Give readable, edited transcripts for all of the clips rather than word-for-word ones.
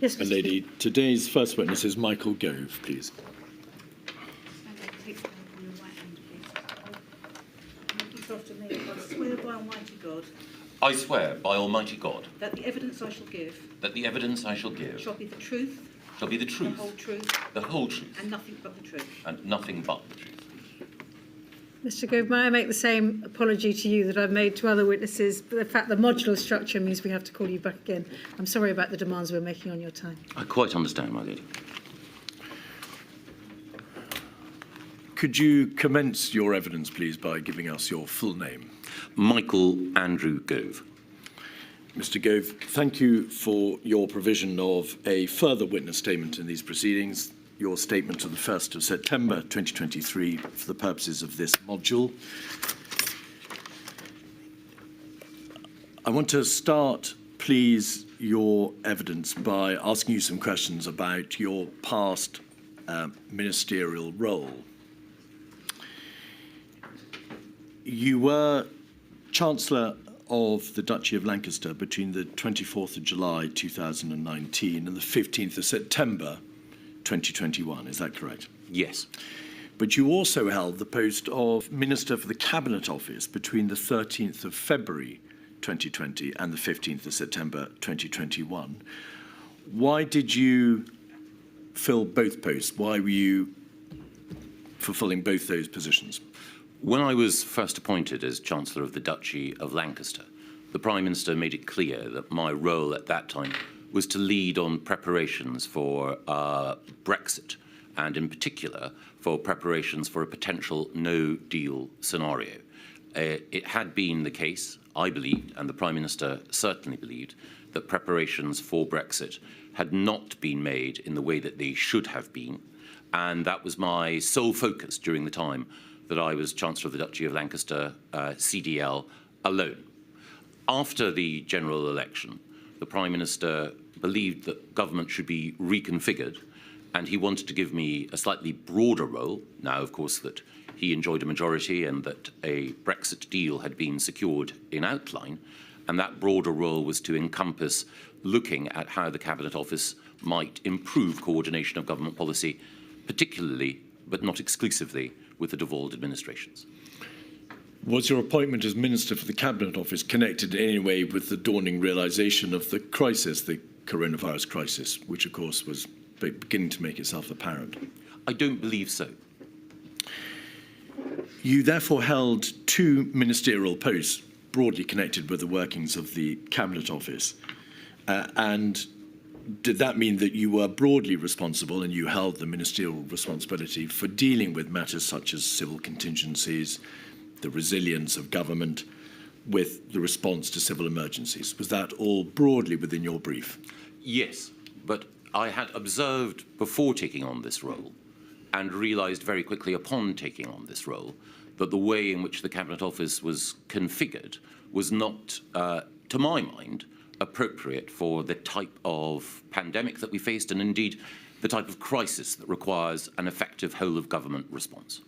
Yes, Mr. Lady. Today's first witness is Michael Gove, please. I swear by Almighty God that the evidence I shall give shall be the truth, the whole truth, and nothing but the truth. Mr. Gove, may I make the same apology to you that I've made to other witnesses? But the fact the modular structure means we have to call you back again. I'm sorry about the demands we're making on your time. I quite understand, my lady. Could you commence your evidence, please, by giving us your full name? Michael Andrew Gove. Mr. Gove, thank you for your provision of a further witness statement in these proceedings. Your statement of the 1st of September 2023 for the purposes of this module. I want to start, please, your evidence by asking you some questions about your past ministerial role. You were Chancellor of the Duchy of Lancaster between the 24th of July 2019 and the 15th of September 2021, is that correct? Yes. But you also held the post of Minister for the Cabinet Office between the 13th of February 2020 and the 15th of September 2021. Why did you fill both posts? Why were you fulfilling both those positions? When I was first appointed as Chancellor of the Duchy of Lancaster, the Prime Minister made it clear that my role at that time was to lead on preparations for Brexit, and in particular for preparations for a potential no-deal scenario. It had been the case, I believed, and the Prime Minister certainly believed, that preparations for Brexit had not been made in the way that they should have been, and that was my sole focus during the time that I was Chancellor of the Duchy of Lancaster, CDL, alone. After the general election, the Prime Minister believed that government should be reconfigured, and he wanted to give me a slightly broader role, now, of course, that he enjoyed a majority and that a Brexit deal had been secured in outline, and that broader role was to encompass looking at how the Cabinet Office might improve coordination of government policy, particularly, but not exclusively, with the devolved administrations. Was your appointment as Minister for the Cabinet Office connected in any way with the dawning realisation of the crisis, the coronavirus crisis, which of course was beginning to make itself apparent? I don't believe so. You therefore held two ministerial posts broadly connected with the workings of the Cabinet Office. And did that mean that you were broadly responsible and you held the ministerial responsibility for dealing with matters such as civil contingencies, the resilience of government with the response to civil emergencies? Was that all broadly within your brief? Yes, but I had observed before taking on this role and realised very quickly upon taking on this role that the way in which the Cabinet Office was configured was not, to my mind, appropriate for the type of pandemic that we faced and indeed the type of crisis that requires an effective whole-of-government response.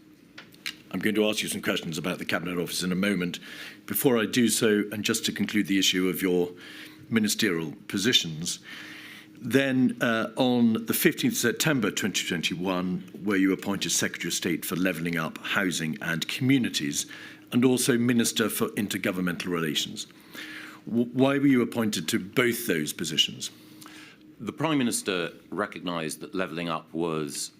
I'm going to ask you some questions about the Cabinet Office in a moment. Before I do so, and just to conclude the issue of your ministerial positions, then on the 15th of September 2021, where you appointed Secretary of State for Levelling Up, Housing and Communities, and also Minister for Intergovernmental Relations. Why were you appointed to both those positions? The Prime Minister recognised that levelling up was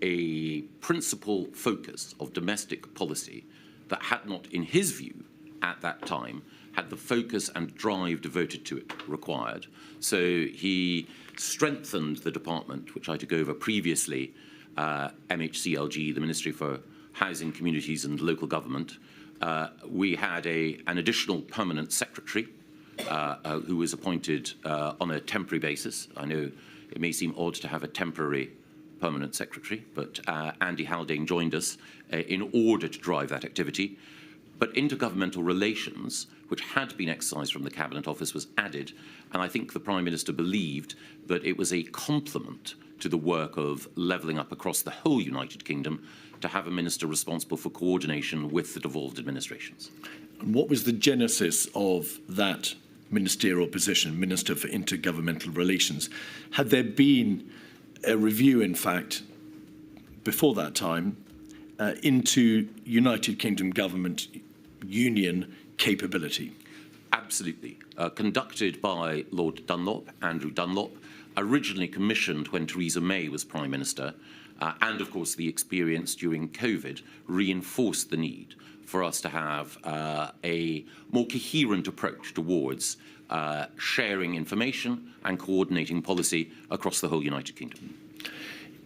a principal focus of domestic policy that had not, in his view, at that time, had the focus and drive devoted to it required. So he strengthened the department, which I took over previously, MHCLG, the Ministry for Housing, Communities and Local Government. We had an additional permanent secretary who was appointed on a temporary basis. I know it may seem odd to have a temporary permanent secretary, but Andy Haldane joined us in order to drive that activity. But intergovernmental relations, which had been exercised from the Cabinet Office, was added, and I think the Prime Minister believed that it was a complement to the work of levelling up across the whole United Kingdom to have a minister responsible for coordination with the devolved administrations. And what was the genesis of that ministerial position, Minister for Intergovernmental Relations. Had there been a review, in fact, before that time, into United Kingdom government union capability? Absolutely. Conducted by Lord Dunlop, Andrew Dunlop, originally commissioned when Theresa May was Prime Minister, and of course the experience during COVID reinforced the need for us to have a more coherent approach towards sharing information and coordinating policy across the whole United Kingdom.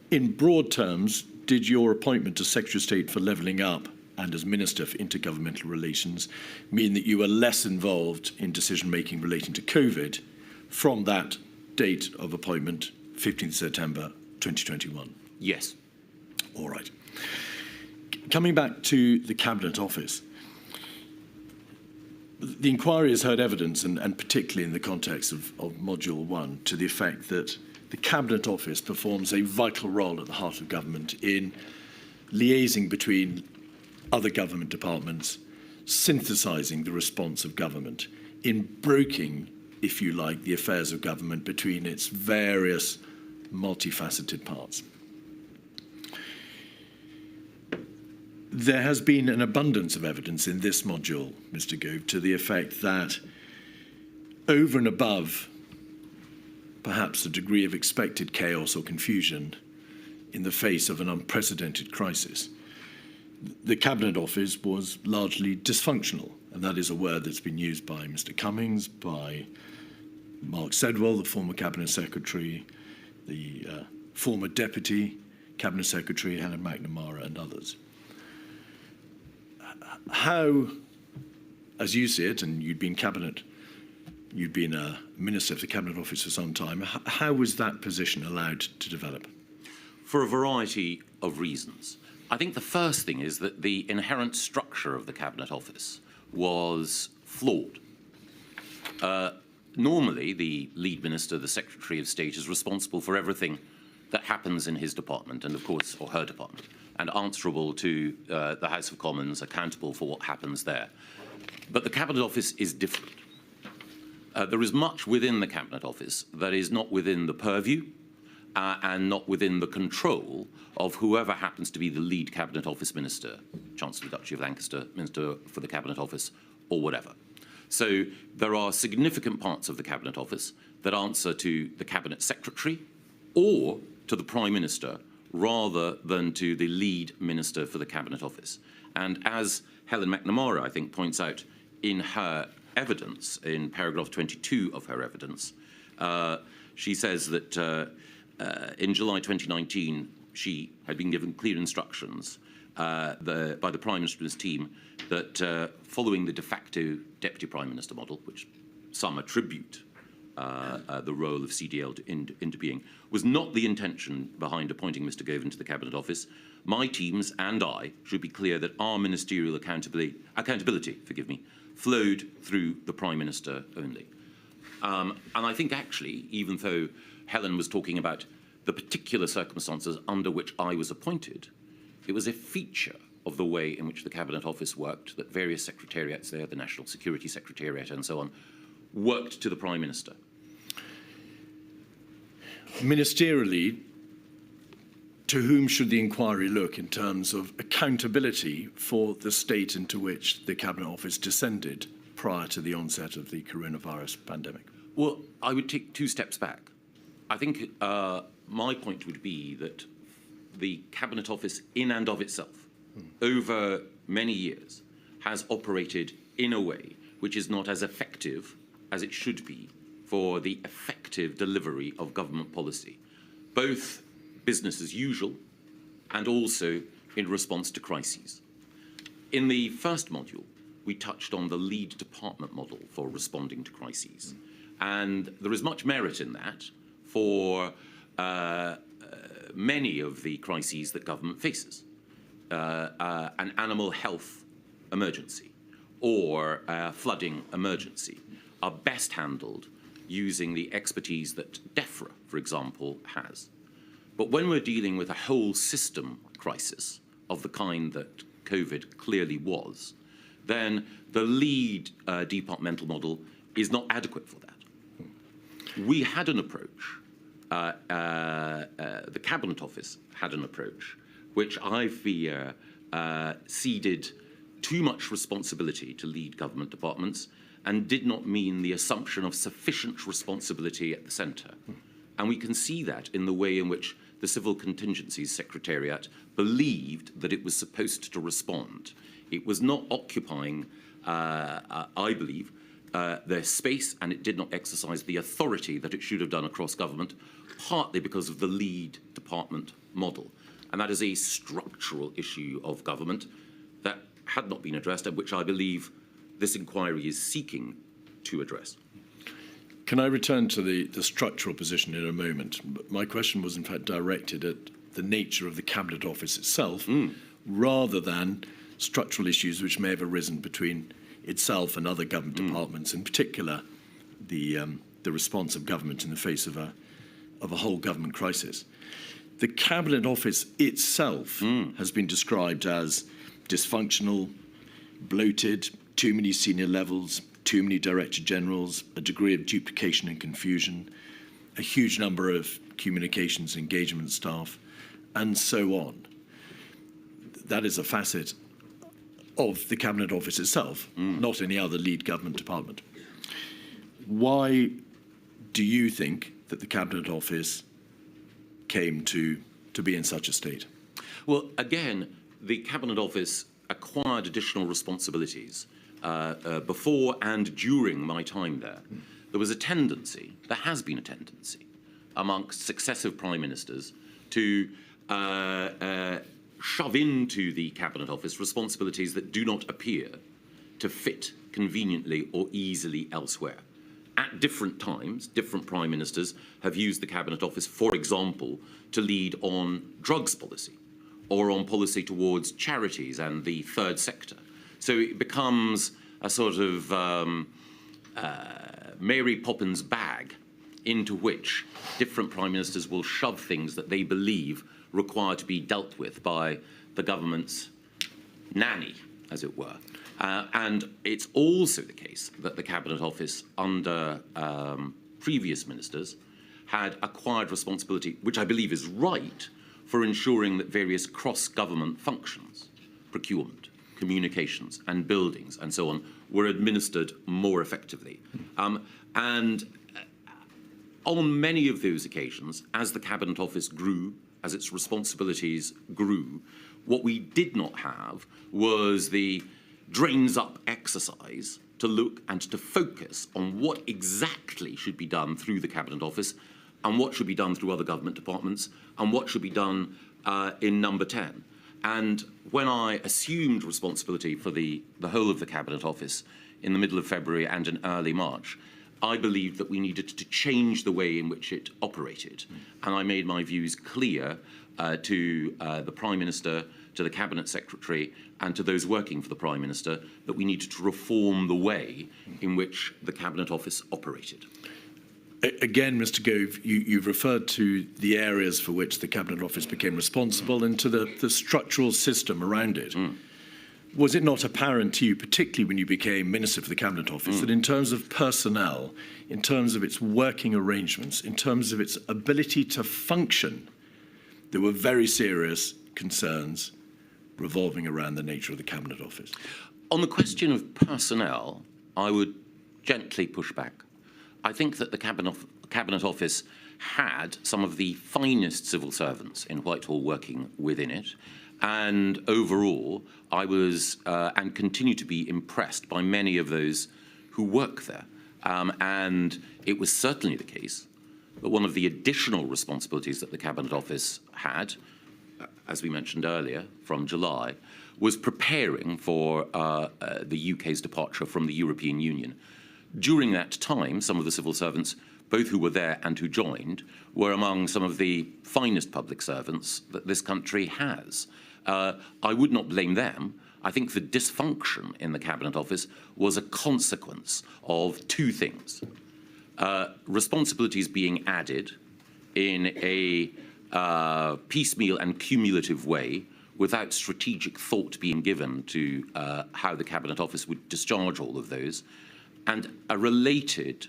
In broad terms, did your appointment as Secretary of State for Levelling Up and as Minister for Intergovernmental Relations mean that you were less involved in decision-making relating to COVID from that date of appointment, 15th September 2021? Yes. All right. Coming back to the Cabinet Office, the inquiry has heard evidence, and particularly in the context of Module 1, to the effect that the Cabinet Office performs a vital role at the heart of government in liaising between other government departments, synthesising the response of government, in broking, if you like, the affairs of government between its various multifaceted parts. There has been an abundance of evidence in this module, Mr. Gove, to the effect that over and above perhaps a degree of expected chaos or confusion in the face of an unprecedented crisis, the Cabinet Office was largely dysfunctional, and that is a word that's been used by Mr. Cummings, by Mark Sedwell, the former Cabinet Secretary, the former Deputy Cabinet Secretary, Helen McNamara, and others. How, as you see it, and you'd been a Minister of the Cabinet Office for some time, how was that position allowed to develop? For a variety of reasons. I think the first thing is that the inherent structure of the Cabinet Office was flawed. Normally, the lead minister, the Secretary of State, is responsible for everything that happens in his department, and of course, or her department, and answerable to the House of Commons, accountable for what happens there. But the Cabinet Office is different. There is much within the Cabinet Office that is not within the purview and not within the control of whoever happens to be the lead Cabinet Office Minister, Chancellor, Duchy of Lancaster, Minister for the Cabinet Office, or whatever. So there are significant parts of the Cabinet Office that answer to the Cabinet Secretary or to the Prime Minister rather than to the lead Minister for the Cabinet Office. And as Helen McNamara, I think, points out in her evidence, in paragraph 22 of her evidence, she says that in July 2019, she had been given clear instructions by the Prime Minister's team that following the de facto Deputy Prime Minister model, which some attribute the role of CDL into being, was not the intention behind appointing Mr. Gove into the Cabinet Office. My teams and I should be clear that our ministerial accountability, flowed through the Prime Minister only. And I think actually, even though Helen was talking about the particular circumstances under which I was appointed, it was a feature of the way in which the Cabinet Office worked, that various secretariats there, the National Security Secretariat and so on, worked to the Prime Minister. Ministerially, to whom should the inquiry look in terms of accountability for the state into which the Cabinet Office descended prior to the onset of the coronavirus pandemic? Well, I would take two steps back. I think my point would be that the Cabinet Office, in and of itself, over many years, has operated in a way which is not as effective as it should be for the effective delivery of government policy, both business as usual and also in response to crises. In the first module, we touched on the lead department model for responding to crises. And there is much merit in that for many of the crises that government faces. An animal health emergency or a flooding emergency are best handled using the expertise that DEFRA, for example, has. But when we're dealing with a whole system crisis of the kind that COVID clearly was, then the lead departmental model is not adequate for that. We had an approach, the Cabinet Office had an approach, which I fear ceded too much responsibility to lead government departments and did not mean the assumption of sufficient responsibility at the centre. And we can see that in the way in which the Civil Contingencies Secretariat believed that it was supposed to respond. It was not occupying, I believe, their space, and it did not exercise the authority that it should have done across government, partly because of the lead department model. And that is a structural issue of government that had not been addressed, and which I believe this inquiry is seeking to address. Can I return to the structural position in a moment? My question was in fact directed at the nature of the Cabinet Office itself, rather than structural issues which may have arisen between itself and other government departments, in particular the response of government in the face of a whole government crisis. The Cabinet Office itself has been described as dysfunctional, bloated, too many senior levels, too many Director Generals, a degree of duplication and confusion, a huge number of communications engagement staff, and so on. That is a facet of the Cabinet Office itself, not any other lead government department. Why do you think that the Cabinet Office came to be in such a state? Well, again, the Cabinet Office acquired additional responsibilities before and during my time there. There was a tendency, there has been a tendency, amongst successive prime ministers to shove into the Cabinet Office responsibilities that do not appear to fit conveniently or easily elsewhere. At different times, different prime ministers have used the Cabinet Office, for example, to lead on drugs policy or on policy towards charities and the third sector. So it becomes a sort of Mary Poppins bag into which different prime ministers will shove things that they believe require to be dealt with by the government's nanny, as it were. And it's also the case that the Cabinet Office, under previous ministers, had acquired responsibility, which I believe is right, for ensuring that various cross-government functions, procurement, communications and buildings and so on, were administered more effectively. And on many of those occasions, as the Cabinet Office grew, as its responsibilities grew, what we did not have was the drains-up exercise to look and to focus on what exactly should be done through the Cabinet Office and what should be done through other government departments and what should be done in Number 10. And when I assumed responsibility for the whole of the Cabinet Office in the middle of February and in early March, I believed that we needed to change the way in which it operated. And I made my views clear to the Prime Minister, to the Cabinet Secretary, and to those working for the Prime Minister that we needed to reform the way in which the Cabinet Office operated. Again, Mr. Gove, you've referred to the areas for which the Cabinet Office became responsible and to the structural system around it. Was it not apparent to you, particularly when you became Minister for the Cabinet Office, that in terms of personnel, in terms of its working arrangements, in terms of its ability to function, there were very serious concerns revolving around the nature of the Cabinet Office? On the question of personnel, I would gently push back. I think that the Cabinet Office had some of the finest civil servants in Whitehall working within it. And overall, I was and continue to be impressed by many of those who work there. And it was certainly the case that one of the additional responsibilities that the Cabinet Office had, as we mentioned earlier, from July, was preparing for the UK's departure from the European Union. During that time, some of the civil servants, both who were there and who joined, were among some of the finest public servants that this country has. I would not blame them. I think the dysfunction in the Cabinet Office was a consequence of two things. Responsibilities being added in a piecemeal and cumulative way without strategic thought being given to how the Cabinet Office would discharge all of those. and a related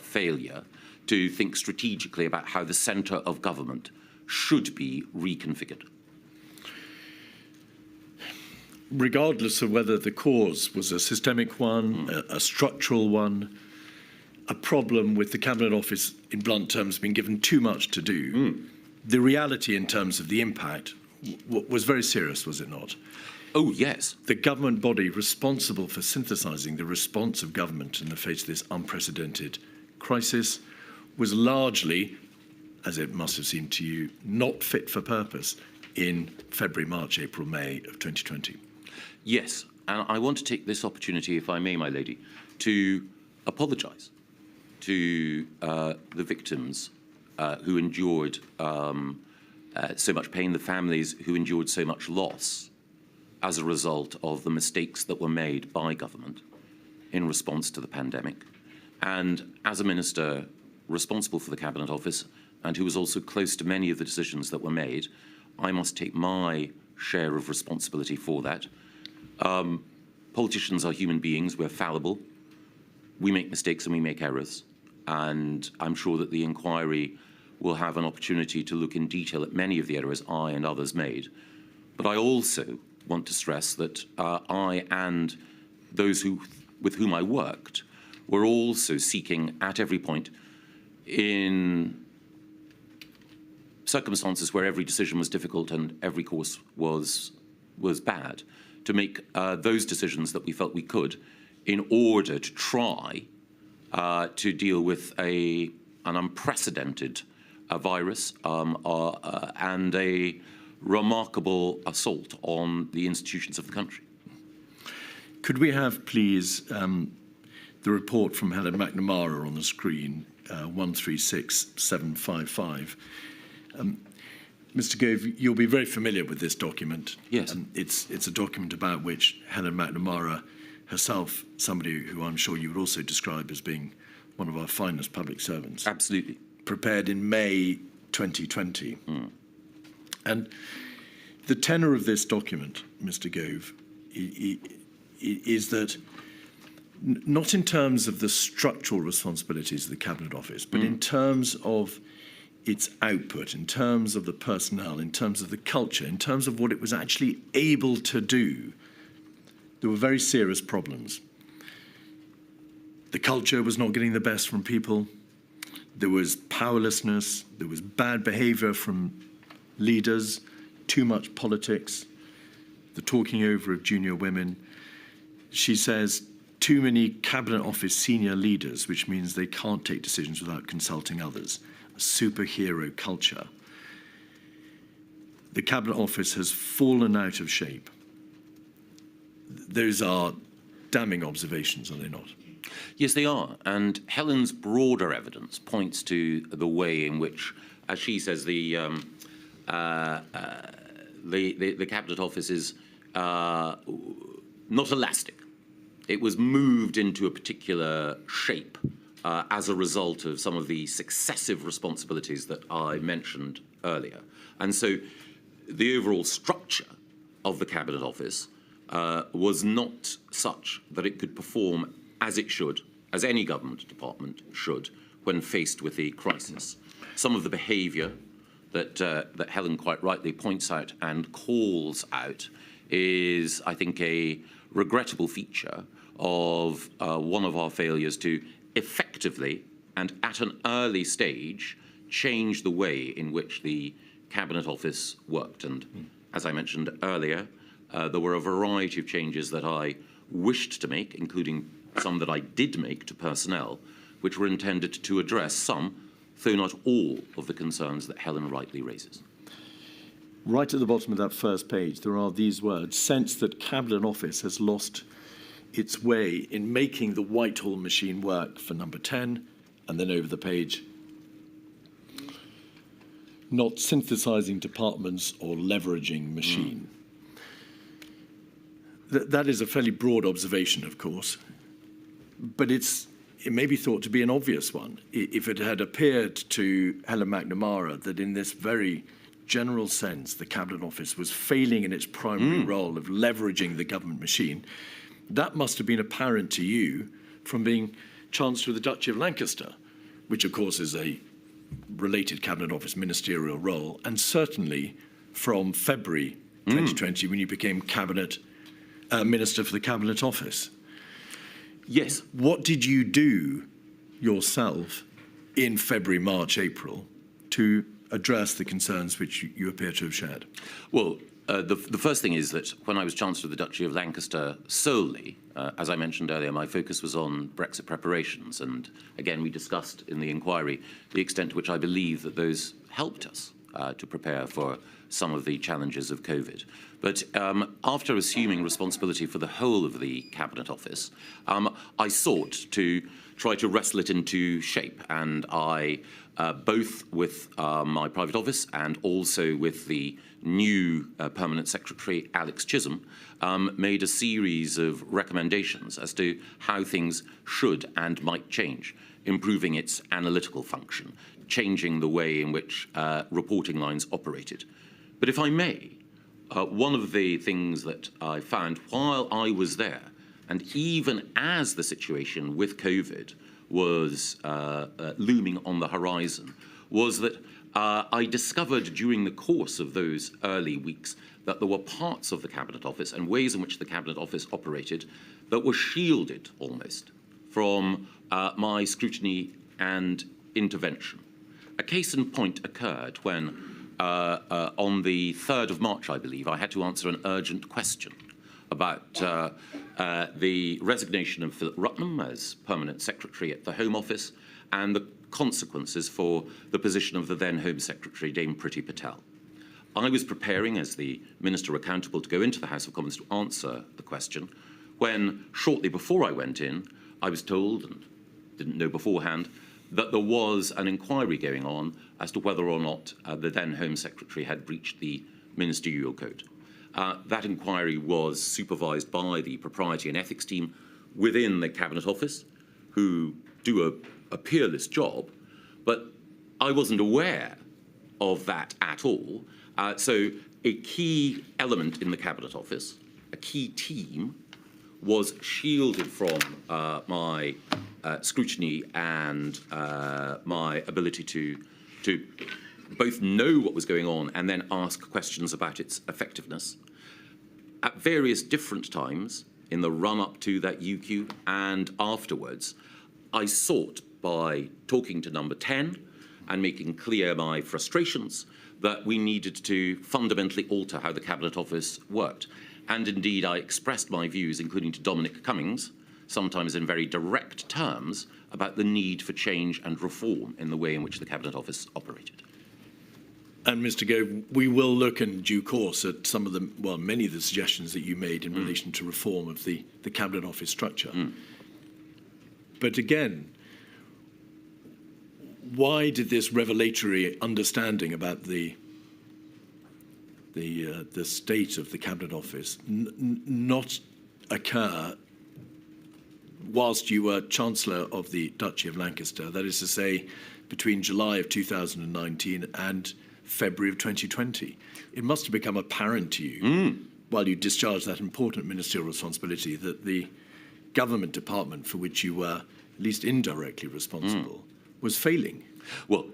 failure to think strategically about how the centre of government should be reconfigured. Regardless of whether the cause was a systemic one, a structural one, a problem with the Cabinet Office, in blunt terms, being given too much to do, the reality in terms of the impact was very serious, was it not? Oh, yes. The government body responsible for synthesising the response of government in the face of this unprecedented crisis was largely, as it must have seemed to you, not fit for purpose in February, March, April, May of 2020. Yes, and I want to take this opportunity, if I may, my lady, to apologise to the victims who endured so much pain, the families who endured so much loss as a result of the mistakes that were made by government in response to the pandemic. And as a minister responsible for the Cabinet Office and who was also close to many of the decisions that were made, I must take my share of responsibility for that. Politicians are human beings, we're fallible, we make mistakes and we make errors, and I'm sure that the inquiry will have an opportunity to look in detail at many of the errors I and others made. But I also want to stress that I and those with whom I worked were also seeking at every point, in circumstances where every decision was difficult and every course was bad, to make those decisions that we felt we could in order to try to deal with an unprecedented virus and a remarkable assault on the institutions of the country. Could we have, please, the report from Helen McNamara on the screen, 136755. Mr. Gove, you'll be very familiar with this document. Yes. It's a document about which Helen McNamara herself, somebody who I'm sure you would also describe as being one of our finest public servants. Absolutely. Prepared in May 2020. And the tenor of this document, Mr. Gove, is that not in terms of the structural responsibilities of the Cabinet Office, but in terms of its output, in terms of the personnel, in terms of the culture, in terms of what it was actually able to do, there were very serious problems. The culture was not getting the best from people. There was powerlessness. There was bad behaviour from leaders, too much politics, the talking over of junior women. She says, too many Cabinet Office senior leaders, which means they can't take decisions without consulting others. A superhero culture. The Cabinet Office has fallen out of shape. Those are damning observations, are they not? Yes, they are. And Helen's broader evidence points to the way in which, as she says, the Cabinet Office is not elastic. It was moved into a particular shape as a result of some of the successive responsibilities that I mentioned earlier. And so the overall structure of the Cabinet Office was not such that it could perform as it should, as any government department should, when faced with a crisis. Some of the behaviour that Helen quite rightly points out and calls out is, I think, a regrettable feature of one of our failures to effectively and at an early stage change the way in which the Cabinet Office worked. And as I mentioned earlier, there were a variety of changes that I wished to make, including some that I did make to personnel, which were intended to address some, though not all, of the concerns that Helen rightly raises. Right at the bottom of that first page, there are these words: sense that Cabinet Office has lost its way in making the Whitehall machine work for number 10, and then over the page, not synthesising departments or leveraging machine. That is a fairly broad observation, of course, but it may be thought to be an obvious one. If it had appeared to Helen McNamara that in this very general sense the Cabinet Office was failing in its primary role of leveraging the government machine, that must have been apparent to you from being Chancellor of the Duchy of Lancaster, which of course is a related Cabinet Office ministerial role, and certainly from February 2020 when you became Cabinet Minister for the Cabinet Office. Yes. What did you do yourself in February, March, April to address the concerns which you appear to have shared? Well, the first thing is that when I was Chancellor of the Duchy of Lancaster solely, as I mentioned earlier, my focus was on Brexit preparations. And again, we discussed in the inquiry the extent to which I believe that those helped us to prepare for some of the challenges of COVID. But after assuming responsibility for the whole of the Cabinet Office, I sought to try to wrestle it into shape. And I, both with my private office and also with the new Permanent Secretary, Alex Chisholm, made a series of recommendations as to how things should and might change, improving its analytical function, changing the way in which reporting lines operated. But if I may, one of the things that I found while I was there, and even as the situation with COVID was looming on the horizon, was that I discovered during the course of those early weeks that there were parts of the Cabinet Office and ways in which the Cabinet Office operated that were shielded almost from my scrutiny and intervention. A case in point occurred when on the 3rd of March, I believe, I had to answer an urgent question about the resignation of Philip Rutnam as Permanent Secretary at the Home Office and the consequences for the position of the then Home Secretary, Dame Priti Patel. I was preparing as the Minister accountable to go into the House of Commons to answer the question when, shortly before I went in, I was told, and didn't know beforehand, that there was an inquiry going on as to whether or not the then Home Secretary had breached the ministerial code. That inquiry was supervised by the Propriety and Ethics team within the Cabinet Office, who do a peerless job, but I wasn't aware of that at all. So a key element in the Cabinet Office, a key team, was shielded from my scrutiny and my ability to both know what was going on and then ask questions about its effectiveness. At various different times in the run-up to that UQ and afterwards, I sought, by talking to Number 10 and making clear my frustrations, that we needed to fundamentally alter how the Cabinet Office worked. And indeed, I expressed my views, including to Dominic Cummings, sometimes in very direct terms, about the need for change and reform in the way in which the Cabinet Office operated. And Mr. Gove, we will look in due course at some of the, well, many of the suggestions that you made in relation to reform of the Cabinet Office structure. But again, why did this revelatory understanding about the state of the Cabinet Office not occur whilst you were Chancellor of the Duchy of Lancaster, that is to say, between July of 2019 and February of 2020? It must have become apparent to you, while you discharged that important ministerial responsibility, that the government department for which you were at least indirectly responsible was failing. Well,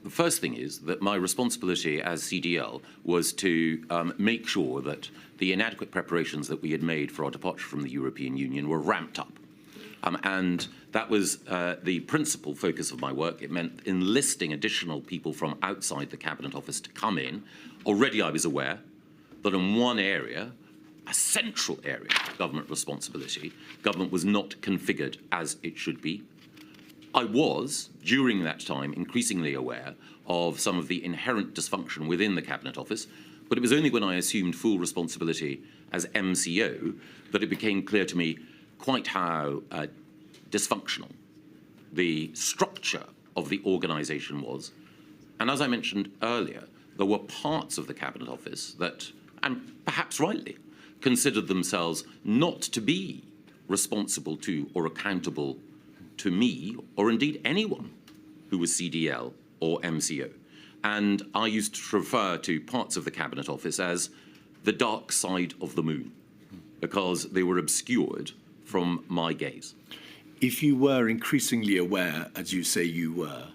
the first thing is that my responsibility as CDL was to make sure that the inadequate preparations that we had made for our departure from the European Union were ramped up. And that was the principal focus of my work. It meant enlisting additional people from outside the Cabinet Office to come in. Already I was aware that in one area, a central area of government responsibility, government was not configured as it should be. I was, during that time, increasingly aware of some of the inherent dysfunction within the Cabinet Office, but it was only when I assumed full responsibility as MCO that it became clear to me quite how dysfunctional the structure of the organisation was. And as I mentioned earlier, there were parts of the Cabinet Office that, and perhaps rightly, considered themselves not to be responsible to or accountable to me, or indeed anyone who was CDL or MCO. And I used to refer to parts of the Cabinet Office as the dark side of the moon, because they were obscured from my gaze. if you were increasingly aware, as you say you were,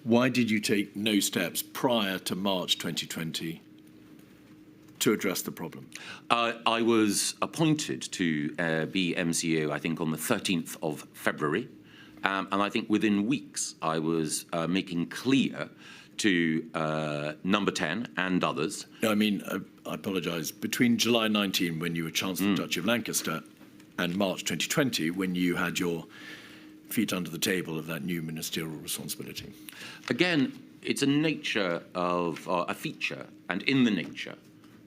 why did you take no steps prior to March 2020 to address the problem? I was appointed to be MCO, I think, on the 13th of February. And I think within weeks, I was making clear to Number 10 and others. I mean, I apologise. Between July 19, when you were Chancellor of the Duchy of Lancaster, and March 2020, when you had your feet under the table of that new ministerial responsibility. Again, it's a nature of a feature, and in the nature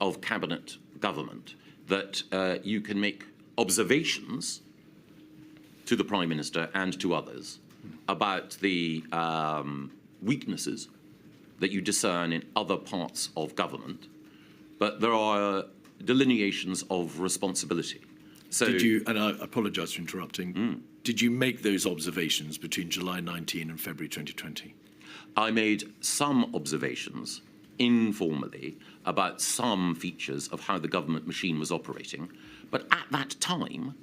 of cabinet government, that you can make observations to the Prime Minister and to others about the weaknesses that you discern in other parts of government, but there are delineations of responsibility. So, did you, and I apologise for interrupting, did you make those observations between July 19 and February 2020? I made some observations informally about some features of how the government machine was operating, but at that time,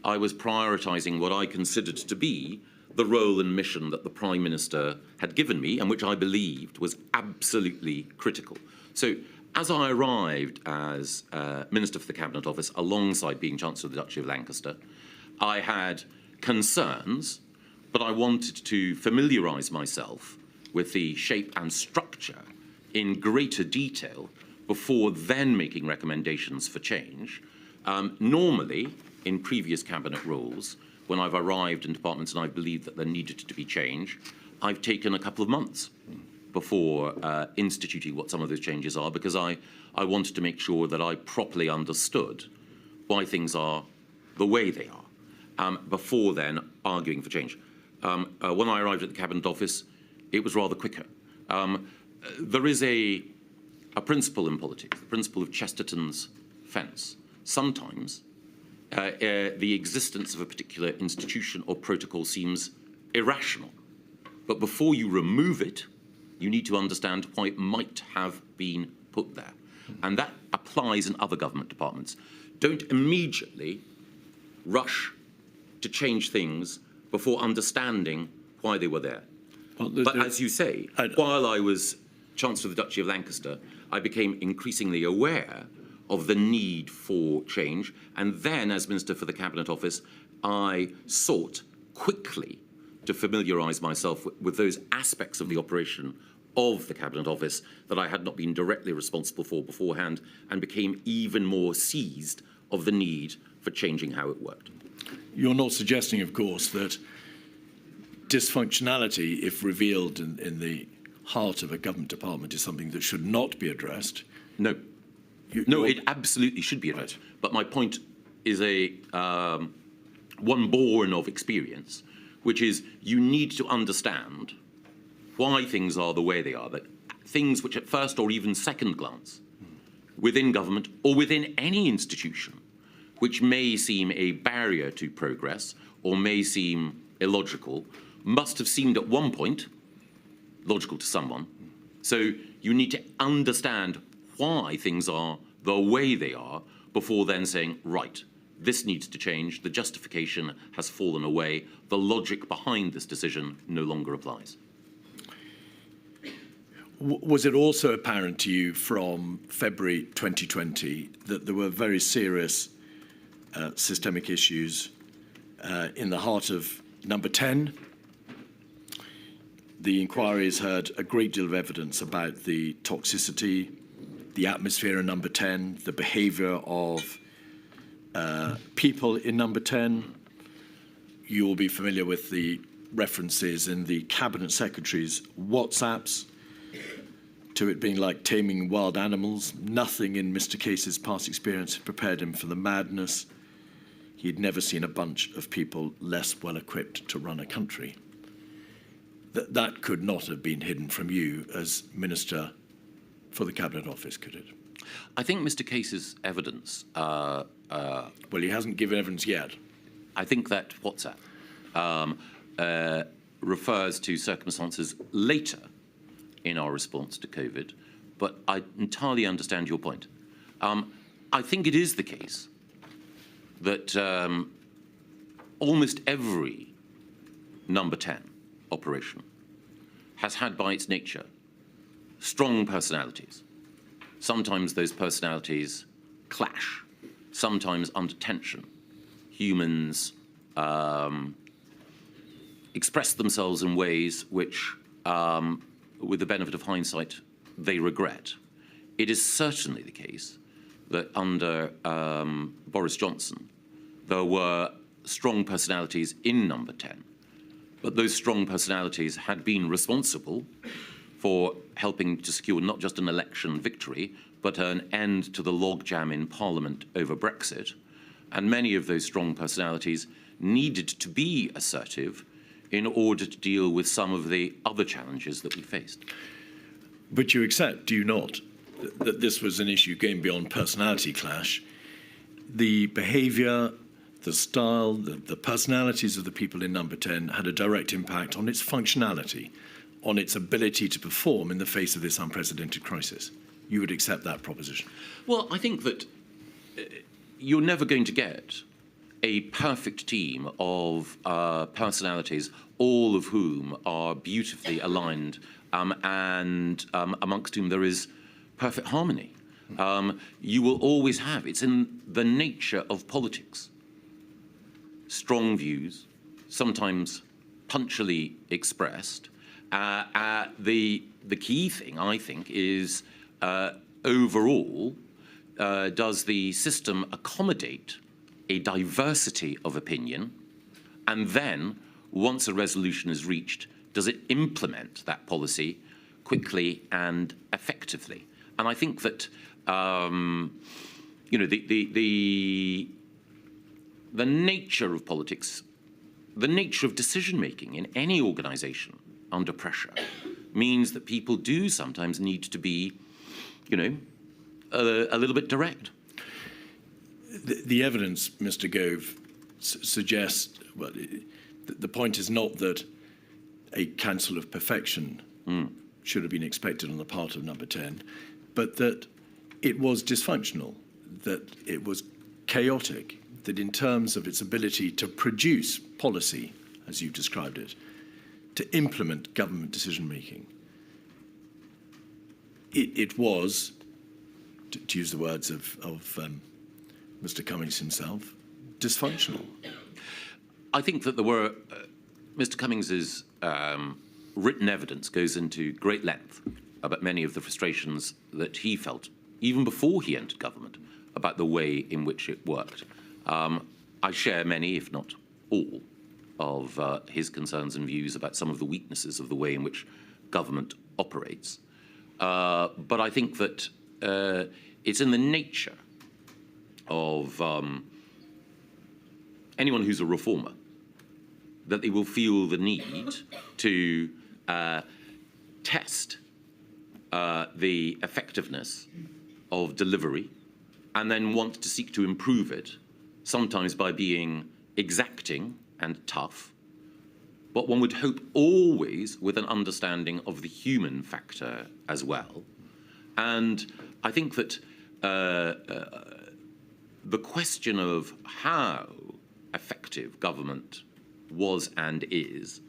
I was prioritising what I considered to be the role and mission that the Prime Minister had given me, and which I believed was absolutely critical. So, as I arrived as Minister for the Cabinet Office, alongside being Chancellor of the Duchy of Lancaster, I had concerns, but I wanted to familiarise myself with the shape and structure in greater detail before then making recommendations for change. Normally, in previous cabinet roles, when I've arrived in departments and I believed that there needed to be change, I've taken a couple of months before instituting what some of those changes are, because I wanted to make sure that I properly understood why things are the way they are, before then arguing for change. When I arrived at the Cabinet Office, it was rather quicker. There is a principle in politics, the principle of Chesterton's fence. Sometimes the existence of a particular institution or protocol seems irrational, but before you remove it, you need to understand why it might have been put there. And that applies in other government departments. Don't immediately rush to change things before understanding why they were there. Well, but as you say, while I was Chancellor of the Duchy of Lancaster, I became increasingly aware of the need for change. And then, as Minister for the Cabinet Office, I sought quickly to familiarise myself with those aspects of the operation of the Cabinet Office that I had not been directly responsible for beforehand, and became even more seized of the need for changing how it worked. You're not suggesting, of course, that dysfunctionality, if revealed in the heart of a government department, is something that should not be addressed? No. No, it absolutely should be addressed. Right. But my point is one born of experience, which is you need to understand why things are the way they are, that things which at first or even second glance within government or within any institution, which may seem a barrier to progress or may seem illogical, must have seemed at one point logical to someone. So you need to understand why things are the way they are before then saying, right, this needs to change, the justification has fallen away, the logic behind this decision no longer applies. Was it also apparent to you from February 2020 that there were very serious systemic issues in the heart of Number 10? The inquiries heard a great deal of evidence about the toxicity, the atmosphere in Number 10, the behaviour of people in Number 10. You will be familiar with the references in the Cabinet Secretary's WhatsApps to it being like taming wild animals. Nothing in Mr. Case's past experience had prepared him for the madness. He'd never seen a bunch of people less well equipped to run a country. That could not have been hidden from you as Minister for the Cabinet Office, could it? I think Mr. Case's evidence... well, he hasn't given evidence yet. I think that WhatsApp refers to circumstances later in our response to COVID, but I entirely understand your point. I think it is the case that almost every Number 10 operation has had by its nature strong personalities. Sometimes those personalities clash, sometimes under tension. Humans express themselves in ways which, with the benefit of hindsight, they regret. It is certainly the case that under Boris Johnson, there were strong personalities in Number 10, but those strong personalities had been responsible for helping to secure not just an election victory, but an end to the logjam in Parliament over Brexit. And many of those strong personalities needed to be assertive in order to deal with some of the other challenges that we faced. But you accept, do you not, that this was an issue going beyond personality clash? The behaviour, the style, the personalities of the people in Number 10 had a direct impact on its functionality, on its ability to perform in the face of this unprecedented crisis. You would accept that proposition? Well, I think that you're never going to get a perfect team of personalities, all of whom are beautifully aligned and amongst whom there is perfect harmony. You will always have, it's in the nature of politics, strong views, sometimes punctually expressed. The key thing, I think, is overall, does the system accommodate a diversity of opinion? And then, once a resolution is reached, does it implement that policy quickly and effectively? And I think that you know, the nature of politics, the nature of decision-making in any organisation under pressure means that people do sometimes need to be, you know, a little bit direct. The evidence, Mr. Gove, suggests, well, the point is not that a council of perfection should have been expected on the part of Number 10, but that it was dysfunctional, that it was chaotic, that in terms of its ability to produce policy, as you've described it, to implement government decision-making, it was, to use the words of Mr. Cummings himself, dysfunctional. I think that there were, Mr. Cummings's written evidence goes into great length about many of the frustrations that he felt, even before he entered government, about the way in which it worked. I share many, if not all, of his concerns and views about some of the weaknesses of the way in which government operates. But I think that it's in the nature of anyone who's a reformer that they will feel the need to test the effectiveness of delivery and then want to seek to improve it, sometimes by being exacting and tough, but one would hope always with an understanding of the human factor as well. And I think that the question of how effective government was and is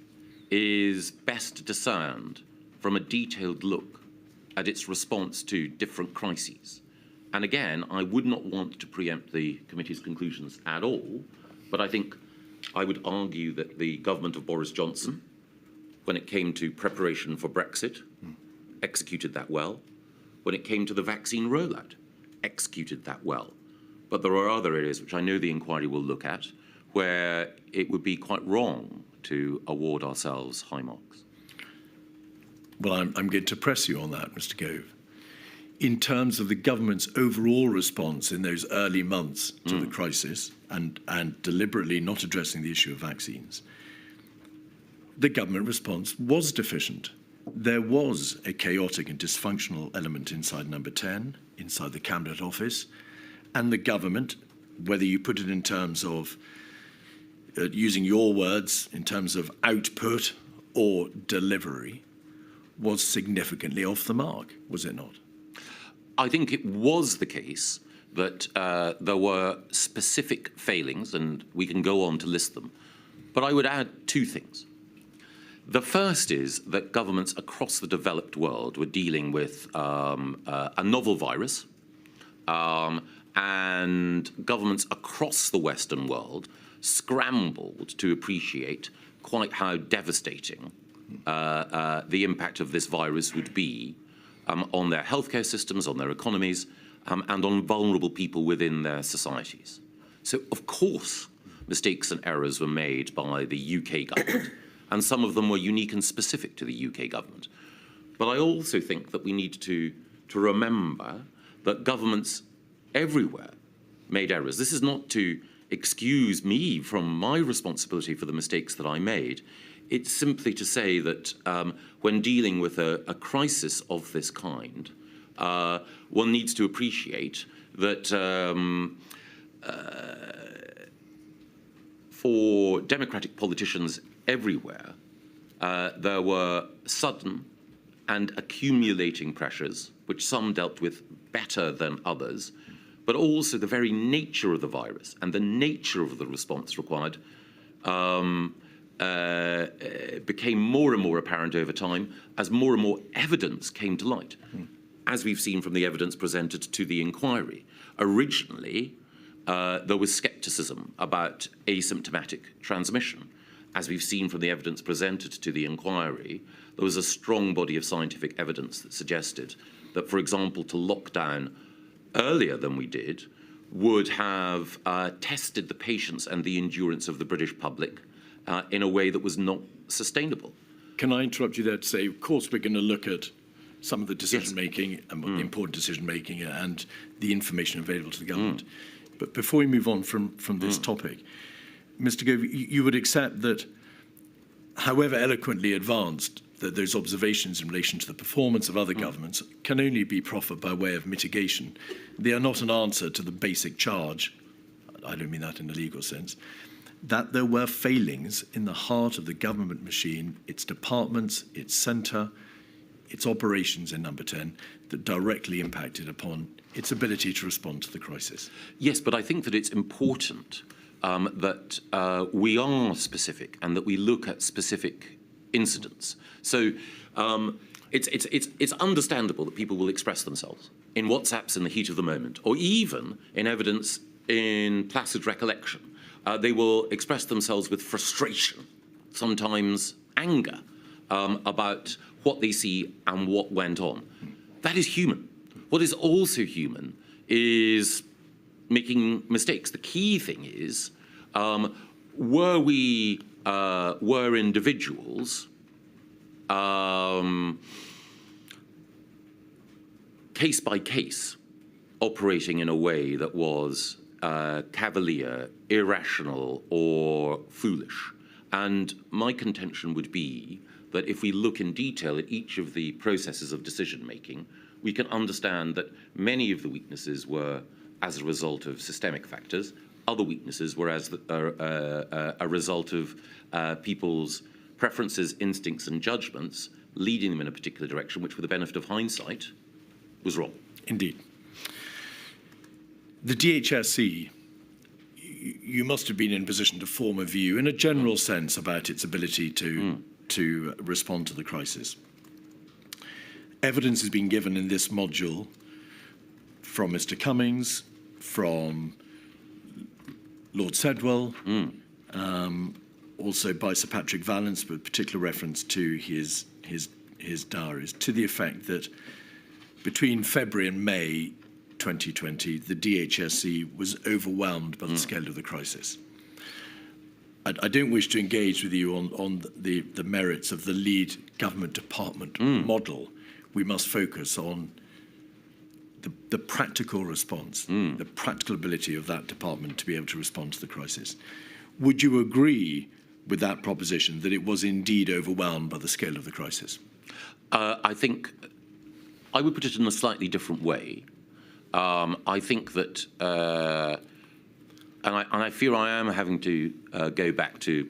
best discerned from a detailed look at its response to different crises. And again, I would not want to preempt the committee's conclusions at all, but I think I would argue that the government of Boris Johnson, when it came to preparation for Brexit, executed that well. When it came to the vaccine rollout, executed that well. But there are other areas which I know the inquiry will look at where it would be quite wrong to award ourselves high marks. Well, I'm going to press you on that, Mr. Gove. In terms of the government's overall response in those early months to the crisis and deliberately not addressing the issue of vaccines, the government response was deficient. There was a chaotic and dysfunctional element inside Number 10, inside the Cabinet Office, and the government, whether you put it in terms of, using your words, in terms of output or delivery, was significantly off the mark, was it not? I think it was the case that there were specific failings, and we can go on to list them. But I would add two things. The first is that governments across the developed world were dealing with a novel virus, and governments across the Western world scrambled to appreciate quite how devastating the impact of this virus would be on their healthcare systems, on their economies, and on vulnerable people within their societies. So, of course, mistakes and errors were made by the UK government, and some of them were unique and specific to the UK government. But I also think that we need to remember that governments everywhere made errors. This is not to excuse me from my responsibility for the mistakes that I made. It's simply to say that when dealing with a crisis of this kind, one needs to appreciate that for democratic politicians everywhere, there were sudden and accumulating pressures, which some dealt with better than others, but also the very nature of the virus and the nature of the response required became more and more apparent over time as more and more evidence came to light, as we've seen from the evidence presented to the inquiry. Originally, there was scepticism about asymptomatic transmission. As we've seen from the evidence presented to the inquiry, there was a strong body of scientific evidence that suggested that, for example, to lock down earlier than we did would have tested the patience and the endurance of the British public in a way that was not sustainable. Can I interrupt you there to say, of course, we're going to look at some of the decision-making, and the important decision-making and the information available to the government. But before we move on from this topic, Mr. Gove, you would accept that, however eloquently advanced, that those observations in relation to the performance of other governments can only be proffered by way of mitigation. They are not an answer to the basic charge, I don't mean that in a legal sense, that there were failings in the heart of the government machine, its departments, its centre, its operations in Number 10, that directly impacted upon its ability to respond to the crisis. Yes, but I think that it's important that we are specific and that we look at specific incidents. So it's understandable that people will express themselves in WhatsApps in the heat of the moment, or even in evidence in placid recollection. They will express themselves with frustration, sometimes anger, about what they see and what went on. That is human. What is also human is making mistakes. The key thing is, were individuals case by case operating in a way that was cavalier, irrational, or foolish? And my contention would be that if we look in detail at each of the processes of decision-making, we can understand that many of the weaknesses were as a result of systemic factors. Other weaknesses were as a result of people's preferences, instincts, and judgments, leading them in a particular direction, which, with the benefit of hindsight, was wrong. Indeed. The DHSC, you must have been in a position to form a view, in a general sense, about its ability to respond to the crisis. Evidence has been given in this module from Mr. Cummings, from Lord Sedwell, also by Sir Patrick Vallance, with particular reference to his diaries, to the effect that between February and May 2020, the DHSC was overwhelmed by the scale of the crisis. I don't wish to engage with you on the merits of the lead government department model. We must focus on the practical response, the practical ability of that department to be able to respond to the crisis. Would you agree with that proposition, that it was indeed overwhelmed by the scale of the crisis? I think I would put it in a slightly different way. I think that, and I fear I am having to go back to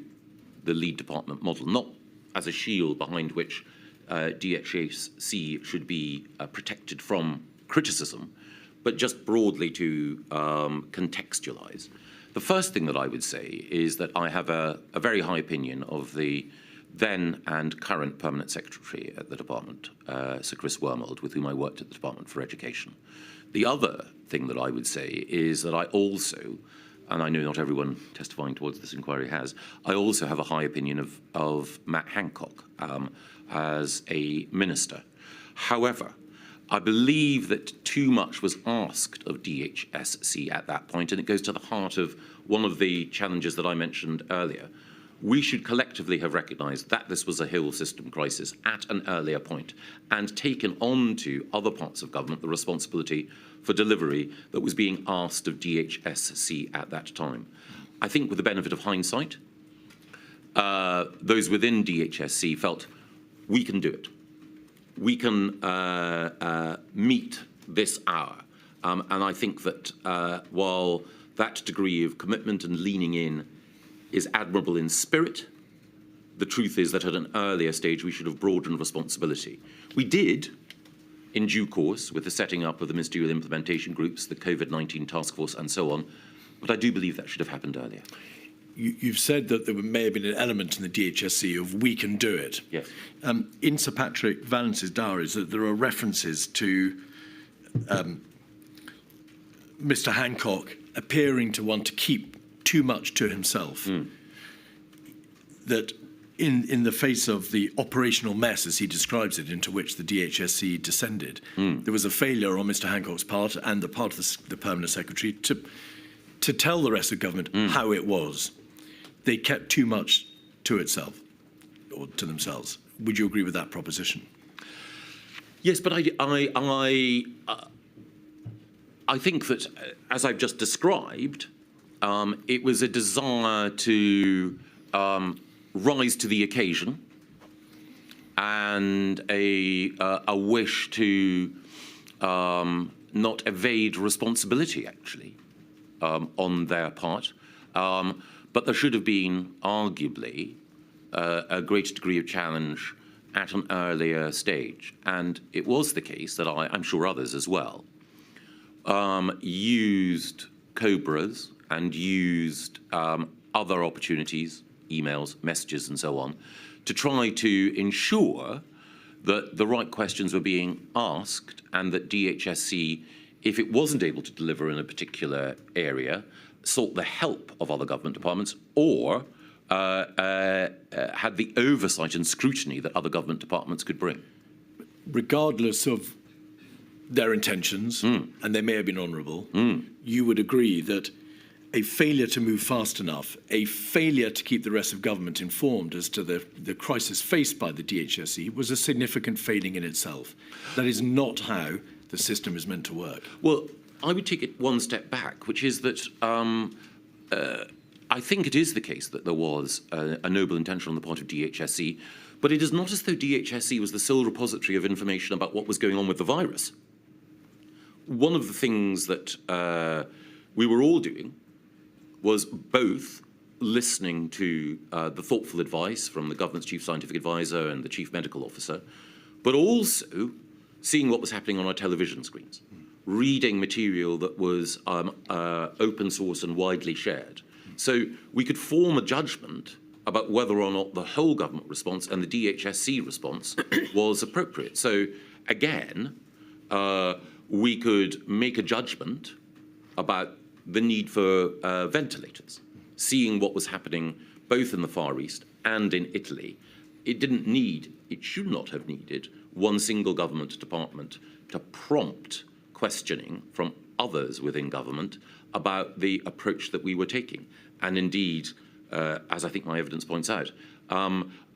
the lead department model, not as a shield behind which DHSC should be protected from criticism, but just broadly to contextualize. The first thing that I would say is that I have a very high opinion of the then and current Permanent Secretary at the Department, Sir Chris Wormold, with whom I worked at the Department for Education. The other thing that I would say is that I also, and I know not everyone testifying towards this inquiry has, I also have a high opinion of Matt Hancock as a minister. However, I believe that too much was asked of DHSC at that point, and it goes to the heart of one of the challenges that I mentioned earlier. We should collectively have recognised that this was a Hill system crisis at an earlier point and taken on to other parts of government the responsibility for delivery that was being asked of DHSC at that time. I think with the benefit of hindsight, those within DHSC felt we can do it. We can meet this hour. And I think that while that degree of commitment and leaning in is admirable in spirit, the truth is that at an earlier stage we should have broadened responsibility. We did, in due course, with the setting up of the ministerial implementation groups, the COVID-19 task force and so on, but I do believe that should have happened earlier. You've said that there may have been an element in the DHSC of we can do it. Yes. In Sir Patrick Vallance's diaries, that there are references to Mr. Hancock appearing to want to keep too much to himself. That in the face of the operational mess, as he describes it, into which the DHSC descended, there was a failure on Mr. Hancock's part and the part of the Permanent Secretary to tell the rest of government how it was. They kept too much to itself, or to themselves. Would you agree with that proposition? Yes, but I think that, as I've just described, it was a desire to rise to the occasion and a wish to not evade responsibility, actually, on their part. But there should have been, arguably, a greater degree of challenge at an earlier stage. And it was the case that I'm sure others as well, used Cobras and used other opportunities, emails, messages and so on, to try to ensure that the right questions were being asked and that DHSC, if it wasn't able to deliver in a particular area, sought the help of other government departments or had the oversight and scrutiny that other government departments could bring. Regardless of their intentions, and they may have been honourable, you would agree that a failure to move fast enough, a failure to keep the rest of government informed as to the crisis faced by the DHSC was a significant failing in itself. That is not how the system is meant to work. Well, I would take it one step back, which is that I think it is the case that there was a noble intention on the part of DHSC, but it is not as though DHSC was the sole repository of information about what was going on with the virus. One of the things that we were all doing was both listening to the thoughtful advice from the government's chief scientific advisor and the chief medical officer, but also seeing what was happening on our television screens, reading material that was open source and widely shared. So we could form a judgment about whether or not the whole government response and the DHSC response was appropriate. So again, we could make a judgment about the need for ventilators, seeing what was happening both in the Far East and in Italy. It should not have needed one single government department to prompt questioning from others within government about the approach that we were taking. And indeed, as I think my evidence points out,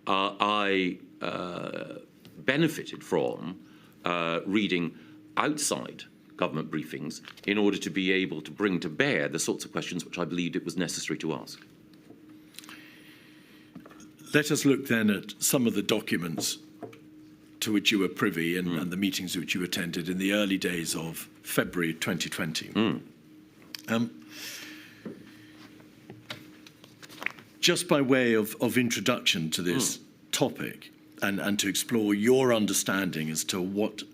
I benefited from reading outside government briefings in order to be able to bring to bear the sorts of questions which I believed it was necessary to ask. Let us look then at some of the documents to which you were privy and the meetings which you attended in the early days of February 2020. Just by way of introduction to this topic and to explore your understanding as to what,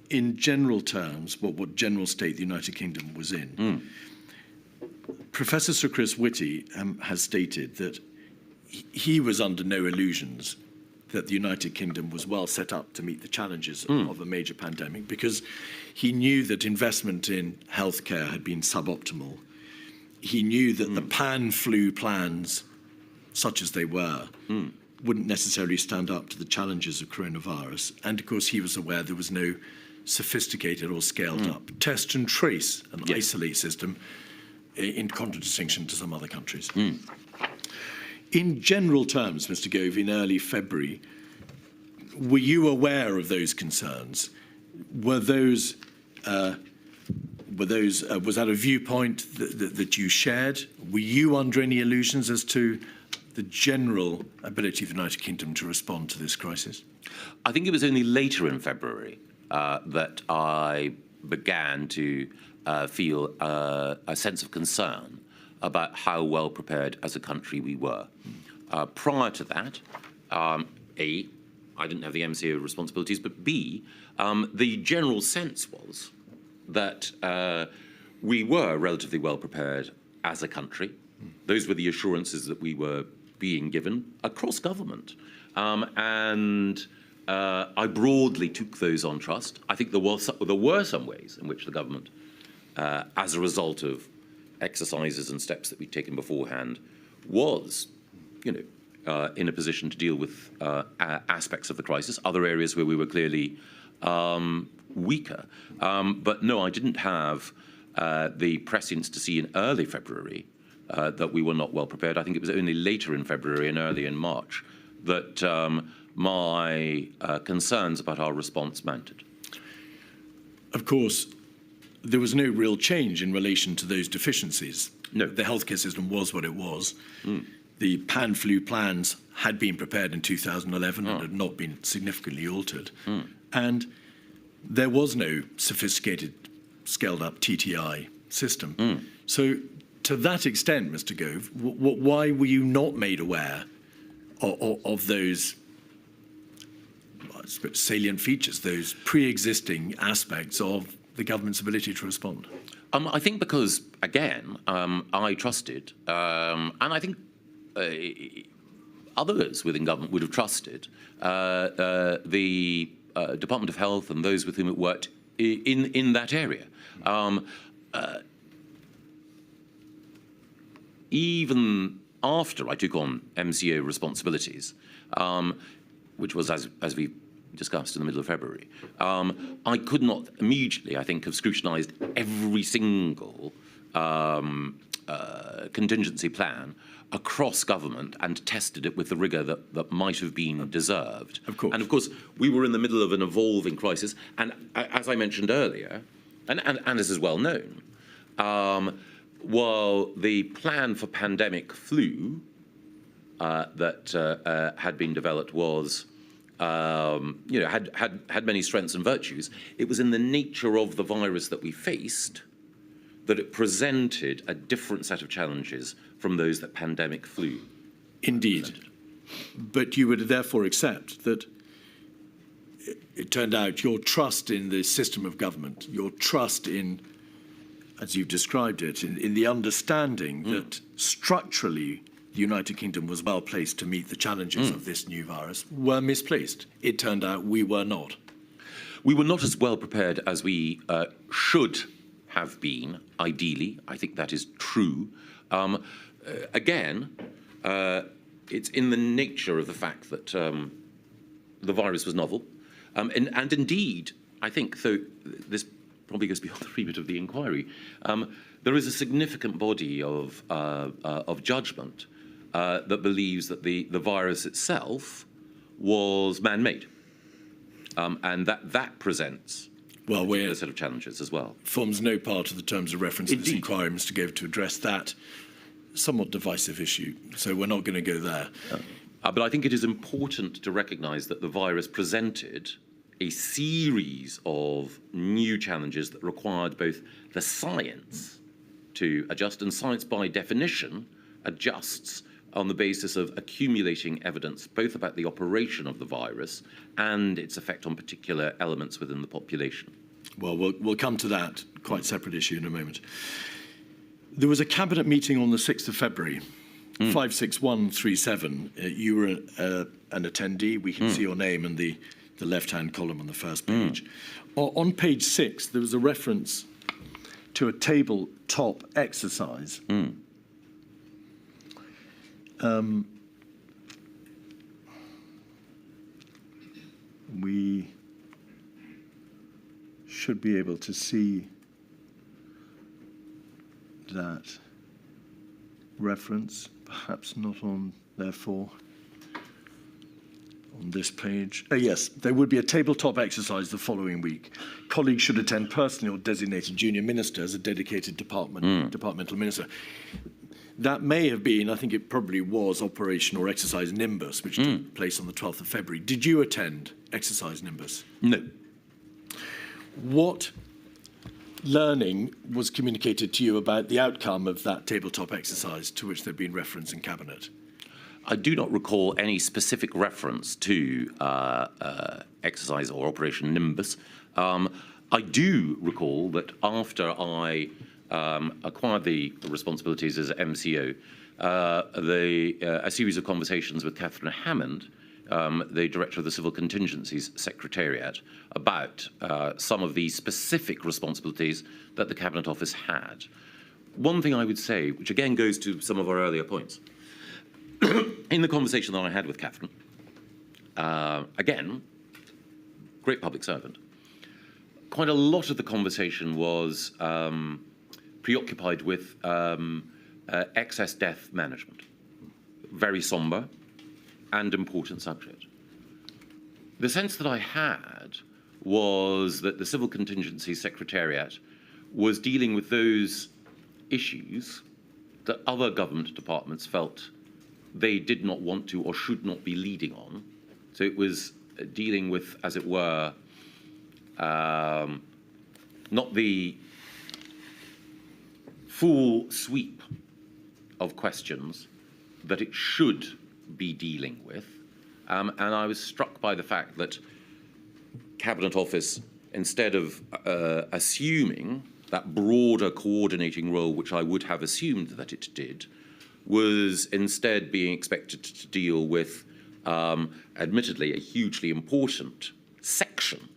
in general terms, what general state the United Kingdom was in. Professor Sir Chris Whitty has stated that he was under no illusions that the United Kingdom was well set up to meet the challenges of a major pandemic, because he knew that investment in healthcare had been suboptimal. He knew that the pan-flu plans, such as they were, wouldn't necessarily stand up to the challenges of coronavirus. And of course, he was aware there was no sophisticated or scaled-up test and trace and isolate system, in contradistinction to some other countries. In general terms, Mr. Gove, in early February, were you aware of those concerns? Was that a viewpoint that you shared? Were you under any illusions as to the general ability of the United Kingdom to respond to this crisis? I think it was only later in February that I began to feel a sense of concern about how well prepared as a country we were. Prior to that, A, I didn't have the MCO responsibilities, but B, the general sense was that we were relatively well prepared as a country. Those were the assurances that we were being given across government. And I broadly took those on trust. I think there were some ways in which the government, as a result of exercises and steps that we'd taken beforehand, was, in a position to deal with aspects of the crisis, other areas where we were clearly weaker. But no, I didn't have the prescience to see in early February that we were not well prepared. I think it was only later in February and early in March that my concerns about our response mounted. Of course, there was no real change in relation to those deficiencies. No. The healthcare system was what it was. The pan-flu plans had been prepared in 2011 and had not been significantly altered. And there was no sophisticated, scaled-up TTI system. So to that extent, Mr. Gove, why were you not made aware of those salient features, those pre-existing aspects of the government's ability to respond? I think because, again, I trusted, and I think others within government would have trusted the Department of Health and those with whom it worked in that area. Even after I took on MCO responsibilities, which was, as we discussed, in the middle of February, I could not immediately, I think, have scrutinised every single contingency plan across government and tested it with the rigour that might have been deserved. Of course. And of course, we were in the middle of an evolving crisis, and as I mentioned earlier, and as is well known, while the plan for pandemic flu that had been developed was, had many strengths and virtues, it was in the nature of the virus that we faced that it presented a different set of challenges from those that pandemic flu. Indeed. But you would therefore accept that it turned out your trust in the system of government, your trust in, as you've described it, in the understanding that structurally the United Kingdom was well placed to meet the challenges of this new virus, were misplaced. It turned out we were not. We were not as well prepared as we should have been, ideally. I think that is true. Again, it's in the nature of the fact that the virus was novel. And indeed, I think, though this probably goes beyond the remit of the inquiry, there is a significant body of judgment that believes that the virus itself was man-made, and that presents a set of challenges as well. Forms no part of the terms of reference in this inquiry, Mr. Gove, to address that somewhat divisive issue. So we're not going to go there. But I think it is important to recognise that the virus presented a series of new challenges that required both the science to adjust, and science by definition adjusts on the basis of accumulating evidence both about the operation of the virus and its effect on particular elements within the population. Well, we'll come to that quite separate issue in a moment. There was a cabinet meeting on the 6th of February, 56137, you were an attendee. We can see your name in the left-hand column on the first page. On page 6, there was a reference to a tabletop exercise. We should be able to see that reference, perhaps not on, therefore, on this page. Yes, there would be a tabletop exercise the following week. Colleagues should attend personally or designated junior minister as a dedicated departmental minister. That may have been, I think it probably was, Operation or Exercise Nimbus, which took place on the 12th of February. Did you attend Exercise Nimbus? No. What learning was communicated to you about the outcome of that tabletop exercise to which there had been reference in Cabinet? I do not recall any specific reference to exercise or Operation Nimbus. I do recall that after I acquired the responsibilities as MCO, a series of conversations with Catherine Hammond, the Director of the Civil Contingencies Secretariat, about some of the specific responsibilities that the Cabinet Office had. One thing I would say, which again goes to some of our earlier points, in the conversation that I had with Catherine, again, great public servant, quite a lot of the conversation was preoccupied with excess death management. Very sombre and important subject. The sense that I had was that the Civil Contingency Secretariat was dealing with those issues that other government departments felt they did not want to or should not be leading on. So it was dealing with, as it were, not the full sweep of questions that it should be dealing with. And I was struck by the fact that Cabinet Office, instead of assuming that broader coordinating role, which I would have assumed that it did, was instead being expected to deal with, admittedly, a hugely important section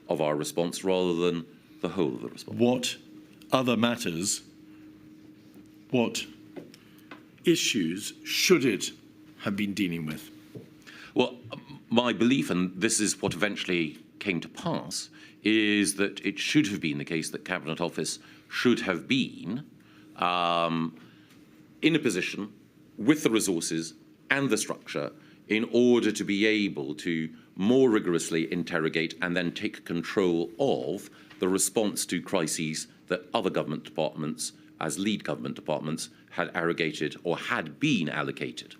of our response rather than the whole of the response. What other matters, what issues should it have been dealing with? Well, my belief, and this is what eventually came to pass, is that it should have been the case that Cabinet Office should have been in a position with the resources and the structure in order to be able to more rigorously interrogate and then take control of the response to crises that other government departments, as lead government departments, had arrogated or had been allocated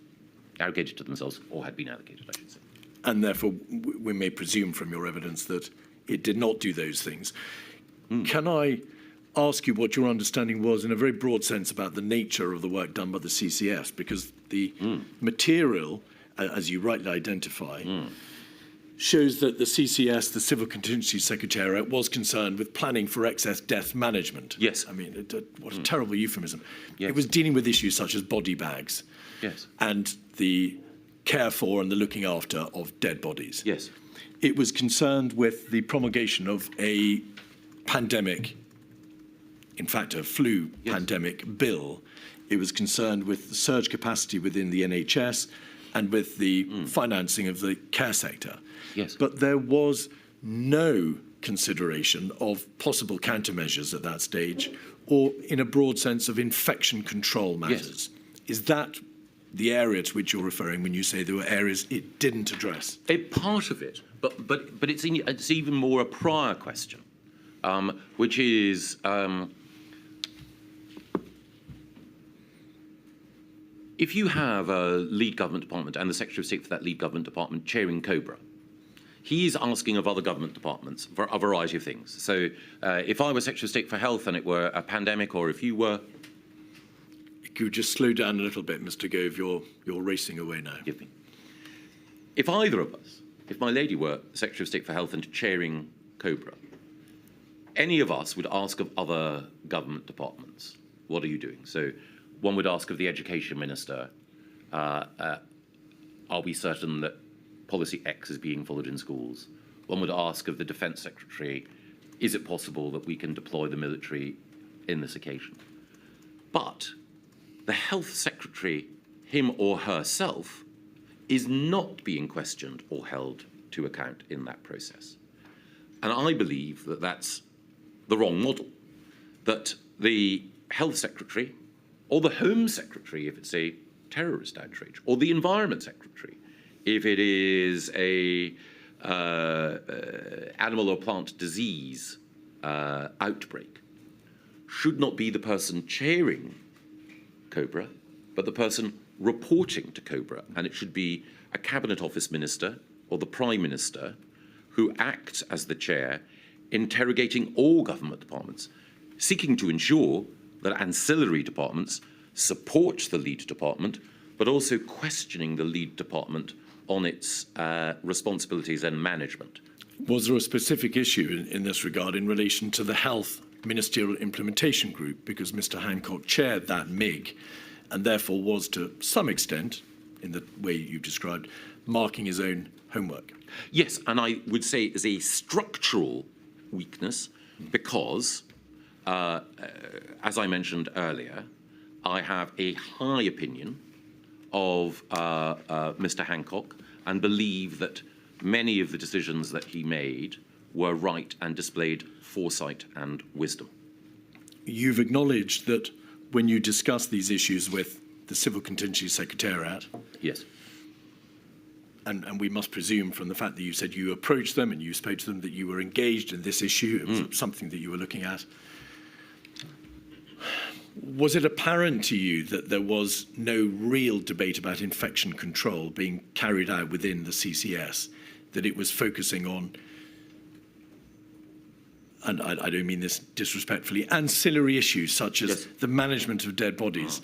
to themselves, or had been allocated, I should say. And therefore, we may presume from your evidence that it did not do those things. Can I ask you what your understanding was in a very broad sense about the nature of the work done by the CCS? Because the material, as you rightly identify, shows that the CCS, the Civil Contingency Secretariat, was concerned with planning for excess death management. Yes. I mean, what a terrible euphemism. Yes. It was dealing with issues such as body bags. Yes. And the care for and the looking after of dead bodies. Yes. It was concerned with the promulgation of a pandemic, in fact, a flu pandemic bill. It was concerned with surge capacity within the NHS and with the financing of the care sector. Yes. But there was no consideration of possible countermeasures at that stage, or in a broad sense of infection control matters. Yes. Is that the area to which you're referring when you say there were areas it didn't address? A part of it, but it's even more a prior question, which is if you have a lead government department and the Secretary of State for that lead government department chairing COBRA, he's asking of other government departments for a variety of things. So if I were Secretary of State for Health and it were a pandemic, or if you were... Could you just slow down a little bit, Mr. Gove? You're racing away now. Give me. If either of us, if my lady were Secretary of State for Health and chairing COBRA, any of us would ask of other government departments, what are you doing? So one would ask of the Education Minister, are we certain that policy X is being followed in schools? One would ask of the Defence Secretary, is it possible that we can deploy the military in this occasion? But the Health Secretary, him or herself, is not being questioned or held to account in that process. And I believe that that's the wrong model, that the Health Secretary or the Home Secretary, if it's a terrorist outrage, or the Environment Secretary, if it is a animal or plant disease outbreak, should not be the person chairing COBRA, but the person reporting to COBRA. And it should be a Cabinet Office Minister or the Prime Minister who acts as the chair, interrogating all government departments, seeking to ensure that ancillary departments support the lead department, but also questioning the lead department on its responsibilities and management. Was there a specific issue in this regard in relation to the Health Ministerial Implementation Group? Because Mr. Hancock chaired that MIG and therefore was to some extent, in the way you described, marking his own homework. Yes, and I would say is a structural weakness because, as I mentioned earlier, I have a high opinion of Mr. Hancock and believe that many of the decisions that he made were right and displayed foresight and wisdom. You've acknowledged that when you discuss these issues with the Civil Contingency Secretariat, Yes. and we must presume from the fact that you said you approached them and you spoke to them that you were engaged in this issue, it was something that you were looking at. Was it apparent to you that there was no real debate about infection control being carried out within the CCS, that it was focusing on, and I don't mean this disrespectfully, ancillary issues such as the management of dead bodies,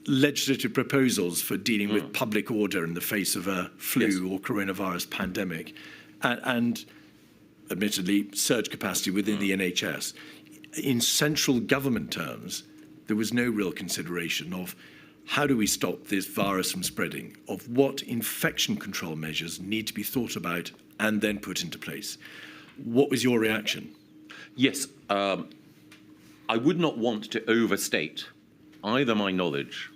legislative proposals for dealing with public order in the face of a flu or coronavirus pandemic, and admittedly, surge capacity within the NHS. In central government terms, there was no real consideration of how do we stop this virus from spreading, of what infection control measures need to be thought about and then put into place. What was your reaction? Yes, I would not want to overstate either my knowledge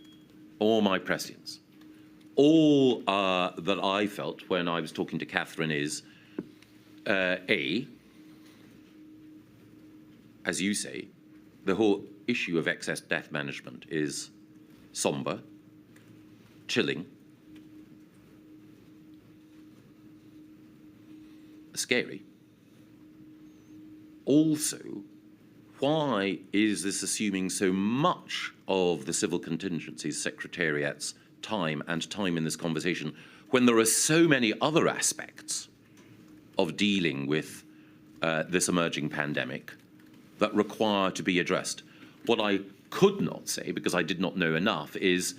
or my prescience. All that I felt when I was talking to Catherine is, A, as you say, the whole issue of excess death management is sombre, chilling, scary. Also, why is this assuming so much of the Civil Contingency Secretariat's time and time in this conversation when there are so many other aspects of dealing with this emerging pandemic that require to be addressed? What I could not say, because I did not know enough, is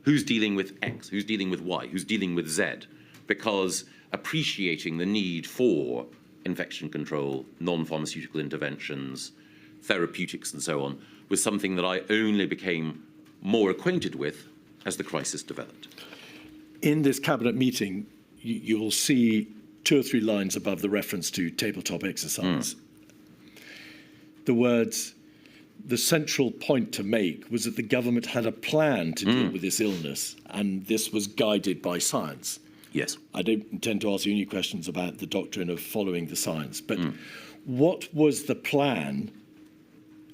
who's dealing with X, who's dealing with Y, who's dealing with Z, because appreciating the need for infection control, non-pharmaceutical interventions, therapeutics and so on, was something that I only became more acquainted with as the crisis developed. In this cabinet meeting, you will see 2 or 3 lines above the reference to tabletop exercise. The words, the central point to make was that the government had a plan to deal with this illness, and this was guided by science. Yes. I don't intend to ask you any questions about the doctrine of following the science, but what was the plan,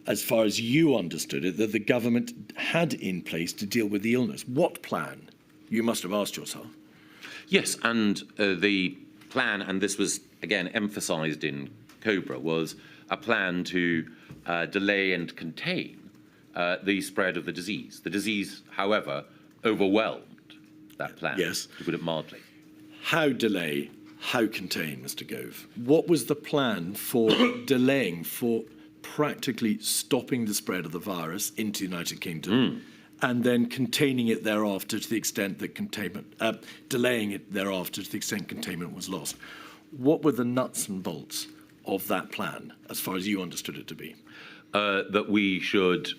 as far as you understood it, that the government had in place to deal with the illness? What plan? You must have asked yourself. Yes, and the plan, and this was, again, emphasised in COBRA, was a plan to delay and contain the spread of the disease. The disease, however, overwhelmed that plan, Yes. to put it mildly. How delay, how contain, Mr. Gove? What was the plan for delaying, for practically stopping the spread of the virus into the United Kingdom and then containing it thereafter to the extent that containment, delaying it thereafter to the extent containment was lost? What were the nuts and bolts of that plan, as far as you understood it to be? That we should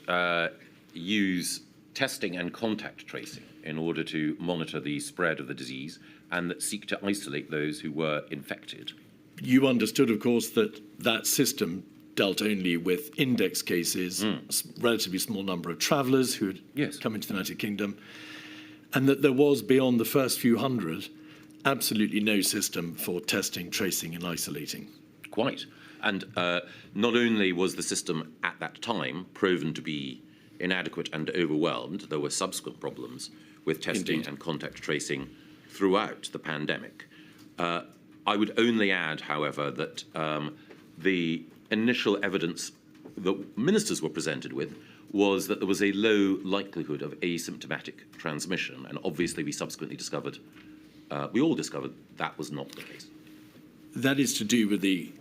use testing and contact tracing in order to monitor the spread of the disease and that seek to isolate those who were infected. You understood, of course, that that system dealt only with index cases, a relatively small number of travellers who had come into the United Kingdom, and that there was, beyond the first few hundred, absolutely no system for testing, tracing and isolating. Quite. And not only was the system at that time proven to be inadequate and overwhelmed, there were subsequent problems with testing and contact tracing throughout the pandemic. I would only add, however, that the initial evidence that ministers were presented with was that there was a low likelihood of asymptomatic transmission, and obviously we subsequently discovered, we all discovered that was not the case. That is to do with the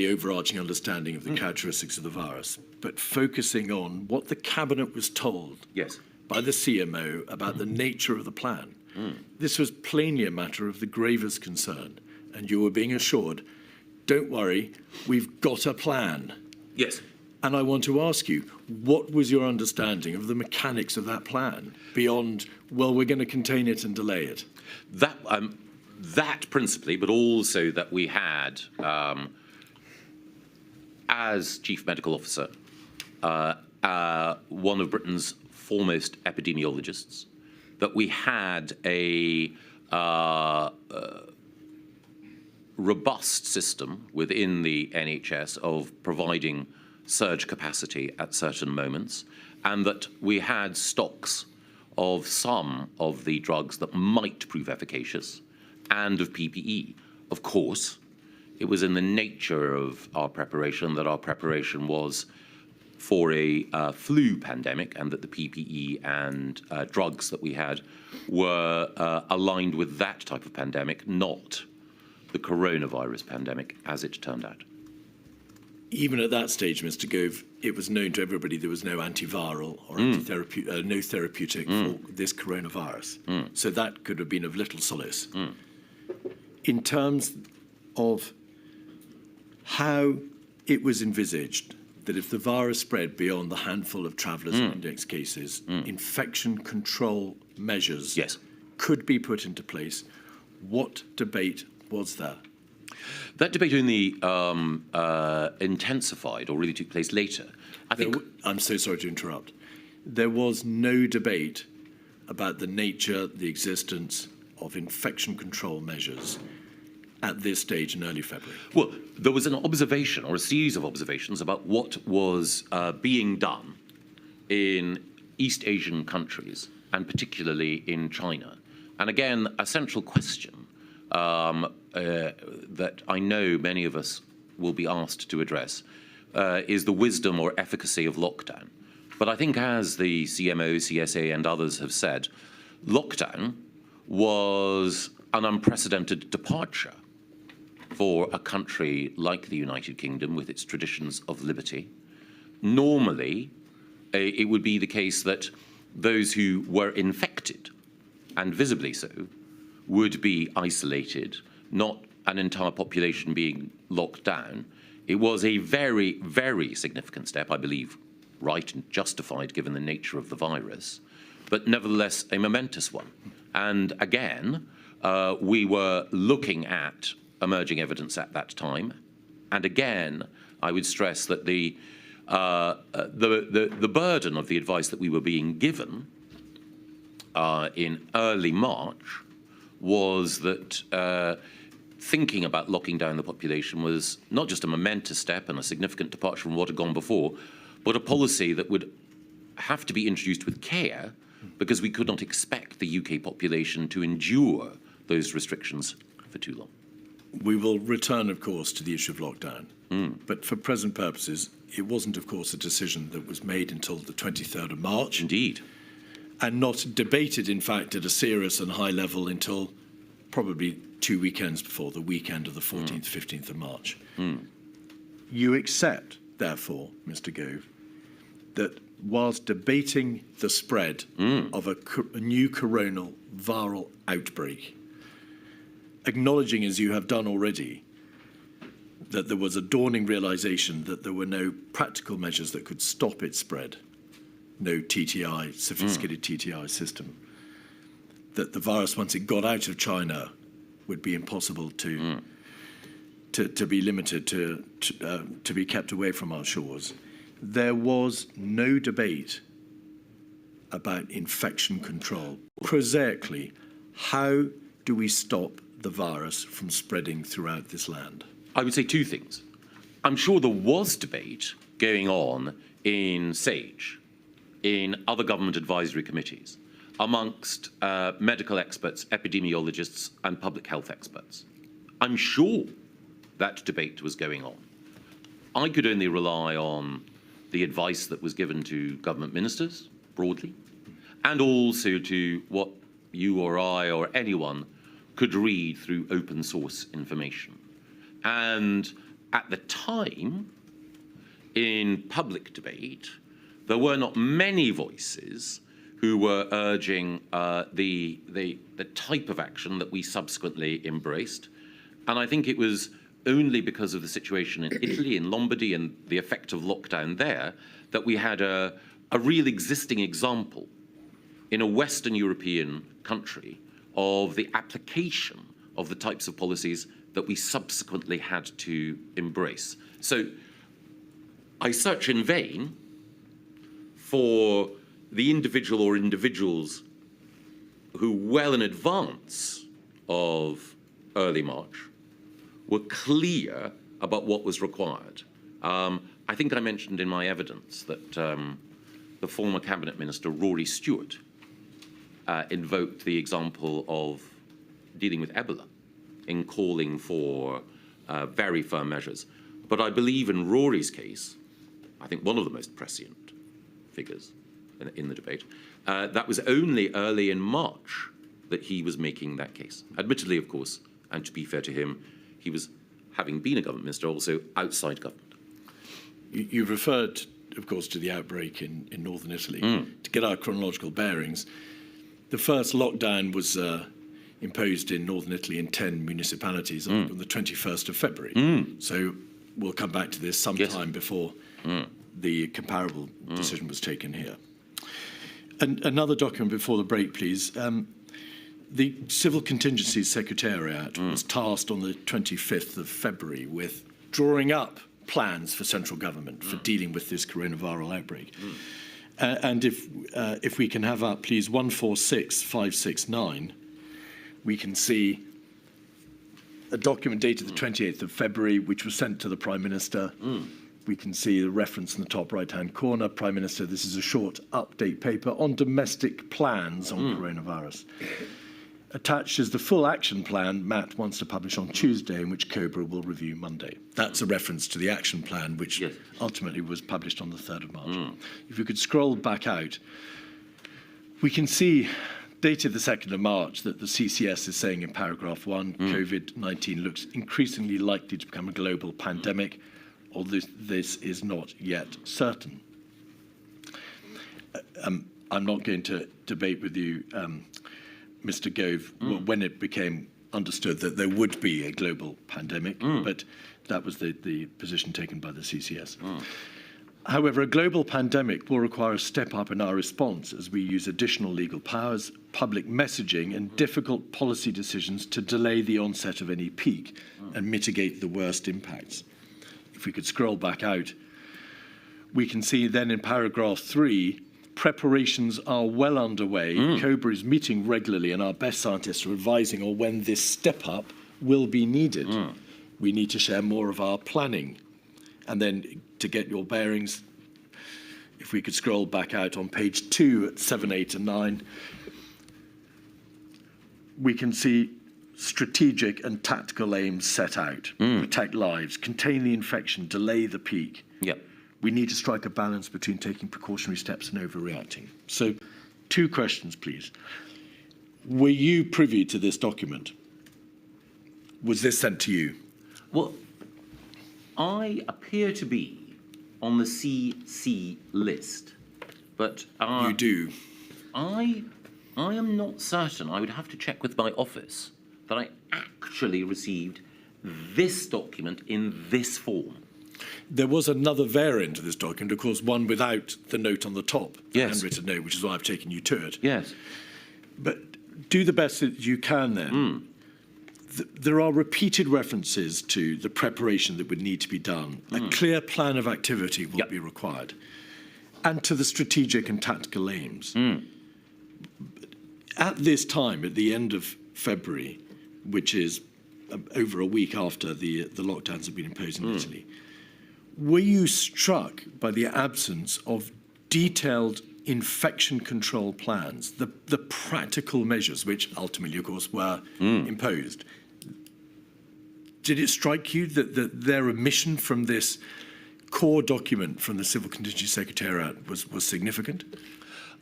overarching understanding of the characteristics of the virus, but focusing on what the Cabinet was told by the CMO about the nature of the plan. This was plainly a matter of the gravest concern, and you were being assured, don't worry, we've got a plan. Yes. And I want to ask you, what was your understanding of the mechanics of that plan beyond, well, we're going to contain it and delay it? That principally, but also that we had, as Chief Medical Officer, one of Britain's foremost epidemiologists, that we had a robust system within the NHS of providing surge capacity at certain moments, and that we had stocks of some of the drugs that might prove efficacious and of PPE. Of course, it was in the nature of our preparation that our preparation was for a flu pandemic, and that the PPE and drugs that we had were aligned with that type of pandemic, not the coronavirus pandemic, as it turned out. Even at that stage, Mr. Gove, it was known to everybody there was no antiviral or no therapeutic for this coronavirus. So that could have been of little solace. In terms of how it was envisaged that if the virus spread beyond the handful of travellers and index cases, infection control measures could be put into place, what debate was there? That debate only intensified or really took place later. I'm so sorry to interrupt. There was no debate about the nature, the existence of infection control measures at this stage in early February. Well, there was an observation or a series of observations about what was being done in East Asian countries, and particularly in China. And again, a central question that I know many of us will be asked to address is the wisdom or efficacy of lockdown. But I think, as the CMO, CSA and others have said, lockdown was an unprecedented departure for a country like the United Kingdom with its traditions of liberty. Normally, it would be the case that those who were infected, and visibly so, would be isolated, not an entire population being locked down. It was a very, very significant step, I believe, right and justified given the nature of the virus, but nevertheless a momentous one. And again, we were looking at emerging evidence at that time. And again, I would stress that the burden of the advice that we were being given in early March was that thinking about locking down the population was not just a momentous step and a significant departure from what had gone before, but a policy that would have to be introduced with care, because we could not expect the UK population to endure those restrictions for too long. We will return, of course, to the issue of lockdown. But for present purposes, it wasn't, of course, a decision that was made until the 23rd of March. Indeed. And not debated, in fact, at a serious and high level until probably 2 weekends before, the weekend of the 14th, 15th of March. You accept, therefore, Mr. Gove, that whilst debating the spread of a new coronal viral outbreak, acknowledging, as you have done already, that there was a dawning realization that there were no practical measures that could stop its spread, no TTI, sophisticated TTI system. That the virus, once it got out of China, would be impossible to be limited, to be kept away from our shores. There was no debate about infection control. Prosaically, how do we stop the virus from spreading throughout this land? I would say two things. I'm sure there was debate going on in SAGE, in other government advisory committees, amongst medical experts, epidemiologists, and public health experts. I'm sure that debate was going on. I could only rely on the advice that was given to government ministers, broadly, and also to what you or I or anyone could read through open source information. And at the time, in public debate, there were not many voices who were urging the type of action that we subsequently embraced. And I think it was only because of the situation in Italy, in Lombardy, and the effect of lockdown there, that we had a real existing example in a Western European country of the application of the types of policies that we subsequently had to embrace. So I search in vain for the individual or individuals who, well in advance of early March, were clear about what was required. I think I mentioned in my evidence that the former cabinet minister, Rory Stewart, invoked the example of dealing with Ebola in calling for very firm measures. But I believe in Rory's case, I think one of the most prescient figures in the debate, that was only early in March that he was making that case. Admittedly, of course, and to be fair to him, he was, having been a government minister, also outside government. You've referred, of course, to the outbreak in northern Italy. To get our chronological bearings, the first lockdown was imposed in northern Italy in 10 municipalities on the 21st of February. So we'll come back to this sometime before the comparable decision was taken here. And another document before the break, please. The Civil Contingencies Secretariat was tasked on the 25th of February with drawing up plans for central government for dealing with this coronavirus outbreak. And if we can have up, please, 146569, we can see a document dated the 28th of February, which was sent to the Prime Minister. We can see the reference in the top right-hand corner. Prime Minister, this is a short update paper on domestic plans on coronavirus. Attached is the full action plan Matt wants to publish on Tuesday, and which COBRA will review Monday. That's a reference to the action plan, which ultimately was published on the 3rd of March. If you could scroll back out, we can see, dated the 2nd of March, that the CCS is saying in paragraph 1, COVID-19 looks increasingly likely to become a global pandemic, although this is not yet certain. I'm not going to debate with you, Mr. Gove, when it became understood that there would be a global pandemic, but that was the position taken by the CCS. However, a global pandemic will require a step up in our response as we use additional legal powers, public messaging, and difficult policy decisions to delay the onset of any peak and mitigate the worst impacts. If we could scroll back out, we can see then in paragraph 3, preparations are well underway. COBRA is meeting regularly, and our best scientists are advising on when this step up will be needed. We need to share more of our planning. And then to get your bearings, if we could scroll back out on page 2 at 7, 8, and 9, we can see strategic and tactical aims set out. Protect lives, contain the infection, delay the peak. We need to strike a balance between taking precautionary steps and overreacting. So, 2 questions, please. Were you privy to this document? Was this sent to you? Well, I appear to be on the CC list, but You do. I am not certain. I would have to check with my office that I actually received this document in this form. There was another variant of this document, of course, one without the note on the top, the Yes. handwritten note, which is why I've taken you to it. Yes. But do the best that you can then. There are repeated references to the preparation that would need to be done. A clear plan of activity will be required. And to the strategic and tactical aims. At this time, at the end of February, which is over a week after the lockdowns have been imposed in Italy, were you struck by the absence of detailed infection control plans, the practical measures which ultimately, of course, were imposed? Did it strike you that their omission from this core document from the Civil Contingency Secretariat was significant?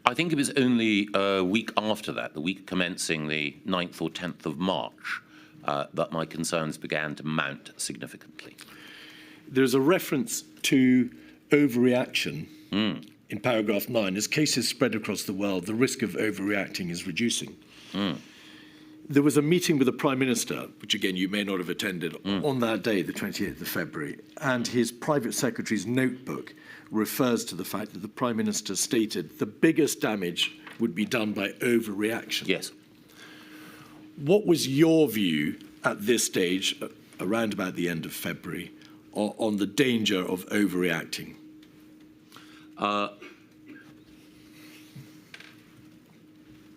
I think it was only a week after that, the week commencing the 9th or 10th of March, that my concerns began to mount significantly. There's a reference to overreaction in paragraph 9. As cases spread across the world, the risk of overreacting is reducing. There was a meeting with the Prime Minister, which again you may not have attended, on that day, the 28th of February, and his private secretary's notebook refers to the fact that the Prime Minister stated the biggest damage would be done by overreaction. Yes. What was your view at this stage, around about the end of February, on the danger of overreacting? I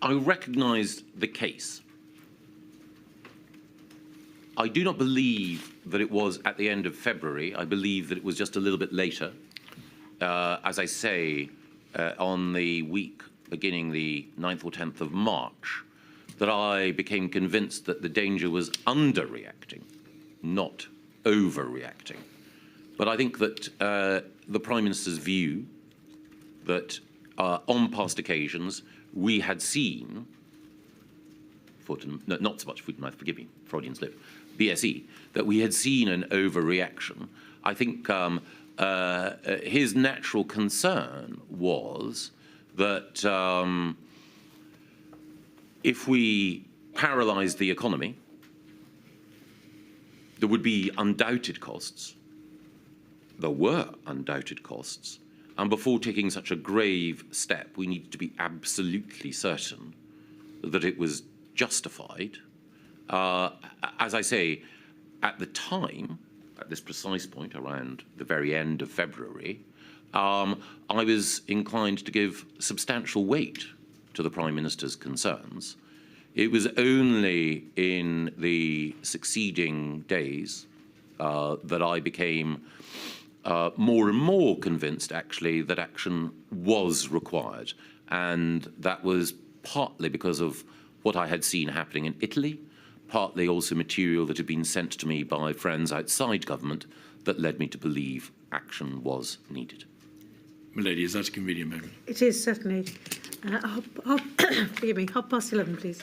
recognised the case. I do not believe that it was at the end of February. I believe that it was just a little bit later. As I say, on the week beginning the 9th or 10th of March, that I became convinced that the danger was underreacting, not overreacting. But I think that the Prime Minister's view that on past occasions we had seen, not so much foot and mouth, forgive me, Freudian slip, BSE, that we had seen an overreaction. I think his natural concern was that if we paralysed the economy, there would be undoubted costs. There were undoubted costs. And before taking such a grave step, we needed to be absolutely certain that it was justified. As I say, at the time, at this precise point, around the very end of February, I was inclined to give substantial weight to the Prime Minister's concerns. It was only in the succeeding days that I became more and more convinced, actually, that action was required. And that was partly because of what I had seen happening in Italy, partly also material that had been sent to me by friends outside government that led me to believe action was needed. Milady, is that a convenient moment? It is, certainly. Forgive me, 11:30, please.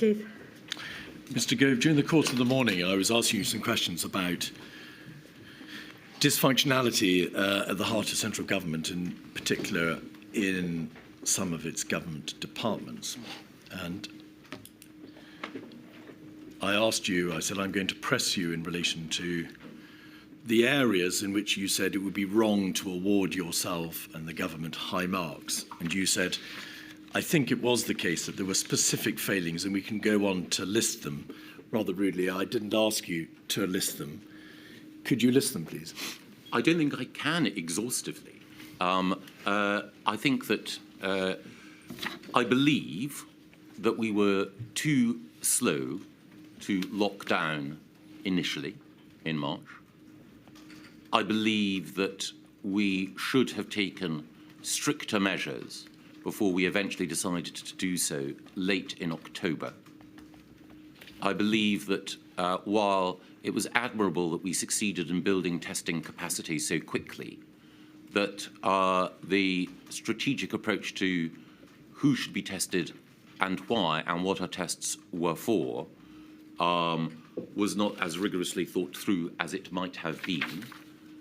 Keith. Mr. Gove, during the course of the morning, I was asking you some questions about dysfunctionality at the heart of central government, in particular in some of its government departments. And I asked you, I said, I'm going to press you in relation to the areas in which you said it would be wrong to award yourself and the government high marks. And you said, I think it was the case that there were specific failings, and we can go on to list them. Rather rudely, I didn't ask you to list them. Could you list them, please? I don't think I can exhaustively. I think that I believe that we were too slow to lock down initially in March. I believe that we should have taken stricter measures before we eventually decided to do so late in October. I believe that while it was admirable that we succeeded in building testing capacity so quickly, that the strategic approach to who should be tested and why and what our tests were for was not as rigorously thought through as it might have been.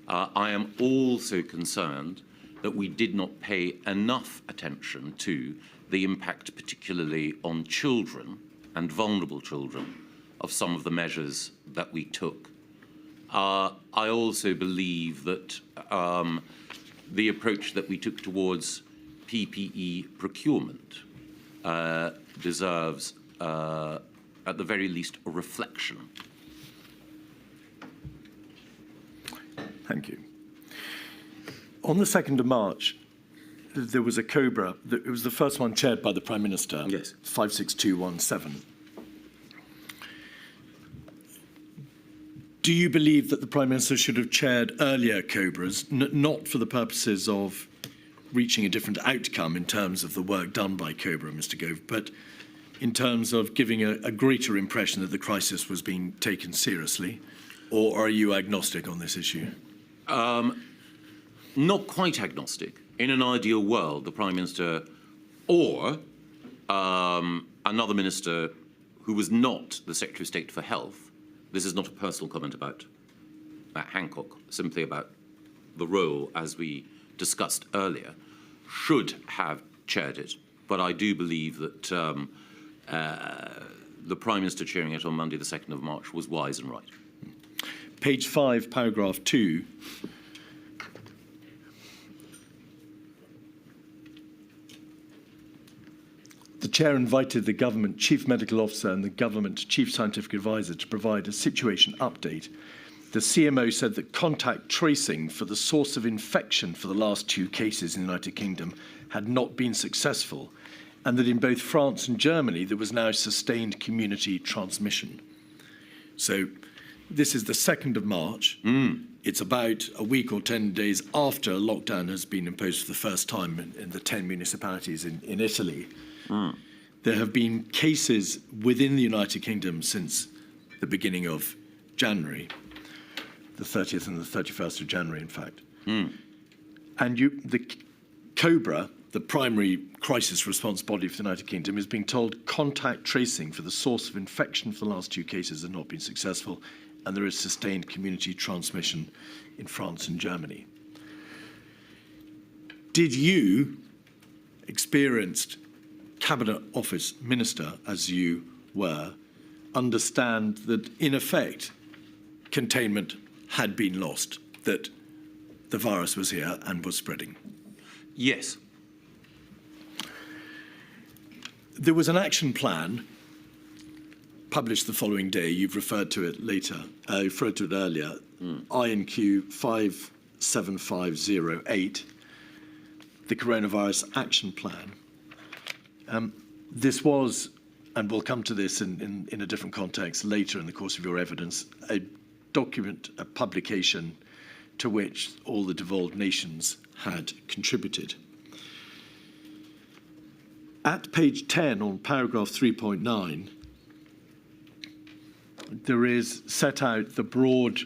I am also concerned that we did not pay enough attention to the impact, particularly on children and vulnerable children, of some of the measures that we took. I also believe that the approach that we took towards PPE procurement deserves, at the very least, a reflection. Thank you. On the 2nd of March, there was a COBRA. It was the first one chaired by the Prime Minister. Yes. 56217. Do you believe that the Prime Minister should have chaired earlier COBRAs, not for the purposes of reaching a different outcome in terms of the work done by COBRA, Mr. Gove, but in terms of giving a greater impression that the crisis was being taken seriously? Or are you agnostic on this issue? Not quite agnostic. In an ideal world, the Prime Minister or another minister who was not the Secretary of State for Health, this is not a personal comment about Hancock, simply about the role as we discussed earlier, should have chaired it. But I do believe that the Prime Minister chairing it on Monday, the 2nd of March, was wise and right. Page 5, paragraph 2. The Chair invited the Government Chief Medical Officer and the Government Chief Scientific Advisor to provide a situation update. The CMO said that contact tracing for the source of infection for the last 2 cases in the United Kingdom had not been successful, and that in both France and Germany there was now sustained community transmission. So this is the 2nd of March. It's about a week or 10 days after lockdown has been imposed for the first time in the 10 municipalities in Italy. There have been cases within the United Kingdom since the beginning of January, the 30th and the 31st of January, in fact. And the COBRA, the primary crisis response body for the United Kingdom, is being told contact tracing for the source of infection for the last 2 cases has not been successful, and there is sustained community transmission in France and Germany. Did you, experienced Cabinet Office Minister as you were, understand that in effect containment had been lost, that the virus was here and was spreading? Yes. There was an action plan published the following day. You've referred to it later, referred to it earlier. INQ 57508, the Coronavirus Action Plan. This was, and we'll come to this in a different context later in the course of your evidence, a document, a publication to which all the devolved nations had contributed. At page 10 on paragraph 3.9, there is set out the broad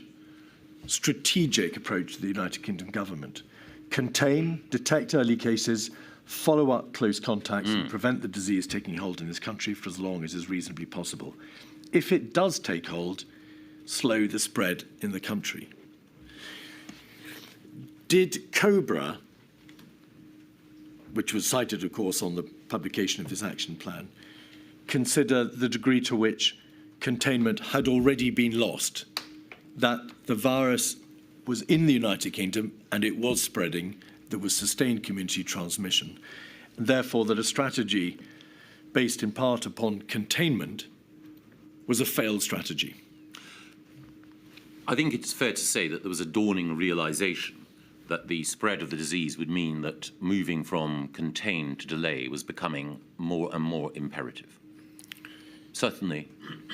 strategic approach to the United Kingdom government. Contain, detect early cases, follow up close contacts and prevent the disease taking hold in this country for as long as is reasonably possible. If it does take hold, slow the spread in the country. Did COBRA, which was cited, of course, on the publication of this action plan, consider the degree to which containment had already been lost, that the virus was in the United Kingdom and it was spreading, there was sustained community transmission, and therefore that a strategy based in part upon containment was a failed strategy? I think it's fair to say that there was a dawning realization that the spread of the disease would mean that moving from contain to delay was becoming more and more imperative. Certainly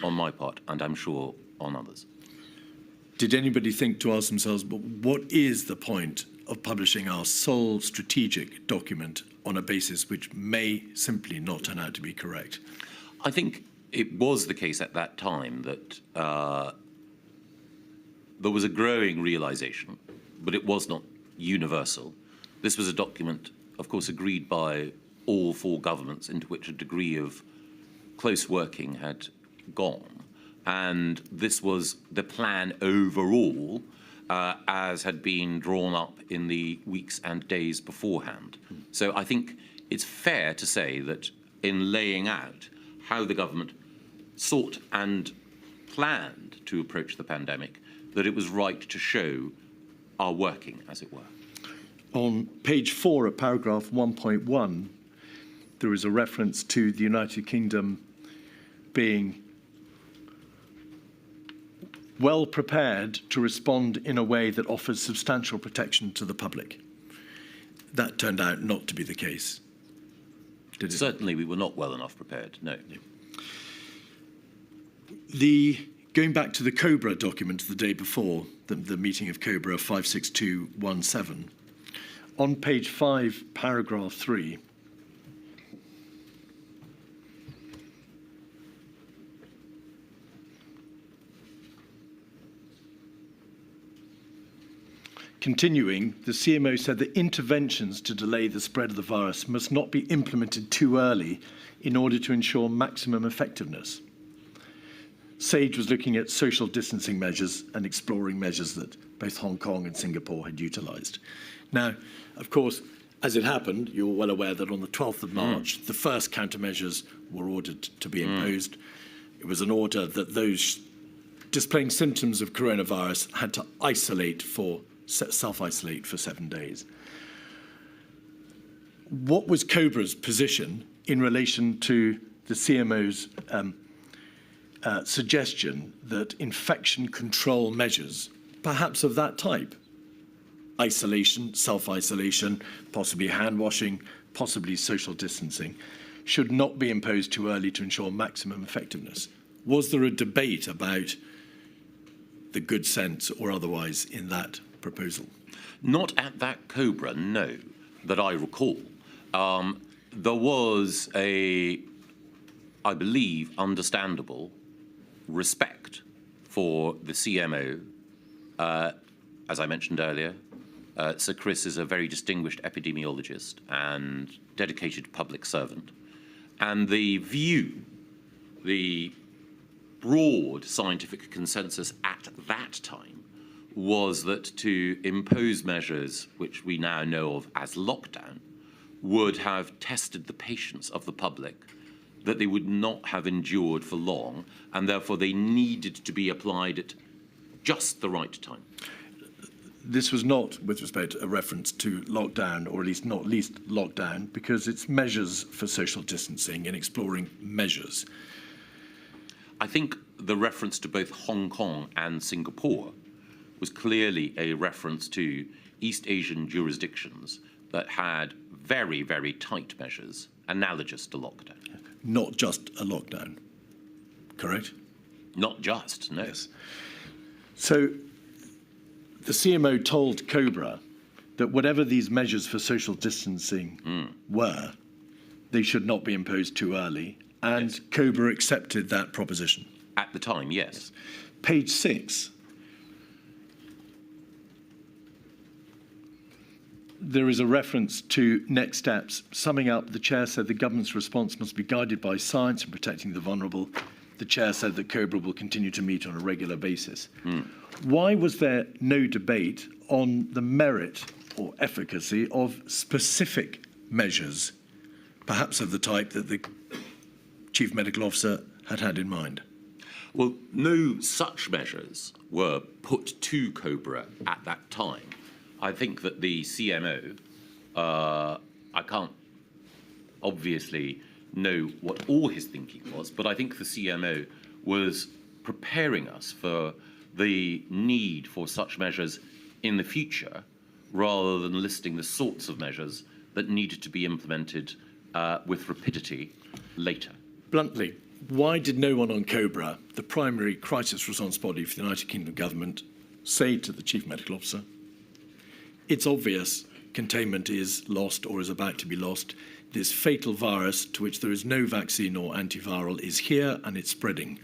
on my part, and I'm sure on others. Did anybody think to ask themselves, but what is the point of publishing our sole strategic document on a basis which may simply not turn out to be correct? I think it was the case at that time that there was a growing realization, but it was not universal. This was a document, of course, agreed by all four governments, into which a degree of close working had gone. And this was the plan overall, as had been drawn up in the weeks and days beforehand. So I think it's fair to say that in laying out how the government sought and planned to approach the pandemic, that it was right to show our working, as it were. On page 4 of paragraph 1.1, there is a reference to the United Kingdom being well prepared to respond in a way that offers substantial protection to the public. That turned out not to be the case, did it? Certainly we were not well enough prepared, no. Going back to the COBRA document the day before, the meeting of COBRA 56217, on page 5, paragraph 3, continuing, the CMO said that interventions to delay the spread of the virus must not be implemented too early in order to ensure maximum effectiveness. SAGE was looking at social distancing measures and exploring measures that both Hong Kong and Singapore had utilised. Now, of course, as it happened, you're well aware that on the 12th of March, the first countermeasures were ordered to be imposed. It was an order that those displaying symptoms of coronavirus had to self-isolate for 7 days. What was COBRA's position in relation to the CMO's suggestion that infection control measures, perhaps of that type, isolation, self-isolation, possibly hand washing, possibly social distancing, should not be imposed too early to ensure maximum effectiveness? Was there a debate about the good sense or otherwise in that proposal? Not at that COBRA, no, that I recall. There was a, I believe, understandable respect for the CMO. As I mentioned earlier, Sir Chris is a very distinguished epidemiologist and dedicated public servant. And the view, the broad scientific consensus at that time was that to impose measures which we now know of as lockdown would have tested the patience of the public, that they would not have endured for long, and therefore they needed to be applied at just the right time. This was not, with respect, a reference to lockdown, or at least not least lockdown, because it's measures for social distancing and exploring measures. I think the reference to both Hong Kong and Singapore was clearly a reference to East Asian jurisdictions that had very, very tight measures analogous to lockdown. Not just a lockdown, correct? Not just, no. Yes. So the CMO told COBRA that whatever these measures for social distancing were, they should not be imposed too early, and yes. COBRA accepted that proposition. At the time, yes. Page 6. there is a reference to next steps. Summing up, the Chair said the government's response must be guided by science and protecting the vulnerable. The Chair said that COBRA will continue to meet on a regular basis. Why was there no debate on the merit or efficacy of specific measures, perhaps of the type that the Chief Medical Officer had in mind? Well, no such measures were put to COBRA at that time. I think that the CMO, I can't obviously know what all his thinking was, but I think the CMO was preparing us for the need for such measures in the future, rather than listing the sorts of measures that needed to be implemented with rapidity later. Bluntly, why did no one on COBRA, the primary crisis response body for the United Kingdom government, say to the Chief Medical Officer, it's obvious containment is lost or is about to be lost. This fatal virus, to which there is no vaccine or antiviral, is here and it's spreading.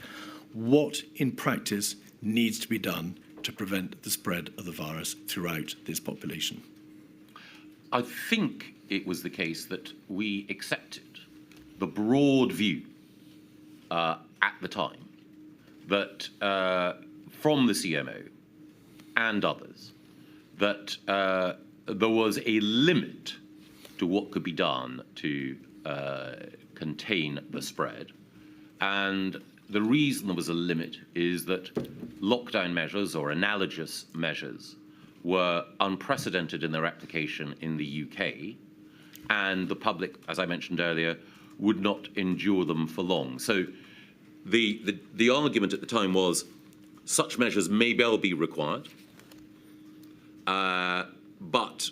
What, in practice, needs to be done to prevent the spread of the virus throughout this population? I think it was the case that we accepted the broad view at the time that from the CMO and others, that there was a limit to what could be done to contain the spread. And the reason there was a limit is that lockdown measures or analogous measures were unprecedented in their application in the UK, and the public, as I mentioned earlier, would not endure them for long. So the argument at the time was such measures may well be required, but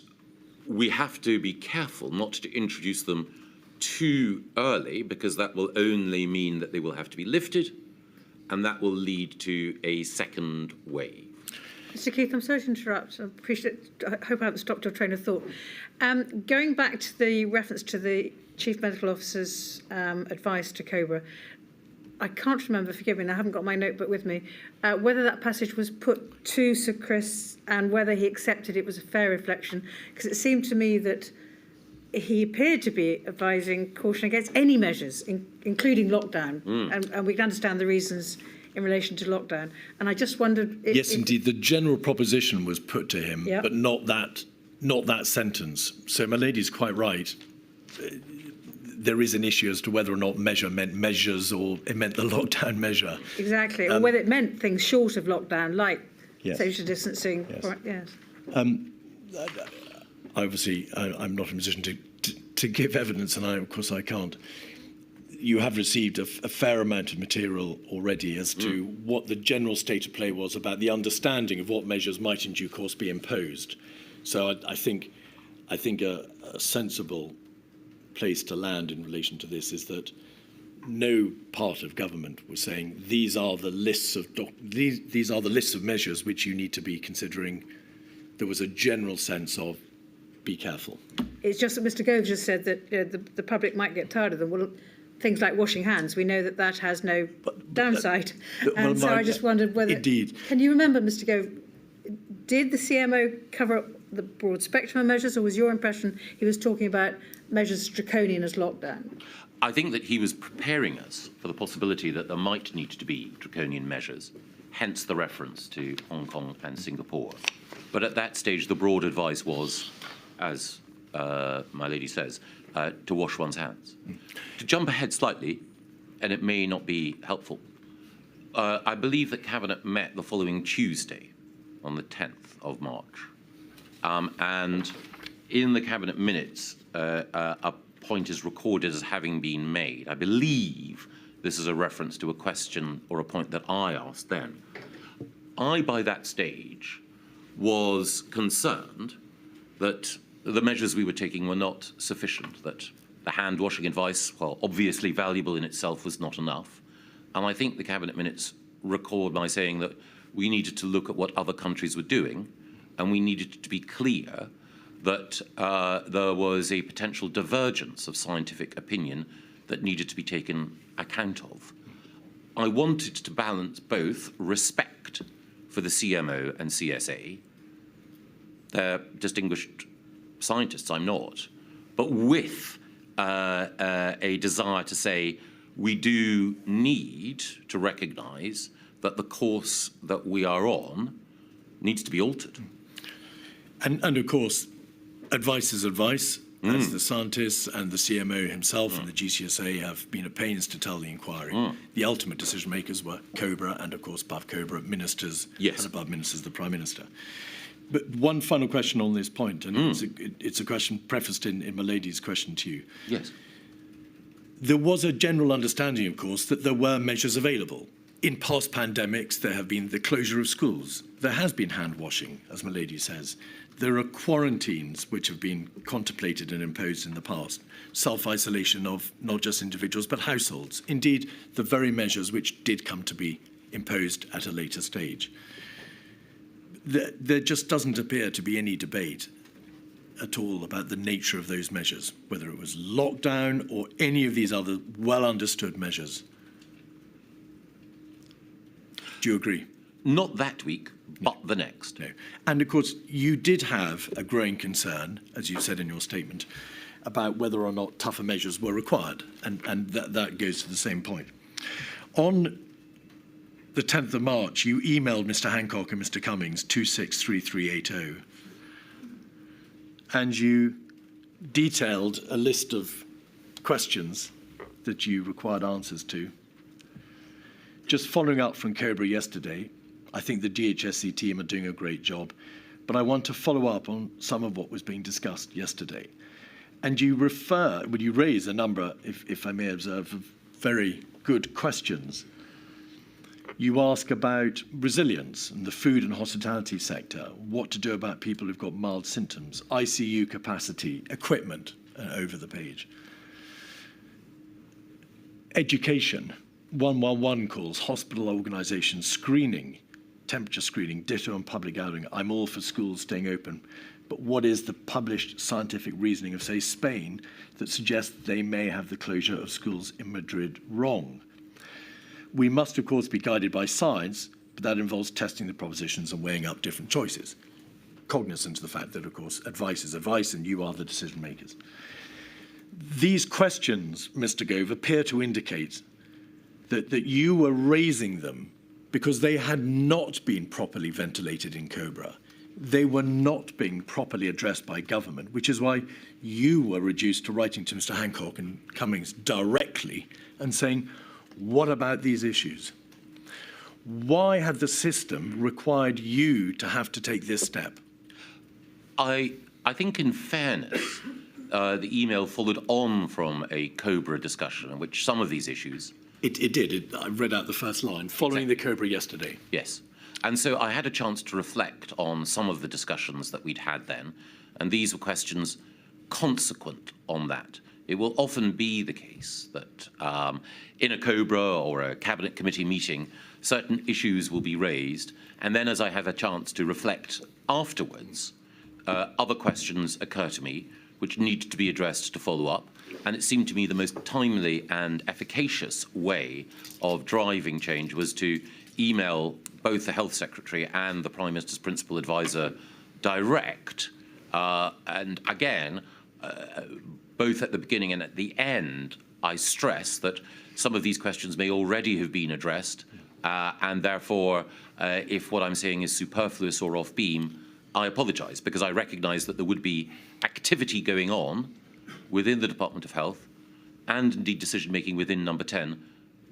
we have to be careful not to introduce them too early, because that will only mean that they will have to be lifted, and that will lead to a second wave. Mr. Keith, I'm sorry to interrupt. I hope I haven't stopped your train of thought. Going back to the reference to the Chief Medical Officer's advice to COBRA, I can't remember, forgive me, and I haven't got my notebook with me, whether that passage was put to Sir Chris and whether he accepted it was a fair reflection, because it seemed to me that he appeared to be advising caution against any measures, including lockdown, and we can understand the reasons in relation to lockdown. And I just wondered if... Yes, indeed, the general proposition was put to him, but not that sentence. So my lady's quite right. There is an issue as to whether or not measure meant measures or it meant the lockdown measure. Exactly, or whether it meant things short of lockdown, like social distancing. Yes. Obviously, I'm not in a position to give evidence, and of course I can't. You have received a fair amount of material already as to what the general state of play was about the understanding of what measures might in due course be imposed. So I think a sensible place to land in relation to this is that no part of government was saying these are the lists of these are the lists of measures which you need to be considering. There was a general sense of be careful. It's just that Mr. Gove just said that the public might get tired of them. Well, things like washing hands, we know that has no downside. And so I just wondered whether... Indeed. Can you remember, Mr. Gove, did the CMO cover the broad spectrum of measures, or was your impression he was talking about measures as draconian as lockdown? I think that he was preparing us for the possibility that there might need to be draconian measures, hence the reference to Hong Kong and Singapore. But at that stage, the broad advice was, as my lady says, to wash one's hands. To jump ahead slightly, and it may not be helpful, I believe that Cabinet met the following Tuesday, on the 10th of March. And in the Cabinet minutes, a point is recorded as having been made. I believe this is a reference to a question or a point that I asked then. I, by that stage, was concerned that the measures we were taking were not sufficient, that the hand-washing advice, while obviously valuable in itself, was not enough. And I think the Cabinet minutes record my saying that we needed to look at what other countries were doing, and we needed to be clear that there was a potential divergence of scientific opinion that needed to be taken account of. I wanted to balance both respect for the CMO and CSA, their distinguished scientists, I'm not, but with a desire to say we do need to recognise that the course that we are on needs to be altered. And of course, advice is advice, as the scientists and the CMO himself and the GCSA have been at pains to tell the inquiry. The ultimate decision makers were COBRA and, of course, above COBRA, ministers, Yes. and above ministers, the Prime Minister. But one final question on this point, and it's a question prefaced in my lady's question to you. Yes. There was a general understanding, of course, that there were measures available. In past pandemics, there have been the closure of schools. There has been hand washing, as my lady says. There are quarantines which have been contemplated and imposed in the past. Self-isolation of not just individuals, but households. Indeed, the very measures which did come to be imposed at a later stage. There just doesn't appear to be any debate at all about the nature of those measures, whether it was lockdown or any of these other well-understood measures. Do you agree? Not that week, but the next. No. And of course, you did have a growing concern, as you said in your statement, about whether or not tougher measures were required. And that goes to the same point. On the 10th of March, you emailed Mr. Hancock and Mr. Cummings 263380. And you detailed a list of questions that you required answers to. Just following up from COBRA yesterday, I think the DHSC team are doing a great job, but I want to follow up on some of what was being discussed yesterday. And you raise a number, if I may observe, of very good questions. You ask about resilience in the food and hospitality sector, what to do about people who've got mild symptoms, ICU capacity, equipment, over the page. Education, 111 calls, hospital organisations, screening, temperature screening, ditto on public outing. I'm all for schools staying open. But what is the published scientific reasoning of, say, Spain that suggests they may have the closure of schools in Madrid wrong? We must, of course, be guided by science, but that involves testing the propositions and weighing up different choices. Cognizant of the fact that, of course, advice is advice and you are the decision makers. These questions, Mr. Gove, appear to indicate that you were raising them because they had not been properly ventilated in COBRA. They were not being properly addressed by government, which is why you were reduced to writing to Mr. Hancock and Cummings directly and saying, what about these issues? Why had the system required you to have to take this step? I think, in fairness, the email followed on from a COBRA discussion in which some of these issues... It did. I read out the first line, following the COBRA yesterday. Yes. And so I had a chance to reflect on some of the discussions that we'd had then, and these were questions consequent on that. It will often be the case that in a COBRA or a Cabinet Committee meeting, certain issues will be raised, and then as I have a chance to reflect afterwards, other questions occur to me which need to be addressed to follow up. And it seemed to me the most timely and efficacious way of driving change was to email both the Health Secretary and the Prime Minister's Principal Advisor direct. And again, both at the beginning and at the end, I stress that some of these questions may already have been addressed. And therefore, if what I'm saying is superfluous or off beam, I apologise, because I recognise that there would be activity going on within the Department of Health and indeed decision-making within Number 10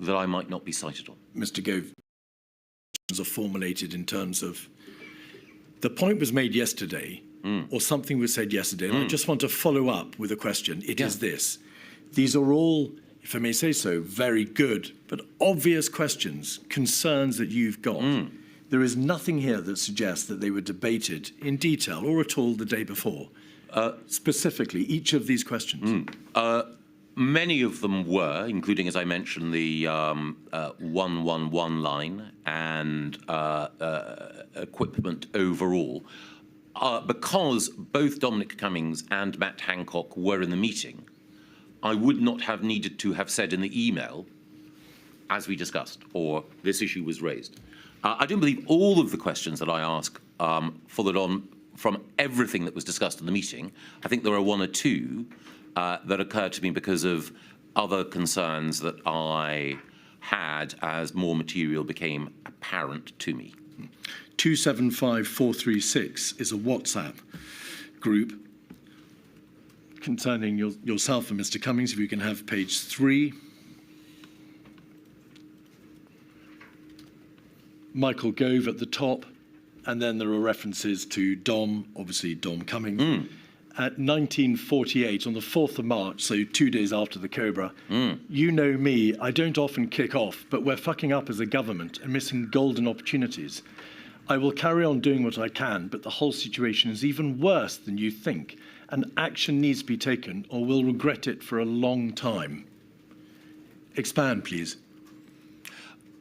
that I might not be cited on. Mr. Gove, are formulated in terms of the point was made yesterday or something was said yesterday, and I just want to follow up with a question. It is this. These are all, if I may say so, very good but obvious questions, concerns that you've got. There is nothing here that suggests that they were debated in detail or at all the day before. Specifically, each of these questions. Many of them were, including, as I mentioned, the 111 line and equipment overall. Because both Dominic Cummings and Matt Hancock were in the meeting, I would not have needed to have said in the email, as we discussed, or this issue was raised. I don't believe all of the questions that I asked followed on from everything that was discussed in the meeting, I think there are one or two that occurred to me because of other concerns that I had as more material became apparent to me. 275436 is a WhatsApp group concerning yourself and Mr. Cummings. If you can have page 3. Michael Gove at the top, and then there are references to Dom, obviously Dom Cummings. At 1948, on the 4th of March, so 2 days after the Cobra, you know me, I don't often kick off, but we're fucking up as a government and missing golden opportunities. I will carry on doing what I can, but the whole situation is even worse than you think, and action needs to be taken or we'll regret it for a long time. Expand, please.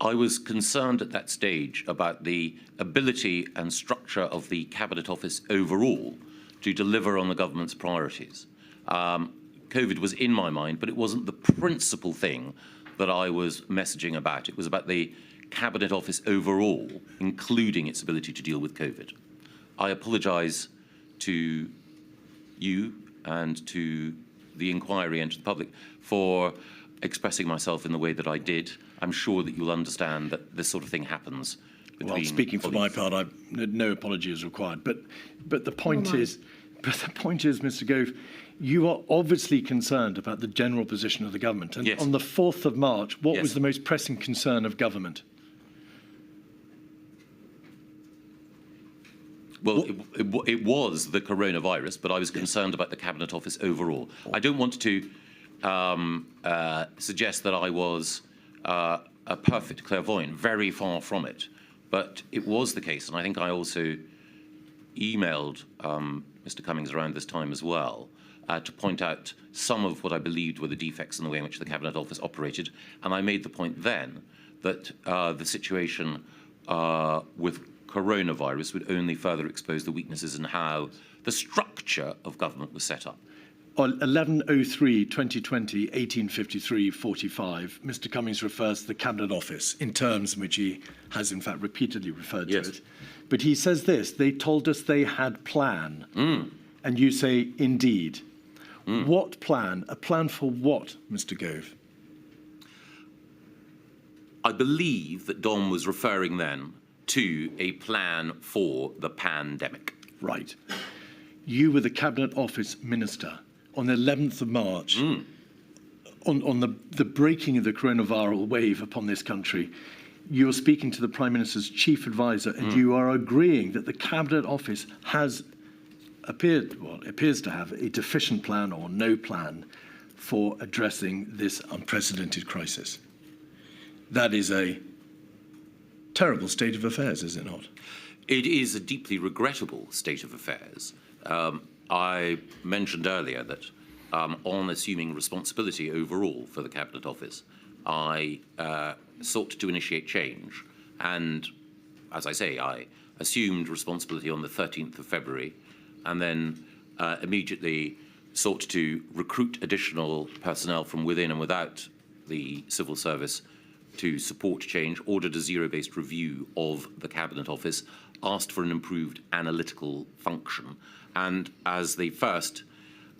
I was concerned at that stage about the ability and structure of the Cabinet Office overall to deliver on the government's priorities. COVID was in my mind, but it wasn't the principal thing that I was messaging about. It was about the Cabinet Office overall, including its ability to deal with COVID. I apologise to you and to the inquiry and to the public for expressing myself in the way that I did. I'm sure that you'll understand that this sort of thing happens between Well, speaking for my part, no apology is required. But the point is, Mr. Gove, you are obviously concerned about the general position of the government. And yes. On the 4th of March, what yes. was the most pressing concern of government? Well, it was the coronavirus, but I was concerned about the Cabinet Office overall. I don't want to suggest that I was a perfect clairvoyant, very far from it. But it was the case, and I think I also emailed Mr. Cummings around this time as well to point out some of what I believed were the defects in the way in which the Cabinet Office operated. And I made the point then that the situation with coronavirus would only further expose the weaknesses in how the structure of government was set up. On 11/03/2020, 1853/45, Mr. Cummings refers to the Cabinet Office in terms in which he has, in fact, repeatedly referred to it. But he says this: they told us they had plan. And you say, indeed. What plan? A plan for what, Mr. Gove? I believe that Dom was referring then to a plan for the pandemic. Right. You were the Cabinet Office Minister on the 11th of March, on the breaking of the coronavirus wave upon this country. You were speaking to the Prime Minister's chief advisor, and you are agreeing that the Cabinet Office appears to have a deficient plan or no plan for addressing this unprecedented crisis. That is a terrible state of affairs, is it not? It is a deeply regrettable state of affairs. I mentioned earlier that on assuming responsibility overall for the Cabinet Office, I sought to initiate change. And as I say, I assumed responsibility on the 13th of February and then immediately sought to recruit additional personnel from within and without the civil service to support change, ordered a zero-based review of the Cabinet Office, asked for an improved analytical function. And as the first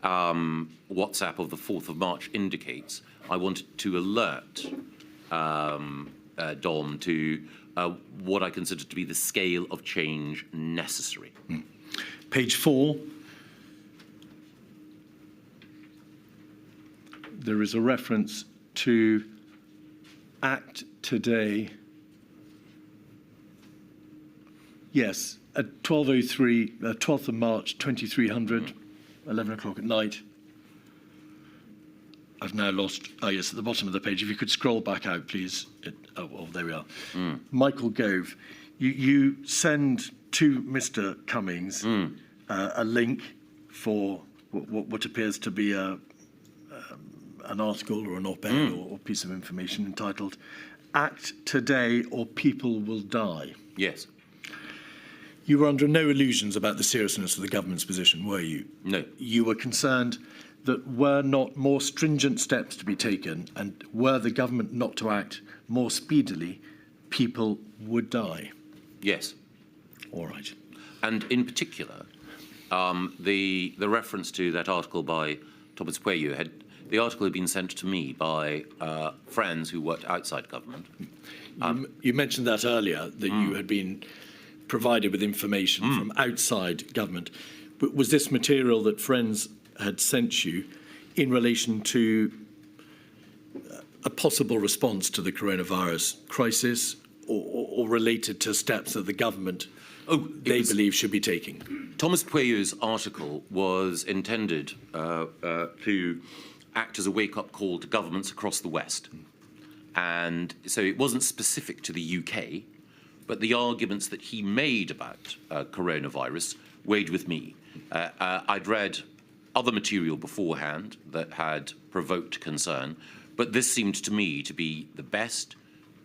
WhatsApp of the 4th of March indicates, I wanted to alert Dom to what I consider to be the scale of change necessary. Page 4. There is a reference to act today. Yes, at 12:03, 12th of March, 2300, 11 o'clock at night. I've now lost, yes, at the bottom of the page. If you could scroll back out, please. There we are. Michael Gove, you send to Mr. Cummings a link for what appears to be an article or an op-ed or piece of information entitled "Act Today or People Will Die." Yes. You were under no illusions about the seriousness of the government's position, were you? No. You were concerned that were not more stringent steps to be taken and were the government not to act more speedily, people would die. Yes. All right. And in particular, The reference to that article by Thomas Pueyo the article had been sent to me by friends who worked outside government. You mentioned that earlier, that you had been provided with information from outside government. But was this material that friends had sent you in relation to a possible response to the coronavirus crisis, or related to steps that the government believe should be taking? Thomas Pueyo's article was intended to act as a wake-up call to governments across the West. And so it wasn't specific to the UK, but the arguments that he made about coronavirus weighed with me. I'd read other material beforehand that had provoked concern, but this seemed to me to be the best,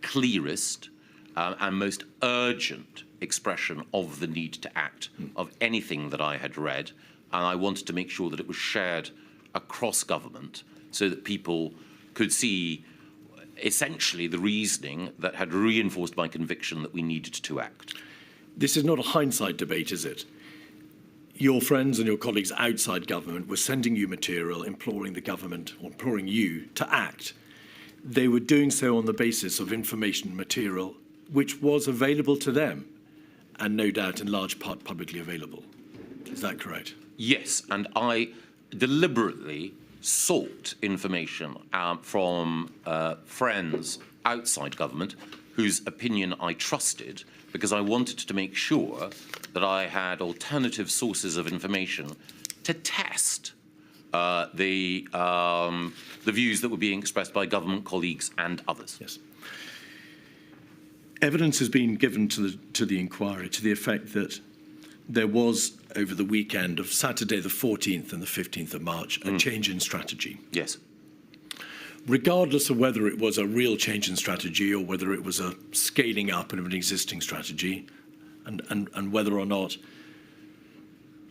clearest, and most urgent expression of the need to act of anything that I had read, and I wanted to make sure that it was shared across government so that people could see essentially the reasoning that had reinforced my conviction that we needed to act. This is not a hindsight debate, is it? Your friends and your colleagues outside government were sending you material, imploring the government, or imploring you to act. They were doing so on the basis of information material which was available to them, and no doubt in large part publicly available. Is that correct? Yes, and I deliberately sought information from friends outside government whose opinion I trusted, because I wanted to make sure that I had alternative sources of information to test the views that were being expressed by government colleagues and others. Yes. Evidence has been given to the inquiry to the effect that there was, over the weekend of Saturday the 14th and the 15th of March, a change in strategy. Yes. Regardless of whether it was a real change in strategy or whether it was a scaling up of an existing strategy, and whether or not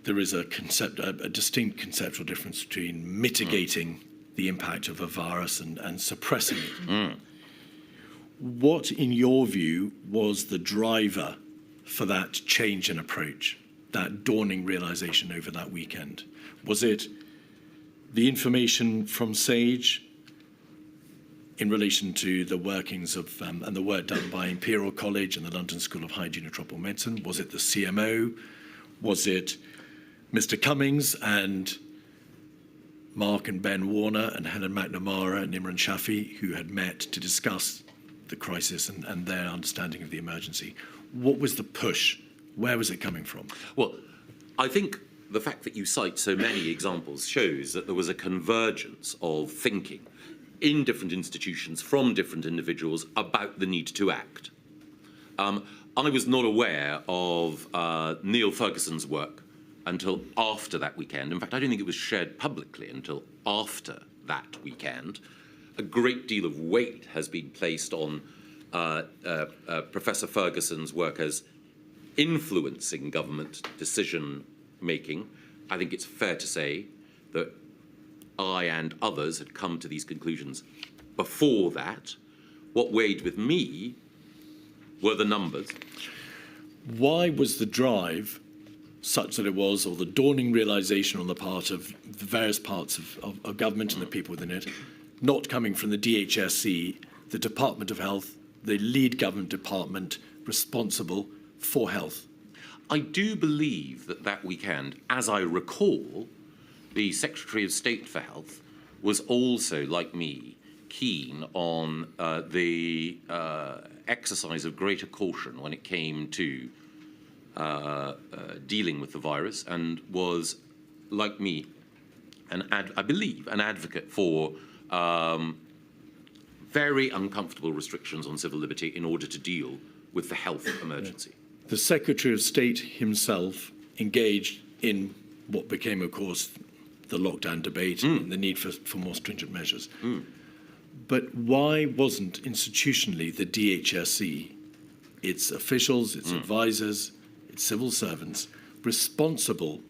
there is a distinct conceptual difference between mitigating the impact of a virus and suppressing it. What, in your view, was the driver for that change in approach, that dawning realization over that weekend? Was it the information from SAGE in relation to the workings of and the work done by Imperial College and the London School of Hygiene and Tropical Medicine? Was it the CMO? Was it Mr. Cummings and Mark and Ben Warner and Helen McNamara and Imran Shafi, who had met to discuss the crisis and their understanding of the emergency? What was the push? Where was it coming from? Well, I think the fact that you cite so many examples shows that there was a convergence of thinking in different institutions from different individuals about the need to act. I was not aware of Neil Ferguson's work until after that weekend. In fact, I don't think it was shared publicly until after that weekend. A great deal of weight has been placed on Professor Ferguson's work as influencing government decision-making. I think it's fair to say that I and others had come to these conclusions before that. What weighed with me were the numbers. Why was the drive such that it was, or the dawning realization on the part of the various parts of government and the people within it, not coming from the DHSC, the Department of Health, the lead government department responsible for health? I do believe that weekend, as I recall, the Secretary of State for Health was also, like me, keen on the exercise of greater caution when it came to dealing with the virus, and was, like me, I believe, an advocate for very uncomfortable restrictions on civil liberty in order to deal with the health emergency. The Secretary of State himself engaged in what became, of course, the lockdown debate and the need for more stringent measures. But why wasn't institutionally the DHSC, its officials, its advisors, its civil servants, responsible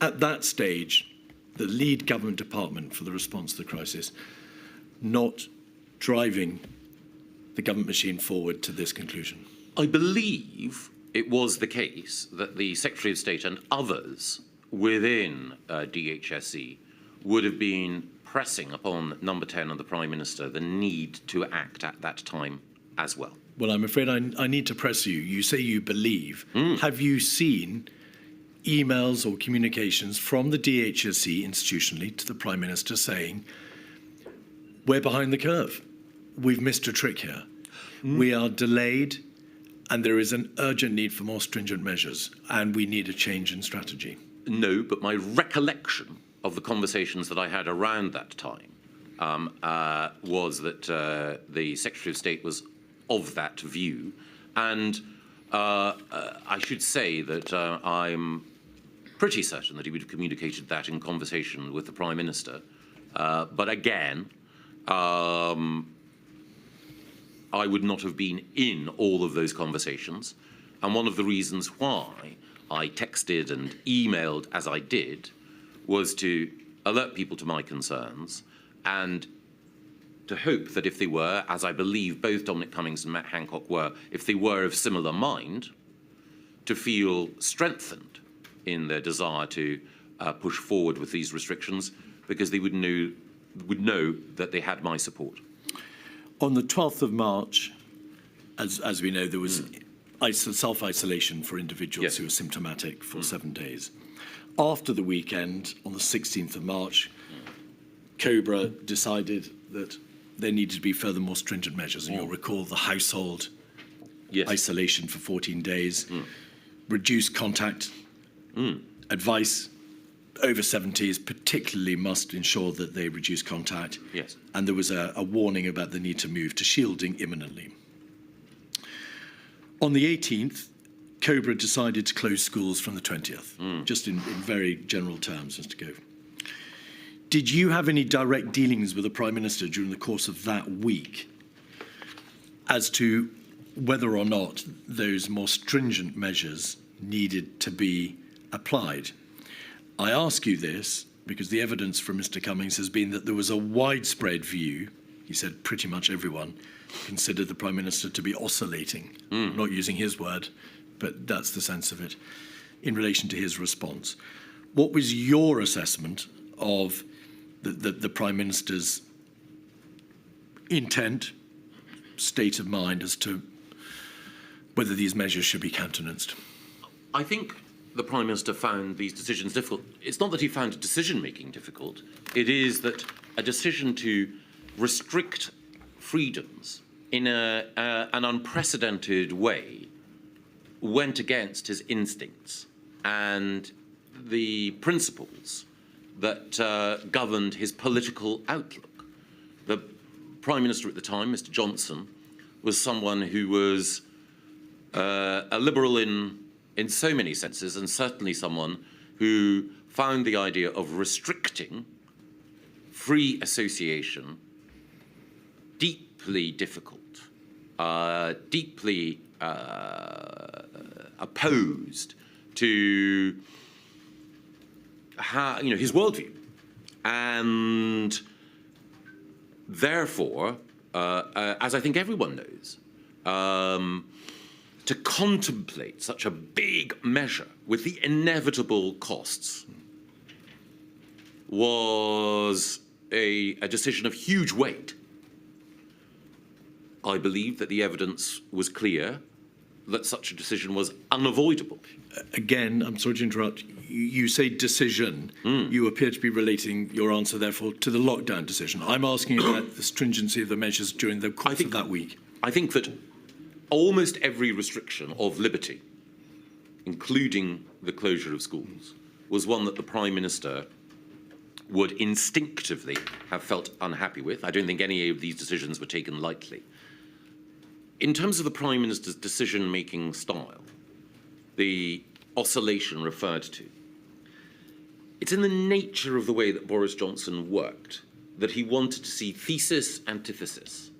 at that stage, the lead government department for the response to the crisis, not driving the government machine forward to this conclusion? I believe it was the case that the Secretary of State and others within DHSE would have been pressing upon Number 10 and the Prime Minister the need to act at that time as well. Well, I'm afraid I need to press you. You say you believe. Have you seen emails or communications from the DHSE institutionally to the Prime Minister saying, we're behind the curve, we've missed a trick here, we are delayed, and there is an urgent need for more stringent measures, and we need a change in strategy? No, but my recollection of the conversations that I had around that time was that the Secretary of State was of that view. And I should say that I'm pretty certain that he would have communicated that in conversation with the Prime Minister. But again, I would not have been in all of those conversations. And one of the reasons why I texted and emailed as I did was to alert people to my concerns and to hope that if they were, as I believe both Dominic Cummings and Matt Hancock were, if they were of similar mind, to feel strengthened in their desire to push forward with these restrictions, because they would know that they had my support. On the 12th of March, as we know, there was self-isolation for individuals who were symptomatic for 7 days. After the weekend, on the 16th of March, COBRA decided that there needed to be further more stringent measures. And you'll recall the household isolation for 14 days, reduced contact, advice over 70s particularly must ensure that they reduce contact. Yes. And there was a warning about the need to move to shielding imminently. On the 18th, COBRA decided to close schools from the 20th, just in very general terms, Mr. Gove. Did you have any direct dealings with the Prime Minister during the course of that week as to whether or not those more stringent measures needed to be applied? I ask you this because the evidence from Mr. Cummings has been that there was a widespread view, he said pretty much everyone considered the Prime Minister to be oscillating, not using his word, but that's the sense of it, in relation to his response. What was your assessment of the Prime Minister's intent, state of mind as to whether these measures should be countenanced? I think the Prime Minister found these decisions difficult. It's not that he found decision-making difficult. It is that a decision to restrict freedoms in an unprecedented way went against his instincts and the principles that governed his political outlook. The Prime Minister at the time, Mr. Johnson, was someone who was a liberal in so many senses, and certainly someone who found the idea of restricting free association deeply difficult, deeply opposed to his worldview. And therefore, as I think everyone knows, to contemplate such a big measure with the inevitable costs was a decision of huge weight. I believe that the evidence was clear that such a decision was unavoidable. Again, I'm sorry to interrupt. You say decision. You appear to be relating your answer, therefore, to the lockdown decision. I'm asking about the stringency of the measures during the course of that week. I think that almost every restriction of liberty, including the closure of schools, was one that the Prime Minister would instinctively have felt unhappy with. I don't think any of these decisions were taken lightly. In terms of the Prime Minister's decision-making style, the oscillation referred to, it's in the nature of the way that Boris Johnson worked that he wanted to see thesis, antithesis.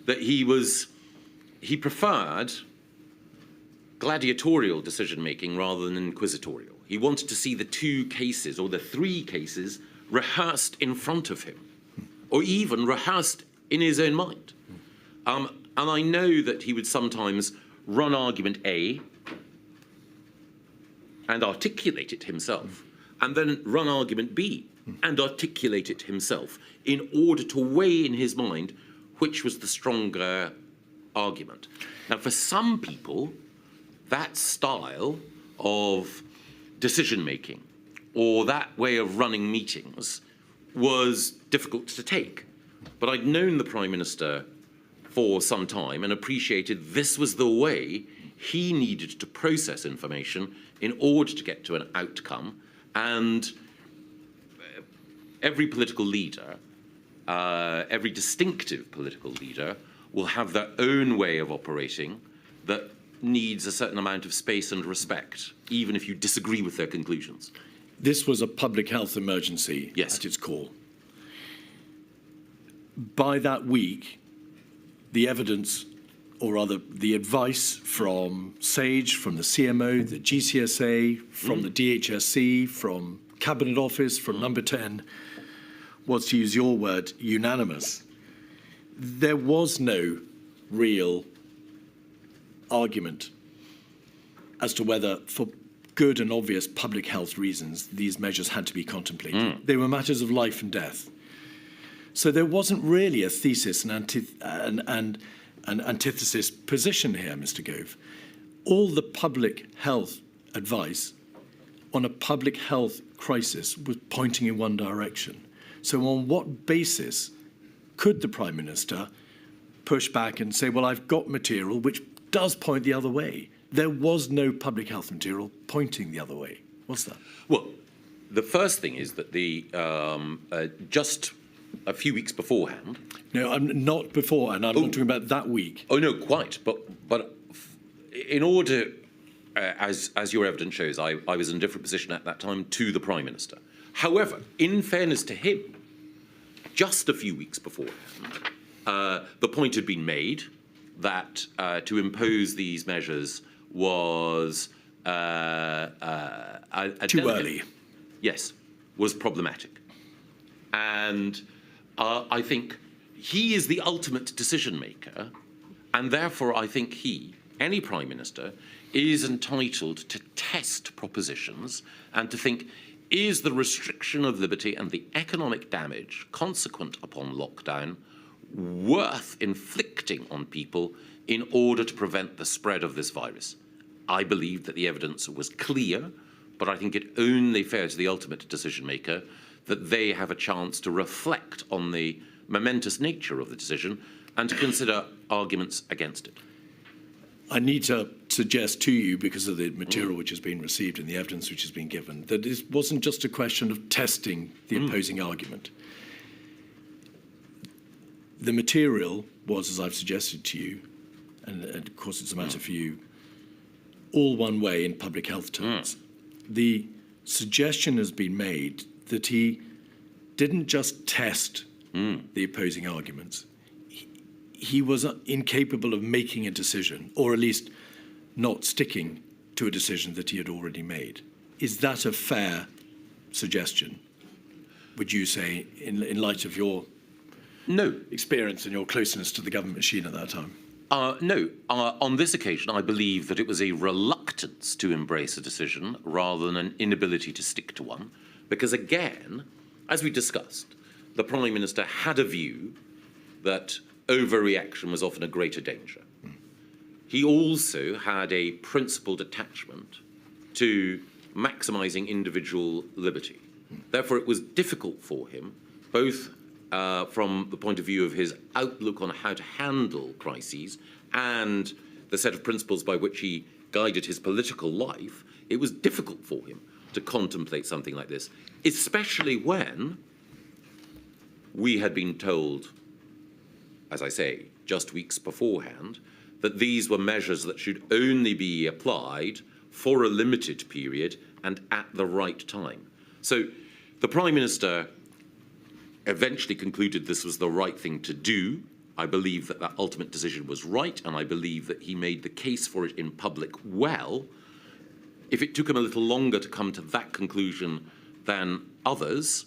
That he preferred gladiatorial decision-making rather than inquisitorial. He wanted to see the two cases, or the three cases, rehearsed in front of him, or even rehearsed in his own mind. And I know that he would sometimes run argument A, and articulate it himself, and then run argument B and articulate it himself in order to weigh in his mind which was the stronger argument. Now, for some people, that style of decision-making or that way of running meetings was difficult to take. But I'd known the Prime Minister for some time and appreciated this was the way he needed to process information in order to get to an outcome. And every political leader, every distinctive political leader, will have their own way of operating that needs a certain amount of space and respect, even if you disagree with their conclusions. This was a public health emergency at its core. By that week, the evidence, or rather the advice from SAGE, from the CMO, the GCSA, from the DHSC, from Cabinet Office, from Number 10, was, to use your word, unanimous. There was no real argument as to whether, for good and obvious public health reasons, these measures had to be contemplated. They were matters of life and death. So there wasn't really a thesis and antithesis position here, Mr. Gove. All the public health advice on a public health crisis was pointing in one direction. So on what basis could the Prime Minister push back and say, well, I've got material which does point the other way? There was no public health material pointing the other way. What's that? Well, the first thing is that the just a few weeks beforehand. No, I'm not beforehand. I'm not talking about that week. Oh no, quite. But in order, as your evidence shows, I was in a different position at that time to the Prime Minister. However, in fairness to him, just a few weeks beforehand, the point had been made that to impose these measures was too early. Yes, was problematic. And I think he is the ultimate decision maker, and therefore I think any Prime Minister, is entitled to test propositions and to think, is the restriction of liberty and the economic damage consequent upon lockdown worth inflicting on people in order to prevent the spread of this virus? I believe that the evidence was clear, but I think it only fair to the ultimate decision maker that they have a chance to reflect on the momentous nature of the decision and to consider arguments against it. I need to suggest to you, because of the material which has been received and the evidence which has been given, that it wasn't just a question of testing the opposing argument. The material was, as I've suggested to you, and of course it's a matter for you, all one way in public health terms. The suggestion has been made that he didn't just test the opposing arguments. He was incapable of making a decision, or at least not sticking to a decision that he had already made. Is that a fair suggestion, would you say, in light of your experience and your closeness to the government machine at that time? No. On this occasion, I believe that it was a reluctance to embrace a decision rather than an inability to stick to one. Because again, as we discussed, the Prime Minister had a view that overreaction was often a greater danger. He also had a principled attachment to maximising individual liberty. Therefore, it was difficult for him, both from the point of view of his outlook on how to handle crises and the set of principles by which he guided his political life, it was difficult for him to contemplate something like this, especially when we had been told, as I say, just weeks beforehand, that these were measures that should only be applied for a limited period and at the right time. So the Prime Minister eventually concluded this was the right thing to do. I believe that that ultimate decision was right, and I believe that he made the case for it in public well. If it took him a little longer to come to that conclusion than others,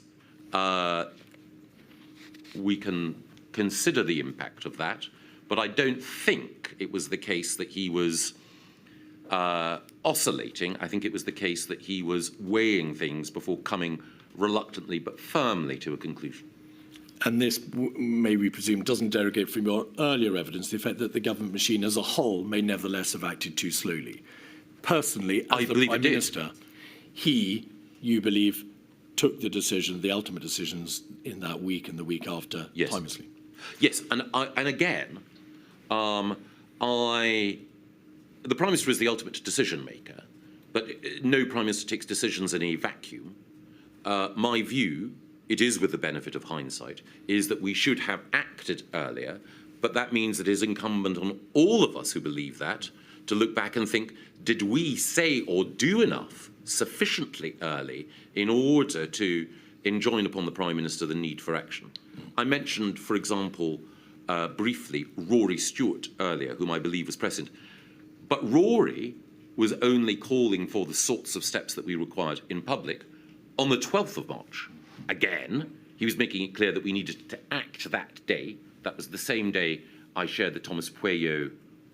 we can consider the impact of that, but I don't think it was the case that he was oscillating. I think it was the case that he was weighing things before coming reluctantly but firmly to a conclusion. And this, may we presume, doesn't derogate from your earlier evidence, the effect that the government machine as a whole may nevertheless have acted too slowly. Personally, as the Prime Minister, you believe, took the decision, the ultimate decisions in that week and the week after, yes. timelessly. Yes, and again, the Prime Minister is the ultimate decision maker, but no Prime Minister takes decisions in a vacuum. My view, it is with the benefit of hindsight, is that we should have acted earlier, but that means it is incumbent on all of us who believe that to look back and think, did we say or do enough sufficiently early in order to enjoin upon the Prime Minister the need for action? I mentioned, for example, briefly, Rory Stewart earlier, whom I believe was present. But Rory was only calling for the sorts of steps that we required in public on the 12th of March. Again, he was making it clear that we needed to act that day. That was the same day I shared the Thomas Pueyo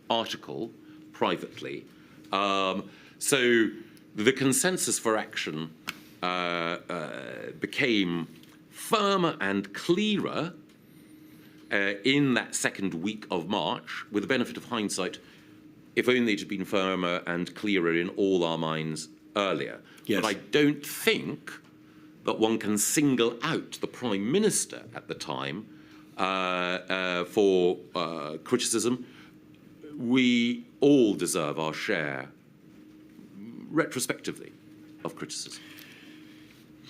article privately. So the consensus for action became firmer and clearer in that second week of March, with the benefit of hindsight, if only it had been firmer and clearer in all our minds earlier. Yes. But I don't think that one can single out the Prime Minister at the time for criticism. We all deserve our share, retrospectively, of criticism.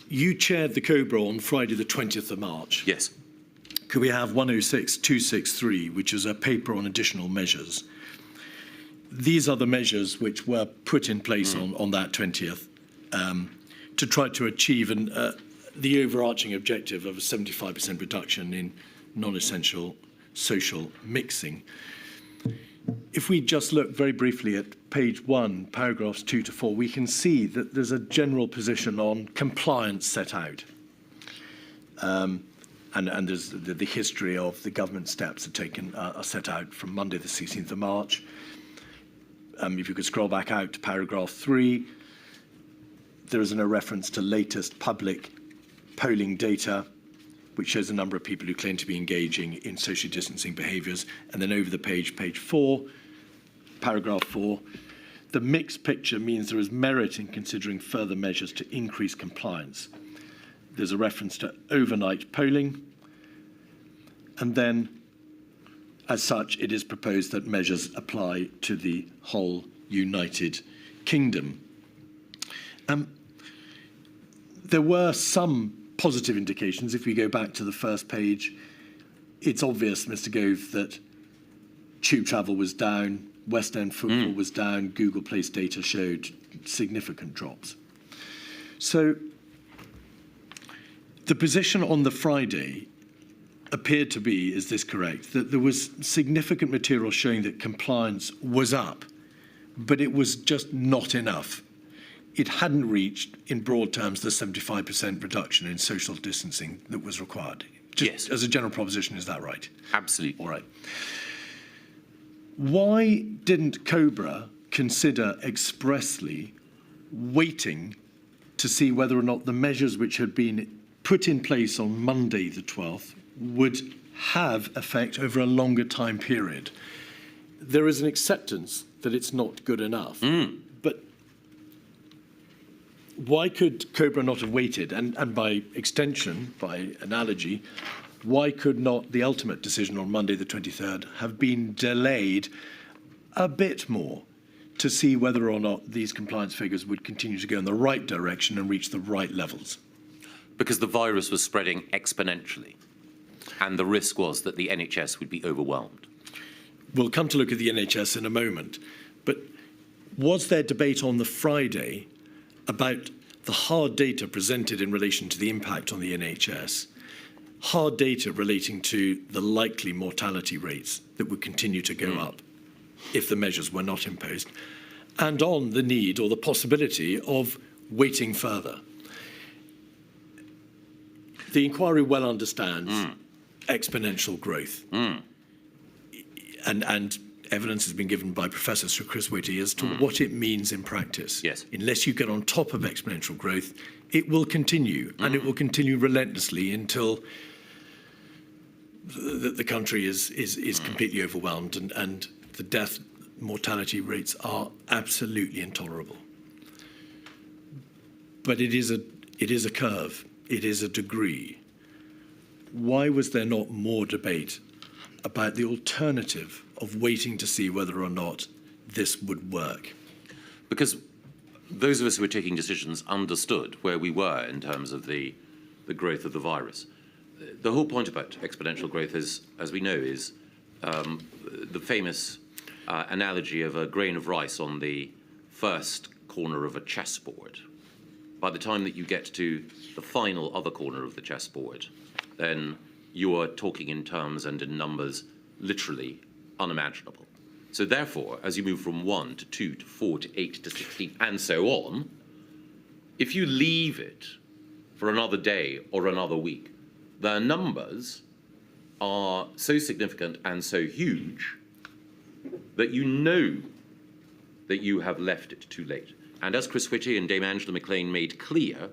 You chaired the COBRA on Friday the 20th of March. Yes. Could we have 106-263, which is a paper on additional measures? These are the measures which were put in place on that 20th to try to achieve the overarching objective of a 75% reduction in non-essential social mixing. If we just look very briefly at page 1, paragraphs 2 to 4, we can see that there's a general position on compliance set out. And there's the history of the government steps are set out from Monday the 16th of March. If you could scroll back out to paragraph 3, there is a reference to latest public polling data, which shows a number of people who claim to be engaging in social distancing behaviours. And then over the page 4, paragraph 4, the mixed picture means there is merit in considering further measures to increase compliance. There's a reference to overnight polling. And then, as such, it is proposed that measures apply to the whole United Kingdom. There were some positive indications. If we go back to the first page, it's obvious, Mr. Gove, that tube travel was down, West End footfall was down, Google Place data showed significant drops. So the position on the Friday appeared to be, is this correct, that there was significant material showing that compliance was up, but it was just not enough. It hadn't reached, in broad terms, the 75% reduction in social distancing that was required. Just yes. As a general proposition, is that right? Absolutely. All right. Why didn't COBRA consider expressly waiting to see whether or not the measures which had been put in place on Monday the 12th would have effect over a longer time period? There is an acceptance that it's not good enough. But why could COBRA not have waited? And by extension, by analogy, why could not the ultimate decision on Monday the 23rd have been delayed a bit more to see whether or not these compliance figures would continue to go in the right direction and reach the right levels? Because the virus was spreading exponentially, and the risk was that the NHS would be overwhelmed. We'll come to look at the NHS in a moment, but was there debate on the Friday about the hard data presented in relation to the impact on the NHS, hard data relating to the likely mortality rates that would continue to go up if the measures were not imposed, and on the need or the possibility of waiting further? The inquiry well understands exponential growth and evidence has been given by Professor Sir Chris Whitty as to what it means in practice. Yes. Unless you get on top of exponential growth, it will continue, and it will continue relentlessly until the country is completely overwhelmed, and the death mortality rates are absolutely intolerable. But it is a curve. It is a degree. Why was there not more debate about the alternative of waiting to see whether or not this would work? Because those of us who were taking decisions understood where we were in terms of the growth of the virus. The whole point about exponential growth is, as we know, is the famous analogy of a grain of rice on the first corner of a chessboard. By the time that you get to the final other corner of the chessboard, then you are talking in terms and in numbers literally unimaginable. So therefore, as you move from 1 to 2 to 4 to 8 to 16 and so on, if you leave it for another day or another week, the numbers are so significant and so huge that you know that you have left it too late. And as Chris Whitty and Dame Angela McLean made clear,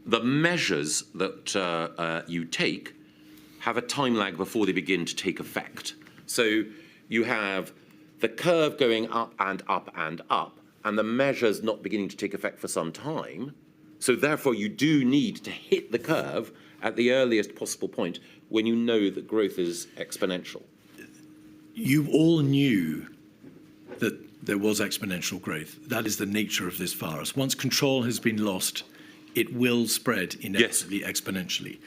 the measures that you take have a time lag before they begin to take effect. So you have the curve going up and up and up, and the measures not beginning to take effect for some time. So therefore, you do need to hit the curve at the earliest possible point when you know that growth is exponential. You all knew that there was exponential growth. That is the nature of this virus. Once control has been lost, it will spread inevitably exponentially.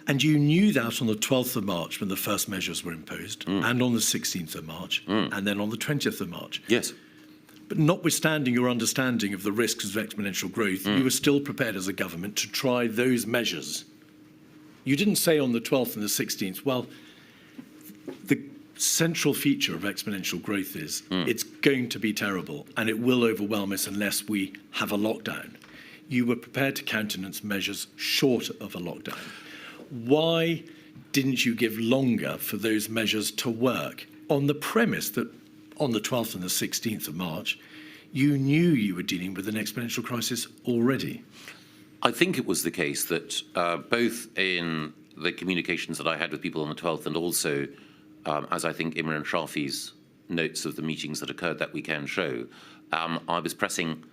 And you knew that on the 12th of March when the first measures were imposed, and on the 16th of March, and then on the 20th of March. Yes. But notwithstanding your understanding of the risks of exponential growth, you were still prepared as a government to try those measures. You didn't say on the 12th and the 16th, well, the central feature of exponential growth is it's going to be terrible and it will overwhelm us unless we have a lockdown. You were prepared to countenance measures short of a lockdown. Why didn't you give longer for those measures to work on the premise that on the 12th and the 16th of March, you knew you were dealing with an exponential crisis already? I think it was the case that both in the communications that I had with people on the 12th and also, as I think Imran Shafi's notes of the meetings that occurred that weekend show, I was pressing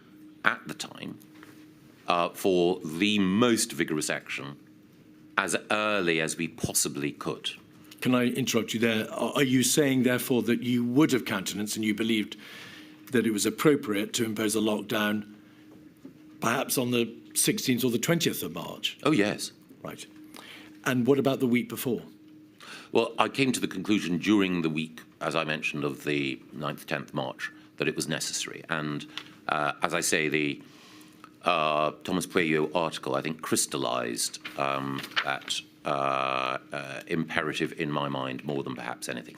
at the time for the most vigorous action as early as we possibly could. Can I interrupt you there? Are you saying, therefore, that you would have countenanced and you believed that it was appropriate to impose a lockdown perhaps on the 16th or the 20th of March? Oh, yes. Right. And what about the week before? Well, I came to the conclusion during the week, as I mentioned, of the 9th, 10th March, that it was necessary. And as I say, the Thomas Pueyo article, I think, crystallized that imperative in my mind more than perhaps anything.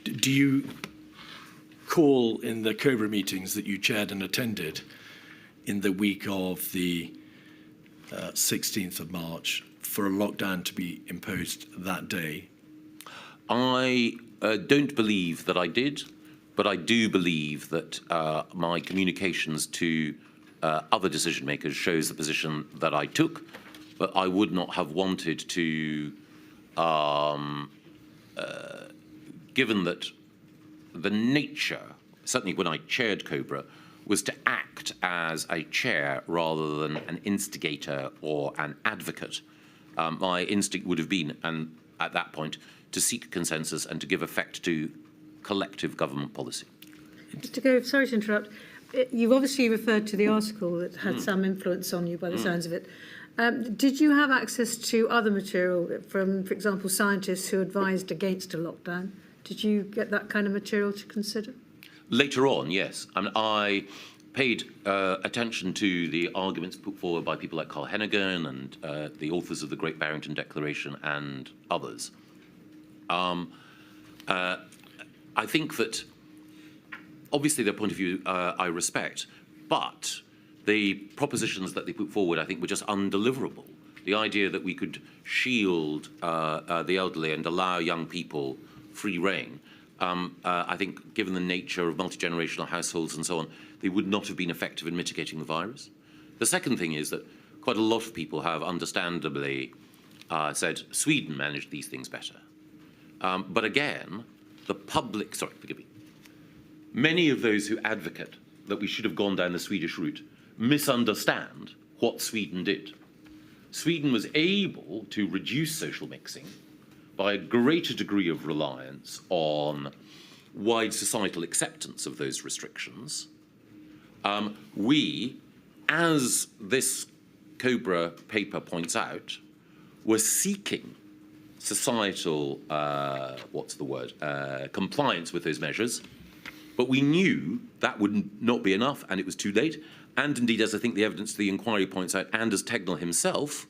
Do you call in the COBRA meetings that you chaired and attended in the week of the 16th of March for a lockdown to be imposed that day? I don't believe that I did, but I do believe that my communications to other decision makers shows the position that I took, but I would not have wanted to, given that the nature, certainly when I chaired COBRA, was to act as a chair rather than an instigator or an advocate. My instinct would have been, and at that point, to seek consensus and to give effect to collective government policy. Mr. Gove, sorry to interrupt. You've obviously referred to the article that had some influence on you by the sounds of it. Did you have access to other material from, for example, scientists who advised against a lockdown? Did you get that kind of material to consider? Later on, yes. I paid attention to the arguments put forward by people like Carl Hennigan and the authors of the Great Barrington Declaration and others. I think that obviously their point of view I respect, but the propositions that they put forward I think were just undeliverable. The idea that we could shield the elderly and allow young people free rein I think, given the nature of multi-generational households and so on, they would not have been effective in mitigating the virus. The second thing is that quite a lot of people have understandably said Sweden managed these things better. But again, the public, sorry, forgive me, many of those who advocate that we should have gone down the Swedish route misunderstand what Sweden did. Sweden was able to reduce social mixing by a greater degree of reliance on wide societal acceptance of those restrictions. We, as this Cobra paper points out, were seeking societal, compliance with those measures, but we knew that would not be enough and it was too late. And indeed, as I think the evidence of the inquiry points out, Anders Tegnell himself,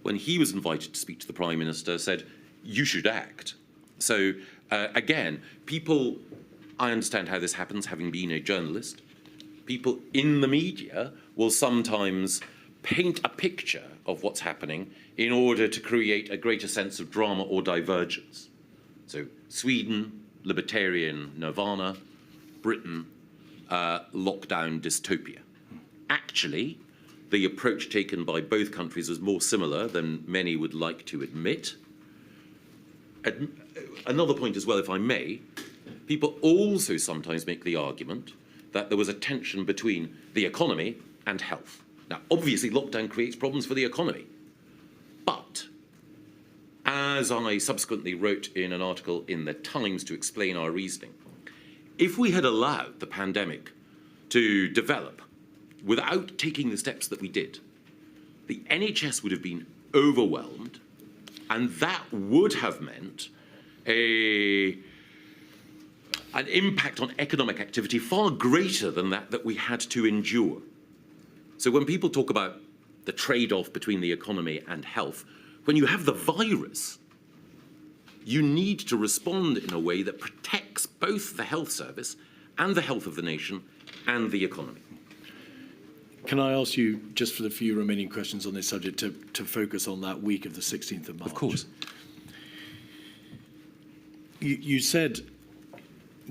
when he was invited to speak to the Prime Minister, said, you should act. So again, people, I understand how this happens, having been a journalist. People in the media will sometimes paint a picture of what's happening in order to create a greater sense of drama or divergence. So Sweden, libertarian nirvana, Britain, lockdown dystopia. Actually, the approach taken by both countries is more similar than many would like to admit. Another point as well, if I may, people also sometimes make the argument that there was a tension between the economy and health. Now, obviously, lockdown creates problems for the economy. But, as I subsequently wrote in an article in the Times to explain our reasoning, if we had allowed the pandemic to develop without taking the steps that we did, the NHS would have been overwhelmed, and that would have meant an impact on economic activity far greater than that we had to endure. So when people talk about the trade-off between the economy and health, when you have the virus, you need to respond in a way that protects both the health service and the health of the nation and the economy. Can I ask you, just for the few remaining questions on this subject, to focus on that week of the 16th of March? Of course. You said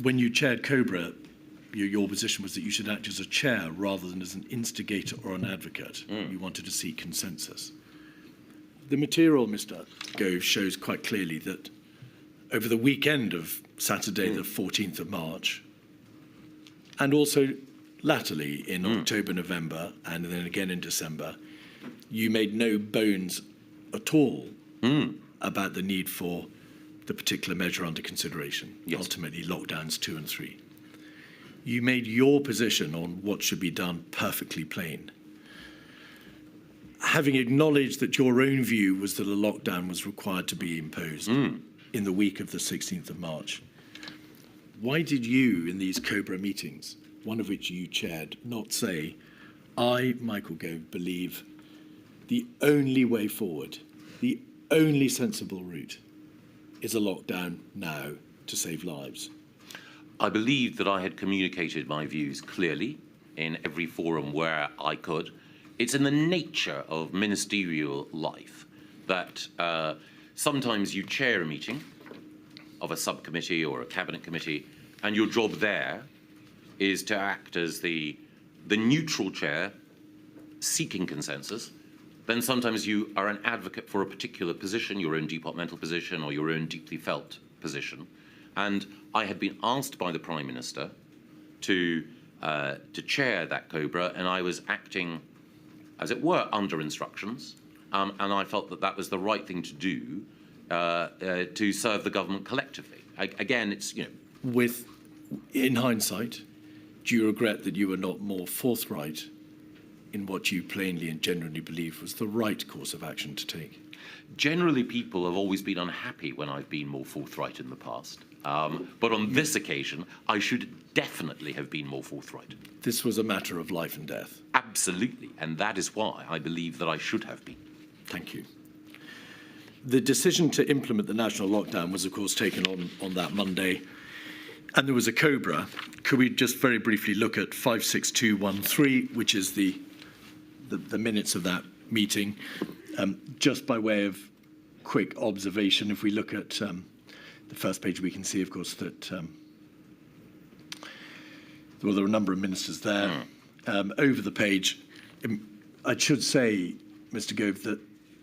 when you chaired Cobra, your position was that you should act as a chair rather than as an instigator or an advocate. You wanted to seek consensus. The material, Mr. Gove, shows quite clearly that over the weekend of Saturday, the 14th of March, and also latterly in October, November, and then again in December, you made no bones at all about the need for the particular measure under consideration, ultimately lockdowns 2 and 3. You made your position on what should be done perfectly plain. Having acknowledged that your own view was that a lockdown was required to be imposed in the week of the 16th of March, why did you, in these Cobra meetings, one of which you chaired, not say, I, Michael Gove, believe the only way forward, the only sensible route is a lockdown now to save lives? I believed that I had communicated my views clearly in every forum where I could. It's in the nature of ministerial life that sometimes you chair a meeting of a subcommittee or a cabinet committee, and your job there is to act as the neutral chair seeking consensus. Then sometimes you are an advocate for a particular position, your own departmental position or your own deeply felt position. And I had been asked by the Prime Minister to chair that Cobra, and I was acting, as it were, under instructions. And I felt that that was the right thing to do to serve the government collectively. Again, it's, you know. In hindsight, do you regret that you were not more forthright in what you plainly and genuinely believe was the right course of action to take? Generally, people have always been unhappy when I've been more forthright in the past. But on this occasion, I should definitely have been more forthright. This was a matter of life and death. Absolutely, and that is why I believe that I should have been. Thank you. The decision to implement the national lockdown was, of course, taken on that Monday, and there was a Cobra. Could we just very briefly look at 56213, which is the minutes of that meeting? Just by way of quick observation, if we look at the first page, we can see, of course, that well, there are a number of ministers there. Over the page, I should say, Mr. Gove, that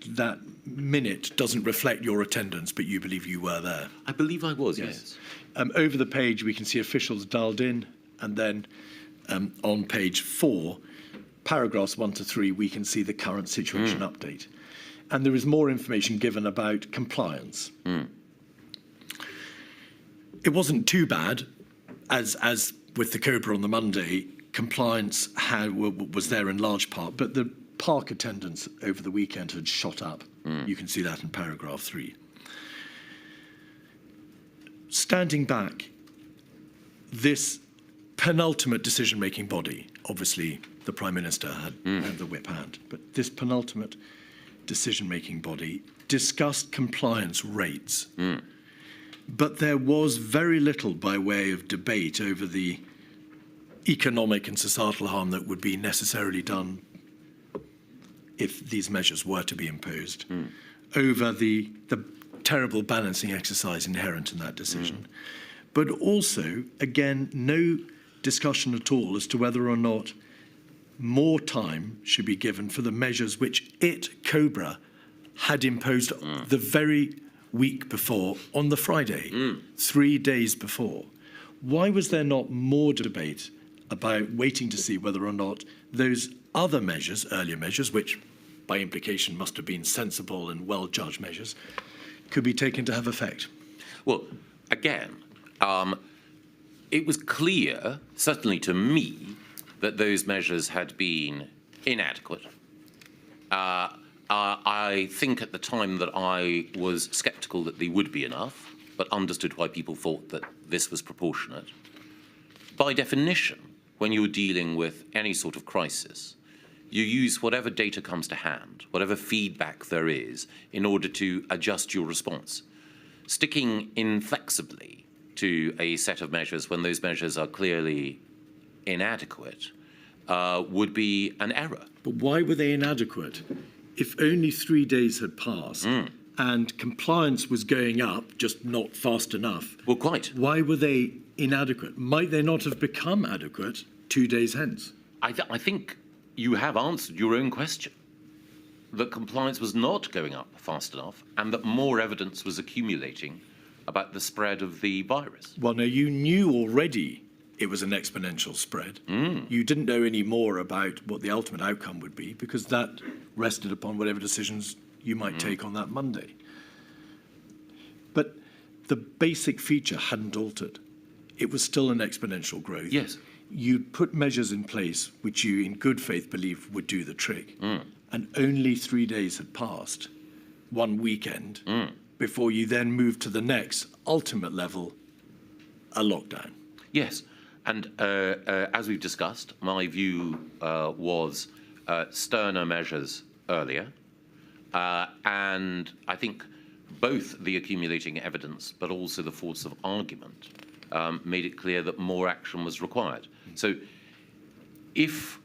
that minute doesn't reflect your attendance, but you believe you were there. I believe I was, yes. Over the page, we can see officials dialed in, and then on page 4, paragraphs 1 to 3, we can see the current situation update. And there is more information given about compliance. It wasn't too bad, as with the Cobra on the Monday, compliance was there in large part, but the park attendance over the weekend had shot up. You can see that in paragraph 3. Standing back, this penultimate decision-making body, obviously the Prime Minister had the whip hand, but this penultimate decision-making body discussed compliance rates. But there was very little by way of debate over the economic and societal harm that would be necessarily done if these measures were to be imposed, over the terrible balancing exercise inherent in that decision. But also, again, no discussion at all as to whether or not more time should be given for the measures which Cobra, had imposed the very week before, on the Friday, 3 days before. Why was there not more debate about waiting to see whether or not those other measures, earlier measures, which by implication must have been sensible and well-judged measures, could be taken to have effect? Well, again, it was clear, certainly to me, that those measures had been inadequate. I think at the time that I was sceptical that they would be enough, but understood why people thought that this was proportionate. By definition, when you're dealing with any sort of crisis, you use whatever data comes to hand, whatever feedback there is, in order to adjust your response. Sticking inflexibly to a set of measures when those measures are clearly inadequate would be an error. But why were they inadequate? If only 3 days had passed and compliance was going up, just not fast enough. Well, quite. Why were they inadequate? Might they not have become adequate 2 days hence? I think you have answered your own question, that compliance was not going up fast enough and that more evidence was accumulating about the spread of the virus. Well, no, you knew already it was an exponential spread. You didn't know any more about what the ultimate outcome would be because that rested upon whatever decisions you might take on that Monday. But the basic feature hadn't altered. It was still an exponential growth. Yes. You'd put measures in place which you in good faith believed would do the trick. And only 3 days had passed, one weekend, before you then moved to the next ultimate level, a lockdown. Yes. And as we've discussed, my view was sterner measures earlier. And I think both the accumulating evidence but also the force of argument made it clear that more action was required. So if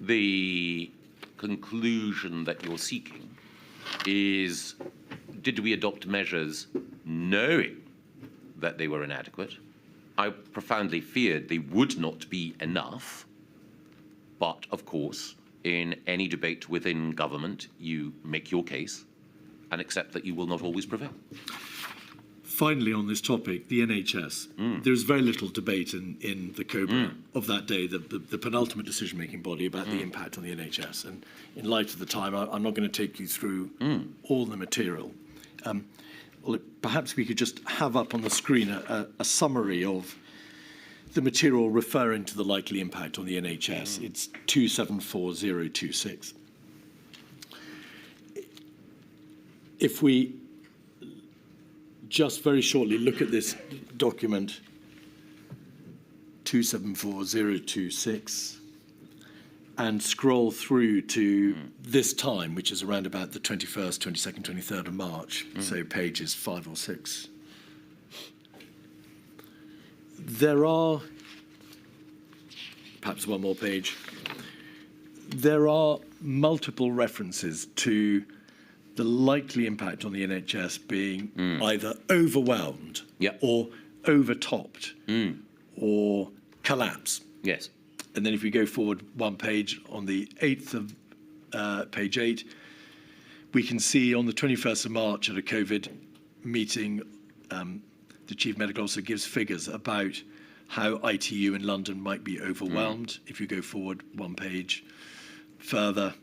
the conclusion that you're seeking is, did we adopt measures knowing that they were inadequate? I profoundly feared they would not be enough, but of course, in any debate within government, you make your case and accept that you will not always prevail. Finally, on this topic, the NHS. There's very little debate in the Cobra of that day, the penultimate decision-making body, about the impact on the NHS. And in light of the time, I'm not going to take you through all the material. Well, perhaps we could just have up on the screen a summary of the material referring to the likely impact on the NHS. It's 274026. If we just very shortly look at this document, 274026, and scroll through to this time, which is around about the 21st, 22nd, 23rd of March, so pages 5 or 6. There are, perhaps one more page, there are multiple references to the likely impact on the NHS being either overwhelmed or overtopped or collapse. Yes. And then if we go forward one page on the 8th of page 8, we can see on the 21st of March at a COVID meeting, the Chief Medical Officer gives figures about how ITU in London might be overwhelmed. If you go forward one page further,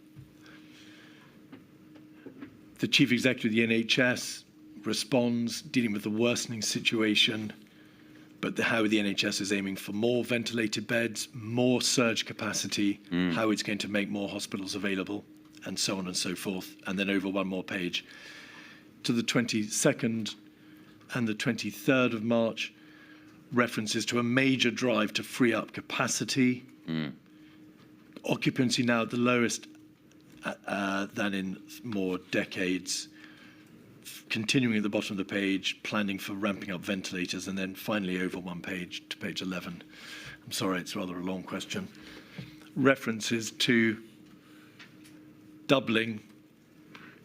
the Chief Executive of the NHS responds, dealing with the worsening situation, but how the NHS is aiming for more ventilated beds, more surge capacity, how it's going to make more hospitals available, and so on and so forth. And then over one more page to the 22nd and the 23rd of March, references to a major drive to free up capacity. Occupancy now at the lowest than in more decades. Continuing at the bottom of the page, planning for ramping up ventilators, and then finally over one page to page 11. I'm sorry, it's rather a long question. References to doubling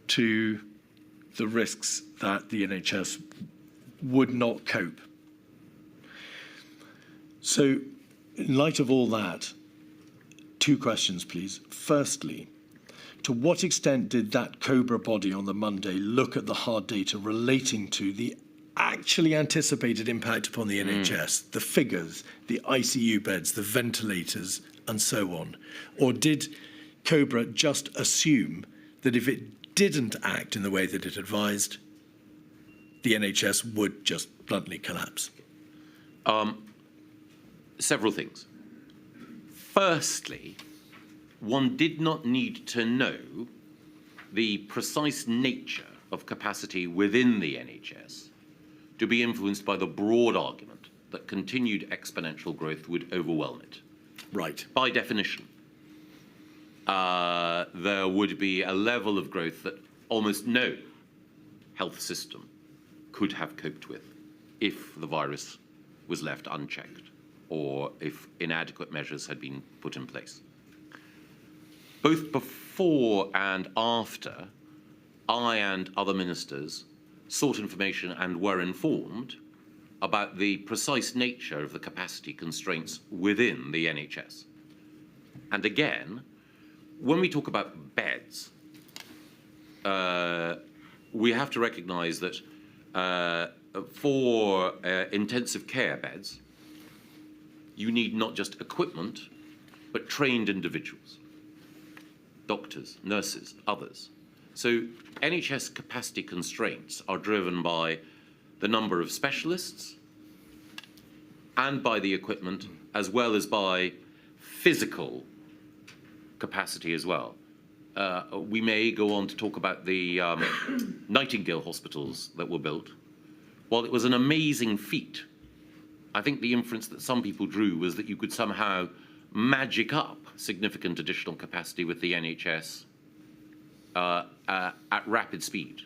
to the risks that the NHS would not cope. So, in light of all that, two questions, please. Firstly, to what extent did that COBRA body on the Monday look at the hard data relating to the actually anticipated impact upon the NHS, the figures, the ICU beds, the ventilators, and so on? Or did COBRA just assume that if it didn't act in the way that it advised, the NHS would just bluntly collapse? Several things. Firstly, one did not need to know the precise nature of capacity within the NHS to be influenced by the broad argument that continued exponential growth would overwhelm it. Right. By definition, there would be a level of growth that almost no health system could have coped with if the virus was left unchecked or if inadequate measures had been put in place. Both before and after, I and other ministers sought information and were informed about the precise nature of the capacity constraints within the NHS. And again, when we talk about beds, we have to recognise that for intensive care beds, you need not just equipment, but trained individuals. Doctors, nurses, others. So NHS capacity constraints are driven by the number of specialists and by the equipment, as well as by physical capacity as well. We may go on to talk about the Nightingale hospitals that were built. While it was an amazing feat, I think the inference that some people drew was that you could somehow magic up significant additional capacity with the NHS at rapid speed.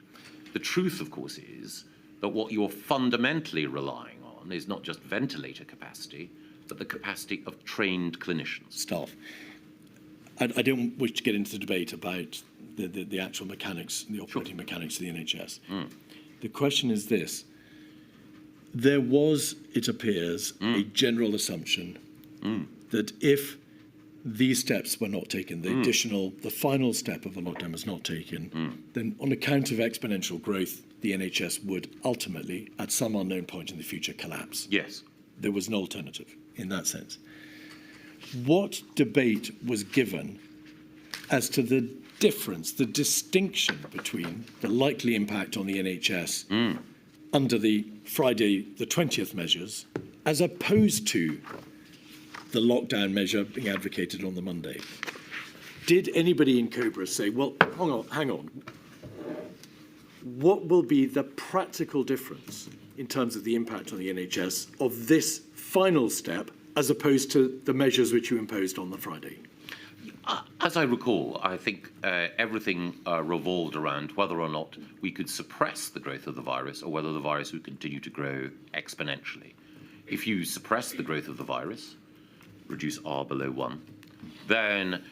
The truth, of course, is that what you're fundamentally relying on is not just ventilator capacity, but the capacity of trained clinicians. Staff. I don't wish to get into the debate about the actual mechanics, the operating mechanics of the NHS. The question is this. There was, it appears, a general assumption that if these steps were not taken, the final step of the lockdown was not taken, then on account of exponential growth, the NHS would ultimately, at some unknown point in the future, collapse. Yes. There was no alternative in that sense. What debate was given as to the difference, the distinction between the likely impact on the NHS under the Friday the 20th measures, as opposed to the lockdown measure being advocated on the Monday? Did anybody in COBRA say, well, hang on, what will be the practical difference in terms of the impact on the NHS of this final step as opposed to the measures which you imposed on the Friday? As I recall, I think everything revolved around whether or not we could suppress the growth of the virus or whether the virus would continue to grow exponentially. If you suppress the growth of the virus, reduce R below 1, then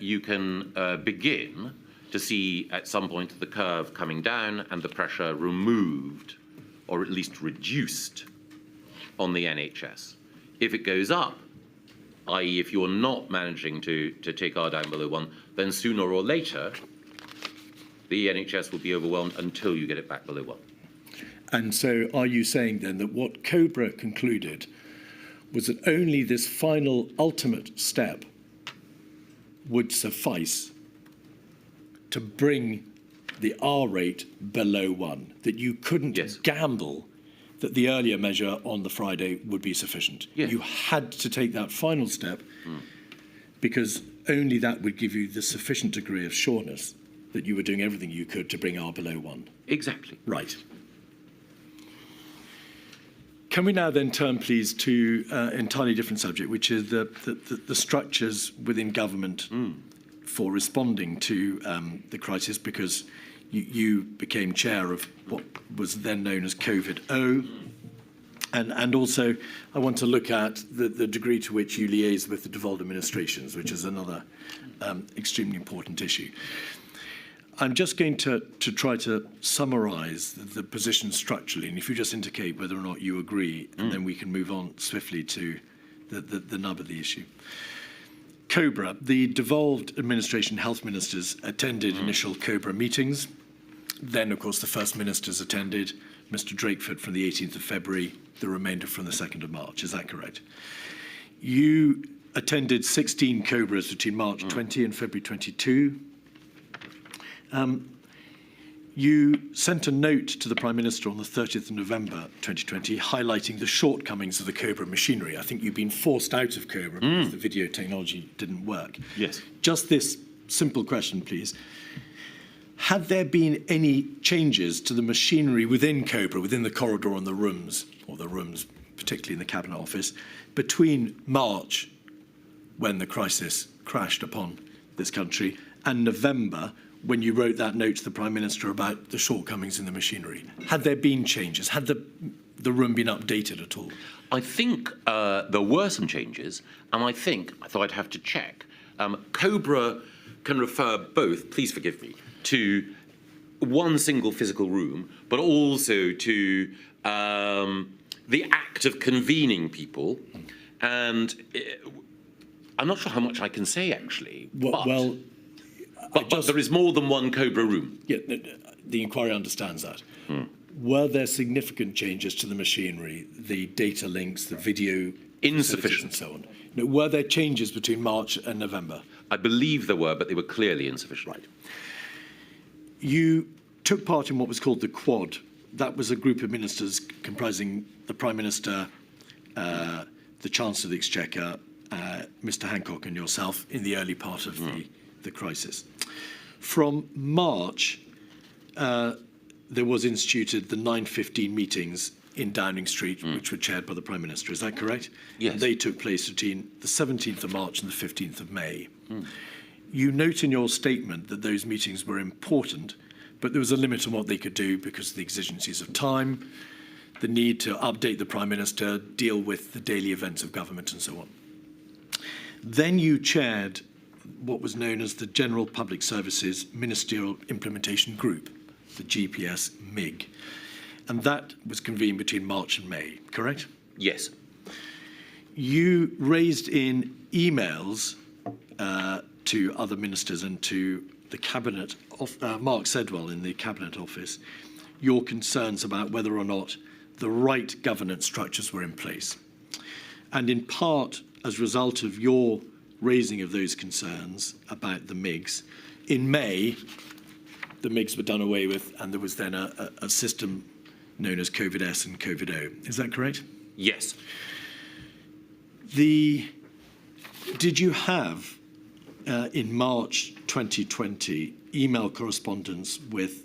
you can begin to see at some point the curve coming down and the pressure removed, or at least reduced, on the NHS. If it goes up, i.e. if you're not managing to take R down below 1, then sooner or later, the NHS will be overwhelmed until you get it back below 1. And so are you saying then that what COBRA concluded was that only this final ultimate step would suffice to bring the R rate below 1, that you couldn't Yes. gamble that the earlier measure on the Friday would be sufficient? Yes. You had to take that final step because only that would give you the sufficient degree of sureness that you were doing everything you could to bring R below 1. Exactly. Right. Can we now then turn, please, to an entirely different subject, which is the structures within government for responding to the crisis, because you became chair of what was then known as COVID-0. And also, I want to look at the degree to which you liaise with the devolved administrations, which is another extremely important issue. I'm just going to try to summarise the position structurally, and if you just indicate whether or not you agree, and then we can move on swiftly to the nub of the issue. COBRA, the devolved administration health ministers attended initial COBRA meetings. Then, of course, the first ministers attended, Mr. Drakeford from the 18th of February, the remainder from the 2nd of March. Is that correct? You attended 16 COBRAs between March 20 and February 22. You sent a note to the Prime Minister on the 30th of November 2020 highlighting the shortcomings of the COBRA machinery. I think you've been forced out of COBRA because the video technology didn't work. Yes. Just this simple question, please. Had there been any changes to the machinery within COBRA, within the corridor and the rooms, or the rooms particularly in the Cabinet Office, between March, when the crisis crashed upon this country, and November, when you wrote that note to the Prime Minister about the shortcomings in the machinery? Had there been changes? Had the room been updated at all? I think there were some changes, and I thought I'd have to check. COBRA can refer both, please forgive me, to one single physical room, but also to the act of convening people. And I'm not sure how much I can say, actually. But there is more than one COBRA room. Yeah, the inquiry understands that. Were there significant changes to the machinery, the data links, the video Insufficient. and so on? No, were there changes between March and November? I believe there were, but they were clearly insufficient. Right. You took part in what was called the Quad. That was a group of ministers comprising the Prime Minister, the Chancellor of the Exchequer, Mr. Hancock and yourself in the early part of the crisis. From March, there was instituted the 9:15 meetings in Downing Street, which were chaired by the Prime Minister. Is that correct? Yes. They took place between the 17th of March and the 15th of May. You note in your statement that those meetings were important, but there was a limit on what they could do because of the exigencies of time, the need to update the Prime Minister, deal with the daily events of government and so on. Then you chaired what was known as the General Public Services Ministerial Implementation Group, the GPS MIG. And that was convened between March and May, correct? Yes. You raised in emails to other ministers and to the Cabinet, Mark Sedwell in the Cabinet Office, your concerns about whether or not the right governance structures were in place. And in part, as a result of your raising of those concerns about the MIGs, in May, the MIGs were done away with, and there was then a system known as COVID-S and COVID-0. Is that correct? Yes. Did you have, in March 2020, email correspondence with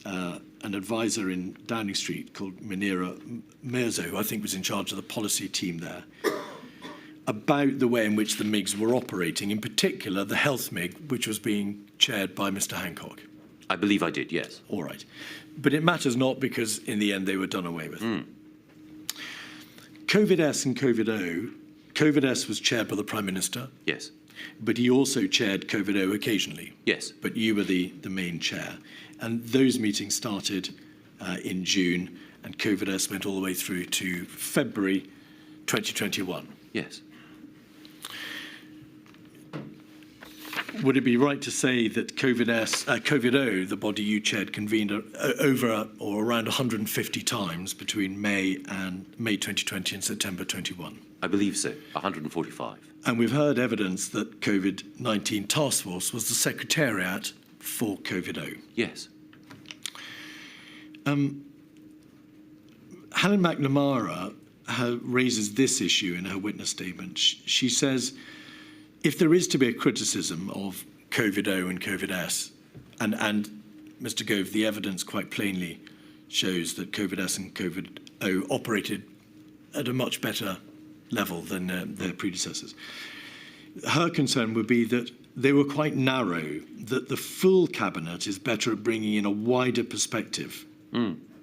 an advisor in Downing Street called Munira Mirza, who I think was in charge of the policy team there, about the way in which the MIGs were operating, in particular the health MIG, which was being chaired by Mr. Hancock? I believe I did, yes. All right. But it matters not because in the end they were done away with. COVID-S and COVID-0, COVID-S was chaired by the Prime Minister. Yes. But he also chaired COVID-0 occasionally. Yes. But you were the main chair. And those meetings started in June, and COVID-0 went all the way through to February 2021. Yes. Would it be right to say that COVID-0, the body you chaired, convened over or around 150 times between May 2020 and September 21? I believe so, 145. And we've heard evidence that COVID-19 task force was the secretariat for COVID-0. Yes. Helen McNamara raises this issue in her witness statement. She says, if there is to be a criticism of COVID-0 and COVID-S, and Mr. Gove, the evidence quite plainly shows that COVID-S and COVID-0 operated at a much better level than their predecessors. Her concern would be that they were quite narrow, that the full cabinet is better at bringing in a wider perspective,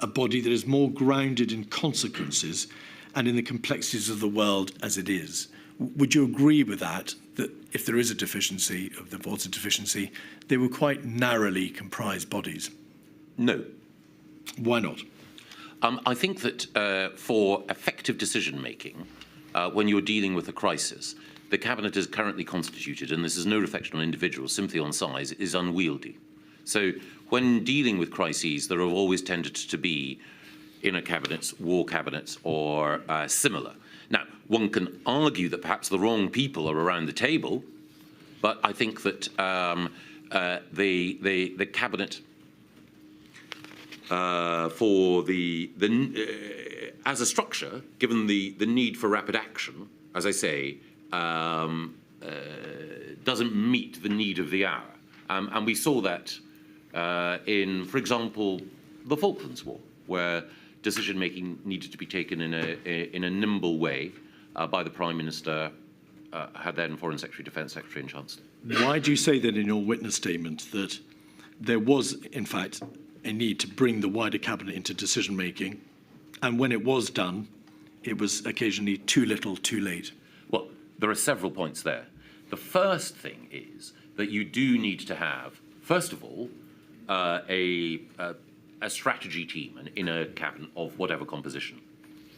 a body that is more grounded in consequences and in the complexities of the world as it is. Would you agree with that if there is a deficiency, if there was a deficiency, they were quite narrowly comprised bodies? No. Why not? I think that for effective decision-making, when you're dealing with a crisis, the cabinet is currently constituted, and this is no reflection on individuals, simply on size, is unwieldy. So when dealing with crises, there have always tended to be inner cabinets, war cabinets, or similar. Now, one can argue that perhaps the wrong people are around the table, but I think that the cabinet for as a structure, given the need for rapid action, as I say, doesn't meet the need of the hour. And we saw that in, for example, the Falklands War, where decision-making needed to be taken in a nimble way by the Prime Minister, her then Foreign Secretary, Defence Secretary and Chancellor. Why do you say that in your witness statement that there was, in fact, a need to bring the wider cabinet into decision-making, and when it was done, it was occasionally too little, too late? Well, there are several points there. The first thing is that you do need to have, first of all, a strategy team, an inner cabinet of whatever composition.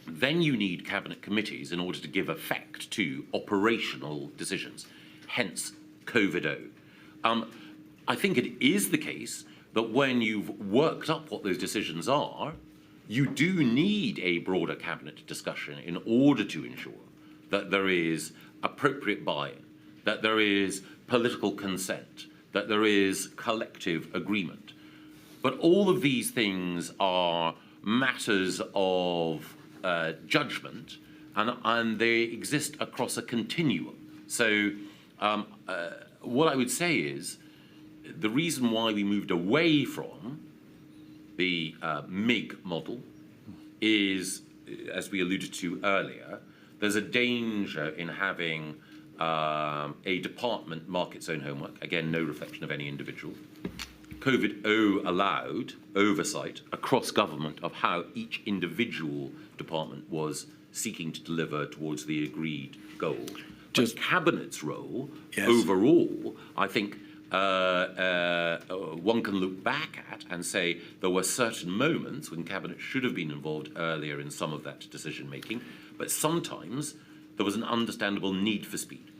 Then you need cabinet committees in order to give effect to operational decisions, hence COVID-0. I think it is the case that when you've worked up what those decisions are, you do need a broader cabinet discussion in order to ensure that there is appropriate buy-in, that there is political consent, that there is collective agreement. But all of these things are matters of judgment, and they exist across a continuum. So what I would say is the reason why we moved away from the MIG model is, as we alluded to earlier, there's a danger in having a department mark its own homework. Again, no reflection of any individual. COVID-0 allowed oversight across government of how each individual department was seeking to deliver towards the agreed goal. Just Cabinet's role, yes, overall, I think one can look back at and say there were certain moments when Cabinet should have been involved earlier in some of that decision-making, but sometimes there was an understandable need for speed.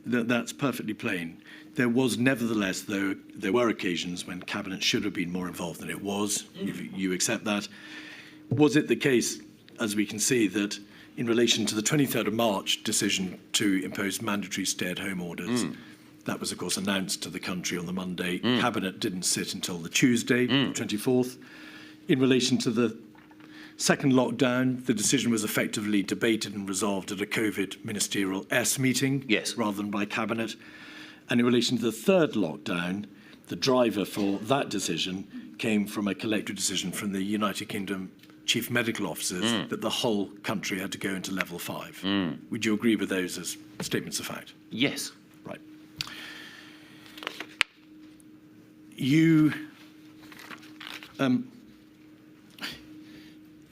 That's perfectly plain. There was nevertheless, though, there were occasions when Cabinet should have been more involved than it was. You accept that. Was it the case, as we can see, that in relation to the 23rd of March decision to impose mandatory stay-at-home orders, that was, of course, announced to the country on the Monday. Cabinet didn't sit until the Tuesday, 24th. In relation to the second lockdown, the decision was effectively debated and resolved at a COVID ministerial meeting, yes, rather than by Cabinet. And in relation to the third lockdown, the driver for that decision came from a collective decision from the United Kingdom Chief Medical Officers that the whole country had to go into level 5. Would you agree with those as statements of fact? Yes. Right.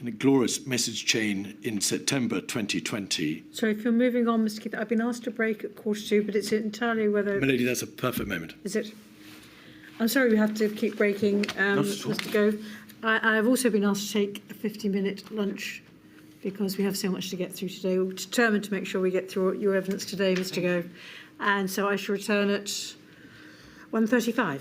in a glorious message chain in September 2020. So if you're moving on, Mr. Keith, I've been asked to break at 2:45, but it's entirely whether... My lady, that's a perfect moment. Is it? I'm sorry we have to keep breaking, Mr. Gove. I've also been asked to take a 50-minute lunch because we have so much to get through today. We're determined to make sure we get through your evidence today, Mr. Gove. And so I shall return at 1:35.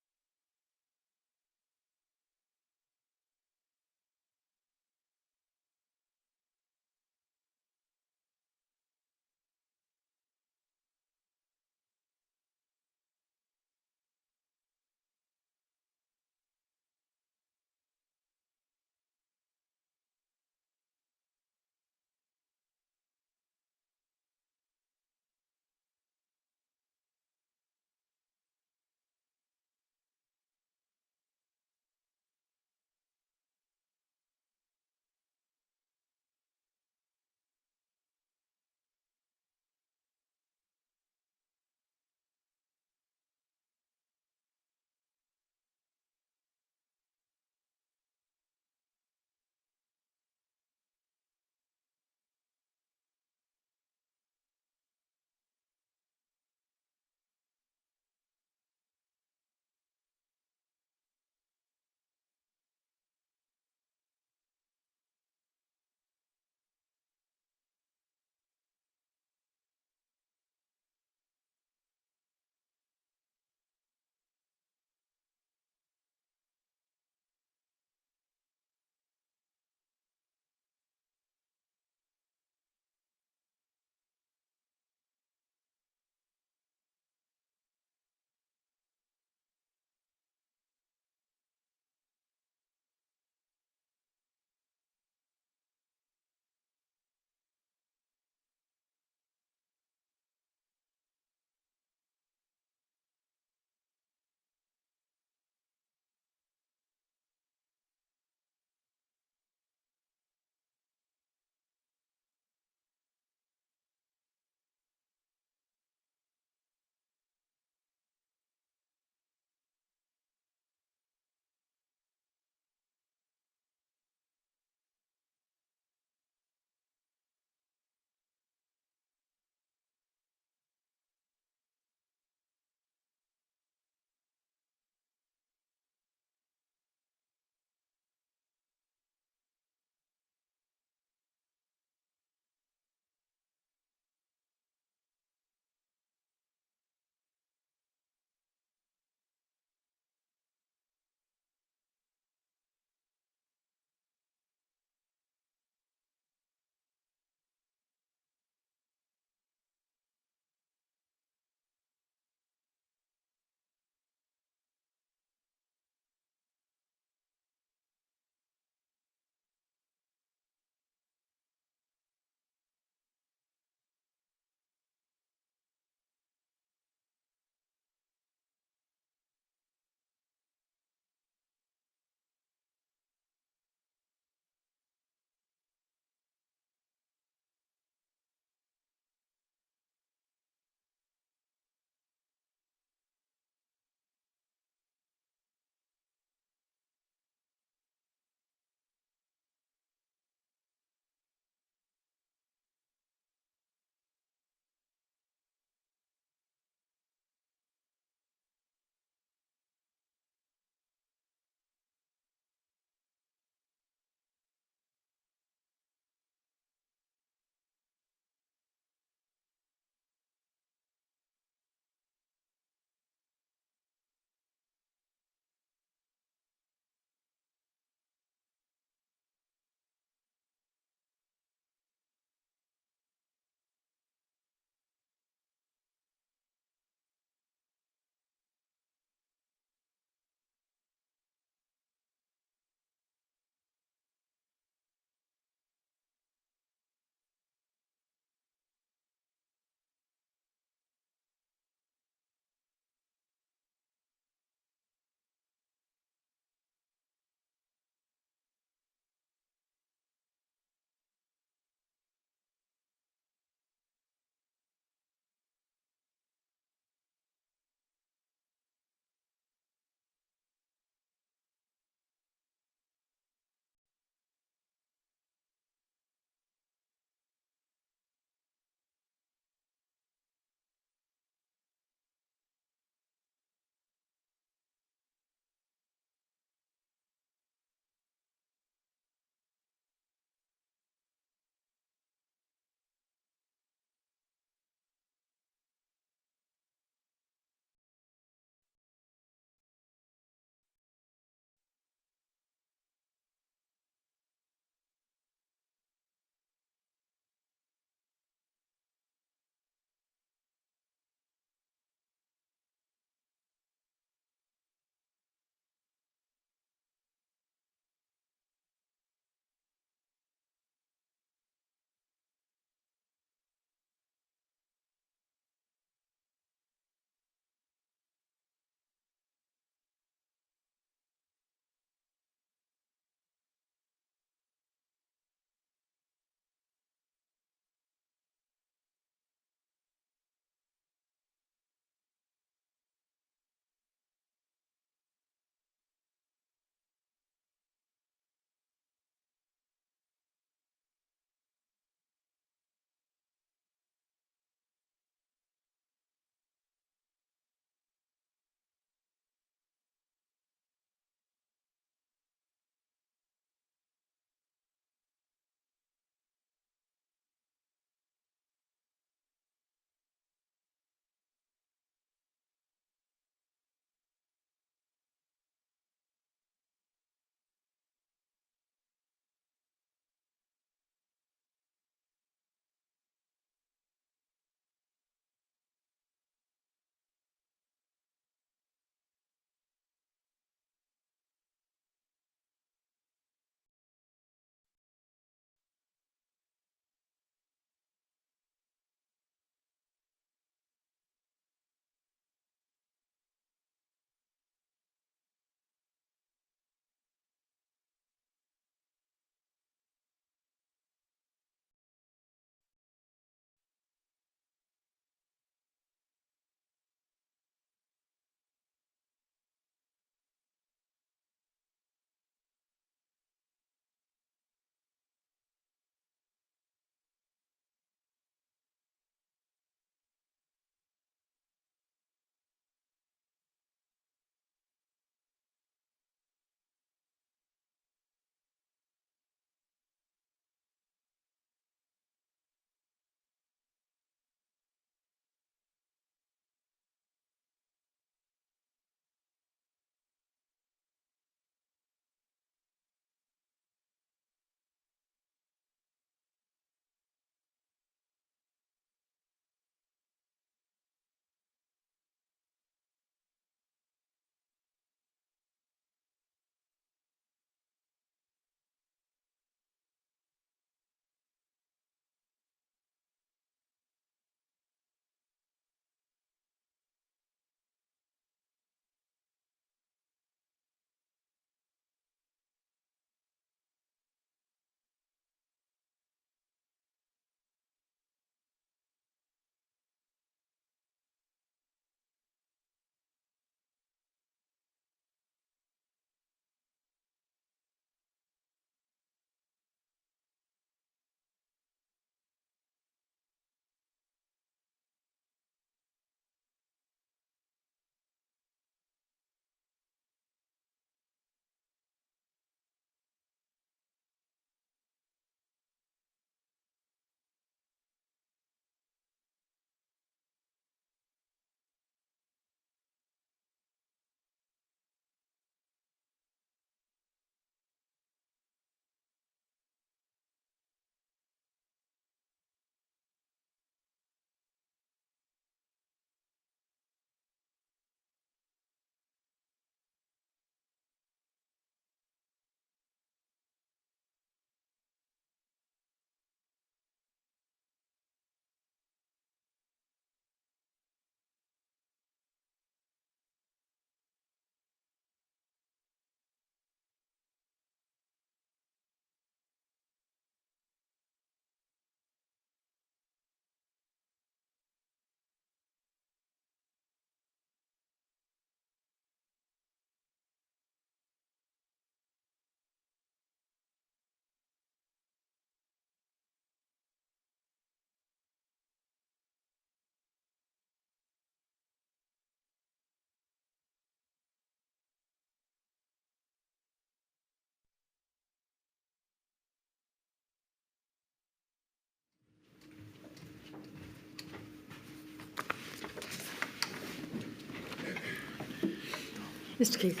Mr Keith.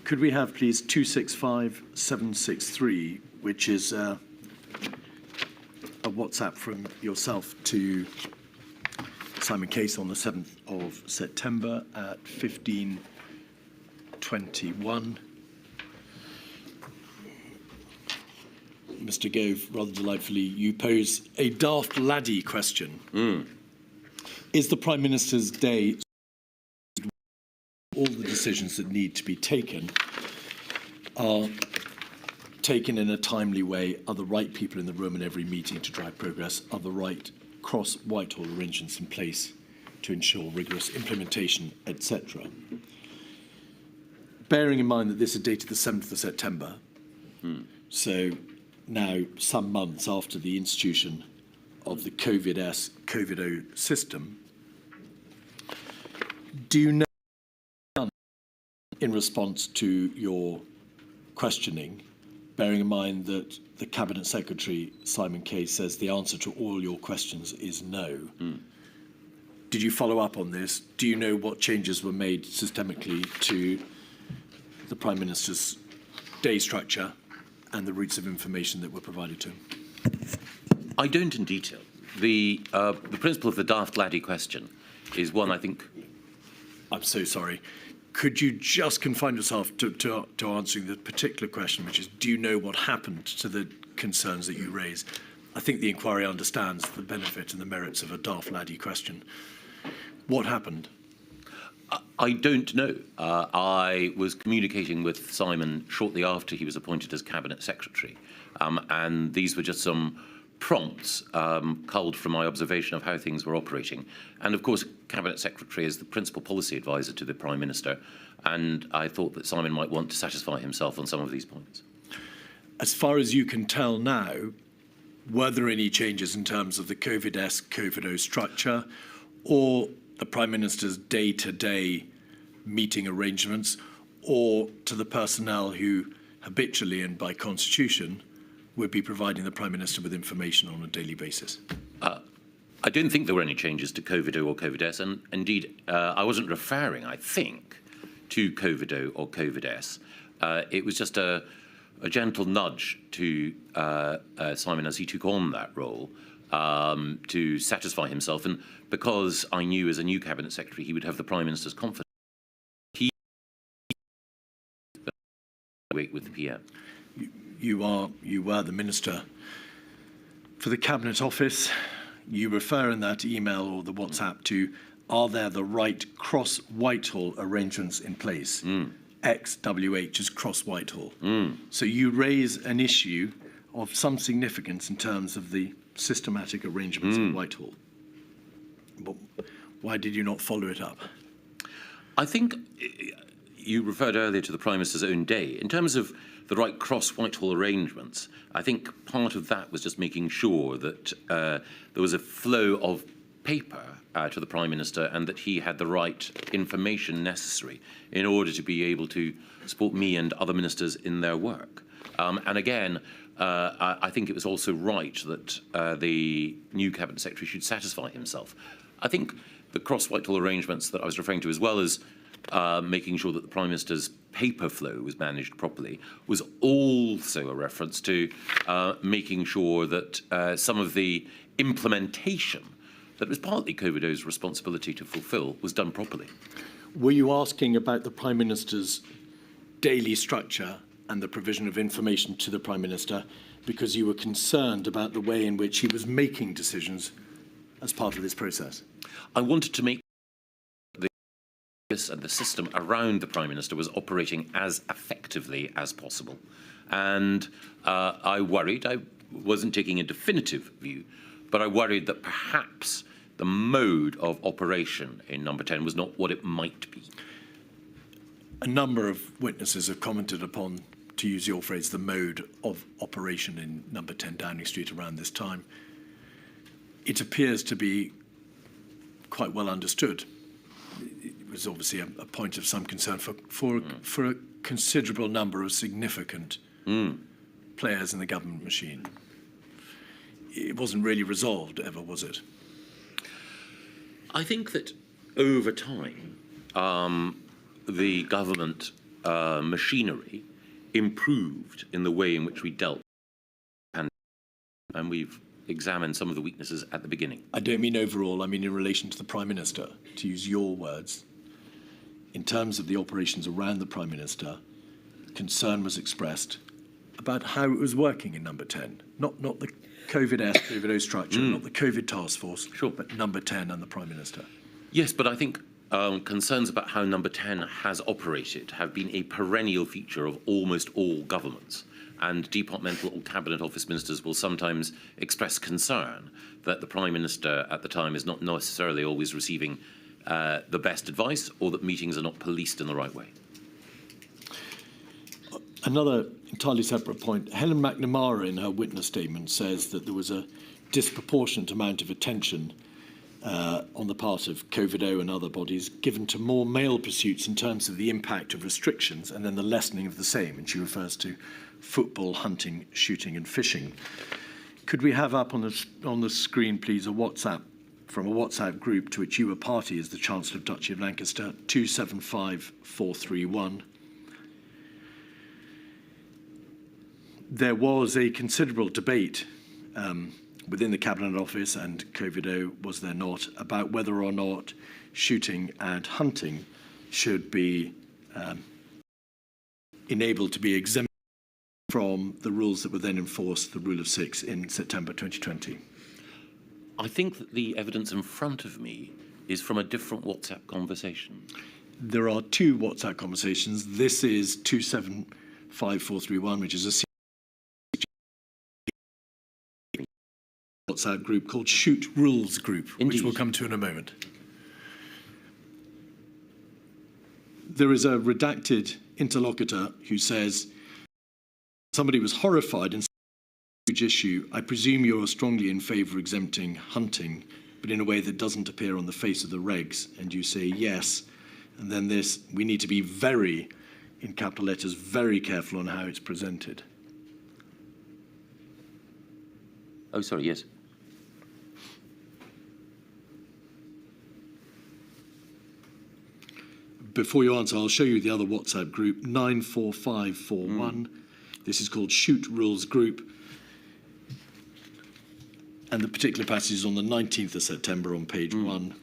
Could we have, please, 265763, which is a WhatsApp from yourself to Simon Case on the 7th of September at 15:21. Mr Gove, rather delightfully, you pose a daft laddie question. Is the Prime Minister's day all the decisions that need to be taken are taken in a timely way, are the right people in the room in every meeting to drive progress, are the right cross-Whitehall arrangements in place to ensure rigorous implementation, etc. Bearing in mind that this is dated the 7th of September, so now some months after the institution of the COVID-O system, do you know, in response to your questioning, bearing in mind that the Cabinet Secretary, Simon Case, says the answer to all your questions is no. Did you follow up on this? Do you know what changes were made systemically to the Prime Minister's day structure and the routes of information that were provided to him? I don't in detail. The principle of the daft laddie question is one I think... I'm so sorry. Could you just confine yourself to answering the particular question, which is, do you know what happened to the concerns that you raise? I think the inquiry understands the benefit and the merits of a daft laddie question. What happened? I don't know. I was communicating with Simon shortly after he was appointed as Cabinet Secretary, and these were just some prompts culled from my observation of how things were operating. And of course, Cabinet Secretary is the principal policy advisor to the Prime Minister, and I thought that Simon might want to satisfy himself on some of these points. As far as you can tell now, were there any changes in terms of the COVID-esque, COVID-O structure, or the Prime Minister's day-to-day meeting arrangements, or to the personnel who habitually and by constitution would be providing the Prime Minister with information on a daily basis? I don't think there were any changes to COVID-O or COVID-S, and indeed, I wasn't referring, I think, to COVID-O or COVID-S. It was just a gentle nudge to Simon as he took on that role to satisfy himself, and because I knew as a new Cabinet Secretary he would have the Prime Minister's confidence, he wait with the PM. You were the Minister for the Cabinet Office. You refer in that email or the WhatsApp to, are there the right cross-Whitehall arrangements in place? XWH is cross-Whitehall. So you raise an issue of some significance in terms of the systematic arrangements in Whitehall. But why did you not follow it up? I think you referred earlier to the Prime Minister's own day. In terms of the right cross-Whitehall arrangements, I think part of that was just making sure that there was a flow of paper to the Prime Minister and that he had the right information necessary in order to be able to support me and other ministers in their work. And again, I think it was also right that the new Cabinet Secretary should satisfy himself. I think the cross-Whitehall arrangements that I was referring to, as well as making sure that the Prime Minister's paper flow was managed properly, was also a reference to making sure that some of the implementation that was partly COVID-O's responsibility to fulfil was done properly. Were you asking about the Prime Minister's daily structure and the provision of information to the Prime Minister because you were concerned about the way in which he was making decisions as part of this process? I wanted to make and the system around the Prime Minister was operating as effectively as possible. And I worried, I wasn't taking a definitive view, but I worried that perhaps the mode of operation in Number 10 was not what it might be. A number of witnesses have commented upon, to use your phrase, the mode of operation in Number 10 Downing Street around this time. It appears to be quite well understood. It was obviously a point of some concern for a considerable number of significant players in the government machine. It wasn't really resolved ever, was it? I think that over time, the government machinery improved in the way in which we dealt with the pandemic, and we've examined some of the weaknesses at the beginning. I don't mean overall, I mean in relation to the Prime Minister, to use your words. In terms of the operations around the Prime Minister, concern was expressed about how it was working in Number 10. Not the COVID-S, COVID-O structure, not the COVID task force, Sure. but Number 10 and the Prime Minister. Yes, but I think concerns about how Number 10 has operated have been a perennial feature of almost all governments. And departmental or cabinet office ministers will sometimes express concern that the Prime Minister at the time is not necessarily always receiving the best advice, or that meetings are not policed in the right way. Another entirely separate point, Helen McNamara in her witness statement says that there was a disproportionate amount of attention on the part of COVID-O and other bodies given to more male pursuits in terms of the impact of restrictions and then the lessening of the same. And she refers to football, hunting, shooting and fishing. Could we have up on the screen, please, a WhatsApp from a WhatsApp group to which you were party as the Chancellor of Duchy of Lancaster, 275431. There was a considerable debate within the Cabinet Office and COVID-O, was there not, about whether or not shooting and hunting should be enabled to be exempt from the rules that were then enforced, the Rule of Six, in September 2020. I think that the evidence in front of me is from a different WhatsApp conversation. There are two WhatsApp conversations. This is 275431, which is a WhatsApp group called Shoot Rules Group, Indeed. which we'll come to in a moment. There is a redacted interlocutor who says, somebody was horrified and huge issue. I presume you're strongly in favour of exempting hunting, but in a way that doesn't appear on the face of the regs. And you say yes. And then this, we need to be very, in capital letters, very careful on how it's presented. Oh, sorry, yes. Before you answer, I'll show you the other WhatsApp group, 94541. This is called Shoot Rules Group. And the particular passage is on the 19th of September on page 1.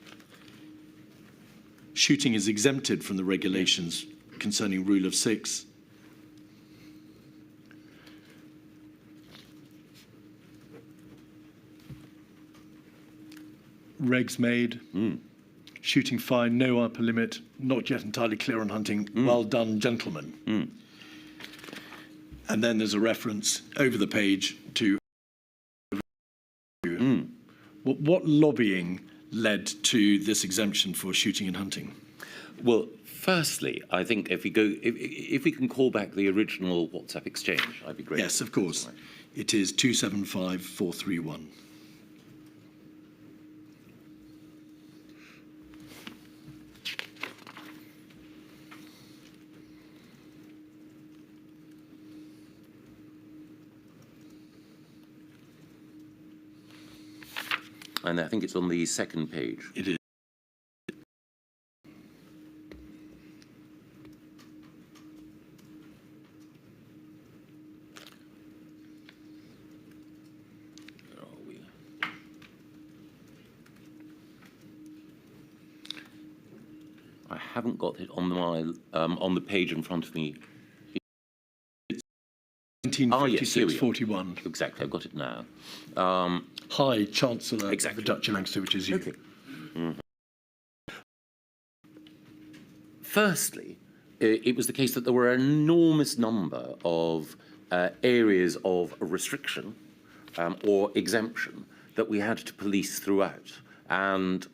Shooting is exempted from the regulations concerning Rule of Six. Regs made. Shooting fine, no upper limit, not yet entirely clear on hunting. Well done, gentlemen. And then there's a reference over the page to what lobbying led to this exemption for shooting and hunting? Well, firstly, I think if we can call back the original WhatsApp exchange, I'd be grateful. Yes, of course. Right. It is 275431. And I think it's on the second page. It is. Where are we? I haven't got it on the page in front of me. 1956-41. Exactly, I've got it now. Hi, Chancellor Exactly. of the Duchy of Lancaster, which is you. Okay. Firstly, it was the case that there were an enormous number of areas of restriction or exemption that we had to police throughout. And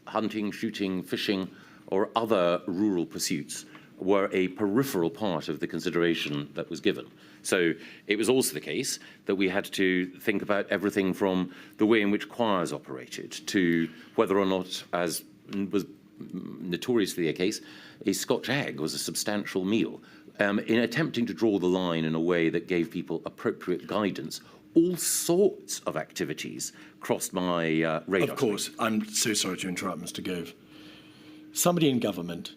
hunting, shooting, fishing, or other rural pursuits were a peripheral part of the consideration that was given. So it was also the case that we had to think about everything from the way in which choirs operated to whether or not, as was notoriously the case, a Scotch egg was a substantial meal. In attempting to draw the line in a way that gave people appropriate guidance, all sorts of activities crossed my radar. Of course. I'm so sorry to interrupt, Mr. Gove. somebody in government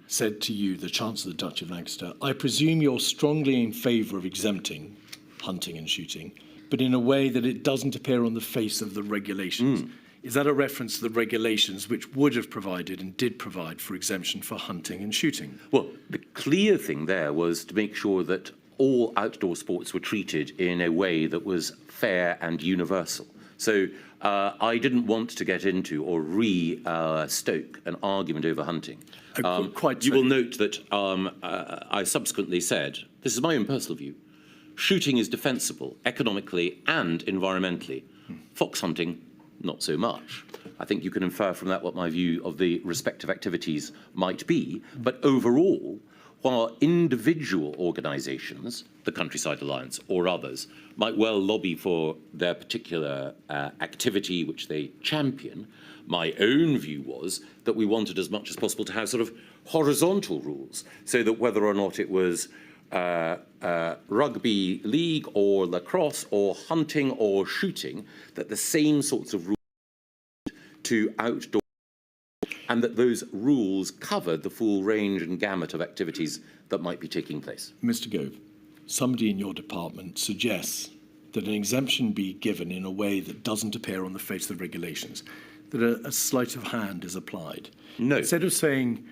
said to you, the Chancellor of the Duchy of Lancaster, I presume you're strongly in favour of exempting hunting and shooting, but in a way that it doesn't appear on the face of the regulations. Is that a reference to the regulations which would have provided and did provide for exemption for hunting and shooting? Well, the clear thing there was to make sure that all outdoor sports were treated in a way that was fair and universal. So I didn't want to get into or stoke an argument over hunting. Quite you so. will note that I subsequently said, this is my own personal view, shooting is defensible economically and environmentally. Fox hunting, not so much. I think you can infer from that what my view of the respective activities might be. But overall, while individual organisations, the Countryside Alliance or others, might well lobby for their particular activity which they champion, my own view was that we wanted as much as possible to have sort of horizontal rules, so that whether or not it was rugby league or lacrosse or hunting or shooting, that the same sorts of rules to outdoor, and that those rules covered the full range and gamut of activities that might be taking place. Mr. Gove, somebody in your department suggests that an exemption be given in a way that doesn't appear on the face of the regulations, that a sleight of hand is applied. No. Instead of saying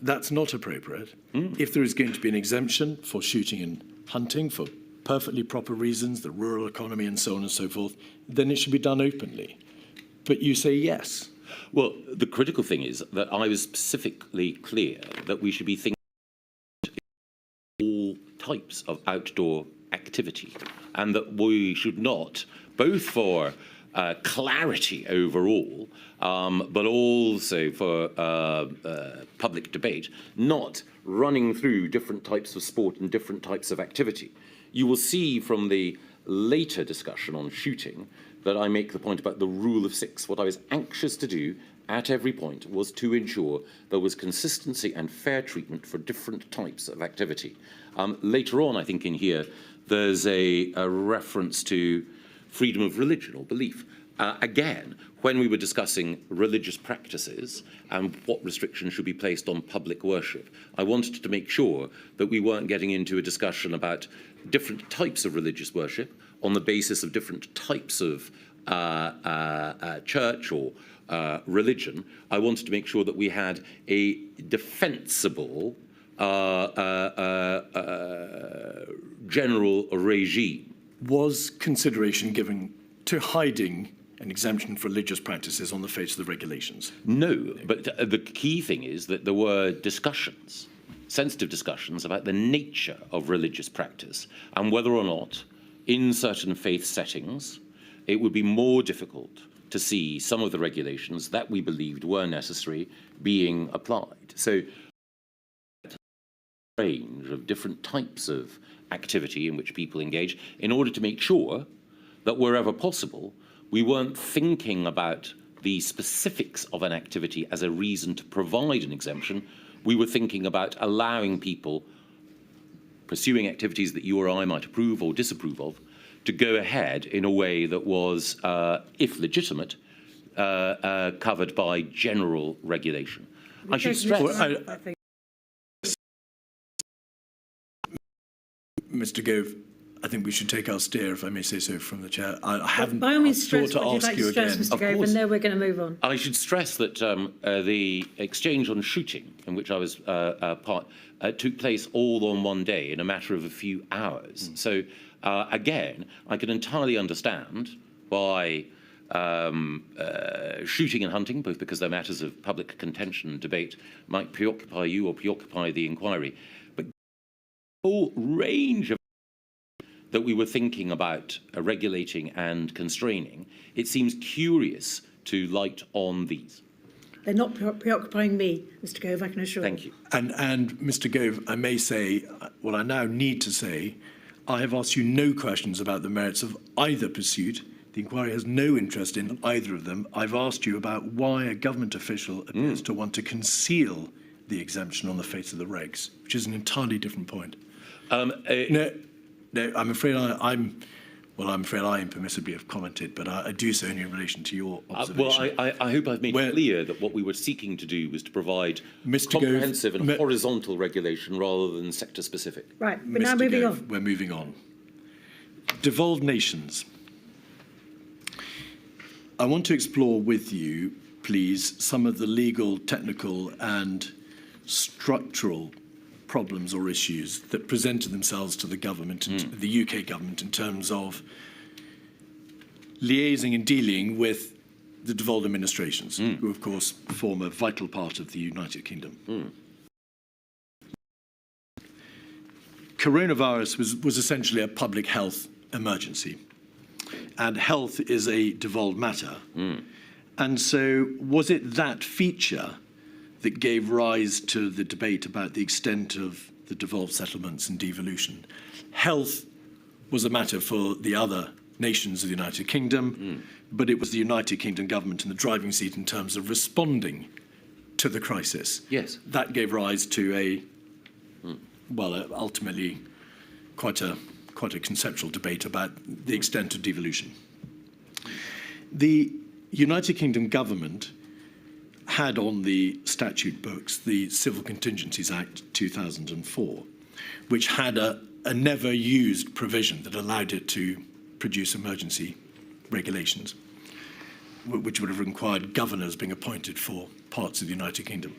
that's not appropriate, if there is going to be an exemption for shooting and hunting for perfectly proper reasons, the rural economy and so on and so forth, then it should be done openly. But you say yes. Well, the critical thing is that I was specifically clear that we should be thinking all types of outdoor activity, and that we should not, both for clarity overall, but also for public debate, not running through different types of sport and different types of activity. You will see from the later discussion on shooting that I make the point about the rule of six. What I was anxious to do at every point was to ensure there was consistency and fair treatment for different types of activity. Later on, I think in here, there's a reference to freedom of religion or belief. Again, when we were discussing religious practices and what restrictions should be placed on public worship, I wanted to make sure that we weren't getting into a discussion about different types of religious worship on the basis of different types of church or religion. I wanted to make sure that we had a defensible general regime. Was consideration given to hiding an exemption for religious practices on the face of the regulations? No, but the key thing is that there were discussions, sensitive discussions about the nature of religious practice and whether or not in certain faith settings it would be more difficult to see some of the regulations that we believed were necessary being applied. So a range of different types of activity in which people engage in order to make sure that wherever possible we weren't thinking about the specifics of an activity as a reason to provide an exemption. We were thinking about allowing people pursuing activities that you or I might approve or disapprove of to go ahead in a way that was, if legitimate, covered by general regulation. I should stress... Mr. Gove, I think we should take our steer, if I may say so, from the chair. I haven't by all means, thought stress to what you'd ask like you to stress, again. Mr. Gove, and then we're going to move on. I should stress that the exchange on shooting, in which I was part, took place all on one day in a matter of a few hours. So, again, I can entirely understand why shooting and hunting, both because they're matters of public contention and debate, might preoccupy you or preoccupy the inquiry. But the whole range of that we were thinking about regulating and constraining, it seems curious to light on these. They're not preoccupying me, Mr. Gove, I can assure you. Thank you. And Mr. Gove, I may say, what I now need to say, I have asked you no questions about the merits of either pursuit. The inquiry has no interest in either of them. I've asked you about why a government official appears to want to conceal the exemption on the face of the regs, which is an entirely different point. No, I'm afraid I'm Well, I'm afraid I impermissibly have commented, but I do so only in relation to your observation. I hope I've made clear that what we were seeking to do was to provide Mr. comprehensive and horizontal regulation rather than sector-specific. Right, but now Mr. moving Gove, on. we're moving on. Devolved nations. I want to explore with you, please, some of the legal, technical and structural problems or issues that presented themselves to the government, and the UK government, in terms of liaising and dealing with the devolved administrations, who of course form a vital part of the United Kingdom. Coronavirus was essentially a public health emergency, and health is a devolved matter. And so was it that feature that gave rise to the debate about the extent of the devolved settlements and devolution? Health was a matter for the other nations of the United Kingdom, but it was the United Kingdom government in the driving seat in terms of responding to the crisis. Yes. That gave rise to ultimately quite a conceptual debate about the extent of devolution. The United Kingdom government had on the statute books the Civil Contingencies Act 2004, which had a never used provision that allowed it to produce emergency regulations, which would have required governors being appointed for parts of the United Kingdom.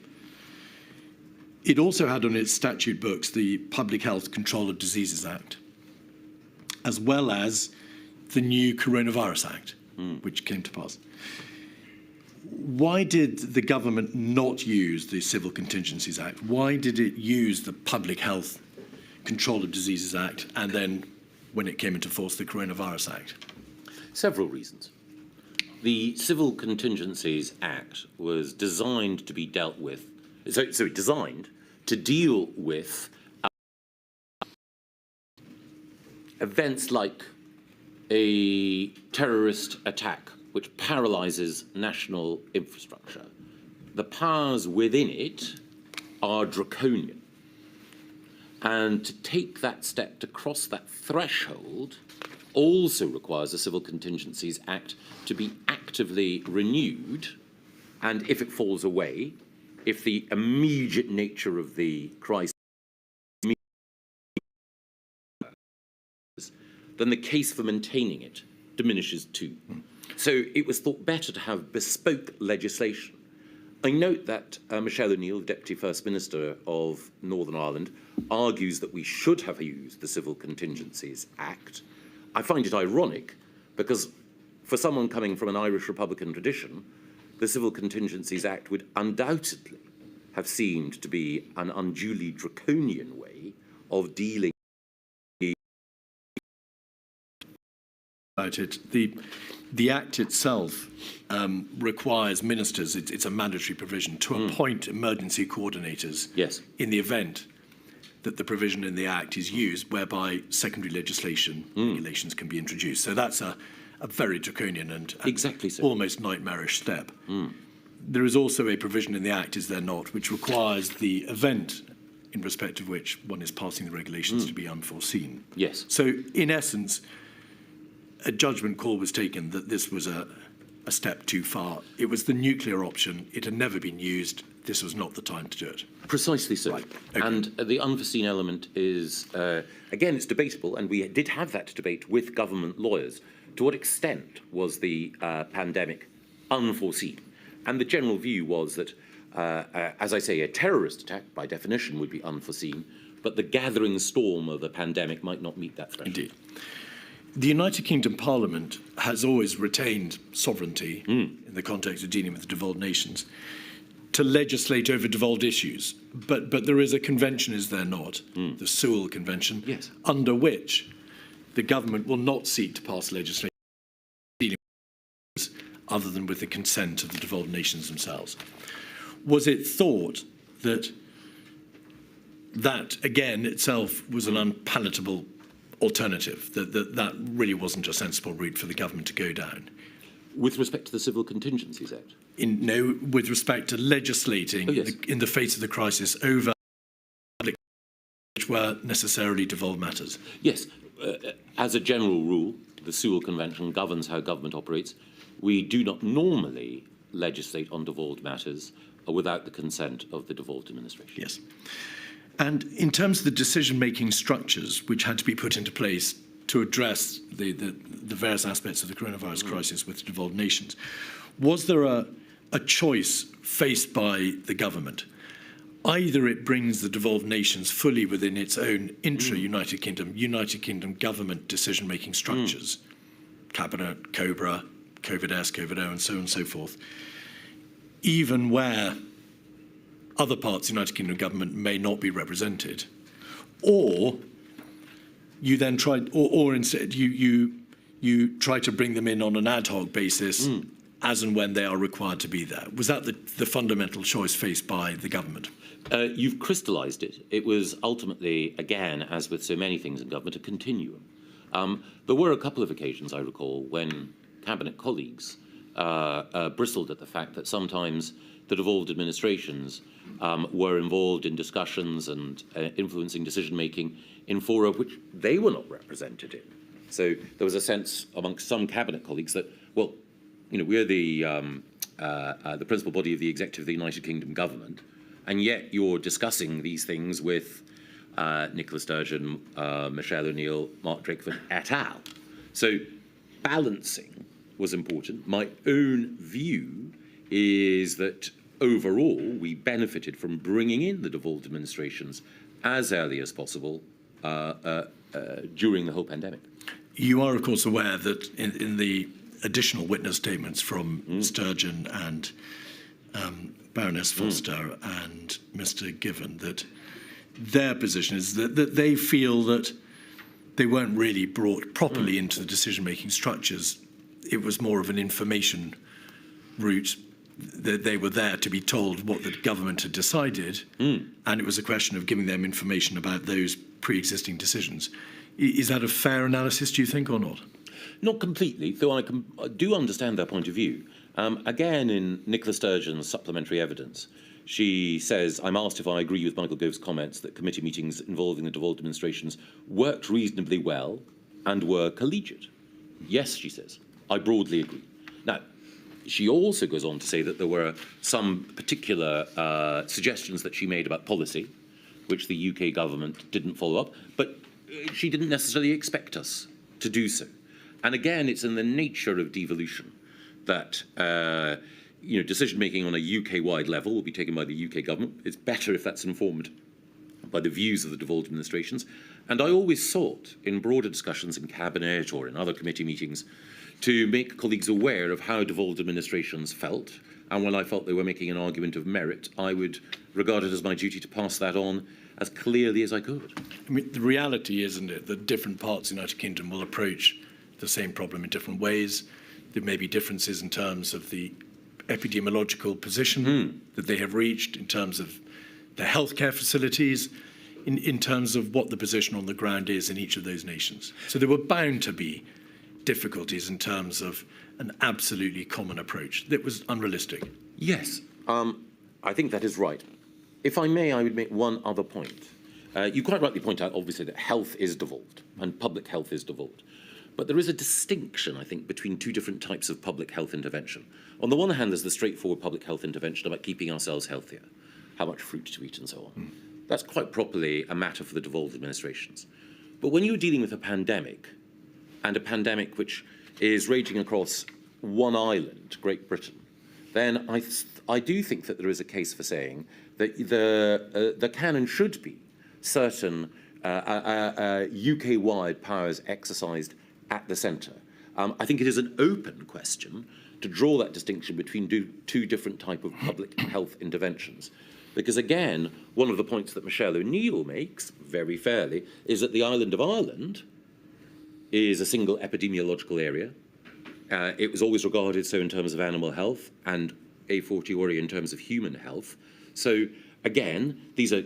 It also had on its statute books the Public Health Control of Diseases Act, as well as the new Coronavirus Act, which came to pass. Why did the government not use the Civil Contingencies Act? Why did it use the Public Health Control of Diseases Act and then, when it came into force, the Coronavirus Act? Several reasons. The Civil Contingencies Act was designed to be dealt with, designed to deal with events like a terrorist attack which paralyzes national infrastructure. The powers within it are draconian. And to take that step, to cross that threshold, also requires the Civil Contingencies Act to be actively renewed. And if it falls away, if the immediate nature of the crisis, then the case for maintaining it diminishes too. So it was thought better to have bespoke legislation. I note that Michelle O'Neill, the Deputy First Minister of Northern Ireland, argues that we should have used the Civil Contingencies Act. I find it ironic because for someone coming from an Irish Republican tradition, the Civil Contingencies Act would undoubtedly have seemed to be an unduly draconian way of dealing about it. The Act itself requires ministers, it's a mandatory provision, to appoint emergency coordinators in the event that the provision in the Act is used whereby secondary legislation regulations can be introduced. So that's a very draconian and exactly so. Almost nightmarish step. There is also a provision in the Act, is there not, which requires the event in respect of which one is passing the regulations to be unforeseen. Yes. So in essence, a judgment call was taken that this was a step too far. It was the nuclear option. It had never been used. This was not the time to do it. Precisely so. Right. Okay. And the unforeseen element is, again, it's debatable, and we did have that debate with government lawyers. To what extent was the pandemic unforeseen? And the general view was that, as I say, a terrorist attack, by definition, would be unforeseen, but the gathering storm of the pandemic might not meet that threshold. Indeed. The United Kingdom Parliament has always retained sovereignty in the context of dealing with the devolved nations to legislate over devolved issues. But there is a convention, is there not? The Sewell Convention, yes, under which the government will not seek to pass legislation dealing with issues other than with the consent of the devolved nations themselves. Was it thought that that, again, itself was an unpalatable alternative, that really wasn't a sensible route for the government to go down? With respect to the Civil Contingencies Act? No, with respect to legislating in the face of the crisis over which were necessarily devolved matters. Yes, as a general rule, the Sewell Convention governs how government operates. We do not normally legislate on devolved matters without the consent of the devolved administration. Yes. And in terms of the decision-making structures which had to be put into place to address the various aspects of the coronavirus crisis with devolved nations, was there a choice faced by the government? Either it brings the devolved nations fully within its own intra-United Kingdom government decision-making structures, Cabinet, COBRA, COVID-S, COVID-O, and so on and so forth, even where other parts of the United Kingdom government may not be represented, or you then try, or instead you try to bring them in on an ad hoc basis as and when they are required to be there. Was that the fundamental choice faced by the government? You've crystallised it. It was ultimately, again, as with so many things in government, a continuum. There were a couple of occasions, I recall, when cabinet colleagues bristled at the fact that sometimes the devolved administrations were involved in discussions and influencing decision-making in fora which they were not represented in. So there was a sense amongst some cabinet colleagues that, well, you know, we're the principal body of the executive of the United Kingdom government, and yet you're discussing these things with Nicola Sturgeon, Michelle O'Neill, Mark Drakeford et al. So balancing was important. My own view is that overall we benefited from bringing in the devolved administrations as early as possible during the whole pandemic. You are, of course, aware that in the additional witness statements from Sturgeon and Baroness Foster and Mr. Given, that their position is that they feel that they weren't really brought properly into the decision-making structures. It was more of an information route, that they were there to be told what the government had decided, and it was a question of giving them information about those pre-existing decisions. Is that a fair analysis, do you think, or not? Not completely, though I do understand their point of view. Again, in Nicola Sturgeon's supplementary evidence, she says, I'm asked if I agree with Michael Gove's comments that committee meetings involving the devolved administrations worked reasonably well and were collegiate. Yes, she says, I broadly agree. Now, she also goes on to say that there were some particular suggestions that she made about policy, which the UK government didn't follow up, but she didn't necessarily expect us to do so. And again, it's in the nature of devolution that decision-making on a UK-wide level will be taken by the UK government. It's better if that's informed by the views of the devolved administrations. And I always sought, in broader discussions in Cabinet or in other committee meetings, to make colleagues aware of how devolved administrations felt. And when I felt they were making an argument of merit, I would regard it as my duty to pass that on as clearly as I could. I mean, the reality, isn't it, that different parts of the United Kingdom will approach the same problem in different ways. There may be differences in terms of the epidemiological position that they have reached, in terms of their healthcare facilities, in terms of what the position on the ground is in each of those nations. So there were bound to be difficulties in terms of an absolutely common approach that was unrealistic. Yes, I think that is right. If I may, I would make one other point. You quite rightly point out, obviously, that health is devolved and public health is devolved. But there is a distinction, I think, between two different types of public health intervention. On the one hand, there's the straightforward public health intervention about keeping ourselves healthier, how much fruit to eat and so on. That's quite properly a matter for the devolved administrations. But when you're dealing with a pandemic, and a pandemic which is raging across one island, Great Britain, then I do think that there is a case for saying that there can and should be certain UK-wide powers exercised at the centre. I think it is an open question to draw that distinction between two different types of public health interventions. Because again, one of the points that Michelle O'Neill makes, very fairly, is that the island of Ireland is a single epidemiological area. It was always regarded so in terms of animal health and a fortiori in terms of human health. So again, these are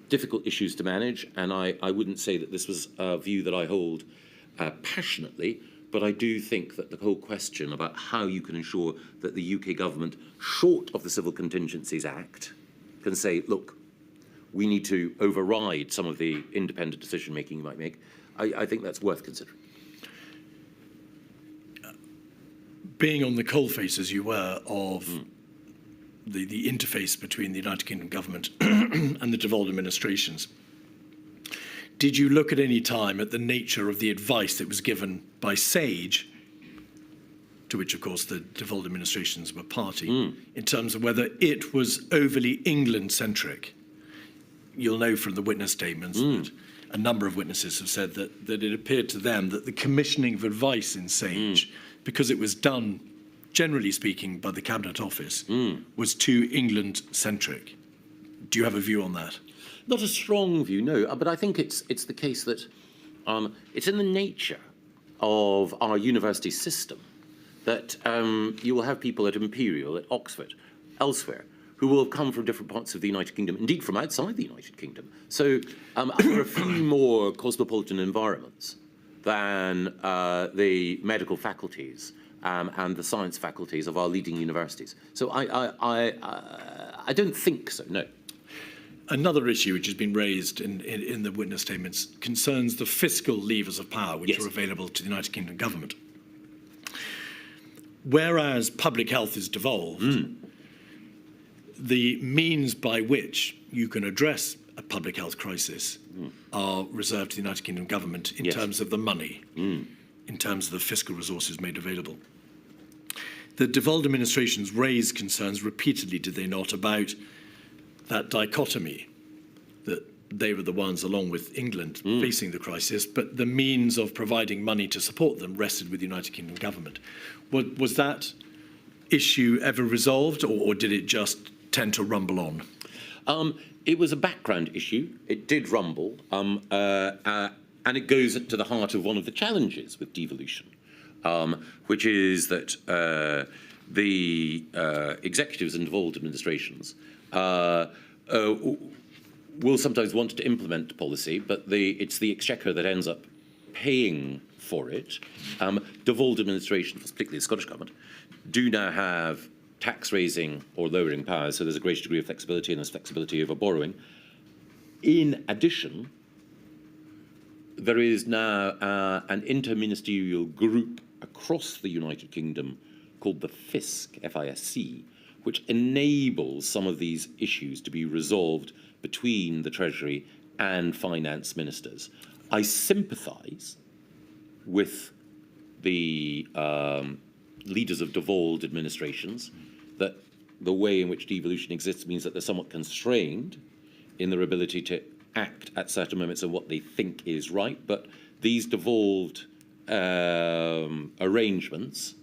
difficult issues to manage, and I wouldn't say that this was a view that I hold passionately, but I do think that the whole question about how you can ensure that the UK government, short of the Civil Contingencies Act, can say, look, we need to override some of the independent decision-making you might make, I think that's worth considering. being on the coalface as you were of the interface between the United Kingdom government and the devolved administrations, did you look at any time at the nature of the advice that was given by SAGE, to which, of course, the devolved administrations were party, in terms of whether it was overly England-centric? You'll know from the witness statements that a number of witnesses have said that it appeared to them that the commissioning of advice in SAGE, because it was done, generally speaking, by the Cabinet Office, was too England-centric. Do you have a view on that? Not a strong view, no, but I think it's the case that it's in the nature of our university system that you will have people at Imperial, at Oxford, elsewhere, who will come from different parts of the United Kingdom, indeed from outside the United Kingdom. So there are a few more cosmopolitan environments than the medical faculties and the science faculties of our leading universities. So I don't think so, no. Another issue which has been raised in the witness statements concerns the fiscal levers of power which are available to the United Kingdom government. Whereas public health is devolved, the means by which you can address a public health crisis are reserved to the United Kingdom government in terms of the money, in terms of the fiscal resources made available. The devolved administrations raised concerns repeatedly, did they not, about that dichotomy, that they were the ones, along with England, facing the crisis, but the means of providing money to support them rested with the United Kingdom government. Was that issue ever resolved, or did it just tend to rumble on? It was a background issue. It did rumble, and it goes to the heart of one of the challenges with devolution, which is that the executives and devolved administrations will sometimes want to implement policy, but it's the Exchequer that ends up paying for it. Devolved administrations, particularly the Scottish Government, do now have tax-raising or lowering powers, so there's a greater degree of flexibility, and there's flexibility over borrowing. In addition, there is now an interministerial group across the United Kingdom called the FISC, F-I-S-C, which enables some of these issues to be resolved between the Treasury and finance ministers. I sympathise with the leaders of devolved administrations that the way in which devolution exists means that they're somewhat constrained in their ability to act at certain moments of what they think is right. But these devolved arrangements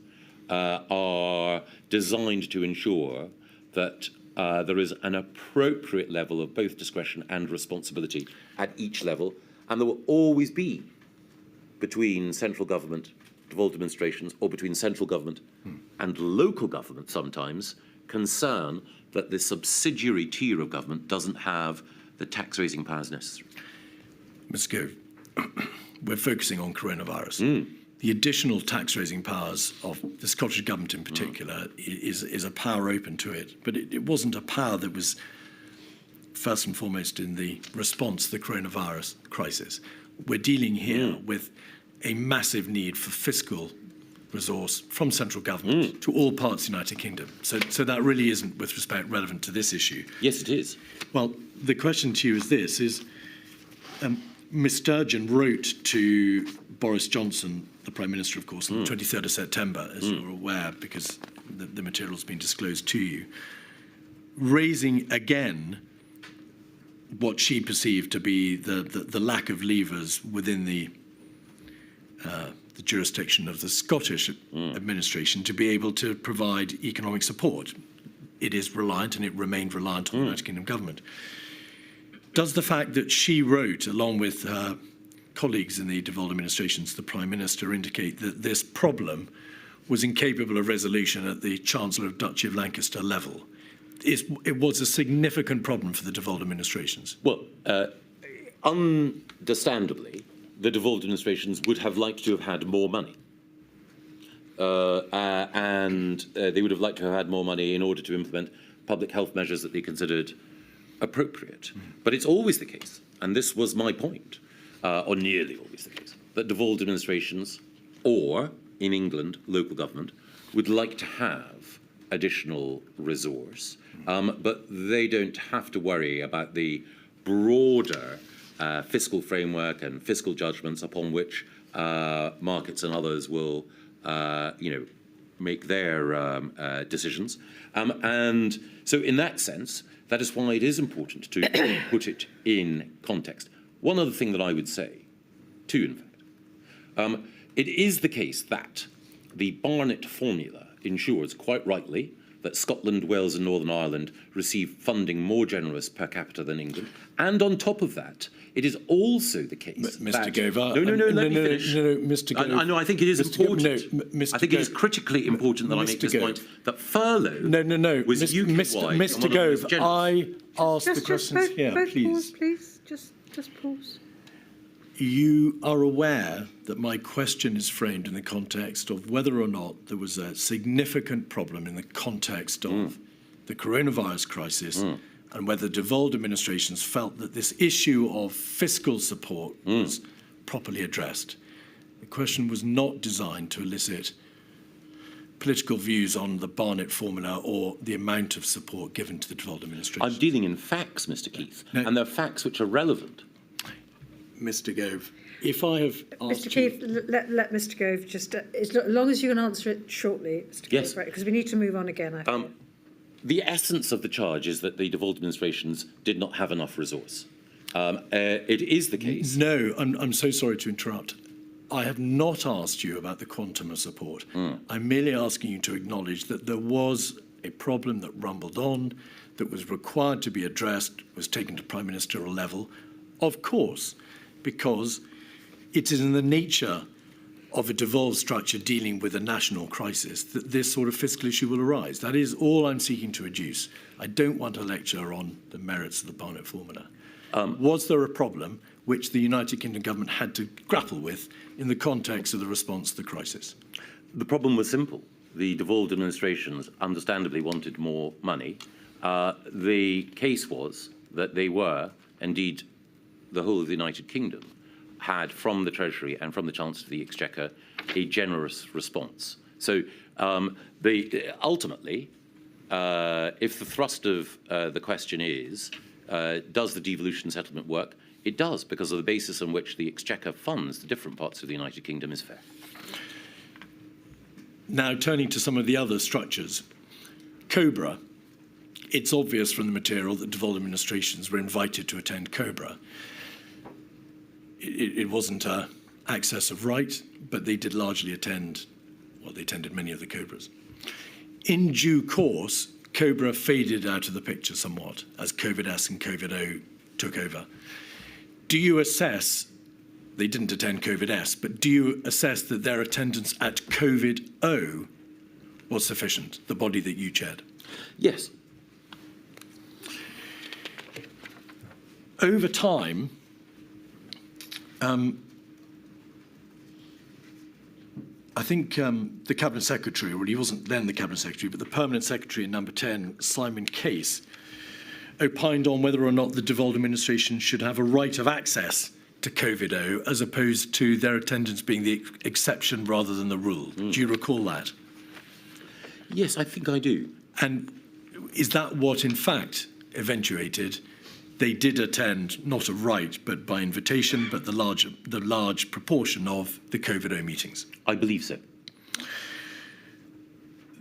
are designed to ensure that there is an appropriate level of both discretion and responsibility at each level, and there will always be, between central government, devolved administrations, or between central government and local government sometimes, concern that the subsidiary tier of government doesn't have the tax-raising powers necessary. Ms. Gove, we're focusing on coronavirus. The additional tax-raising powers of the Scottish Government in particular is a power open to it, but it wasn't a power that was first and foremost in the response to the coronavirus crisis. We're dealing here with a massive need for fiscal resource from central government to all parts of the United Kingdom. So that really isn't, with respect, relevant to this issue. Yes, it is. Well, the question to you is this, Ms Sturgeon wrote to Boris Johnson, the Prime Minister, of course, on the 23rd of September, as you're aware, because the material has been disclosed to you, raising again what she perceived to be the lack of levers within the jurisdiction of the Scottish administration to be able to provide economic support. It is reliant, and it remained reliant on the United Kingdom government. Does the fact that she wrote, along with her colleagues in the devolved administration, to the Prime Minister, indicate that this problem was incapable of resolution at the Chancellor of Duchy of Lancaster level? It was a significant problem for the devolved administrations. Well, understandably, the devolved administrations would have liked to have had more money. And they would have liked to have had more money in order to implement public health measures that they considered appropriate. But it's always the case, and this was my point, or nearly always the case, that devolved administrations, or, in England, local government, would like to have additional resource, but they don't have to worry about the broader fiscal framework and fiscal judgments upon which markets and others will, make their decisions. And so in that sense, that is why it is important to put it in context. One other thing that I would say, too, in fact, it is the case that the Barnett formula ensures, quite rightly, that Scotland, Wales and Northern Ireland receive funding more generous per capita than England. And on top of that, it is also the case Mr. Gove, let me finish. No, Mr. Gove. I know, I think it is important. Mr. I think it is critically important that I make this point, that furlough was UK-wide. Mr. Gove, I asked the questions here, please. please. Just pause. You are aware that my question is framed in the context of whether or not there was a significant problem in the context of the coronavirus crisis and whether devolved administrations felt that this issue of fiscal support was properly addressed. The question was not designed to elicit political views on the Barnett formula or the amount of support given to the devolved administrations. I'm dealing in facts, Mr. Keith, and they're facts which are relevant. Mr. Gove, if I have asked Mr. Keith, let Mr. Gove just, as long as you can answer it shortly, Mr. Yes. Gove, right, because we need to move on again, I think. The essence of the charge is that the devolved administrations did not have enough resource. It is the case. No, I'm so sorry to interrupt. I have not asked you about the quantum of support. I'm merely asking you to acknowledge that there was a problem that rumbled on, that was required to be addressed, was taken to prime ministerial level, of course, because it is in the nature of a devolved structure dealing with a national crisis that this sort of fiscal issue will arise. That is all I'm seeking to adduce. I don't want a lecture on the merits of the Barnett formula. Was there a problem which the United Kingdom government had to grapple with in the context of the response to the crisis? The problem was simple. The devolved administrations understandably wanted more money. The case was that they were, indeed, the whole of the United Kingdom had from the Treasury and from the Chancellor of the Exchequer a generous response. So ultimately, if the thrust of the question is, does the devolution settlement work? It does, because of the basis on which the Exchequer funds the different parts of the United Kingdom is fair. Now, turning to some of the other structures, COBRA, it's obvious from the material that devolved administrations were invited to attend COBRA. It wasn't an access of right, but they did largely attend, well, they attended many of the COBRAs. In due course, COBRA faded out of the picture somewhat as COVID-S and COVID-O took over. Do you assess, they didn't attend COVID-S, but do you assess that their attendance at COVID-O was sufficient, the body that you chaired? Yes. Over time, I think the Cabinet Secretary, well, he wasn't then the Cabinet Secretary, but the Permanent Secretary in number 10, Simon Case, opined on whether or not the devolved administration should have a right of access to COVID-O as opposed to their attendance being the exception rather than the rule. Do you recall that? Yes, I think I do. And is that what, in fact, eventuated? They did attend, not a right, but by invitation, but the large proportion of the COVID-O meetings. I believe so.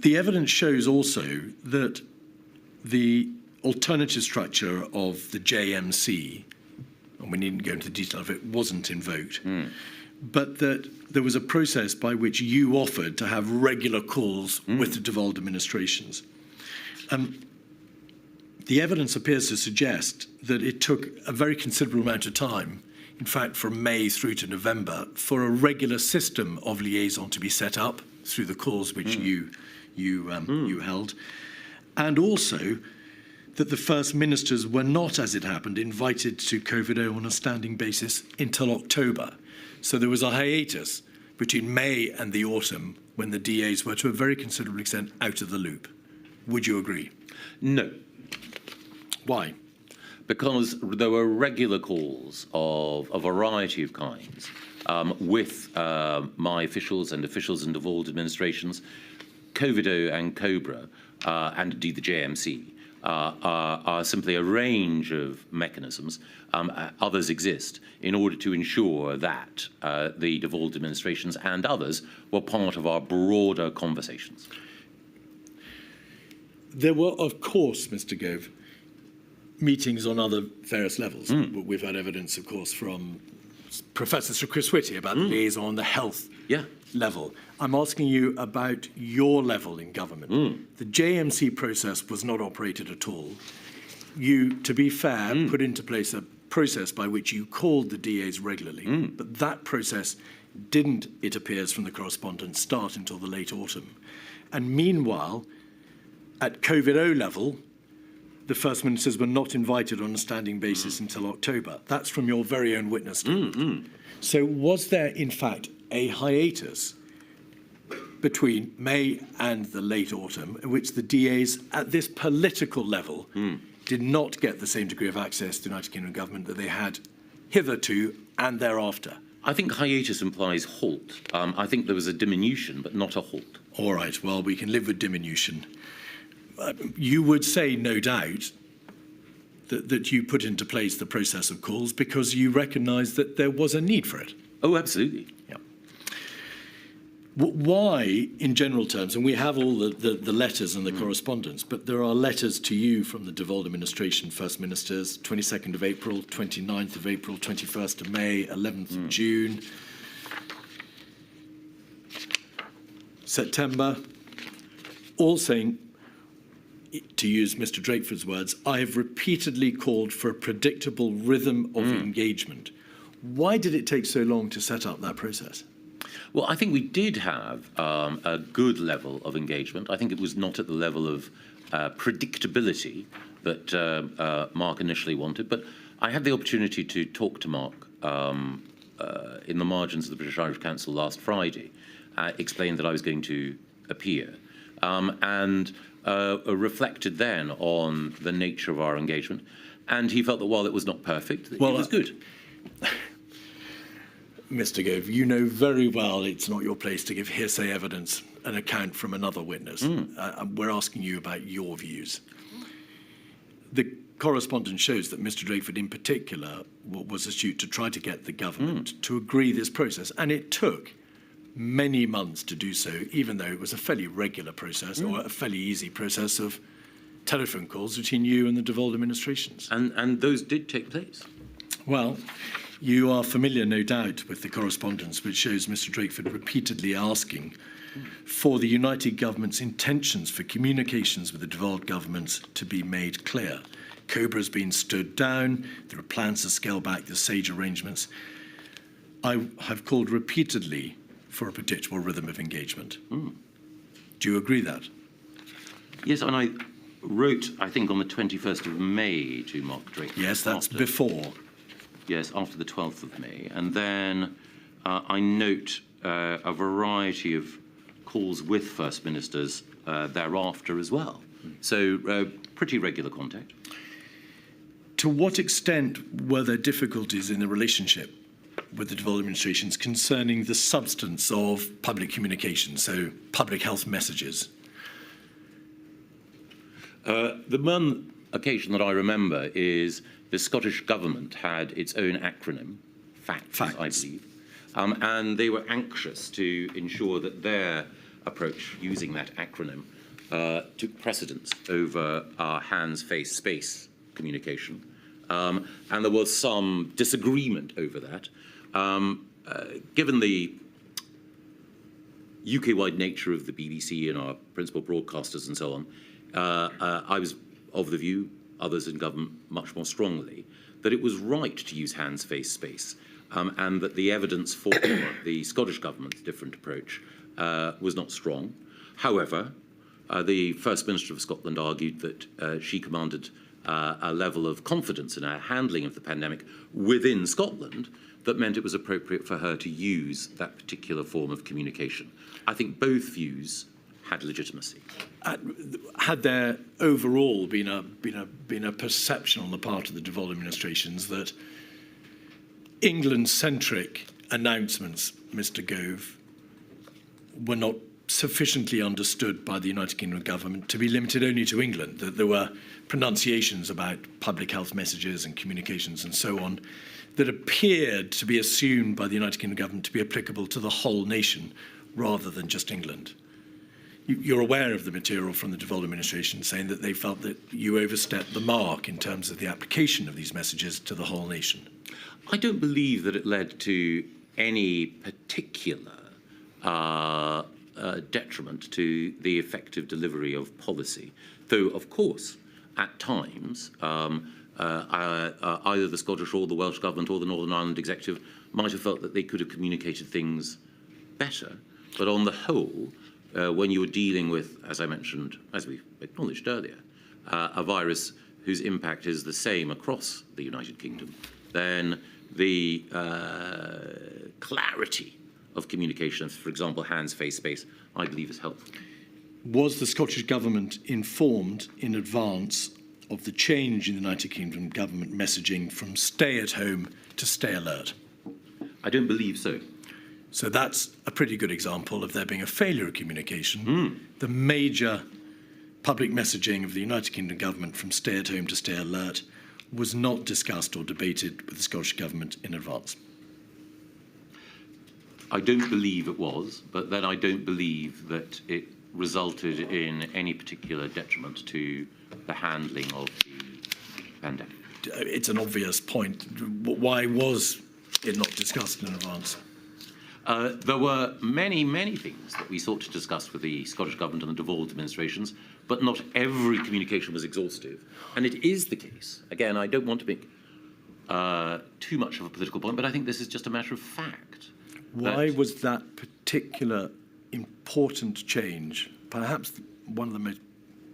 The evidence shows also that the alternative structure of the JMC, and we needn't go into the detail of it, wasn't invoked, but that there was a process by which you offered to have regular calls with the devolved administrations. The evidence appears to suggest that it took a very considerable amount of time, in fact from May through to November, for a regular system of liaison to be set up through the calls which you held, and also that the First Ministers were not, as it happened, invited to COVID-O on a standing basis until October. So there was a hiatus between May and the autumn when the DAs were to a very considerable extent out of the loop. Would you agree? No. Why? Because there were regular calls of a variety of kinds with my officials and officials in devolved administrations COVID-0 and COBRA, and indeed the JMC, are simply a range of mechanisms, others exist, in order to ensure that the devolved administrations and others were part of our broader conversations. There were, of course, Mr. Gove, meetings on other various levels. We've had evidence, of course, from Professor Sir Chris Whitty about the liaison on the health level. I'm asking you about your level in government. The JMC process was not operated at all. You, to be fair, put into place a process by which you called the DAs regularly, but that process didn't, it appears from the correspondence, start until the late autumn. And meanwhile, at COVID-0 level, the First Ministers were not invited on a standing basis until October. That's from your very own witness statement. So was there, in fact, a hiatus between May and the late autumn in which the DAs, at this political level, did not get the same degree of access to the United Kingdom government that they had hitherto and thereafter? I think hiatus implies halt. I think there was a diminution, but not a halt. All right, well, we can live with diminution. You would say, no doubt, that you put into place the process of calls because you recognised that there was a need for it. Oh, absolutely. Yeah. Why, in general terms, and we have all the letters and the correspondence, but there are letters to you from the devolved administration, First Ministers, 22nd of April, 29th of April, 21st of May, 11th of June, September, all saying, to use Mr. Drakeford's words, I have repeatedly called for a predictable rhythm of engagement. Why did it take so long to set up that process? Well, I think we did have a good level of engagement. I think it was not at the level of predictability that Mark initially wanted, but I had the opportunity to talk to Mark in the margins of the British-Irish Council last Friday, explained that I was going to appear, and reflected then on the nature of our engagement. And he felt that while it was not perfect, it was good. Mr. Gove, you know very well it's not your place to give hearsay evidence, an account from another witness. We're asking you about your views. The correspondence shows that Mr. Drakeford in particular was astute to try to get the government to agree this process, and it took many months to do so, even though it was a fairly regular process or a fairly easy process of telephone calls between you and the devolved administrations. And those did take place. Well, you are familiar, no doubt, with the correspondence which shows Mr. Drakeford repeatedly asking for the United Government's intentions for communications with the devolved governments to be made clear. COBRA has been stood down. There are plans to scale back the SAGE arrangements. I have called repeatedly for a predictable rhythm of engagement. Do you agree that? Yes, and I wrote, I think, on the 21st of May to Mark Drakeford. Yes, that's before. Yes, after the 12th of May. And then I note a variety of calls with First Ministers thereafter as well. So pretty regular contact. To what extent were there difficulties in the relationship with the devolved administrations concerning the substance of public communication, so public health messages? The one occasion that I remember is the Scottish Government had its own acronym, FACTS, I believe, and they were anxious to ensure that their approach using that acronym took precedence over our hands, face, space communication. And there was some disagreement over that. Given the UK-wide nature of the BBC and our principal broadcasters and so on, I was of the view, others in government much more strongly, that it was right to use hands, face, space, and that the evidence for the Scottish Government's different approach was not strong. However, the First Minister of Scotland argued that she commanded a level of confidence in our handling of the pandemic within Scotland that meant it was appropriate for her to use that particular form of communication. I think both views had legitimacy. Had there overall been a perception on the part of the devolved administrations that England-centric announcements, Mr. Gove, were not sufficiently understood by the United Kingdom government to be limited only to England, that there were pronunciations about public health messages and communications and so on that appeared to be assumed by the United Kingdom government to be applicable to the whole nation rather than just England. You're aware of the material from the Devolve administration saying that they felt that you overstepped the mark in terms of the application of these messages to the whole nation. I don't believe that it led to any particular detriment to the effective delivery of policy, though, of course, at times, either the Scottish or the Welsh Government or the Northern Ireland Executive might have felt that they could have communicated things better. But on the whole, when you're dealing with, as I mentioned, as we acknowledged earlier, a virus whose impact is the same across the United Kingdom, then the clarity of communication, for example, hands, face, space, I believe is helpful. Was the Scottish Government informed in advance of the change in the United Kingdom government messaging from stay at home to stay alert? I don't believe so. So that's a pretty good example of there being a failure of communication. The major public messaging of the United Kingdom government from stay at home to stay alert was not discussed or debated with the Scottish Government in advance. I don't believe it was, but then I don't believe that it resulted in any particular detriment to the handling of the pandemic. It's an obvious point. Why was it not discussed in advance? There were many, many things that we sought to discuss with the Scottish Government and the devolved administrations, but not every communication was exhaustive. And it is the case. Again, I don't want to make too much of a political point, but I think this is just a matter of fact. Why was that particular important change, perhaps one of the most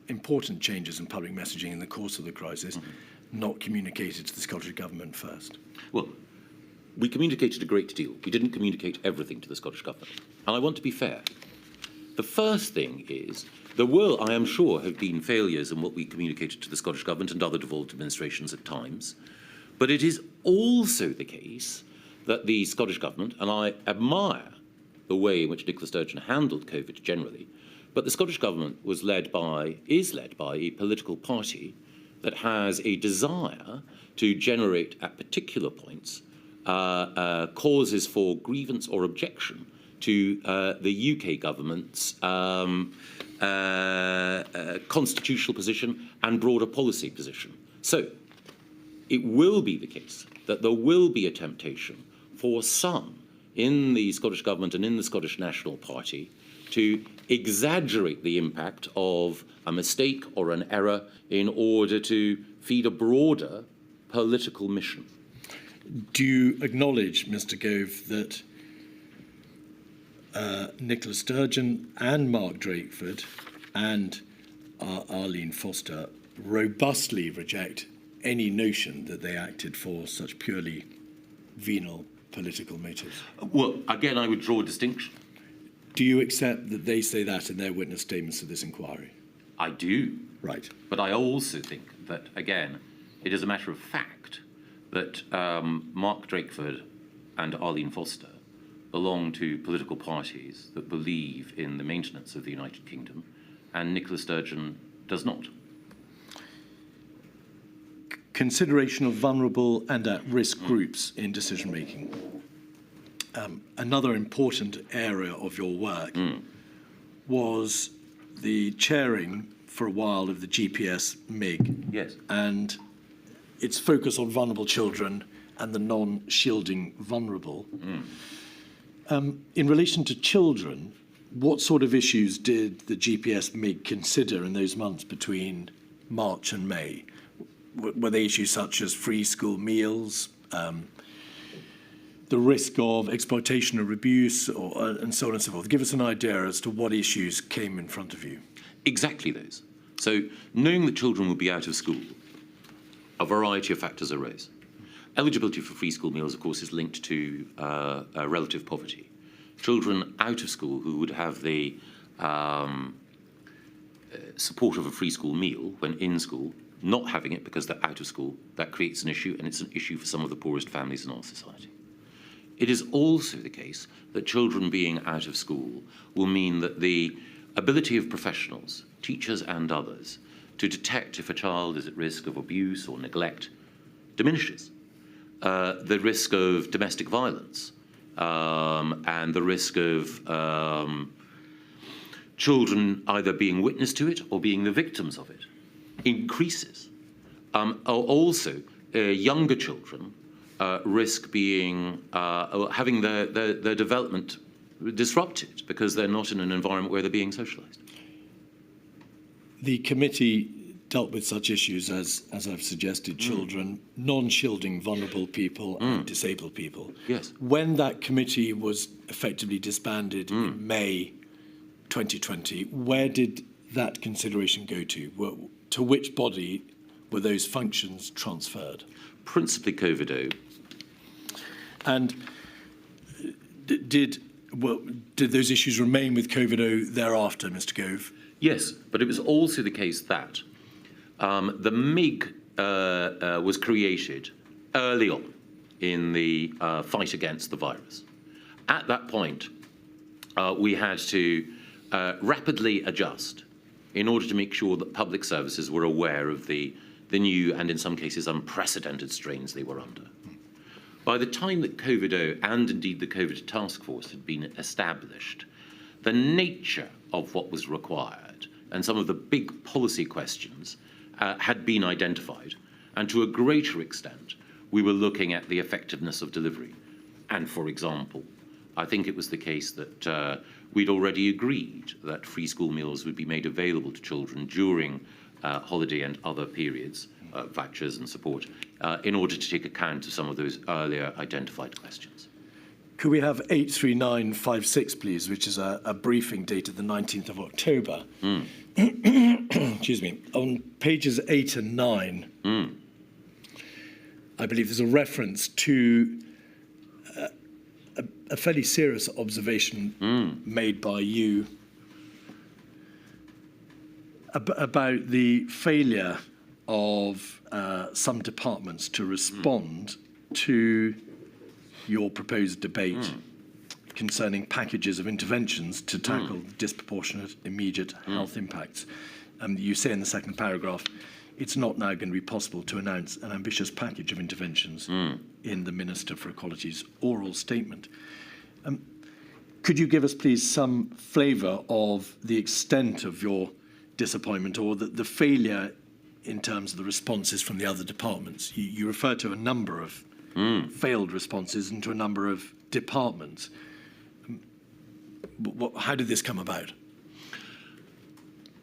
important changes in public messaging in the course of the crisis, not communicated to the Scottish Government first? Well, we communicated a great deal. We didn't communicate everything to the Scottish Government. And I want to be fair. The first thing is, there will, I am sure, have been failures in what we communicated to the Scottish Government and other devolved administrations at times. But it is also the case that the Scottish Government, and I admire the way in which Nicola Sturgeon handled COVID generally, but the Scottish Government is led by a political party that has a desire to generate at particular points causes for grievance or objection to the UK government's constitutional position and broader policy position. So it will be the case that there will be a temptation for some in the Scottish Government and in the Scottish National Party to exaggerate the impact of a mistake or an error in order to feed a broader political mission. Do you acknowledge, Mr. Gove, that Nicola Sturgeon and Mark Drakeford and Arlene Foster robustly reject any notion that they acted for such purely venal political motives? Well, again, I would draw a distinction. Do you accept that they say that in their witness statements of this inquiry? I do. Right. But I also think that, again, it is a matter of fact that Mark Drakeford and Arlene Foster belong to political parties that believe in the maintenance of the United Kingdom, and Nicola Sturgeon does not. Consideration of vulnerable and at-risk groups in decision-making. Another important area of your work was the chairing for a while of the GPS MIG. Yes. And its focus on vulnerable children and the non-shielding vulnerable. In relation to children, what sort of issues did the GPS MIG consider in those months between March and May? Were they issues such as free school meals, the risk of exploitation or abuse, and so on and so forth? Give us an idea as to what issues came in front of you. Exactly those. So, knowing that children would be out of school, a variety of factors arose. Eligibility for free school meals, of course, is linked to relative poverty. Children out of school who would have the support of a free school meal when in school, not having it because they're out of school, that creates an issue, and it's an issue for some of the poorest families in our society. it is also the case that children being out of school will mean that the ability of professionals, teachers and others, to detect if a child is at risk of abuse or neglect diminishes. The risk of domestic violence and the risk of children either being witness to it or being the victims of it increases. Also, younger children risk being having their development disrupted because they're not in an environment where they're being socialised. The committee dealt with such issues as I've suggested, children, non-shielding vulnerable people and disabled people. Yes. When that committee was effectively disbanded in May 2020, where did that consideration go to? To which body were those functions transferred? Principally COVID-0. And did those issues remain with COVID-0 thereafter, Mr. Gove? Yes, but it was also the case that the MIG was created early on in the fight against the virus. At that point, we had to rapidly adjust in order to make sure that public services were aware of the new and, in some cases, unprecedented strains they were under. By the time that COVID-0 and indeed the COVID task force had been established, the nature of what was required and some of the big policy questions had been identified. And to a greater extent, we were looking at the effectiveness of delivery. And for example, I think it was the case that we'd already agreed that free school meals would be made available to children during holiday and other periods, vouchers and support, in order to take account of some of those earlier identified questions. Could we have 83956, please, which is a briefing dated the 19th of October? Excuse me. On pages 8 and 9, I believe there's a reference to a fairly serious observation made by you about the failure of some departments to respond to your proposed debate concerning packages of interventions to tackle disproportionate immediate health impacts. You say in the second paragraph, it's not now going to be possible to announce an ambitious package of interventions in the Minister for Equality's oral statement. Could you give us, please, some flavour of the extent of your disappointment or the failure in terms of the responses from the other departments? You refer to a number of failed responses and to a number of departments. How did this come about?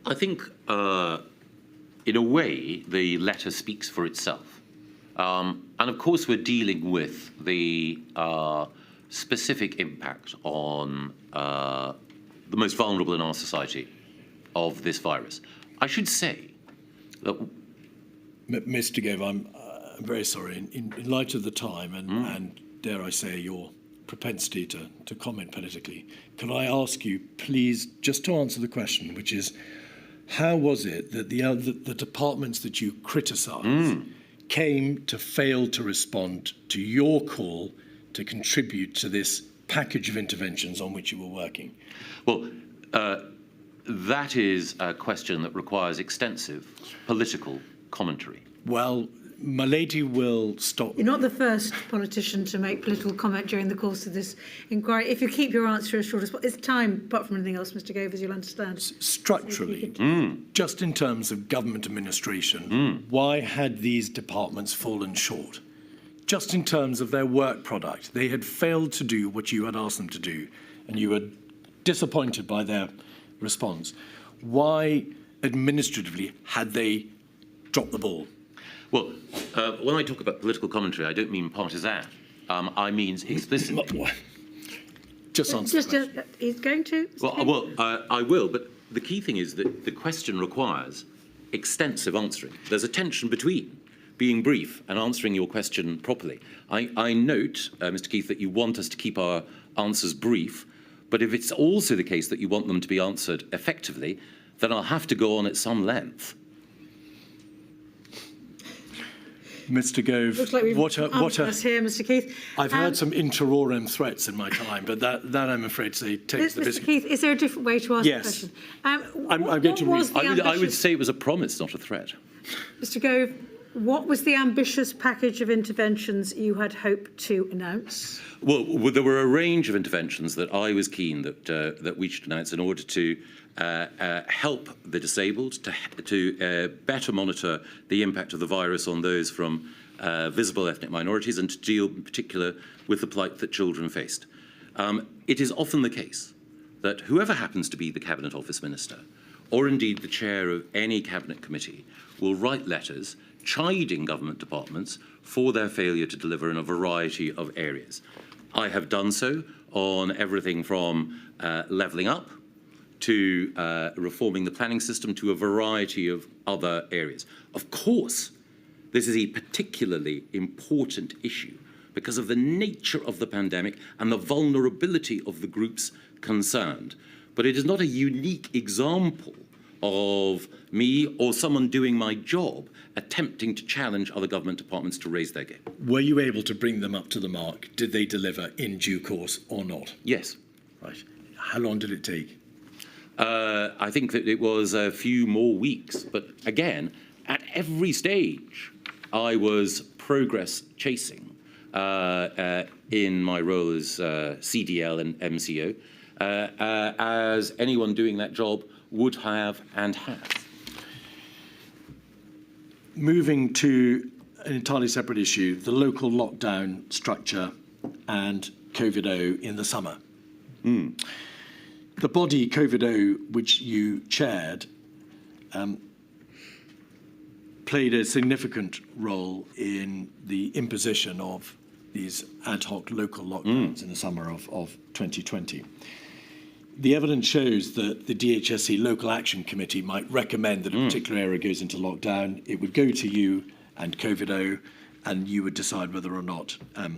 I think, in a way, the letter speaks for itself. And of course, we're dealing with the specific impact on the most vulnerable in our society of this virus. I should say that... Mr. Gove, I'm very sorry. In light of the time and dare I say, your propensity to comment politically, can I ask you, please, just to answer the question, which is, how was it that the departments that you criticised came to fail to respond to your call to contribute to this package of interventions on which you were working? Well, that is a question that requires extensive political commentary. Well, my lady will stop. You're not the first politician to make political comment during the course of this inquiry. If you keep your answer as short as possible, it's time, apart from anything else, Mr. Gove, as you'll understand. Structurally, just in terms of government administration, why had these departments fallen short? Just in terms of their work product, they had failed to do what you had asked them to do, and you were disappointed by their response. Why, administratively, had they dropped the ball? Well, when I talk about political commentary, I don't mean partisan. I mean explicitly. Just answer the question. He's going to? Well, I will, but the key thing is that the question requires extensive answering. There's a tension between being brief and answering your question properly. I note, Mr. Keith, that you want us to keep our answers brief, but if it's also the case that you want them to be answered effectively, then I'll have to go on at some length. Mr. Gove, Looks like we've what a us here, Mr. Keith. I've heard some interiorum threats in my time, but that I'm afraid to say takes the Mr. biscuit. Keith, is there a different way to ask Yes. the question? I'm going to read. I would say it was a promise, not a threat. Mr. Gove, what was the ambitious package of interventions you had hoped to announce? Well, there were a range of interventions that I was keen that we should announce in order to help the disabled, to better monitor the impact of the virus on those from visible ethnic minorities, and to deal in particular with the plight that children faced. It is often the case that whoever happens to be the Cabinet Office Minister, or indeed the chair of any Cabinet committee, will write letters chiding government departments for their failure to deliver in a variety of areas. I have done so on everything from levelling up to reforming the planning system to a variety of other areas. Of course, this is a particularly important issue because of the nature of the pandemic and the vulnerability of the groups concerned. But it is not a unique example of me or someone doing my job attempting to challenge other government departments to raise their game. Were you able to bring them up to the mark? Did they deliver in due course or not? Yes. Right. How long did it take? I think that it was a few more weeks, but again, at every stage, I was progress chasing in my role as CDL and MCO, as anyone doing that job would have and has. Moving to an entirely separate issue, the local lockdown structure and COVID-0 in the summer. The body COVID-0, which you chaired, played a significant role in the imposition of these ad hoc local lockdowns in the summer of 2020. The evidence shows that the DHSC Local Action Committee might recommend that a particular area goes into lockdown. It would go to you and COVID-0, and you would decide whether or not a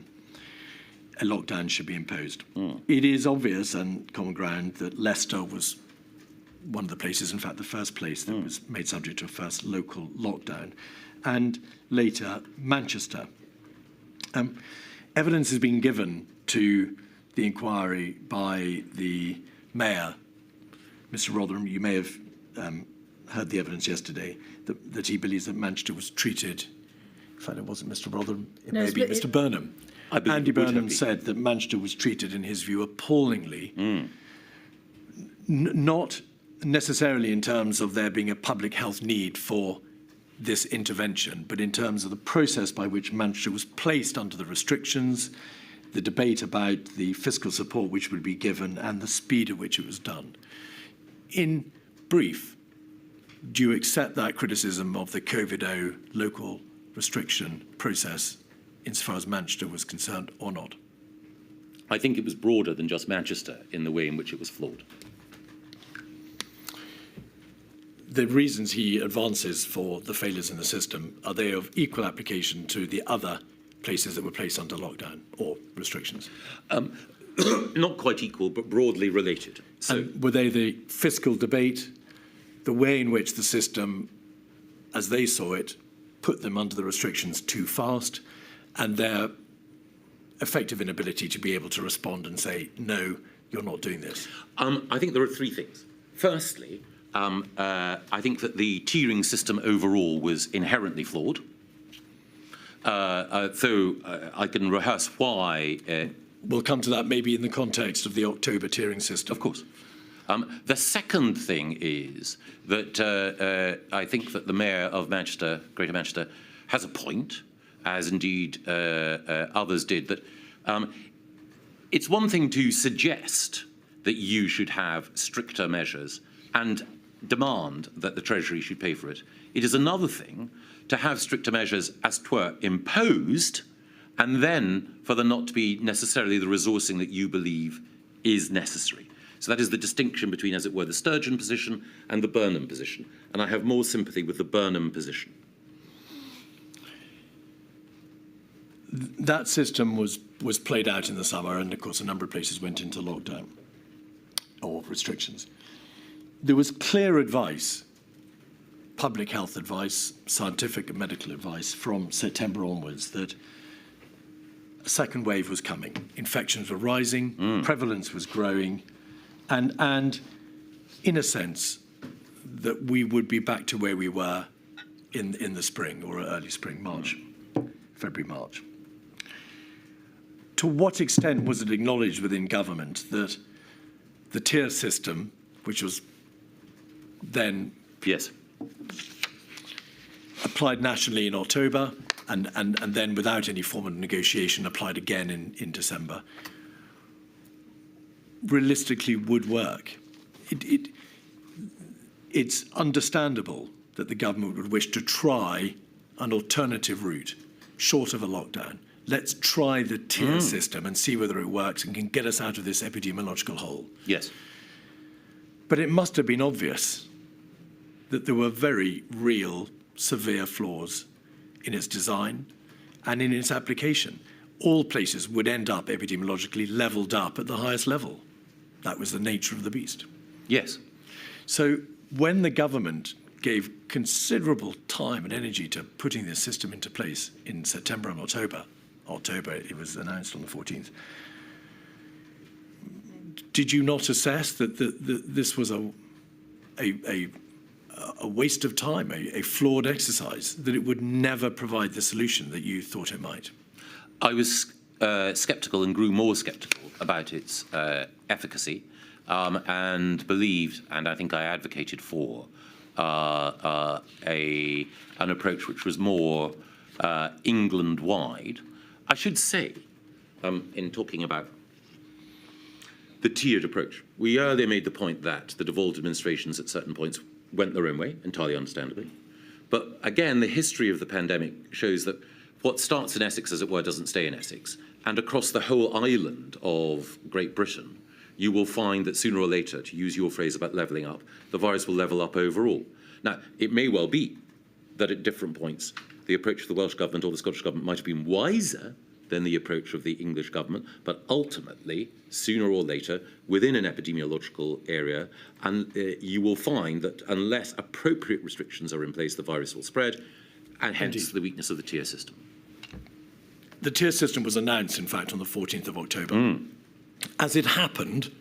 lockdown should be imposed. It is obvious and common ground that Leicester was one of the places, in fact, the first place that was made subject to a first local lockdown, and later Manchester. Evidence has been given to the inquiry by the Mayor, Mr. Rotherham. You may have heard the evidence yesterday that he believes that Manchester was treated. In fact, it wasn't Mr. Rotherham, it may be Mr. Burnham. Andy Burnham said that Manchester was treated, in his view, appallingly, not necessarily in terms of there being a public health need for this intervention, but in terms of the process by which Manchester was placed under the restrictions, the debate about the fiscal support which would be given, and the speed at which it was done. In brief, do you accept that criticism of the COVID-0 local restriction process insofar as Manchester was concerned, or not? I think it was broader than just Manchester in the way in which it was flawed. The reasons he advances for the failures in the system, are they of equal application to the other places that were placed under lockdown or restrictions? Not quite equal, but broadly related. So, and were they the fiscal debate, the way in which the system, as they saw it, put them under the restrictions too fast, and their effective inability to be able to respond and say, no, you're not doing this? I think there are three things. Firstly, I think that the tiering system overall was inherently flawed. So I can rehearse why. We'll come to that maybe in the context of the October tiering system. Of course. The second thing is that I think that the Mayor of Manchester, Greater Manchester, has a point, as indeed others did, that it's one thing to suggest that you should have stricter measures and demand that the Treasury should pay for it. It is another thing to have stricter measures as 'twere imposed, and then for there not to be necessarily the resourcing that you believe is necessary. So that is the distinction between, as it were, the Sturgeon position and the Burnham position. And I have more sympathy with the Burnham position. That system was played out in the summer, and of course a number of places went into lockdown or restrictions. There was clear advice public health advice, scientific and medical advice from September onwards that a second wave was coming. Infections were rising, prevalence was growing, and in a sense, that we would be back to where we were in the spring or early spring, February, March. To what extent was it acknowledged within government that the tier system, which was then Yes. applied nationally in October and then without any form of negotiation applied again in December, realistically would work? It's understandable that the government would wish to try an alternative route, short of a lockdown. Let's try the tier system and see whether it works and can get us out of this epidemiological hole. Yes. But it must have been obvious that there were very real, severe flaws in its design and in its application. All places would end up epidemiologically levelled up at the highest level. That was the nature of the beast. Yes. So when the government gave considerable time and energy to putting this system into place in September and October, it was announced on the 14th, did you not assess that this was a waste of time, a flawed exercise, that it would never provide the solution that you thought it might? I was sceptical and grew more sceptical about its efficacy and believed, and I think I advocated for, an approach which was more England-wide. I should say, in talking about the tiered approach, we earlier made the point that the devolved administrations at certain points went their own way, entirely understandably. But again, the history of the pandemic shows that what starts in Essex, as it were, doesn't stay in Essex. And across the whole island of Great Britain, you will find that sooner or later, to use your phrase about levelling up, the virus will level up overall. Now, it may well be that at different points, the approach of the Welsh government or the Scottish government might have been wiser than the approach of the English government, but ultimately, sooner or later, within an epidemiological area, and you will find that unless appropriate restrictions are in place, the virus will spread, and hence Indeed. the weakness of the tier system. The tier system was announced, in fact, on the 14th of October. As it happened,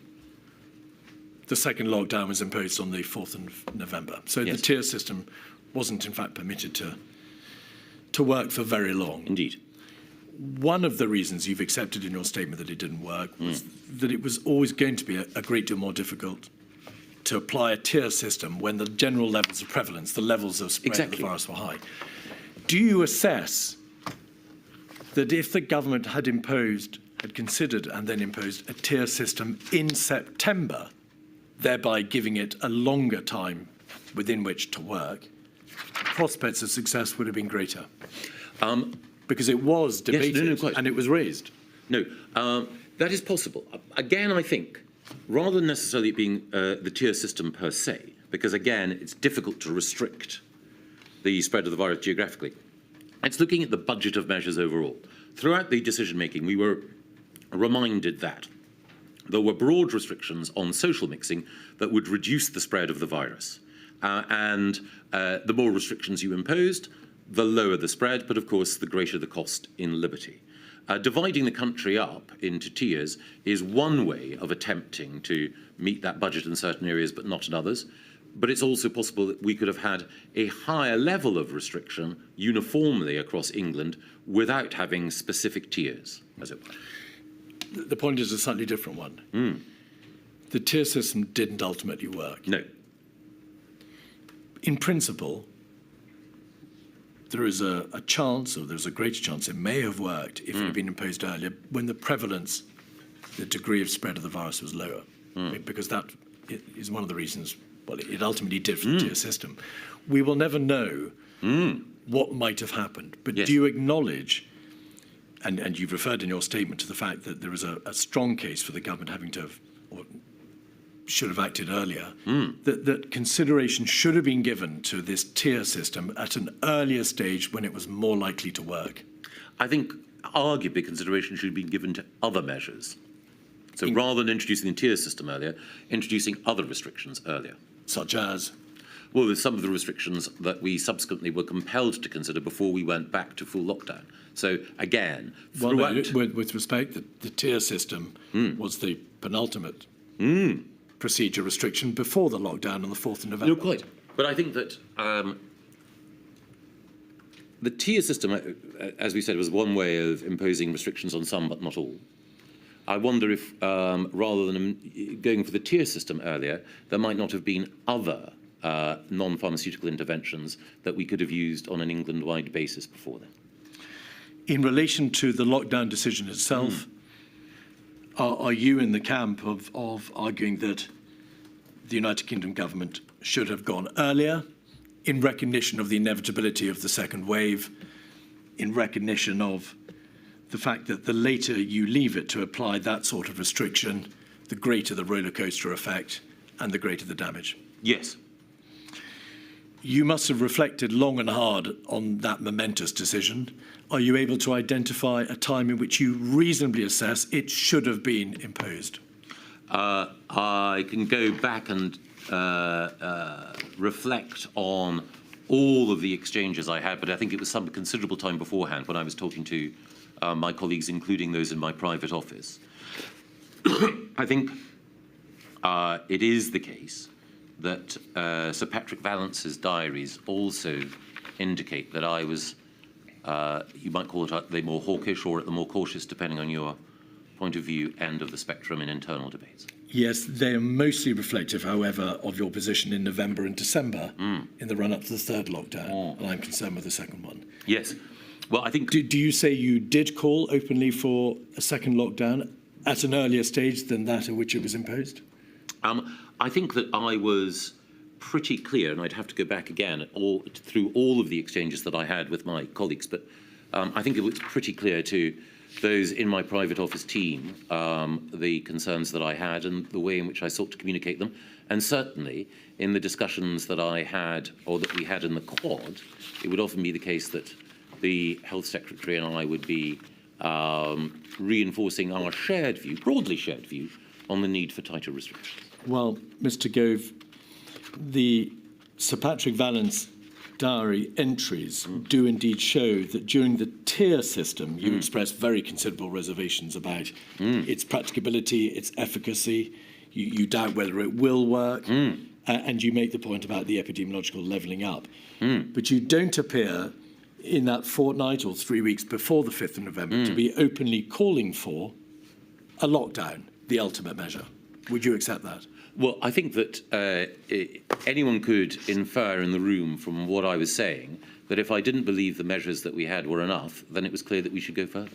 the second lockdown was imposed on the 4th of November. So Yes. the tier system wasn't, in fact, permitted to work for very long. Indeed. One of the reasons you've accepted in your statement that it didn't work was that it was always going to be a great deal more difficult to apply a tier system when the general levels of prevalence, the levels of spread of the virus were high. Do you assess that if the government had considered and then imposed a tier system in September, thereby giving it a longer time within which to work, prospects of success would have been greater? Because it was debated and it was raised. No, that is possible. Again, I think, rather than necessarily it being the tier system per se, because again, it's difficult to restrict the spread of the virus geographically, it's looking at the budget of measures overall. Throughout the decision-making, we were reminded that there were broad restrictions on social mixing that would reduce the spread of the virus. And the more restrictions you imposed, the lower the spread, but of course, the greater the cost in liberty. Dividing the country up into tiers is one way of attempting to meet that budget in certain areas, but not in others. But it's also possible that we could have had a higher level of restriction uniformly across England without having specific tiers, as it were. The point is a slightly different one. The tier system didn't ultimately work. No. In principle, there is a chance, or there's a greater chance, it may have worked if it had been imposed earlier when the prevalence, the degree of spread of the virus was lower. Because that is one of the reasons, well, it ultimately did for the tier system. We will never know what might have happened. But Yes. do you acknowledge, and you've referred in your statement to the fact that there is a strong case for the government having to have, or should have acted earlier, that consideration should have been given to this tier system at an earlier stage when it was more likely to work? I think arguably consideration should have been given to other measures. So rather than introducing the tier system earlier, introducing other restrictions earlier. Such as? Well, there's some of the restrictions that we subsequently were compelled to consider before we went back to full lockdown. So again, Well, no, throughout... with respect, the tier system was the penultimate procedure restriction before the lockdown on the 4th of November. You're quite. But I think that the tier system, as we said, was one way of imposing restrictions on some but not all. I wonder if, rather than going for the tier system earlier, there might not have been other non-pharmaceutical interventions that we could have used on an England-wide basis before then. In relation to the lockdown decision itself, are you in the camp of arguing that the United Kingdom government should have gone earlier in recognition of the inevitability of the second wave, in recognition of the fact that the later you leave it to apply that sort of restriction, the greater the roller coaster effect and the greater the damage? Yes. You must have reflected long and hard on that momentous decision. Are you able to identify a time in which you reasonably assess it should have been imposed? I can go back and reflect on all of the exchanges I had, but I think it was some considerable time beforehand when I was talking to my colleagues, including those in my private office. I think it is the case that Sir Patrick Valance's diaries also indicate that I was, you might call it at the more hawkish or at the more cautious, depending on your point of view, end of the spectrum in internal debates. Yes, they are mostly reflective, however, of your position in November and December in the run-up to the third lockdown, and I'm concerned with the second one. Yes. Well, I think... Do you say you did call openly for a second lockdown at an earlier stage than that at which it was imposed? I think that I was pretty clear, and I'd have to go back again through all of the exchanges that I had with my colleagues, but I think it was pretty clear to those in my private office team the concerns that I had and the way in which I sought to communicate them. And certainly in the discussions that I had or that we had in the Quad, it would often be the case that the Health Secretary and I would be reinforcing our shared view, broadly shared view, on the need for tighter restrictions. Well, Mr. Gove, the Sir Patrick Valance diary entries do indeed show that during the tier system, you expressed very considerable reservations about its practicability, its efficacy. You doubt whether it will work, and you make the point about the epidemiological levelling up. But you don't appear in that fortnight or 3 weeks before the 5th of November to be openly calling for a lockdown, the ultimate measure. Would you accept that? Well, I think that anyone could infer in the room from what I was saying that if I didn't believe the measures that we had were enough, then it was clear that we should go further.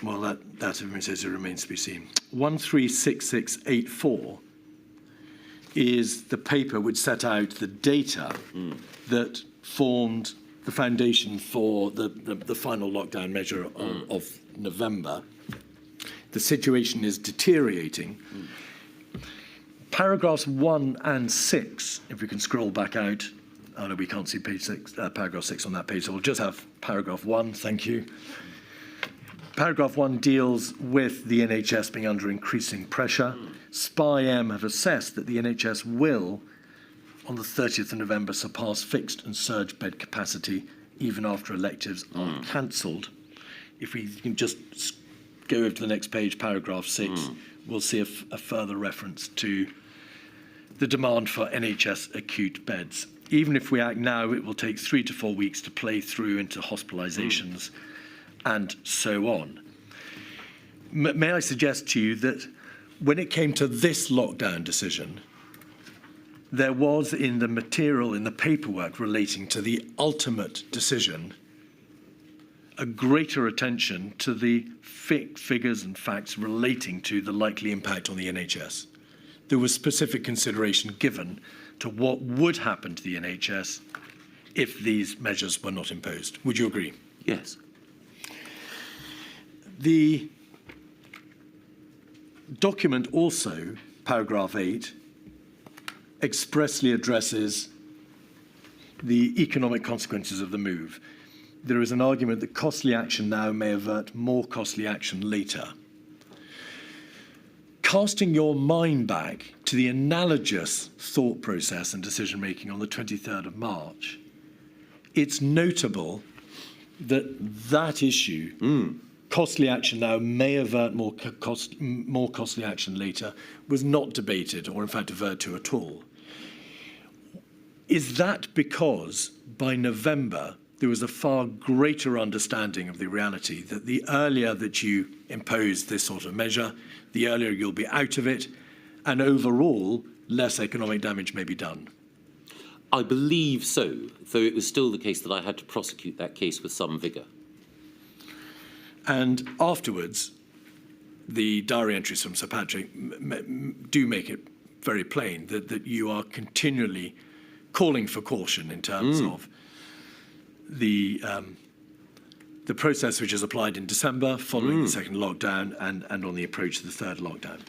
Well, that remains to be seen. 136684 is the paper which set out the data that formed the foundation for the final lockdown measure of November. The situation is deteriorating. Paragraphs 1 and 6, if we can scroll back out. Oh no, we can't see page 6, paragraph 6 on that page, so we'll just have paragraph 1, thank you. Paragraph 1 deals with the NHS being under increasing pressure. SPI-M have assessed that the NHS will, on the 30th of November, surpass fixed and surge bed capacity even after electives are cancelled. If we can just go over to the next page, paragraph 6, we'll see a further reference to the demand for NHS acute beds. Even if we act now, it will take 3 to 4 weeks to play through into hospitalisations and so on. May I suggest to you that when it came to this lockdown decision, there was in the material, in the paperwork relating to the ultimate decision, a greater attention to the figures and facts relating to the likely impact on the NHS. There was specific consideration given to what would happen to the NHS if these measures were not imposed. Would you agree? Yes. The document also, paragraph 8, expressly addresses the economic consequences of the move. There is an argument that costly action now may avert more costly action later. Casting your mind back to to the analogous thought process and decision-making on the 23rd of March, it's notable that that issue, costly action now may avert more costly action later, was not debated or in fact averted to at all. Is that because by November there was a far greater understanding of the reality that the earlier that you impose this sort of measure, the earlier you'll be out of it, and overall less economic damage may be done? I believe so, though it was still the case that I had to prosecute that case with some vigour. And afterwards, the diary entries from Sir Patrick do make it very plain that you are continually calling for caution in terms of the process which is applied in December following the second lockdown and on the approach to the third lockdown.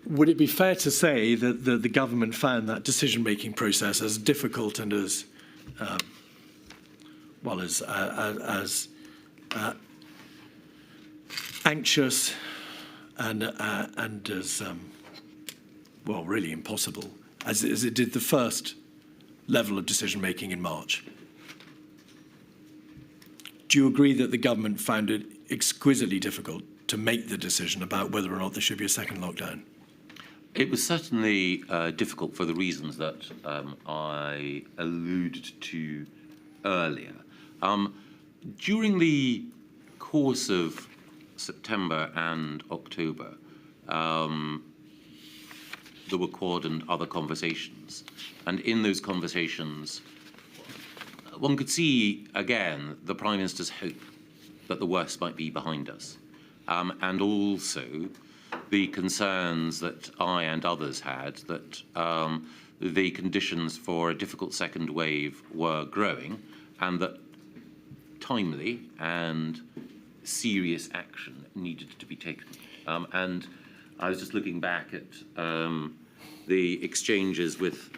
Would it be fair to say that the government found that decision-making process as difficult and as anxious and as really impossible as it did the first level of decision-making in March? Do you agree that the government found it exquisitely difficult to make the decision about whether or not there should be a second lockdown? It was certainly difficult for the reasons that I alluded to earlier. During the course of September and October, there were Quad and other conversations. And in those conversations, one could see, again, the Prime Minister's hope that the worst might be behind us. And also the concerns that I and others had that the conditions for a difficult second wave were growing and that timely and serious action needed to be taken. And I was just looking back at the exchanges with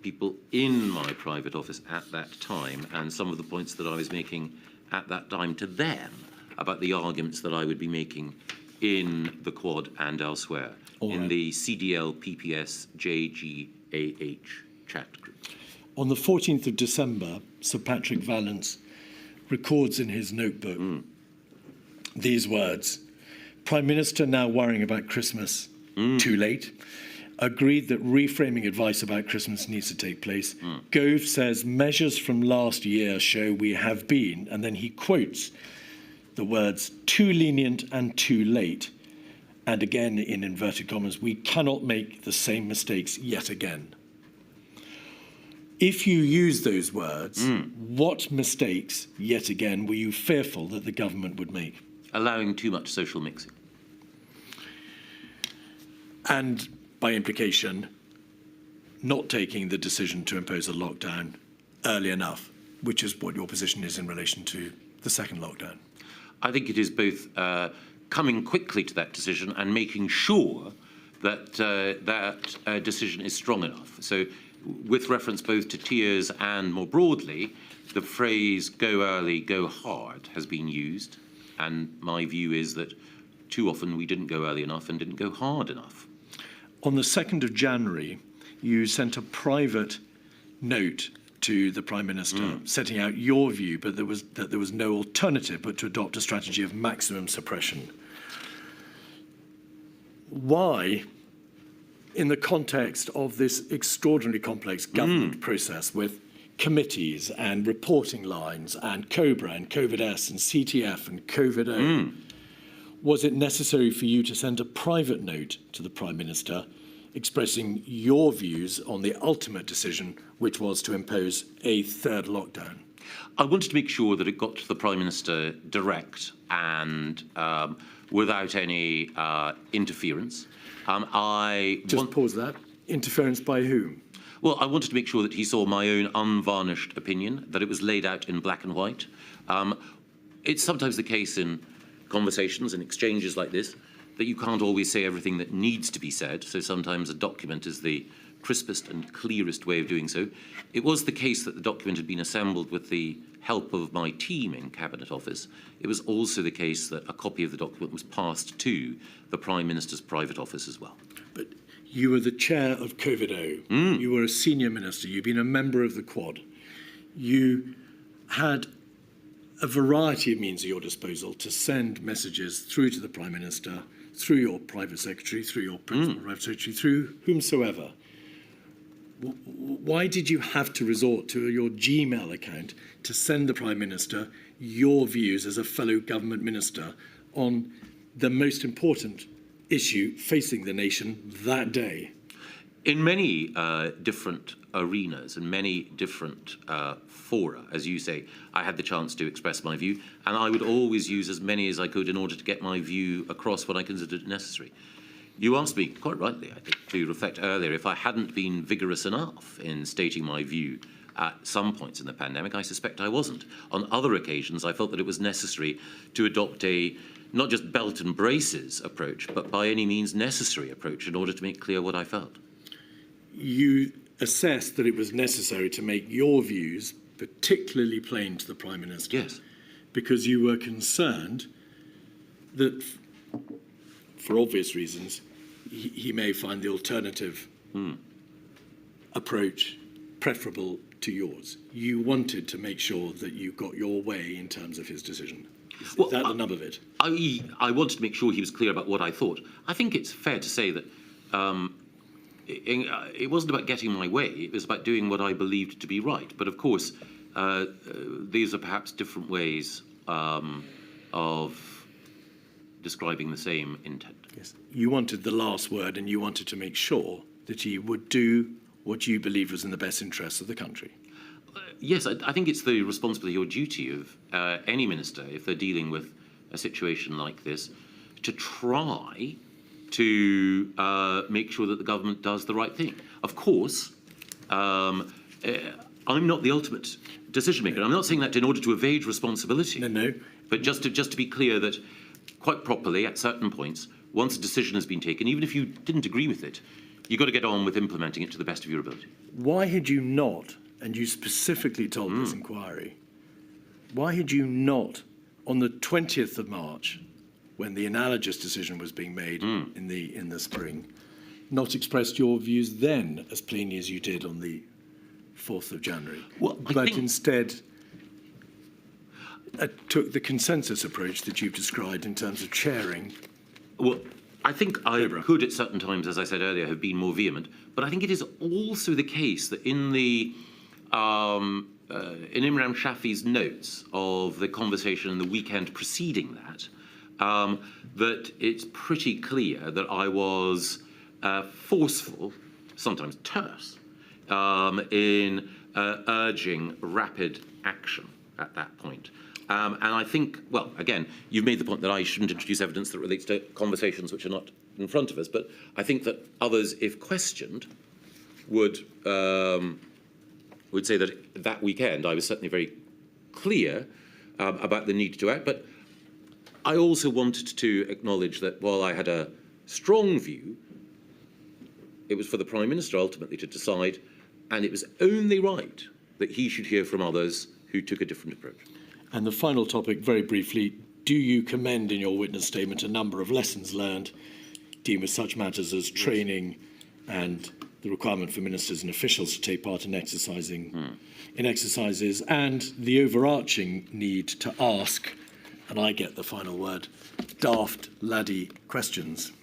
people in my private office at that time and some of the points that I was making at that time to them about the arguments that I would be making in the Quad and elsewhere, in the CDL PPS JGAH chat group. On the 14th of December, Sir Patrick Vallance records in his notebook these words: Prime Minister now worrying about Christmas, too late. Agreed that reframing advice about Christmas needs to take place. Gove says measures from last year show we have been, and then he quotes the words too lenient and too late. And again, in inverted commas, we cannot make the same mistakes yet again. If you use those words, what mistakes, yet again, were you fearful that the government would make? Allowing too much social mixing. And by implication, not taking the decision to impose a lockdown early enough, which is what your position is in relation to the second lockdown. I think it is both coming quickly to that decision and making sure that that decision is strong enough. So with reference both to tiers and more broadly, the phrase go early, go hard has been used. And my view is that too often we didn't go early enough and didn't go hard enough. On the 2nd of January, you sent a private note to the Prime Minister setting out your view, but there was no alternative but to adopt a strategy of maximum suppression. Why, in the context of this extraordinarily complex government process with committees and reporting lines and COBRA and COVID-S and CTF and COVID-O, was it necessary for you to send a private note to the Prime Minister expressing your views on the ultimate decision, which was to impose a third lockdown? I wanted to make sure that it got to the Prime Minister direct and without any interference. Pause that. Interference by whom? Well, I wanted to make sure that he saw my own unvarnished opinion, that it was laid out in black and white. It's sometimes the case in conversations and exchanges like this that you can't always say everything that needs to be said, so sometimes a document is the crispest and clearest way of doing so. It was the case that the document had been assembled with the help of my team in Cabinet Office. It was also the case that a copy of the document was passed to the Prime Minister's private office as well. You were the chair of COVID-0. You were a senior minister. You've been a member of the Quad. You had a variety of means at your disposal to send messages through to the Prime Minister, through your private secretary, through your principal private secretary, through whomsoever. Why did you have to resort to your Gmail account to send the Prime Minister your views as a fellow government minister on the most important issue facing the nation that day? In many different arenas and many different fora, as you say, I had the chance to express my view, and I would always use as many as I could in order to get my view across when I considered it necessary. You asked me, quite rightly, I think, to reflect earlier if I hadn't been vigorous enough in stating my view at some points in the pandemic. I suspect I wasn't. On other occasions, I felt that it was necessary to adopt a not just belt and braces approach, but by any means necessary approach in order to make clear what I felt. You assessed that it was necessary to make your views particularly plain to the Prime Minister. Yes. Because you were concerned that, for obvious reasons, he may find the alternative approach preferable to yours. You wanted to make sure that you got your way in terms of his decision. Is that the nub of it? I wanted to make sure he was clear about what I thought. I think it's fair to say that it wasn't about getting my way. It was about doing what I believed to be right. But of course, these are perhaps different ways of describing the same intent. Yes. You wanted the last word, and you wanted to make sure that he would do what you believed was in the best interests of the country. Yes, I think it's the responsibility or duty of any minister, if they're dealing with a situation like this, to try to make sure that the government does the right thing. Of course, I'm not the ultimate decision maker. I'm not saying that in order to evade responsibility. No. But just to be clear that, quite properly, at certain points, once a decision has been taken, even if you didn't agree with it, you've got to get on with implementing it to the best of your ability. Why had you not, and you specifically told this inquiry, why had you not, on the 20th of March, when the analogous decision was being made in the spring, not expressed your views then as plainly as you did on the 4th of January, but instead took the consensus approach that you've described in terms of chairing? Well, I think I could at certain times, as I said earlier, have been more vehement, but I think it is also the case that in the in Imran Shafi's notes of the conversation in the weekend preceding that, that it's pretty clear that I was forceful, sometimes terse, in urging rapid action at that point. And I think, well, again, you've made the point that I shouldn't introduce evidence that relates to conversations which are not in front of us, but I think that others, if questioned, would say that that weekend I was certainly very clear about the need to act. But I also wanted to acknowledge that while I had a strong view, it was for the Prime Minister ultimately to decide, and it was only right that he should hear from others who took a different approach. And the final topic, very briefly, do you commend in your witness statement a number of lessons learned dealing with such matters as training and the requirement for ministers and officials to take part in exercises and the overarching need to ask, and I get the final word, daft laddie questions?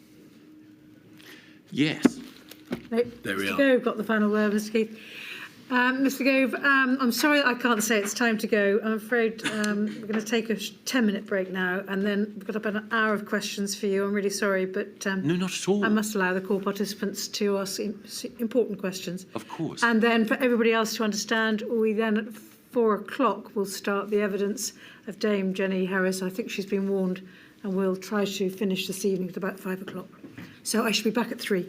Yes. No, There we Mr. are. Gove got the final word, Mr. Keith. Mr. Gove, I'm sorry I can't say it's time to go. I'm afraid we're going to take a 10-minute break now, and then we've got about an hour of questions for you. I'm really sorry, but No, not at all. I must allow the call participants to ask important questions. Of course. And then for everybody else to understand, we then at 4 o'clock will start the evidence of Dame Jenny Harries. I think she's been warned, and we'll try to finish this evening at about 5 o'clock. So I should be back at 3.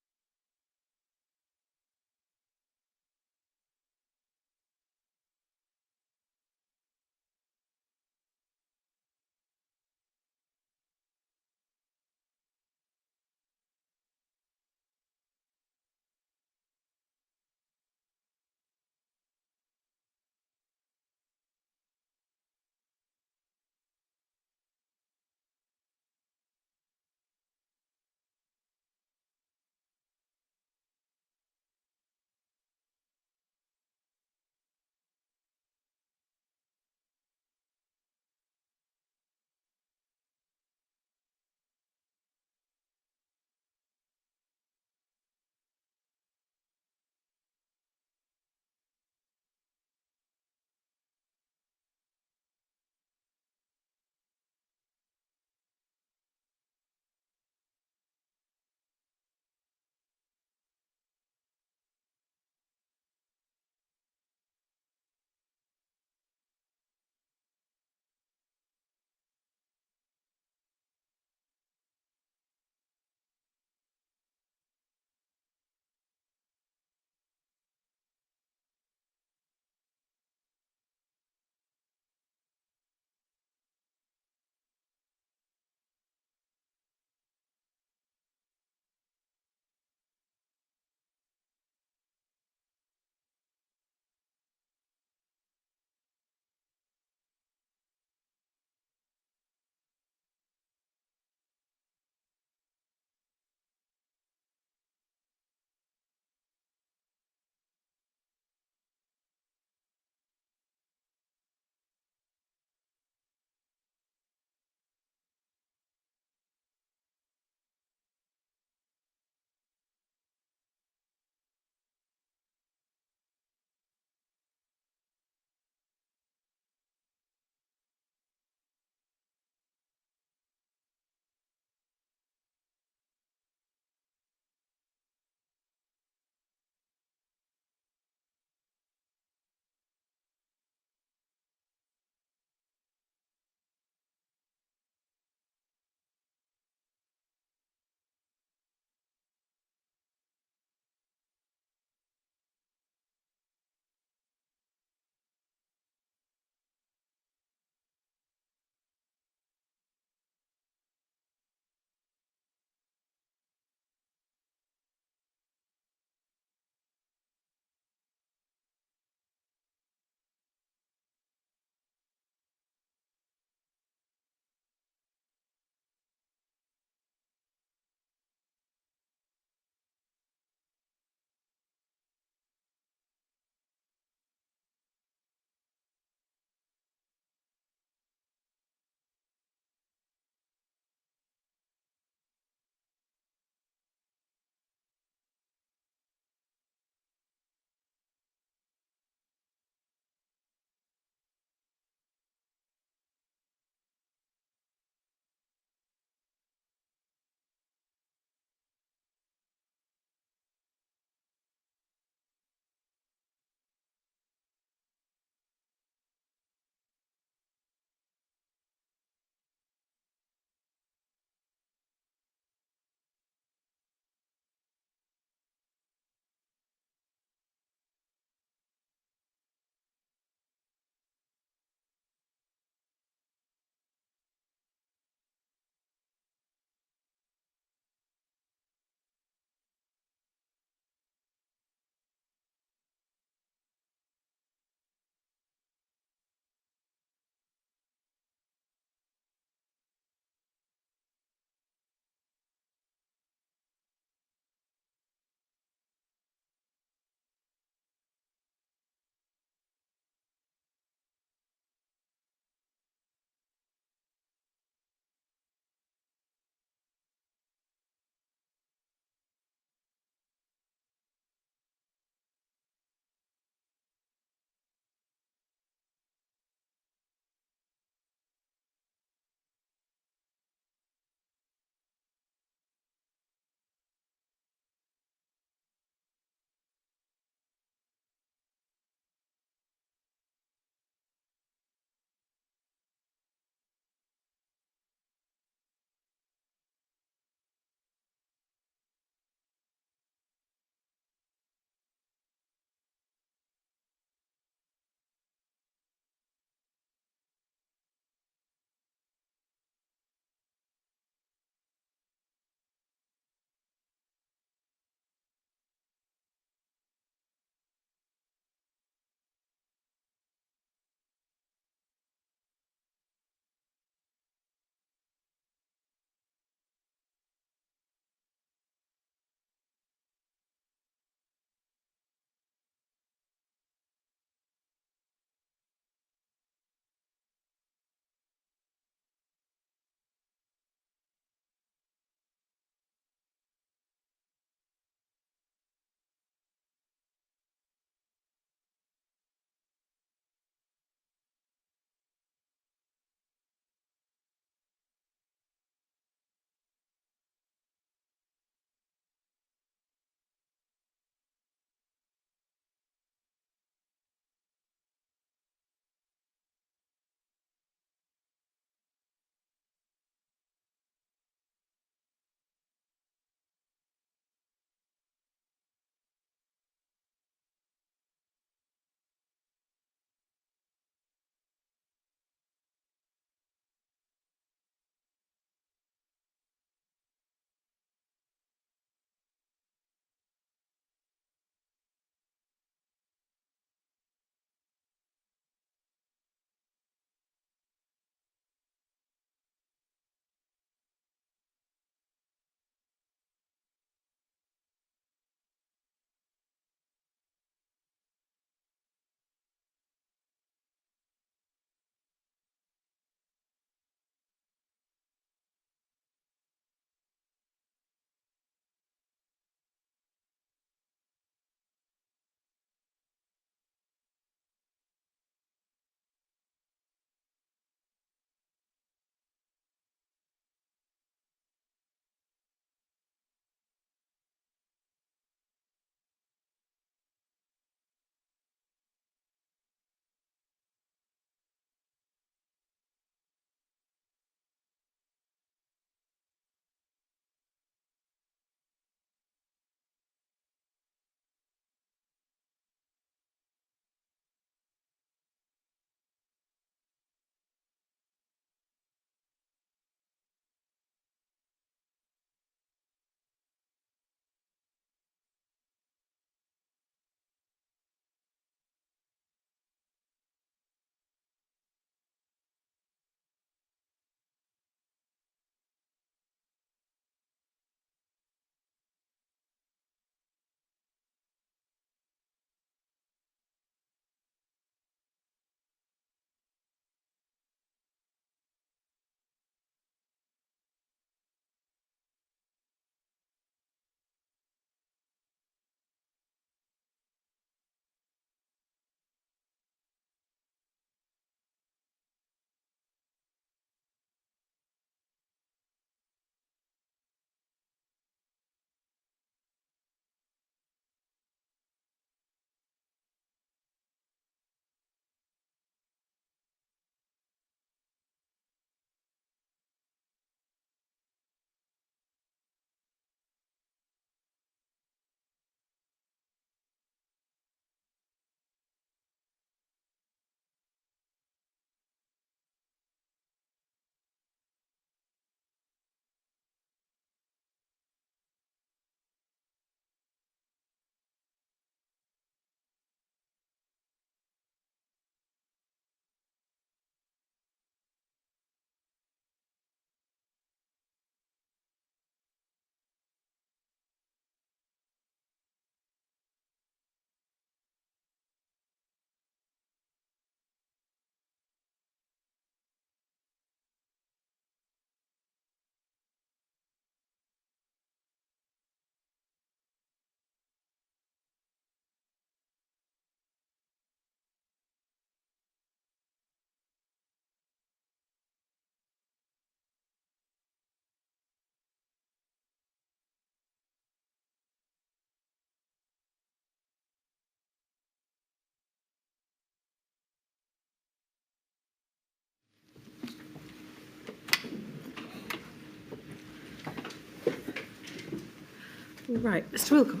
Right, Mr Wilcott.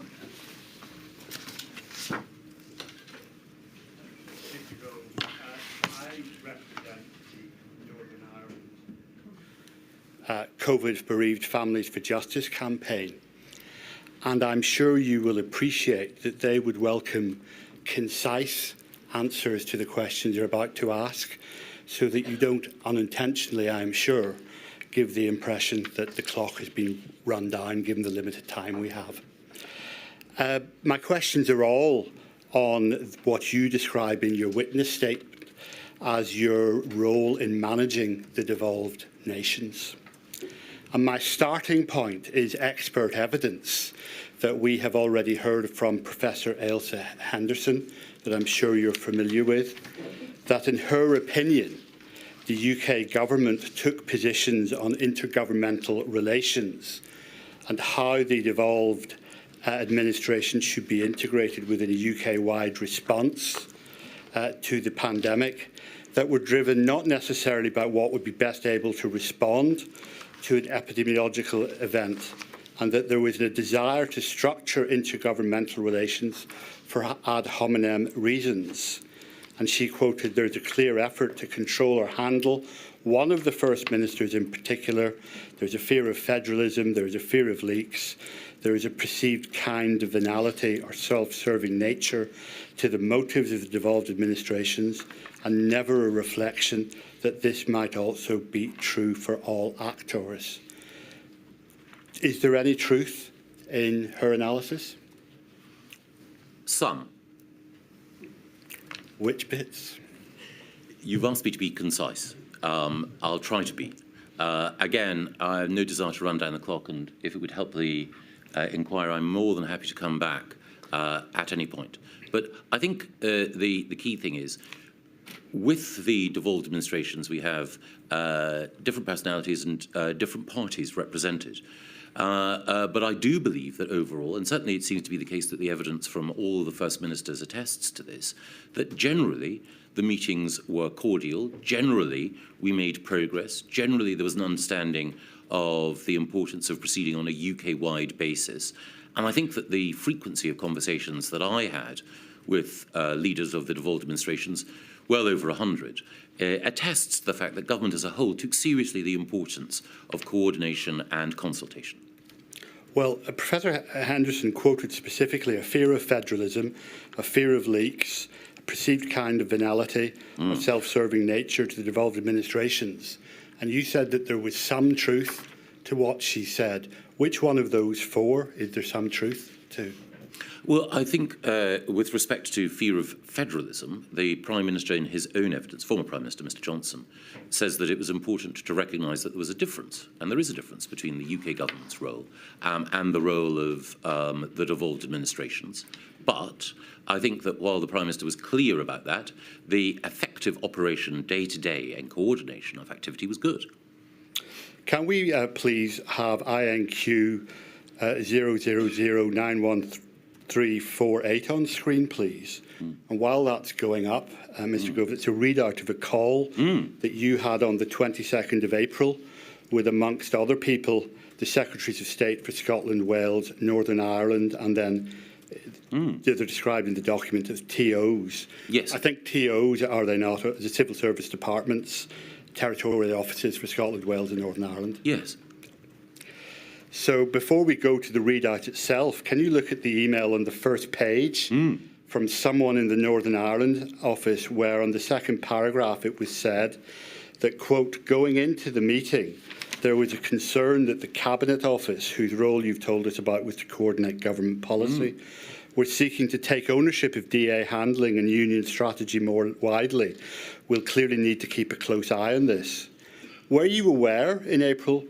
I represent the Northern Ireland COVID Bereaved Families for Justice campaign, and I'm sure you will appreciate that they would welcome concise answers to the questions you're about to ask, so that you don't unintentionally, I'm sure, give the impression that the clock has been run down given the limited time we have. My questions are all on what you describe in your witness statement as your role in managing the devolved nations. And my starting point is expert evidence that we have already heard from Professor Ailsa Henderson, that I'm sure you're familiar with, that in her opinion, the UK government took positions on intergovernmental relations and how the devolved administration should be integrated within a UK-wide response to the pandemic, that were driven not necessarily by what would be best able to respond to an epidemiological event, and that there was a desire to structure intergovernmental relations for ad hominem reasons. And she quoted, "There's a clear effort to control or handle one of the First Ministers in particular. There's a fear of federalism, there's a fear of leaks, there is a perceived kind of venality or self-serving nature to the motives of the devolved administrations, and never a reflection that this might also be true for all actors." Is there any truth in her analysis? Some. Which bits? You've asked me to be concise. I'll try to be. Again, I have no desire to run down the clock, and if it would help the inquiry, I'm more than happy to come back at any point. But I think the key thing is, with the devolved administrations, we have different personalities and different parties represented. But I do believe that overall, and certainly it seems to be the case that the evidence from all the First Ministers attests to this, that generally the meetings were cordial, generally we made progress, generally there was an understanding of the importance of proceeding on a UK-wide basis. And I think that the frequency of conversations that I had with leaders of the devolved administrations, well over 100, attests to the fact that government as a whole took seriously the importance of coordination and consultation. Well, Professor Henderson quoted specifically a fear of federalism, a fear of leaks, a perceived kind of venality or self-serving nature to the devolved administrations. And you said that there was some truth to what she said. Which one of those four is there some truth to? Well, I think with respect to fear of federalism, the Prime Minister in his own evidence, former Prime Minister Mr Johnson, says that it was important to recognise that there was a difference, and there is a difference between the UK government's role and the role of the devolved administrations. But I think that while the Prime Minister was clear about that, the effective operation day-to-day and coordination of activity was good. Can we please have INQ 00091348 on screen, please? And while that's going up, Mr Gove, it's a readout of a call that you had on the 22nd of April with, amongst other people, the Secretaries of State for Scotland, Wales, Northern Ireland, and then they're described in the document as TOs. Yes. I think TOs, are they not, the civil service departments, territorial offices for Scotland, Wales and Northern Ireland? Yes. So before we go to the readout itself, can you look at the email on the first page from someone in the Northern Ireland office, where on the second paragraph it was said that, quote, "Going into the meeting, there was a concern that the Cabinet Office, whose role you've told us about was to coordinate government policy, were seeking to take ownership of DA handling and union strategy more widely. We'll clearly need to keep a close eye on this." Were you aware in April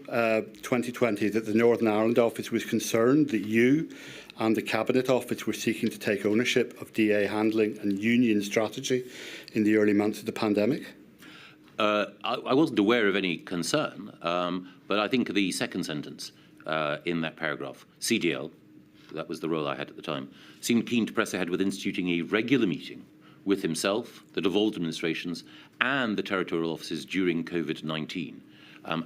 2020 that the Northern Ireland office was concerned that you and the Cabinet Office were seeking to take ownership of DA handling and union strategy in the early months of the pandemic? I wasn't aware of any concern, but I think the second sentence in that paragraph, CDL, that was the role I had at the time, seemed keen to press ahead with instituting a regular meeting with himself, the devolved administrations, and the territorial offices during COVID-19.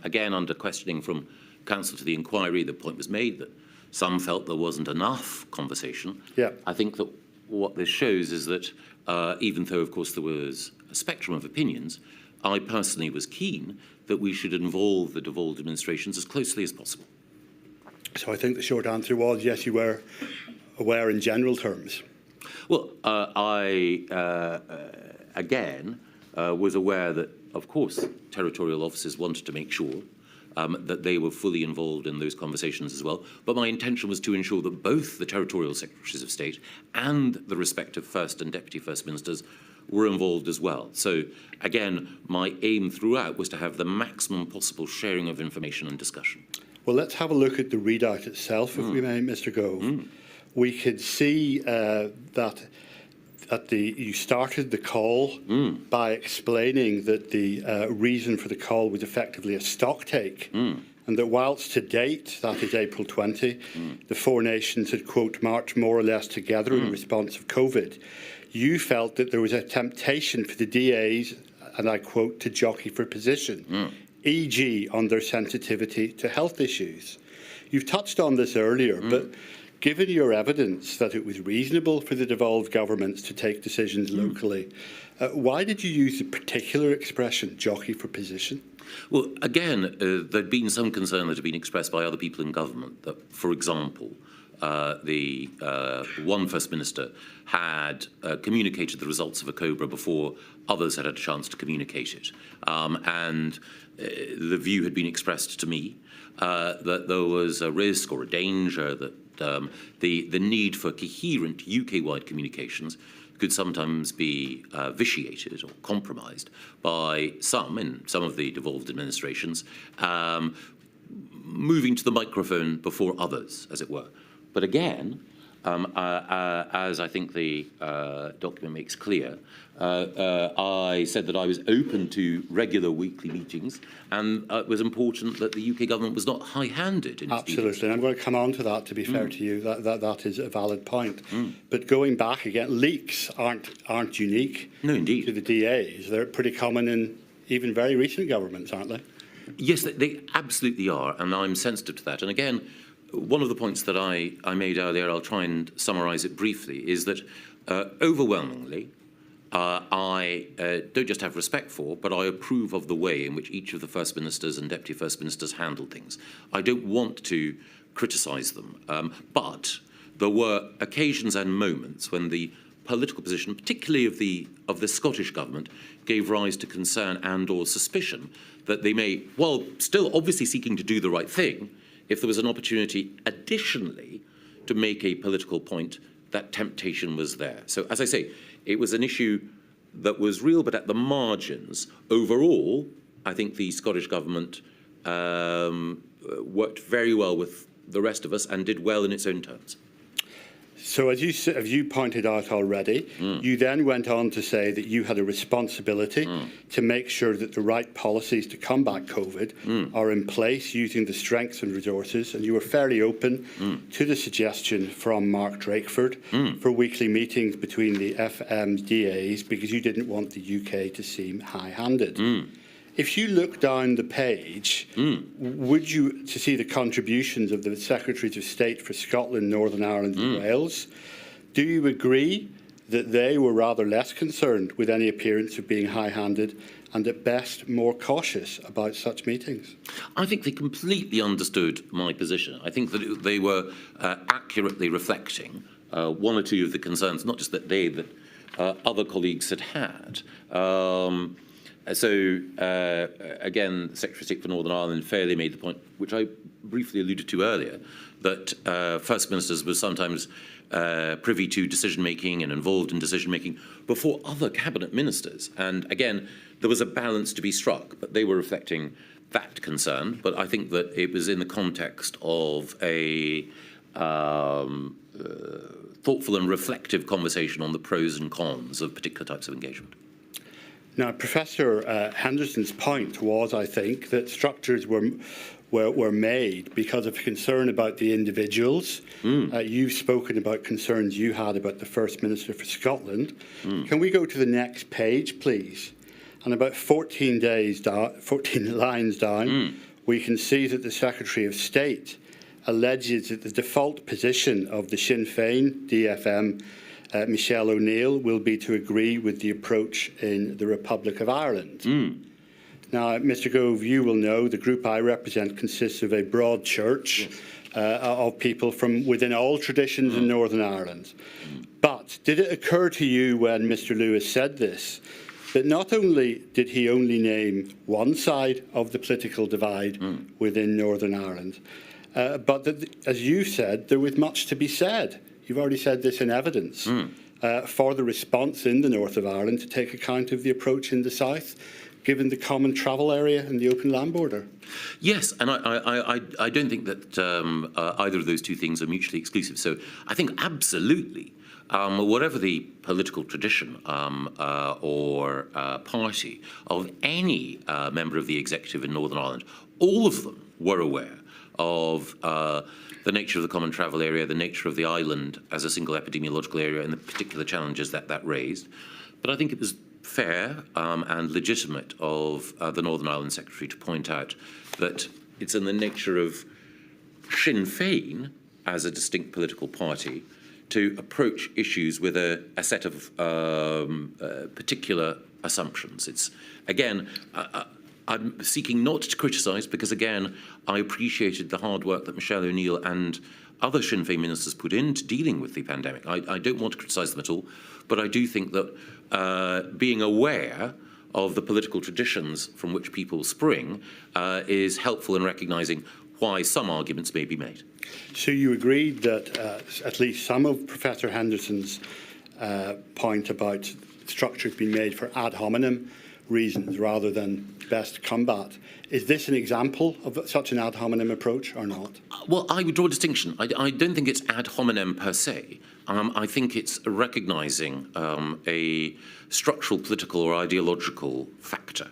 Again, under questioning from counsel to the inquiry, the point was made that Some felt there wasn't enough conversation. Yeah. I think that what this shows is that even though, of course, there was a spectrum of opinions, I personally was keen that we should involve the devolved administrations as closely as possible. So I think the short answer was yes, you were aware in general terms. Well, I, again, was aware that, of course, territorial officers wanted to make sure that they were fully involved in those conversations as well. But my intention was to ensure that both the territorial secretaries of state and the respective First and Deputy First Ministers were involved as well. So, again, my aim throughout was to have the maximum possible sharing of information and discussion. Well, let's have a look at the readout itself, if we may, Mr. Gove. We could see that you started the call by explaining that the reason for the call was effectively a stock take, and that whilst to date, that is April 20, the four nations had, quote, marched more or less together in response of COVID, you felt that there was a temptation for the DAs, and I quote, to jockey for position, e.g. on their sensitivity to health issues. You've touched on this earlier, but given your evidence that it was reasonable for the devolved governments to take decisions locally, why did you use the particular expression, jockey for position? Well, again, there'd been some concern that had been expressed by other people in government that, for example, the one First Minister had communicated the results of a COBRA before others had had a chance to communicate it. And the view had been expressed to me that there was a risk or a danger that the need for coherent UK-wide communications could sometimes be vitiated or compromised by some, in some of the devolved administrations, moving to the microphone before others, as it were. But again, as I think the document makes clear, I said that I was open to regular weekly meetings, and it was important that the UK government was not high-handed in its dealings. Absolutely, and I'm going to come on to that, to be fair to you. That is a valid point. But going back again, leaks aren't unique No, indeed. to the DAs. They're pretty common in even very recent governments, aren't they? Yes, they absolutely are, and I'm sensitive to that. And again, one of the points that I made earlier, I'll try and summarise it briefly, is that overwhelmingly, I don't just have respect for, but I approve of the way in which each of the First Ministers and Deputy First Ministers handled things. I don't want to criticise them, but there were occasions and moments when the political position, particularly of the Scottish Government, gave rise to concern and or suspicion that they may, while still obviously seeking to do the right thing, if there was an opportunity additionally to make a political point, that temptation was there. So, as I say, it was an issue that was real, but at the margins. Overall, I think the Scottish Government worked very well with the rest of us and did well in its own terms. So as you pointed out already, you then went on to say that you had a responsibility to make sure that the right policies to combat COVID are in place using the strengths and resources, and you were fairly open to the suggestion from Mark Drakeford for weekly meetings between the FM's DAs because you didn't want the UK to seem high-handed. If you look down the page, would you, to see the contributions of the Secretaries of State for Scotland, Northern Ireland and Wales, do you agree that they were rather less concerned with any appearance of being high-handed and at best more cautious about such meetings? I think they completely understood my position. I think that they were accurately reflecting one or two of the concerns, not just that they, that other colleagues had had. So, again, the Secretary of State for Northern Ireland fairly made the point, which I briefly alluded to earlier, that First Ministers were sometimes privy to decision-making and involved in decision-making before other cabinet ministers. And again, there was a balance to be struck, but they were reflecting that concern. But I think that it was in the context of a thoughtful and reflective conversation on the pros and cons of particular types of engagement. Now, Professor Henderson's point was, I think, that structures were made because of concern about the individuals. You've spoken about concerns you had about the First Minister for Scotland. Can we go to the next page, please? And about 14 lines down, we can see that the Secretary of State alleges that the default position of the Sinn Féin DFM, Michelle O'Neill, will be to agree with the approach in the Republic of Ireland. Now, Mr Gove, you will know the group I represent consists of a broad church of people from within all traditions in Northern Ireland. But did it occur to you when Mr Lewis said this, that not only did he only name one side of the political divide within Northern Ireland, but that, as you said, there was much to be said. You've already said this in evidence for the response in the north of Ireland to take account of the approach in the south, given the common travel area and the open land border. Yes, and I don't think that either of those two things are mutually exclusive. So I think absolutely, whatever the political tradition or party of any member of the executive in Northern Ireland, all of them were aware of the nature of the common travel area, the nature of the island as a single epidemiological area, and the particular challenges that raised. But I think it was fair and legitimate of the Northern Ireland Secretary to point out that it's in the nature of Sinn Féin as a distinct political party to approach issues with a set of particular assumptions. It's, again, I'm seeking not to criticise because, again, I appreciated the hard work that Michelle O'Neill and other Sinn Féin ministers put into dealing with the pandemic. I don't want to criticise them at all, but I do think that being aware of the political traditions from which people spring is helpful in recognising why some arguments may be made. So you agreed that at least some of Professor Henderson's point about structures being made for ad hominem reasons rather than best combat. Is this an example of such an ad hominem approach or not? Well, I would draw a distinction. I don't think it's ad hominem per se. I think it's recognising a structural, political or ideological factor.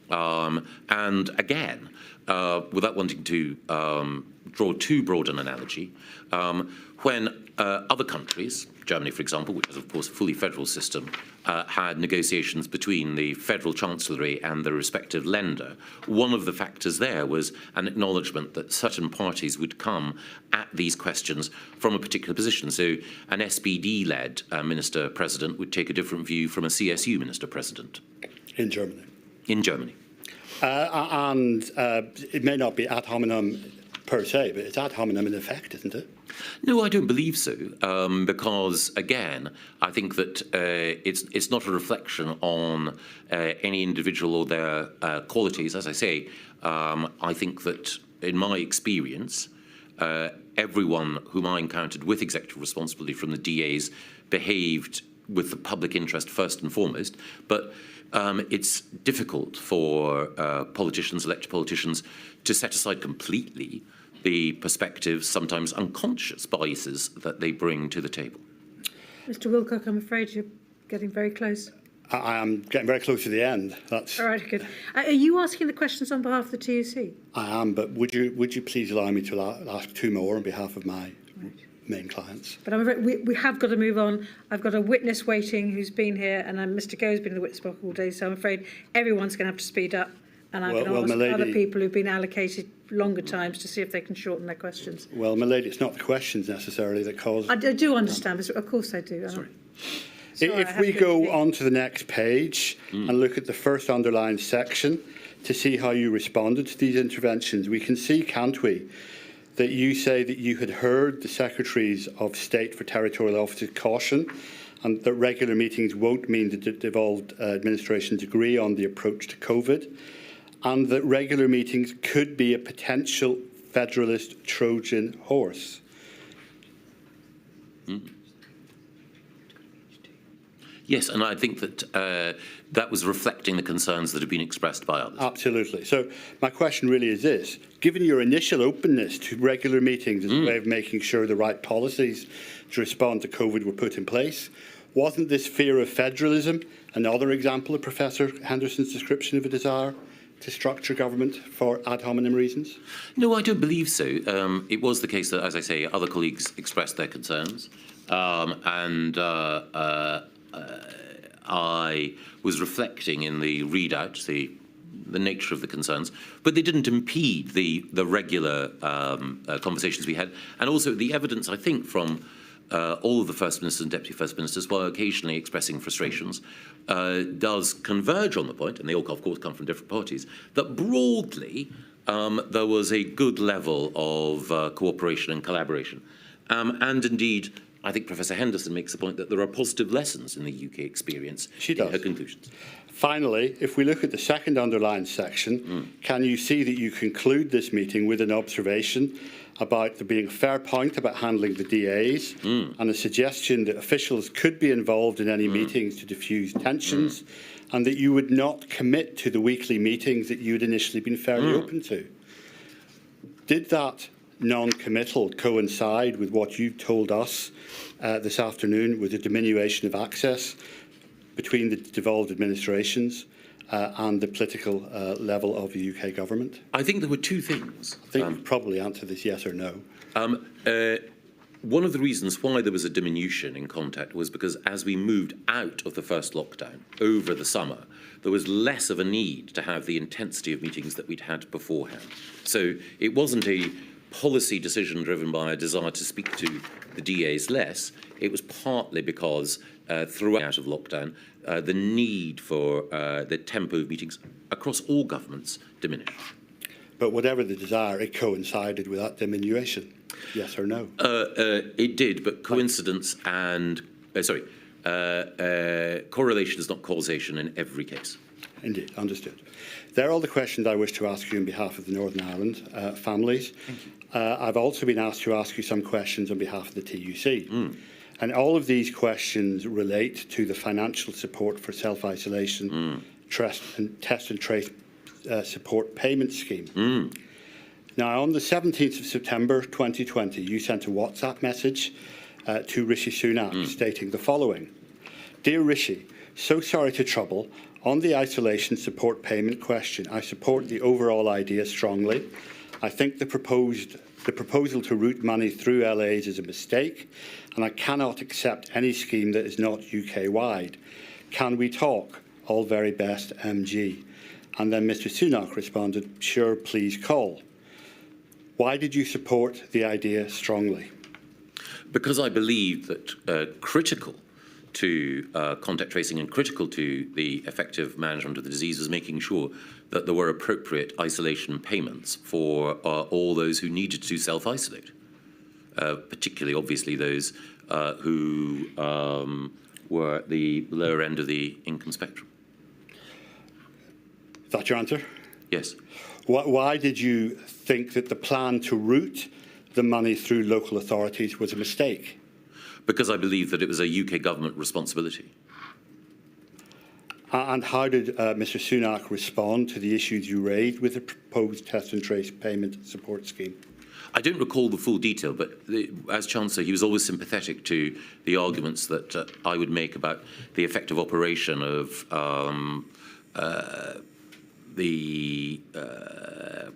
And again, without wanting to draw too broad an analogy, when other countries, Germany, for example, which has, of course, a fully federal system, had negotiations between the federal chancellery and the respective lender, one of the factors there was an acknowledgement that certain parties would come at these questions from a particular position. So an SPD-led minister-president would take a different view from a CSU minister-president. In Germany? In Germany. And it may not be ad hominem per se, but it's ad hominem in effect, isn't it? No, I don't believe so, because, again, I think that it's not a reflection on any individual or their qualities. As I say, I think that, in my experience, everyone whom I encountered with executive responsibility from the DAs behaved with the public interest first and foremost, but it's difficult for politicians, elected politicians, to set aside completely the perspectives, sometimes unconscious biases that they bring to the table. Mr Wilcock, I'm afraid you're getting very close. I am getting very close to the end. That's all right, good. Are you asking the questions on behalf of the TUC? I am, but would you please allow me to ask two more on behalf of my main clients? But I'm afraid we have got to move on. I've got a witness waiting who's been here, and Mr Gove's been in the witness box all day, so I'm afraid everyone's going to have to speed up. And I'm going to ask other people who've been allocated longer times to see if they can shorten their questions. Well, my lady, it's not the questions necessarily that cause... I do understand, but of course I do. Sorry. If we go on to the next page and look at the first underlined section to see how you responded to these interventions, we can see, can't we, that you say that you had heard the Secretaries of State for Territorial Offices caution and that regular meetings won't mean that devolved administrations agree on the approach to COVID, and that regular meetings could be a potential federalist Trojan horse. Yes, and I think that that was reflecting the concerns that have been expressed by others. Absolutely. So my question really is this. Given your initial openness to regular meetings as a way of making sure the right policies to respond to COVID were put in place, wasn't this fear of federalism another example of Professor Henderson's description of a desire to structure government for ad hominem reasons? No, I don't believe so. It was the case that, as I say, other colleagues expressed their concerns, and I was reflecting in the readout, the the nature of the concerns, but they didn't impede the regular conversations we had, and also the evidence, I think, from all of the First Ministers and Deputy First Ministers, while occasionally expressing frustrations, does converge on the point, and they all, of course, come from different parties, that broadly there was a good level of cooperation and collaboration. And indeed, I think Professor Henderson makes the point that there are positive lessons in the UK experience in her conclusions. Finally, if we look at the second underlined section, can you see that you conclude this meeting with an observation about there being a fair point about handling the DAs and a suggestion that officials could be involved in any meetings to diffuse tensions and that you would not commit to the weekly meetings that you had initially been fairly open to? Did that non-committal coincide with what you told us this afternoon, with a diminution of access between the devolved administrations and the political level of the UK government? I think there were two things. I think you've probably answered this yes or no. One of the reasons why there was a diminution in contact was because as we moved out of the first lockdown over the summer, there was less of a need to have the intensity of meetings that we'd had beforehand. So it wasn't a policy decision driven by a desire to speak to the DAs less. It was partly because throughout of lockdown, the need for the tempo of meetings across all governments diminished. But whatever the desire, it coincided with that diminution. Yes or no? It did, but coincidence and correlation is not causation in every case. Indeed, understood. They're all the questions I wish to ask you on behalf of the Northern Ireland families. I've also been asked to ask you some questions on behalf of the TUC. And all of these questions relate to the financial support for self-isolation, test and trace support payment scheme. Now, on the 17th of September 2020, you sent a WhatsApp message to Rishi Sunak stating the following. Dear Rishi, so sorry to trouble. On the isolation support payment question, I support the overall idea strongly. I think the proposal to route money through LAs is a mistake, and I cannot accept any scheme that is not UK-wide. Can we talk? All very best, MG. And then Mr Sunak responded, sure, please call. Why did you support the idea strongly? Because I believe that critical to contact tracing and critical to the effective management of the disease was making sure that there were appropriate isolation payments for all those who needed to self-isolate, particularly, obviously, those who were at the lower end of the income spectrum. Is that your answer? Yes. Why did you think that the plan to route the money through local authorities was a mistake? Because I believe that it was a UK government responsibility. And how did Mr Sunak respond to the issues you raised with the proposed test and trace payment support scheme? I don't recall the full detail, but as Chancellor, he was always sympathetic to the arguments that I would make about the effective operation of the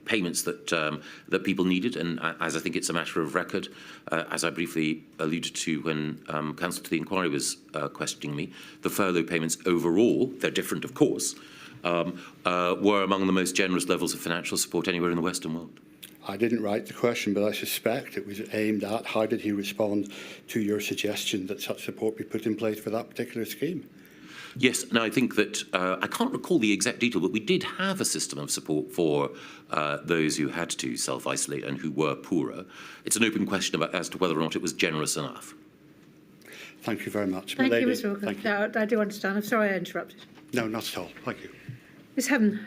payments that people needed, and as I think it's a matter of record, as I briefly alluded to when Counsel to the Inquiry was questioning me, the furlough payments overall, they're different of course, were among the most generous levels of financial support anywhere in the Western world. I didn't write the question, but I suspect it was aimed at how did he respond to your suggestion that such support be put in place for that particular scheme? Yes, no, I think that I can't recall the exact detail, but we did have a system of support for those who had to self-isolate and who were poorer. It's an open question as to whether or not it was generous enough. Thank you very much. Thank Milady, you, Mr Walker. thank you. No, I do understand. I'm sorry I interrupted. No, not at all. Thank you. Ms Heaven.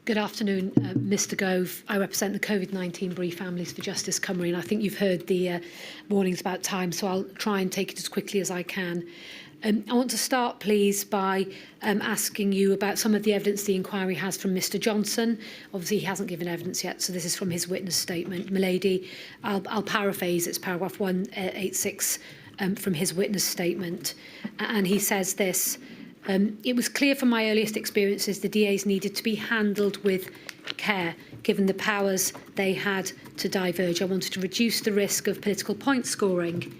Good afternoon, Mr Gove. I represent the COVID-19 Bereaved Families for Justice Cymru, and I think you've heard the warnings about time, so I'll try and take it as quickly as I can. I want to start, please, by asking you about some of the evidence the inquiry has from Mr Johnson. Obviously, he hasn't given evidence yet, so this is from his witness statement. Milady, I'll paraphrase, it's paragraph 186 from his witness statement, and he says this. It was clear from my earliest experiences the DAs needed to be handled with care, given the powers they had to diverge. I wanted to reduce the risk of political point scoring.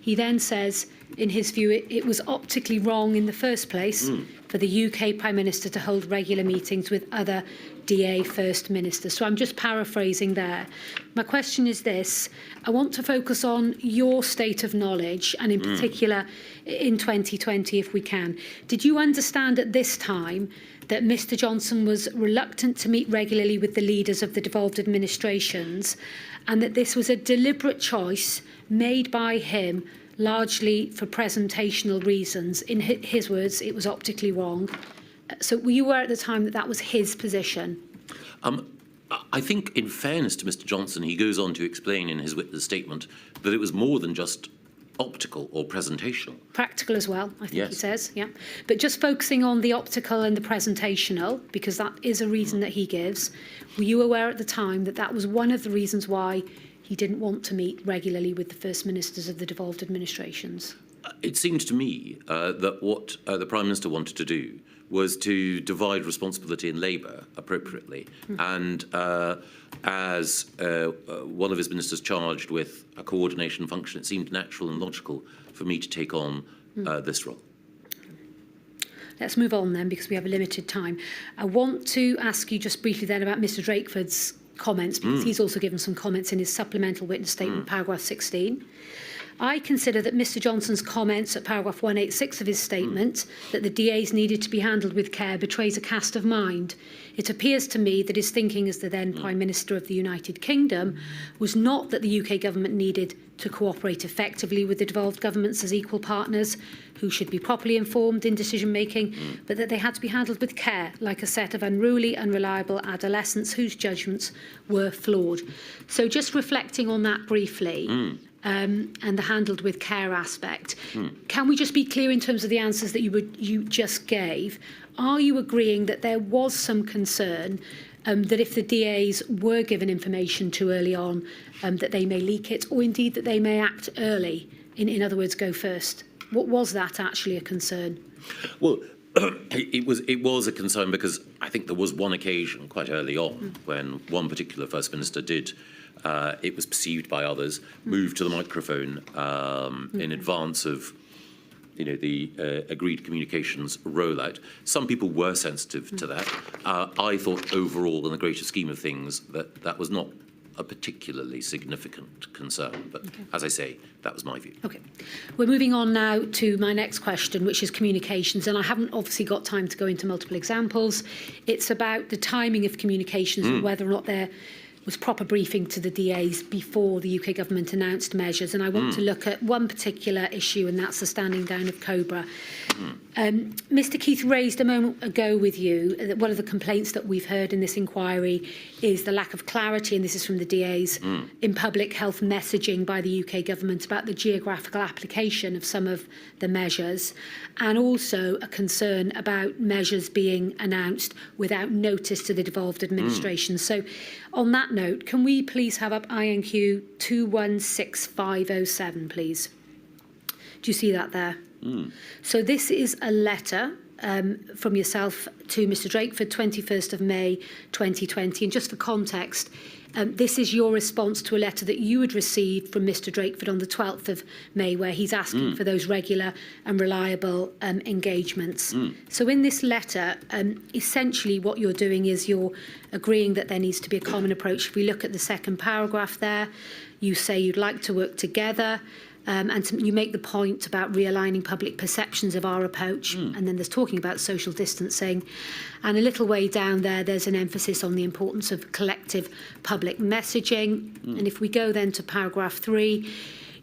He then says, in his view, it was optically wrong in the first place for the UK Prime Minister to hold regular meetings with other DA First Ministers. So I'm just paraphrasing there. My question is this. I want to focus on your state of knowledge, and in particular in 2020, if we can. Did you understand at this time that Mr Johnson was reluctant to meet regularly with the leaders of the devolved administrations, and that this was a deliberate choice made by him largely for presentational reasons? In his words, it was optically wrong. So were you aware at the time that that was his position? I think, in fairness to Mr Johnson, he goes on to explain in his witness statement that it was more than just optical or presentational. Practical as well, I think Yes. he says, yeah. But just focusing on the optical and the presentational, because that is a reason that he gives, were you aware at the time that that was one of the reasons why he didn't want to meet regularly with the First Ministers of the devolved administrations? It seemed to me that what the Prime Minister wanted to do was to divide responsibility in labour appropriately. And as one of his ministers charged with a coordination function, it seemed natural and logical for me to take on this role. Let's move on then, because we have a limited time. I want to ask you just briefly then about Mr Drakeford's comments, because he's also given some comments in his supplemental witness statement, paragraph 16. I consider that Mr Johnson's comments at paragraph 186 of his statement that the DAs needed to be handled with care betrays a cast of mind. It appears to me that his thinking as the then Prime Minister of the United Kingdom was not that the UK government needed to cooperate effectively with the devolved governments as equal partners who should be properly informed in decision-making, but that they had to be handled with care, like a set of unruly, unreliable adolescents whose judgments were flawed. So just reflecting on that briefly, and the handled with care aspect. Can we just be clear in terms of the answers that you just gave? Are you agreeing that there was some concern that if the DAs were given information too early on, that they may leak it, or indeed that they may act early, in other words, go first? What was that actually a concern? Well, it was a concern because I think there was one occasion quite early on when one particular First Minister did, it was perceived by others, move to the microphone in advance of the agreed communications rollout. Some people were sensitive to that. I thought overall, in the greater scheme of things, that was not a particularly significant concern. But as I say, that was my view. Okay. We're moving on now to my next question, which is communications. And I haven't obviously got time to go into multiple examples. It's about the timing of communications and whether or not there was proper briefing to the DAs before the UK government announced measures. And I want to look at one particular issue, and that's the standing down of Cobra. Mr Keith raised a moment ago with you that one of the complaints that we've heard in this inquiry is the lack of clarity, and this is from the DAs, in public health messaging by the UK government about the geographical application of some of the measures, and also a concern about measures being announced without notice to the devolved administration. So on that note, can we please have up INQ 216507, please? Do you see that there? So this is a letter from yourself to Mr Drakeford, 21st of May 2020. And just for context, this is your response to a letter that you had received from Mr Drakeford on the 12th of May, where he's asking for those regular and reliable engagements. So in this letter, essentially what you're doing is you're agreeing that there needs to be a common approach. If we look at the second paragraph there, you say you'd like to work together. You make the point about realigning public perceptions of our approach, and then there's talking about social distancing. And a little way down there, there's an emphasis on the importance of collective public messaging. And if we go then to paragraph 3,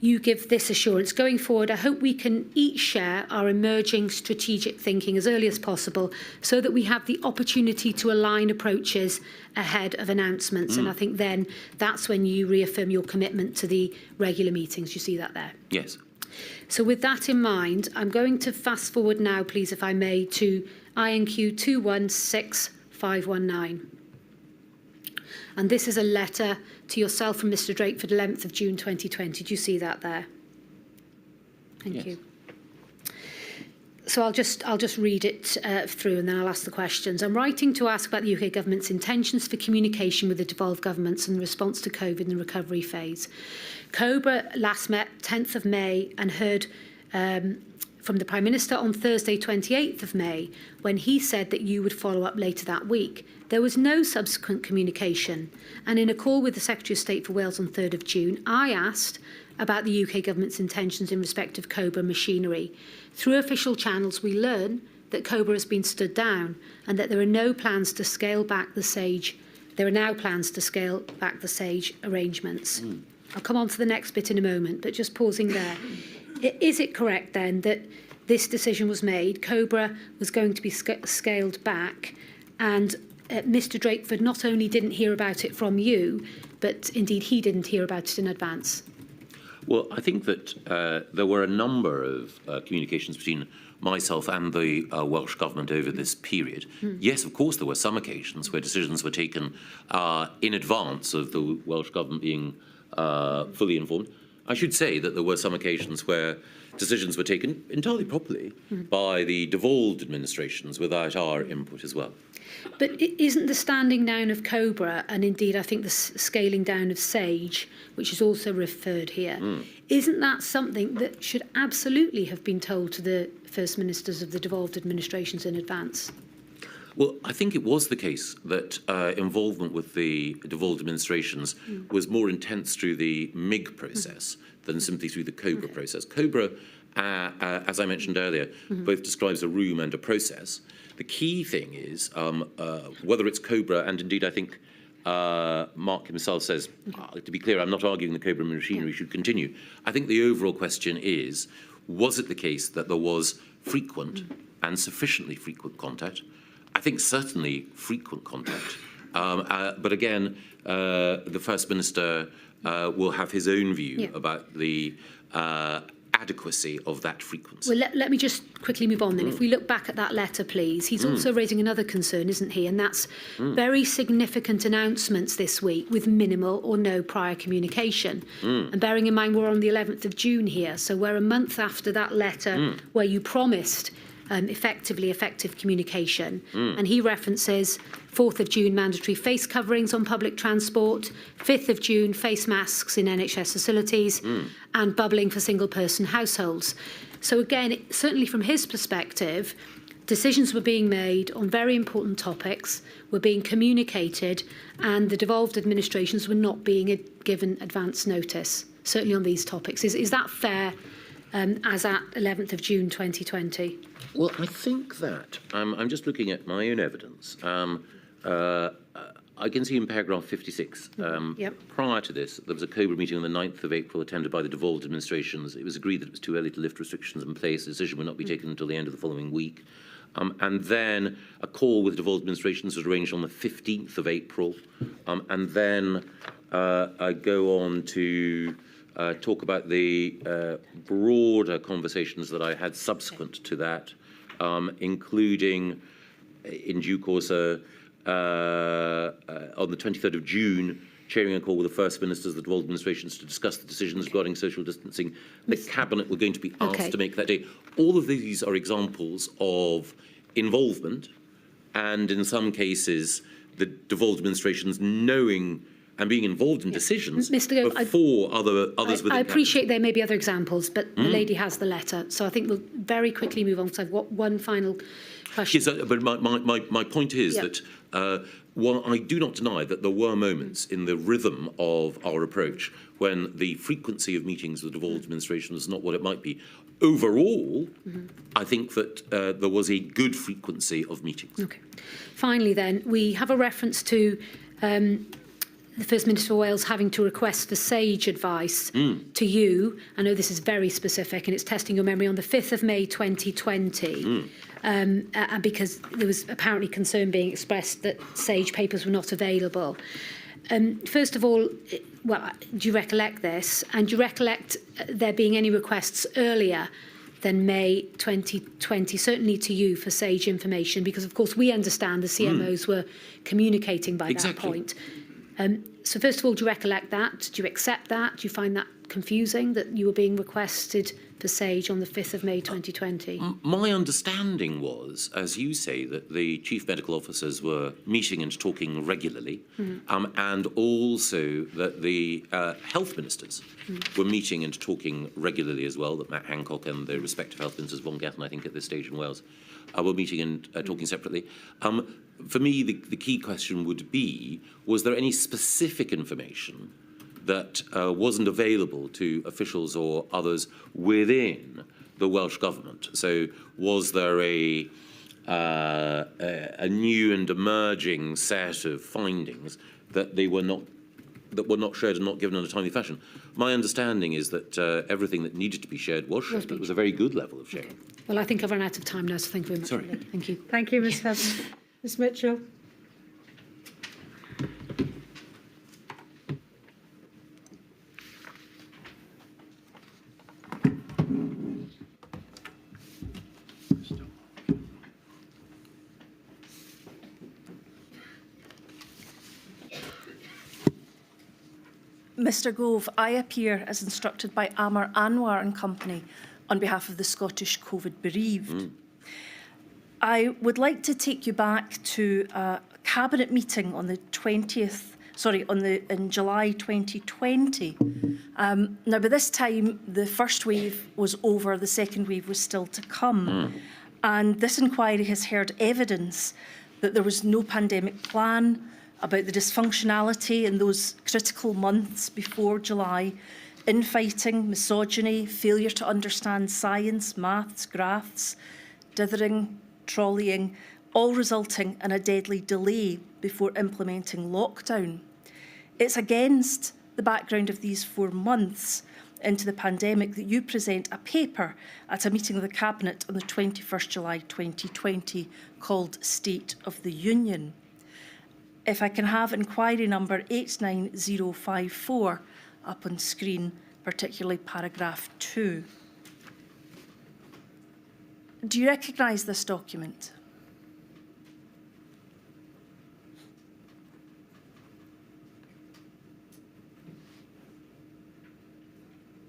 you give this assurance. Going forward, I hope we can each share our emerging strategic thinking as early as possible so that we have the opportunity to align approaches ahead of announcements. And I think then that's when you reaffirm your commitment to the regular meetings. You see that there? Yes. So with that in mind, I'm going to fast forward now, please, if I may, to INQ 216519. And this is a letter to yourself from Mr Drakeford, 11th of June 2020. Do you see that there? Thank you. So I'll just read it through and then I'll ask the questions. I'm writing to ask about the UK Government's intentions for communication with the devolved governments in response to COVID and the recovery phase. COBRA last met 10th of May and heard from the Prime Minister on Thursday 28th of May when he said that you would follow up later that week. There was no subsequent communication, and in a call with the Secretary of State for Wales on 3rd of June, I asked about the UK Government's intentions in respect of COBRA machinery. Through official channels, we learn that COBRA has been stood down and that there are no plans to scale back the SAGE. There are now plans to scale back the SAGE arrangements. I'll come on to the next bit in a moment, but just pausing there. Is it correct then that this decision was made, COBRA was going to be scaled back, and Mr Drakeford not only didn't hear about it from you, but indeed he didn't hear about it in advance? Well, I think that there were a number of communications between myself and the Welsh Government over this period. Yes, of course, there were some occasions where decisions were taken in advance of the Welsh Government being fully informed. I should say that there were some occasions where decisions were taken entirely properly by the devolved administrations without our input as well. But isn't the standing down of COBRA, and indeed I think the scaling down of SAGE, which is also referred here, isn't that something that should absolutely have been told to the First Ministers of the devolved administrations in advance? Well, I think it was the case that involvement with the devolved administrations was more intense through the MIG process than simply through the COBRA process. COBRA, as I mentioned earlier, both describes a room and a process. The key thing is whether it's COBRA, and indeed I think Mark himself says, to be clear, I'm not arguing the COBRA machinery should continue. I think the overall question is, was it the case that there was frequent and sufficiently frequent contact? I think certainly frequent contact. But again, the First Minister will have his own view about the adequacy of that frequency. Well, let me just quickly move on then. If we look back at that letter, please. He's also raising another concern, isn't he? And that's very significant announcements this week with minimal or no prior communication. And bearing in mind we're on the 11th of June here, so we're a month after that letter where you promised effective communication. And he references 4th of June mandatory face coverings on public transport, 5th of June face masks in NHS facilities, and bubbling for single-person households. So again, certainly from his perspective, decisions were being made on very important topics, were being communicated, and the devolved administrations were not being given advance notice, certainly on these topics. Is that fair as at 11th of June 2020? Well, I think that, I'm just looking at my own evidence. I can see in paragraph 56, prior to this, there was a COBRA meeting on the 9th of April attended by the devolved administrations. It was agreed that it was too early to lift restrictions in place. The decision would not be taken until the end of the following week. And then a call with devolved administrations was arranged on the 15th of April. And then I go on to talk about the broader conversations that I had subsequent to that, including, in due course, on the 23rd of June, chairing a call with the First Ministers of the devolved administrations to discuss the decisions regarding social distancing. The Cabinet were going to be asked to make that day. All of these are examples of involvement, and in some cases, the devolved administrations knowing and being involved in decisions Mr. Gove, before others within I appreciate there may be other examples, but the lady has the letter, so I think we'll very quickly move on, because I've got one final question. Yes, but my point is that while I do not deny that there were moments in the rhythm of our approach when the frequency of meetings with the devolved administration was not what it might be, overall, I think that there was a good frequency of meetings. Okay. Finally then, we have a reference to the First Minister of Wales having to request for SAGE advice to you. I know this is very specific and it's testing your memory on the 5th of May 2020, and because there was apparently concern being expressed that SAGE papers were not available. First of all, well, do you recollect this? And do you recollect there being any requests earlier than May 2020, certainly to you, for SAGE information? Because, of course, we understand the CMOs were communicating by that point. So first of all, do you recollect that? Do you accept that? Do you find that confusing, that you were being requested for SAGE on the 5th of May 2020? My understanding was, as you say, that the chief medical officers were meeting and talking regularly, and also that the health ministers were meeting and talking regularly as well, that Matt Hancock and the respective health ministers, Von Gatton, I think at this stage in Wales, were meeting and talking separately. For me, the key question would be, was there any specific information that wasn't available to officials or others within the Welsh Government? So was there a new and emerging set of findings that were not shared and not given in a timely fashion? My understanding is that everything that needed to be shared was shared. It was a very good level of sharing. Okay. Well, I think I've run out of time now, so thank you very much. Sorry. Thank you. Thank you, Ms Hudson. Ms Mitchell. Mr Gove, I appear as instructed by Amar Anwar and Company on behalf of the Scottish COVID bereaved. I would like to take you back to a cabinet meeting on the 20th, in July 2020. Now, by this time, the first wave was over, the second wave was still to come. And this inquiry has heard evidence that there was no pandemic plan, about the dysfunctionality in those critical months before July, infighting, misogyny, failure to understand science, maths, graphs, dithering, trolleying, all resulting in a deadly delay before implementing lockdown. It's against the background of these 4 months into the pandemic that you present a paper at a meeting of the Cabinet on the 21st July 2020 called State of the Union. If I can have inquiry number 89054 up on screen, particularly paragraph 2. Do you recognise this document?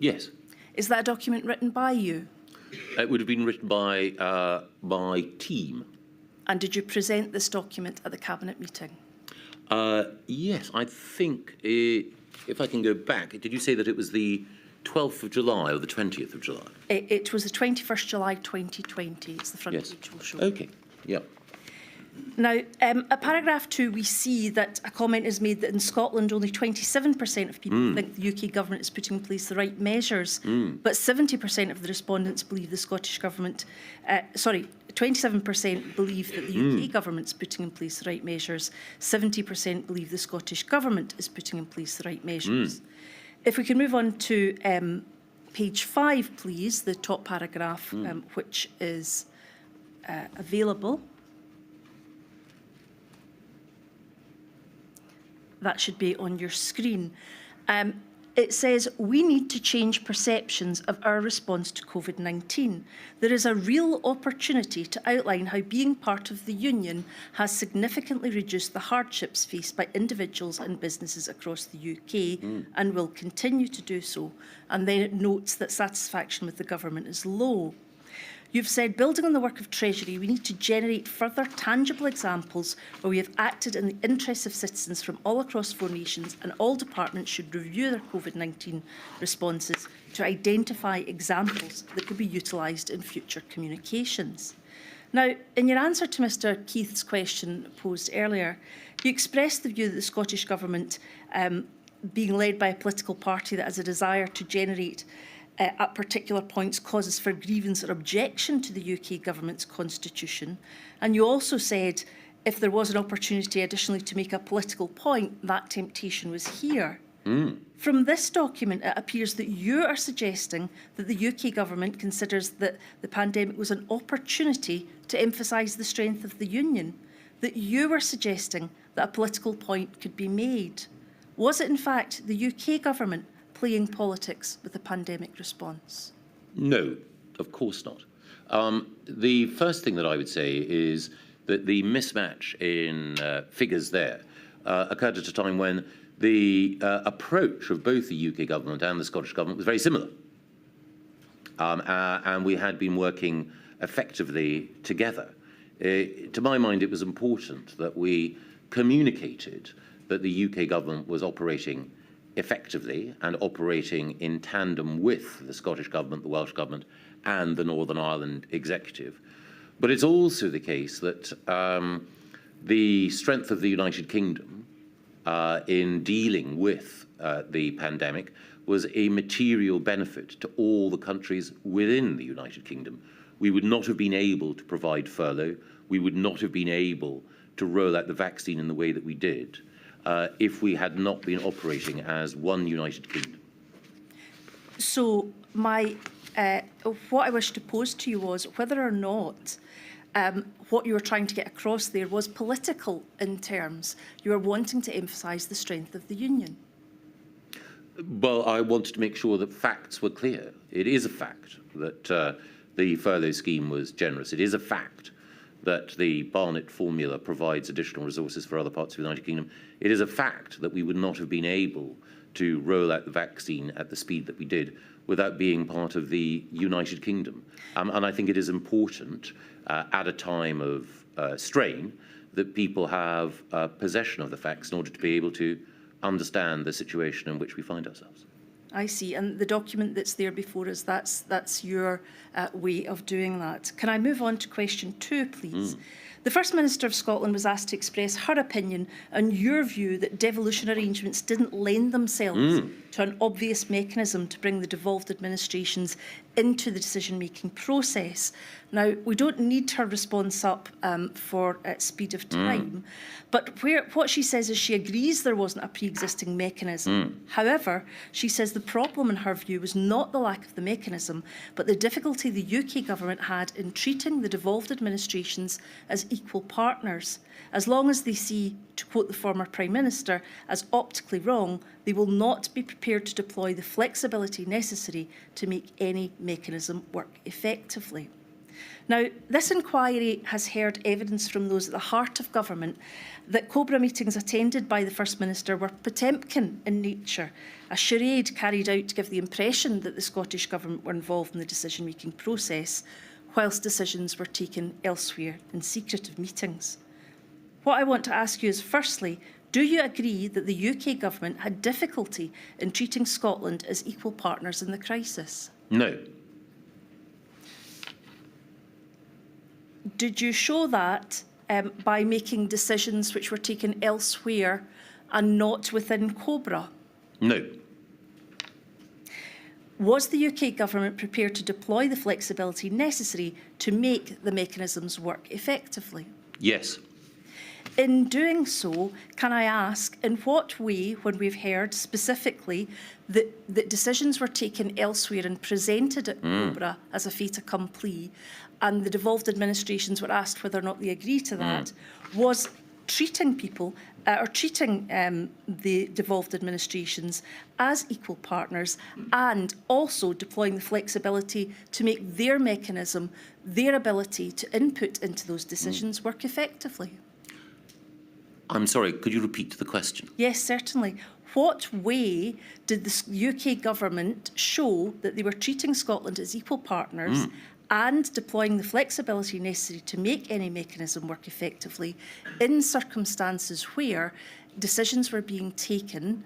Yes. Is that a document written by you? It would have been written by my team. And did you present this document at the Cabinet meeting? Yes, I think, if I can go back, did you say that it was the 12th of July or the 20th of July? It was the 21st July 2020. It's the front page will show. Okay, yeah. Now, at paragraph 2, we see that a comment is made that in Scotland only 27% of people think the UK government is putting in place the right measures, but 70% of the respondents believe the Scottish government, 27% believe that the UK government's putting in place the right measures, 70% believe the Scottish government is putting in place the right measures. If we can move on to page 5, please, the top paragraph, which is available. That should be on your screen. It says, we need to change perceptions of our response to COVID-19. There is a real opportunity to outline how being part of the Union has significantly reduced the hardships faced by individuals and businesses across the UK and will continue to do so. And then it notes that satisfaction with the government is low. You've said, building on the work of Treasury, we need to generate further tangible examples where we have acted in the interests of citizens from all across 4 nations, and all departments should review their COVID-19 responses to identify examples that could be utilised in future communications. Now, in your answer to Mr Keith's question posed earlier, you expressed the view that the Scottish Government, being led by a political party that has a desire to generate at particular points causes for grievance or objection to the UK government's constitution. And you also said if there was an opportunity additionally to make a political point, that temptation was here. From this document, it appears that you are suggesting that the UK government considers that the pandemic was an opportunity to emphasise the strength of the Union, that you were suggesting that a political point could be made. Was it in fact the UK government playing politics with the pandemic response? No, of course not. The first thing that I would say is that the mismatch in figures there occurred at a time when the approach of both the UK government and the Scottish government was very similar. And we had been working effectively together. To my mind, it was important that we communicated that the UK government was operating effectively and operating in tandem with the Scottish government, the Welsh government, and the Northern Ireland executive. But it's also the case that the strength of the United Kingdom in dealing with the pandemic was a material benefit to all the countries within the United Kingdom. We would not have been able to provide furlough. We would not have been able to roll out the vaccine in the way that we did if we had not been operating as one United Kingdom. So what I wish to pose to you was whether or not what you were trying to get across there was political in terms. You were wanting to emphasise the strength of the union. Well, I wanted to make sure that facts were clear. It is a fact that the furlough scheme was generous. It is a fact that the Barnett formula provides additional resources for other parts of the United Kingdom. It is a fact that we would not have been able to roll out the vaccine at the speed that we did without being part of the United Kingdom. And I think it is important at a time of strain that people have possession of the facts in order to be able to understand the situation in which we find ourselves. I see, and the document that's there before us, that's your way of doing that. Can I move on to question 2, please? The First Minister of Scotland was asked to express her opinion on your view that devolution arrangements didn't lend themselves to an obvious mechanism to bring the devolved administrations into the decision-making process. Now, we don't need her response up for speed of time, but what she says is she agrees there wasn't a pre-existing mechanism. However, she says the problem in her view was not the lack of the mechanism, but the difficulty the UK government had in treating the devolved administrations as equal partners. As long as they see, to quote the former Prime Minister, as optically wrong, they will not be prepared to deploy the flexibility necessary to make any mechanism work effectively. Now, this inquiry has heard evidence from those at the heart of government that COBRA meetings attended by the First Minister were Potemkin in nature, a charade carried out to give the impression that the Scottish Government were involved in the decision-making process, whilst decisions were taken elsewhere in secretive meetings. What I want to ask you is, firstly, do you agree that the UK Government had difficulty in treating Scotland as equal partners in the crisis? No. Did you show that by making decisions which were taken elsewhere and not within COBRA? No. Was the UK Government prepared to deploy the flexibility necessary to make the mechanisms work effectively? Yes. In doing so, can I ask, in what way, when we've heard specifically that decisions were taken elsewhere and presented at COBRA as a fait accompli, and the devolved administrations were asked whether or not they agree to that, was treating people or treating the devolved administrations as equal partners and also deploying the flexibility to make their mechanism, their ability to input into those decisions work effectively? I'm sorry, could you repeat the question? Yes, certainly. What way did the UK government show that they were treating Scotland as equal partners and deploying the flexibility necessary to make any mechanism work effectively in circumstances where decisions were being taken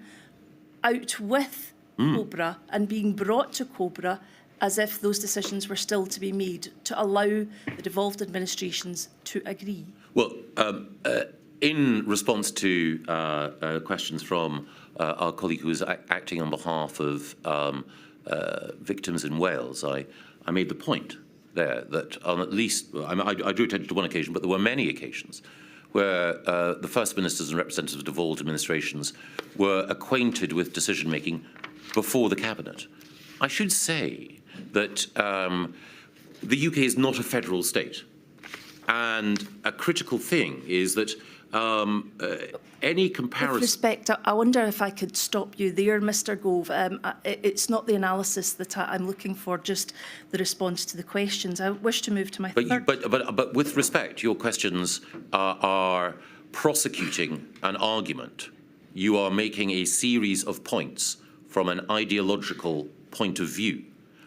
out with COBRA and being brought to COBRA as if those decisions were still to be made to allow the devolved administrations to agree? Well, in response to questions from our colleague who was acting on behalf of victims in Wales, I made the point there that on at least, I drew attention to one occasion, but there were many occasions where the First Ministers and representatives of devolved administrations were acquainted with decision-making before the Cabinet. I should say that the UK is not a federal state. And a critical thing is that any comparison... With respect, I wonder if I could stop you there, Mr Gove. It's not the analysis that I'm looking for, just the response to the questions. I wish to move to my third... But with respect, your questions are prosecuting an argument you are making a series of points from an ideological point of view.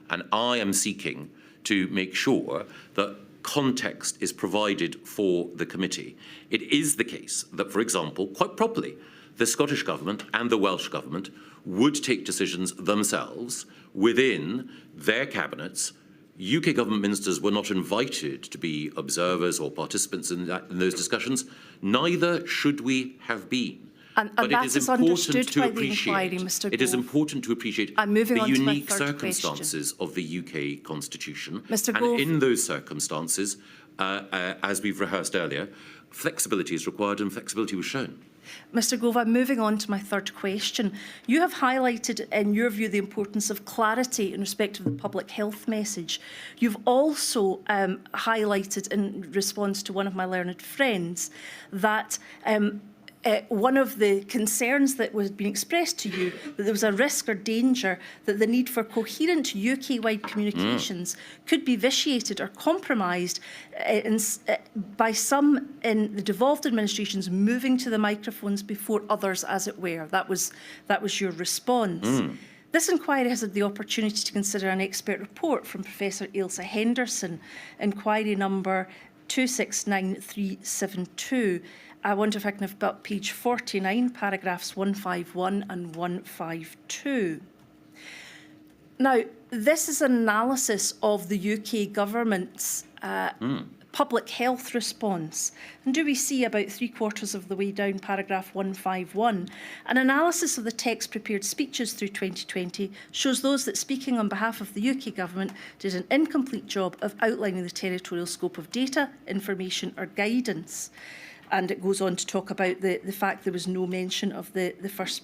And I am seeking to make sure that context is provided for the committee. It is the case that, for example, quite properly, the Scottish Government and the Welsh Government would take decisions themselves within their cabinets. UK government ministers were not invited to be observers or participants in those discussions. Neither should we have been. But that is understood by the inquiry, Mr. Gove. It is important to appreciate the unique circumstances of the UK Constitution. Mr. And Gove. in those circumstances, as we've rehearsed earlier, flexibility is required and flexibility was shown. Mr. Gove, I'm moving on to my third question. You have highlighted, in your view, the importance of clarity in respect of the public health message. You've also highlighted, in response to one of my learned friends, that one of the concerns that was being expressed to you, that there was a risk or danger that the need for coherent UK-wide communications could be vitiated or compromised by some in the devolved administrations moving to the microphones before others, as it were. That was your response. This inquiry has had the opportunity to consider an expert report from Professor Ailsa Henderson, inquiry number 269372. I wonder if I can have got page 49, paragraphs 151 and 152. Now, this is an analysis of the UK government's public health response. And do we see about 3/4 of the way down paragraph 151? An analysis of the text-prepared speeches through 2020 shows those that, speaking on behalf of the UK government, did an incomplete job of outlining the territorial scope of data, information or guidance. And it goes on to talk about the fact there was no mention of the first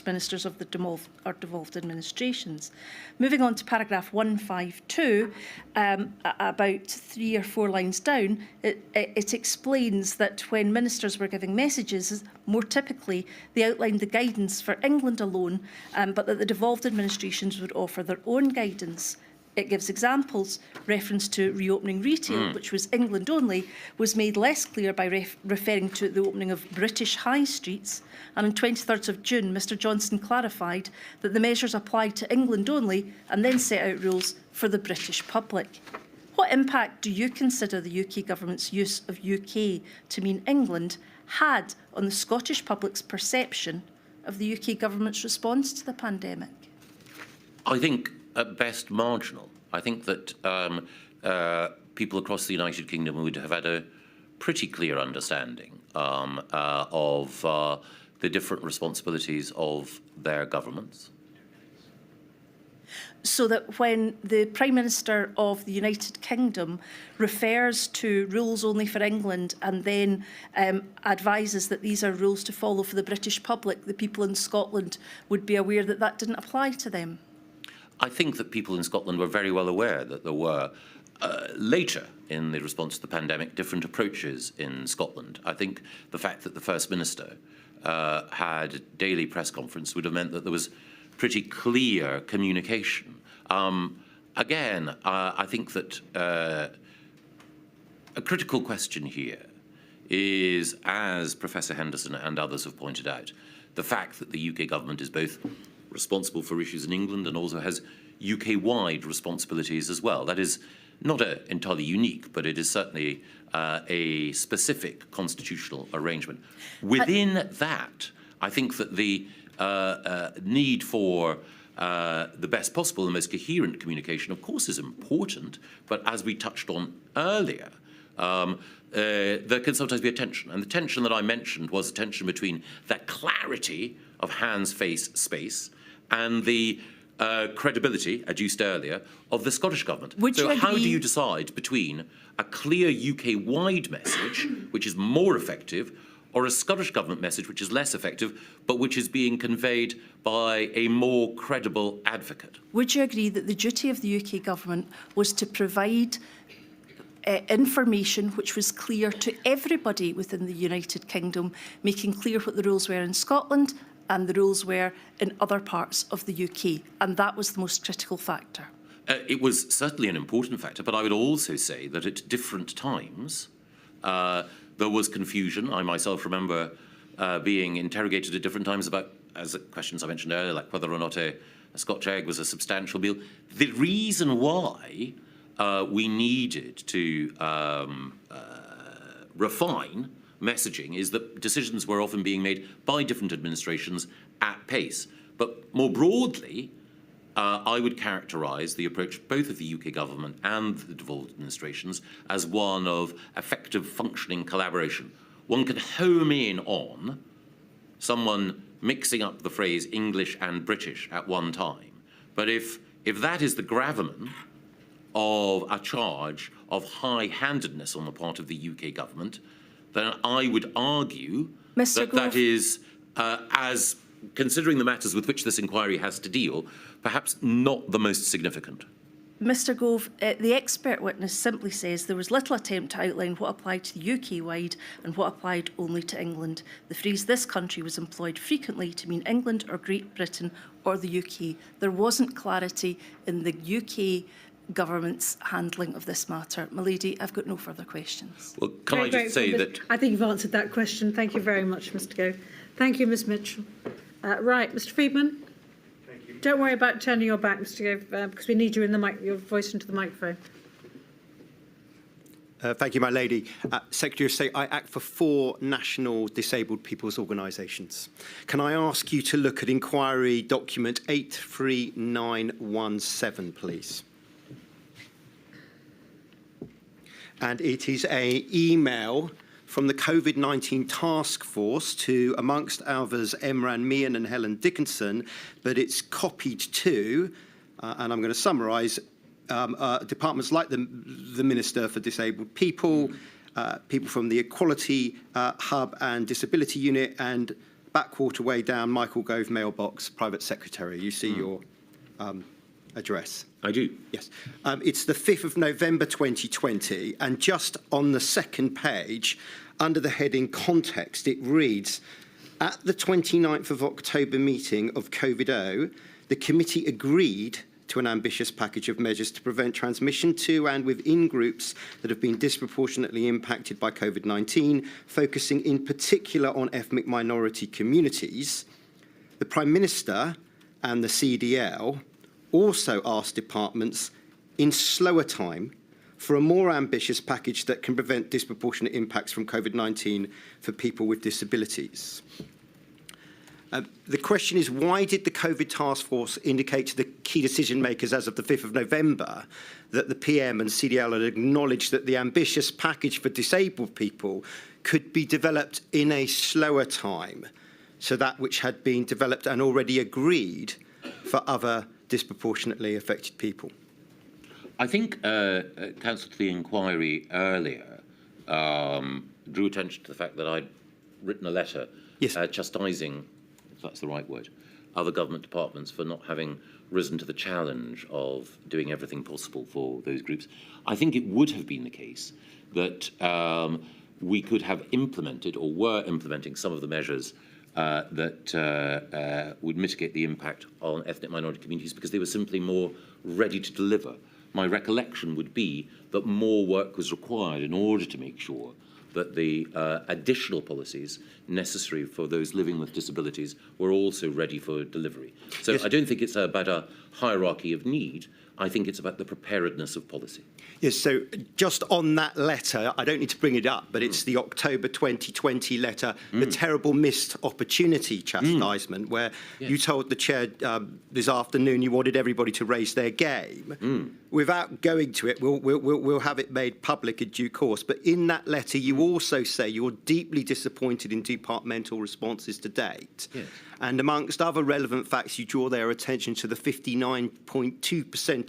ministers of the devolved administrations. Moving on to paragraph 152, about 3 or 4 lines down, it explains that when ministers were giving messages, more typically they outlined the guidance for England alone, but that the devolved administrations would offer their own guidance. It gives examples. Reference to reopening retail, which was England only, was made less clear by referring to the opening of British high streets. And on 23rd of June, Mr Johnson clarified that the measures applied to England only and then set out rules for the British public. What impact do you consider the UK government's use of UK to mean England had on the Scottish public's perception of the UK government's response to the pandemic? I think at best marginal. I think that people across the United Kingdom would have had a pretty clear understanding of the different responsibilities of their governments. So that when the Prime Minister of the United Kingdom refers to rules only for England and then advises that these are rules to follow for the British public, the people in Scotland would be aware that that didn't apply to them? I think that people in Scotland were very well aware that there were, later in the response to the pandemic, different approaches in Scotland. I think the fact that the First Minister had a daily press conference would have meant that there was pretty clear communication. Again, I think that a critical question here is, as Professor Henderson and others have pointed out, the fact that the UK government is both responsible for issues in England and also has UK-wide responsibilities as well. That is not entirely unique, but it is certainly a specific constitutional arrangement. Within that, I think that the need for the best possible and most coherent communication, of course, is important, but as we touched on earlier, there can sometimes be a tension. And the tension that I mentioned was a tension between that clarity of hands, face, space, and the credibility, adduced earlier, of the Scottish Government. So how do you decide between a clear UK-wide message, which is more effective, or a Scottish Government message, which is less effective, but which is being conveyed by a more credible advocate? Would you agree that the duty of the UK Government was to provide information which was clear to everybody within the United Kingdom, making clear what the rules were in Scotland and the rules were in other parts of the UK, and that was the most critical factor? It was certainly an important factor, but I would also say that at different times there was confusion. I myself remember being interrogated at different times about, as questions I mentioned earlier, like whether or not a Scotch egg was a substantial meal. The reason why we needed to refine messaging is that decisions were often being made by different administrations at pace. But more broadly, I would characterise the approach both of the UK government and the devolved administrations as one of effective functioning collaboration. One can home in on someone mixing up the phrase English and British at one time. But if that is the gravamen of a charge of high-handedness on the part of the UK government, then I would argue Mr. that is, as considering the matters with which this inquiry has to deal, perhaps not the most significant. Mr. Gove, the expert witness simply says there was little attempt to outline what applied to the UK-wide and what applied only to England. The phrase "this country" was employed frequently to mean England or Great Britain or the UK. There wasn't clarity in the UK government's handling of this matter. My lady, I've got no further questions. Well, can I just say that... I think you've answered that question. Thank you very much, Mr. Gove. Thank you, Ms Mitchell. Right, Mr Friedman. Thank you. Don't worry about turning your back, Mr Gove, because we need you in the your voice into the microphone. Thank you, my lady. Secretary of State, I act for 4 national disabled people's organisations. Can I ask you to look at inquiry document 83917, please? And it is an email from the COVID-19 task force to, amongst others, Emran Mian and Helen Dickinson, but it's copied to, and I'm going to summarise, departments like the Minister for Disabled People, people from the Equality Hub and Disability Unit, and backwater way down, Michael Gove mailbox, Private Secretary. You see your address. I do. Yes. It's the 5th of November 2020, and just on the second page, under the heading Context, it reads, at the 29th of October meeting of COVID-0, the committee agreed to an ambitious package of measures to prevent transmission to and within groups that have been disproportionately impacted by COVID-19, focusing in particular on ethnic minority communities. The Prime Minister and the CDL also asked departments in slower time for a more ambitious package that can prevent disproportionate impacts from COVID-19 for people with disabilities. The question is, why did the COVID task force indicate to the key decision makers as of the 5th of November that the PM and CDL had acknowledged that the ambitious package for disabled people could be developed in a slower time, so that which had been developed and already agreed for other disproportionately affected people? I think counsel to the inquiry earlier drew attention to the fact that I'd written a letter chastising, if that's the right word, other government departments for not having risen to the challenge of doing everything possible for those groups. I think it would have been the case that we could have implemented or were implementing some of the measures that would mitigate the impact on ethnic minority communities because they were simply more ready to deliver. My recollection would be that more work was required in order to make sure that the additional policies necessary for those living with disabilities were also ready for delivery. So yes. I don't think it's about a hierarchy of need. I think it's about the preparedness of policy. Yes, so just on that letter, I don't need to bring it up, but it's the October 2020 letter, the terrible missed opportunity chastisement, where you told the chair this afternoon you wanted everybody to raise their game. Without going to it, we'll have it made public in due course. But in that letter, you also say you're deeply disappointed in departmental responses to date. Yes. And amongst other relevant facts, you draw their attention to the 59.2%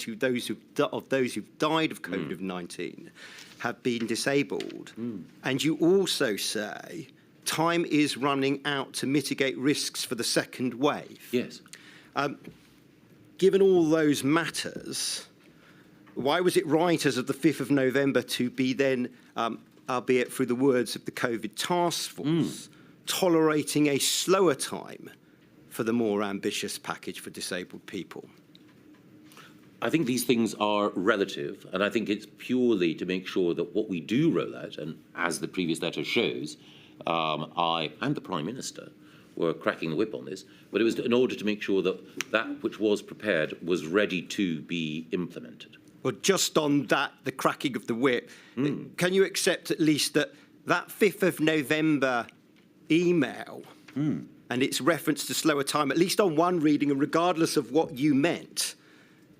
of those who've died of COVID-19 have been disabled. And you also say time is running out to mitigate risks for the second wave. Yes. Given all those matters, why was it right as of the 5th of November to be then, albeit through the words of the COVID task force, tolerating a slower time for the more ambitious package for disabled people? I think these things are relative, and I think it's purely to make sure that what we do roll out, and as the previous letter shows, I and the Prime Minister were cracking the whip on this, but it was in order to make sure that that which was prepared was ready to be implemented. Well, just on that, the cracking of the whip, can you accept at least that 5th of November email and its reference to slower time, at least on one reading, and regardless of what you meant,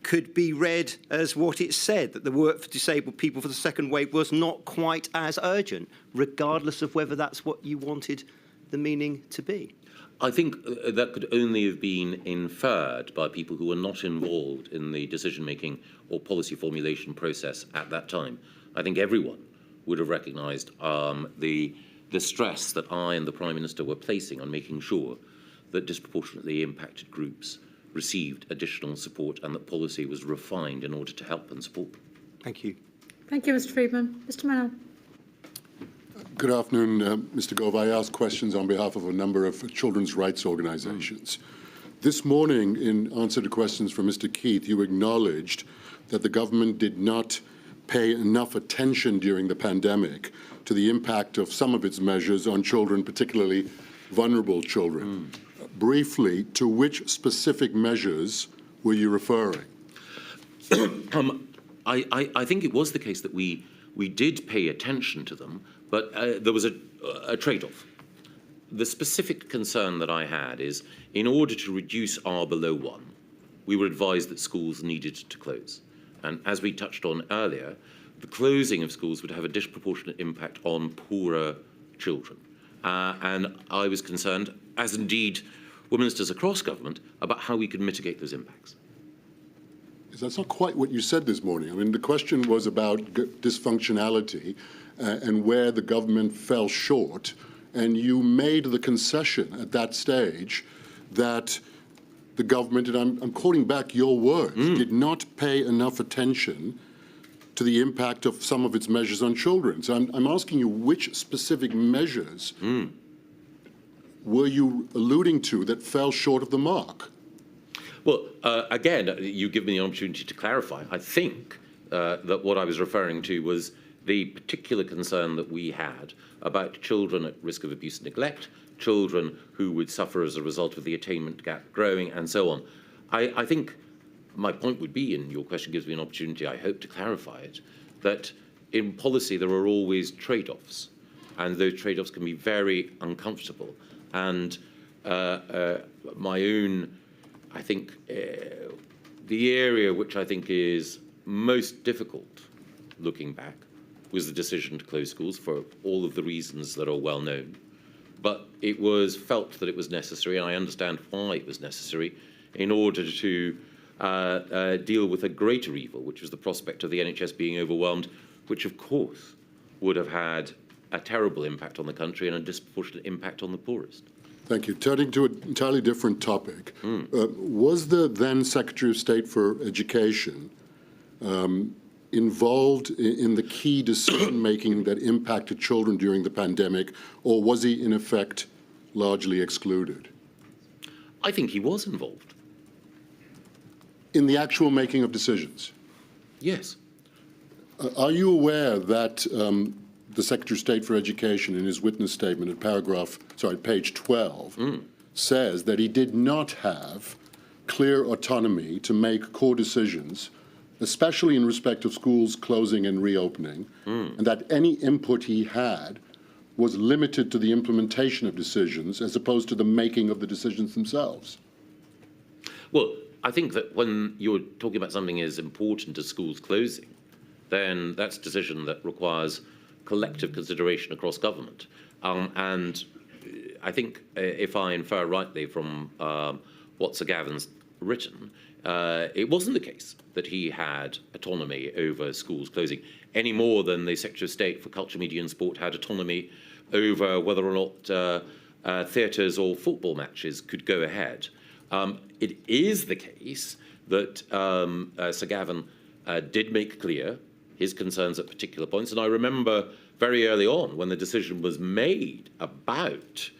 could be read as what it said, that the work for disabled people for the second wave was not quite as urgent, regardless of whether that's what you wanted the meaning to be? I think that could only have been inferred by people who were not involved in the decision-making or policy formulation process at that time. I think everyone would have recognised the stress that I and the Prime Minister were placing on making sure that disproportionately impacted groups received additional support and that policy was refined in order to help and support them. Thank you. Thank you, Mr. Freedman. Mr. Mannell. Good afternoon, Mr. Gove. I ask questions on behalf of a number of children's rights organisations. This morning, in answer to questions from Mr. Keith, you acknowledged that the government did not pay enough attention during the pandemic to the impact of some of its measures on children, particularly vulnerable children. Briefly, to which specific measures were you referring? I think it was the case that we did pay attention to them, but there was a trade-off. The specific concern that I had is, in order to reduce R below 1, we were advised that schools needed to close. And as we touched on earlier, the closing of schools would have a disproportionate impact on poorer children. And I was concerned, as indeed were ministers across government, about how we could mitigate those impacts. That's not quite what you said this morning. I mean, the question was about dysfunctionality and where the government fell short, and you made the concession at that stage that the government, and I'm quoting back your words, did not pay enough attention to the impact of some of its measures on children. So I'm asking you, which specific measures were you alluding to that fell short of the mark? Well, again, you give me the opportunity to clarify. I think that what I was referring to was the particular concern that we had about children at risk of abuse and neglect, children who would suffer as a result of the attainment gap growing, and so on. I think my point would be, and your question gives me an opportunity, I hope, to clarify it, that in policy there are always trade-offs, and those trade-offs can be very uncomfortable. And my own, I think, the area which I think is most difficult, looking back, was the decision to close schools for all of the reasons that are well known. But it was felt that it was necessary, and I understand why it was necessary, in order to deal with a greater evil, which was the prospect of the NHS being overwhelmed, which of course would have had a terrible impact on the country and a disproportionate impact on the poorest. Thank you. Turning to an entirely different topic, was the then Secretary of State for Education involved in the key decision-making that impacted children during the pandemic, or was he, in effect, largely excluded? I think he was involved. In the actual making of decisions? Yes. Are you aware that the Secretary of State for Education, in his witness statement at page 12, says that he did not have clear autonomy to make core decisions, especially in respect of schools closing and reopening, and that any input he had was limited to the implementation of decisions as opposed to the making of the decisions themselves? Well, I think that when you're talking about something as important as schools closing, then that's a decision that requires collective consideration across government. And I think, if I infer rightly from what Sir Gavin's written, it wasn't the case that he had autonomy over schools closing, any more than the Secretary of State for Culture, Media and Sport had autonomy over whether or not theatres or football matches could go ahead. It is the case that Sir Gavin did make clear his concerns at particular points. And I remember very early on when the decision was made about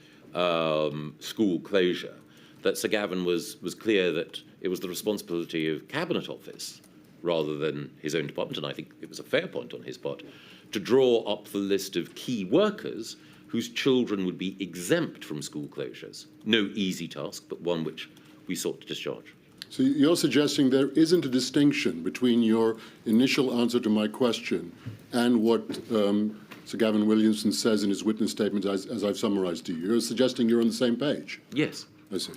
school closure, that Sir Gavin was clear that it was the responsibility of Cabinet Office rather than his own department, and I think it was a fair point on his part, to draw up the list of key workers whose children would be exempt from school closures. No easy task, but one which we sought to discharge. So you're suggesting there isn't a distinction between your initial answer to my question and what Sir Gavin Williamson says in his witness statement, as I've summarised to you. You're suggesting you're on the same page? Yes. I see.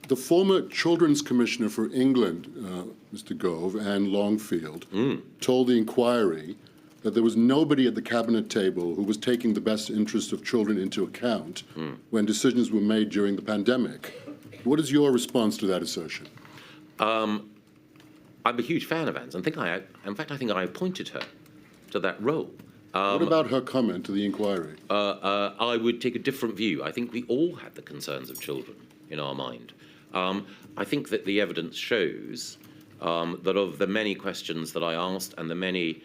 The former Children's Commissioner for England, Mr. Gove, and Longfield, told the inquiry that there was nobody at the cabinet table who was taking the best interest of children into account when decisions were made during the pandemic. What is your response to that assertion? I'm a huge fan of Anne's. I think I appointed her to that role. What about her comment to the inquiry? I would take a different view. I think we all had the concerns of children in our mind. I think that the evidence shows that of the many questions that I asked and the many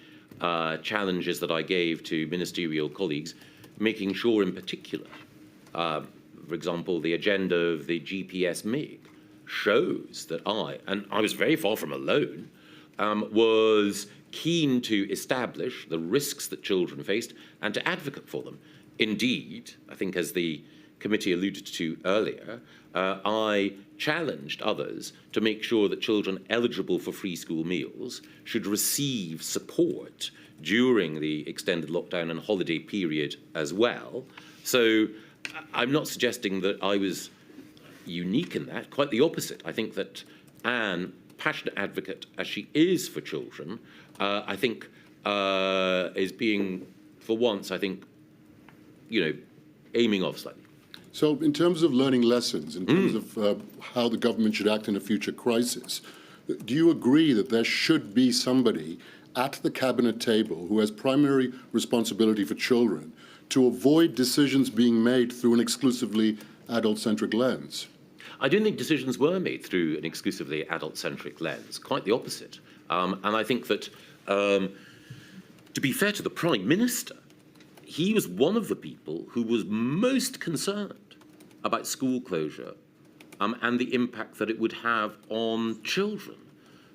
challenges that I gave to ministerial colleagues, making sure in particular, for example, the agenda of the GPS MIG shows that I was very far from alone, was keen to establish the risks that children faced and to advocate for them. Indeed, I think as the committee alluded to earlier, I challenged others to make sure that children eligible for free school meals should receive support during the extended lockdown and holiday period as well. So I'm not suggesting that I was unique in that, quite the opposite. I think that Anne, passionate advocate as she is for children, I think is being, for once, I think, aiming off slightly. So in terms of learning lessons, in terms of how the government should act in a future crisis, do you agree that there should be somebody at the cabinet table who has primary responsibility for children to avoid decisions being made through an exclusively adult-centric lens? I don't think decisions were made through an exclusively adult-centric lens, quite the opposite. And I think that, to be fair to the Prime Minister, he was one of the people who was most concerned about school closure and the impact that it would have on children.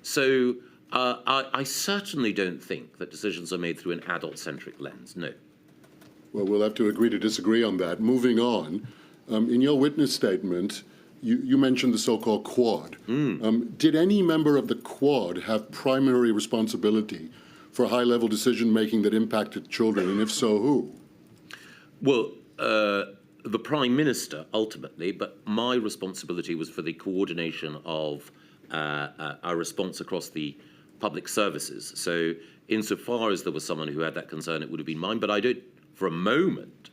So I certainly don't think that decisions are made through an adult-centric lens, no. Well, we'll have to agree to disagree on that. Moving on, in your witness statement, you mentioned the so-called Quad. Did any member of the Quad have primary responsibility for high-level decision-making that impacted children, and if so, who? Well, the Prime Minister, ultimately, but my responsibility was for the coordination of our response across the public services. So insofar as there was someone who had that concern, it would have been mine, but I don't, for a moment,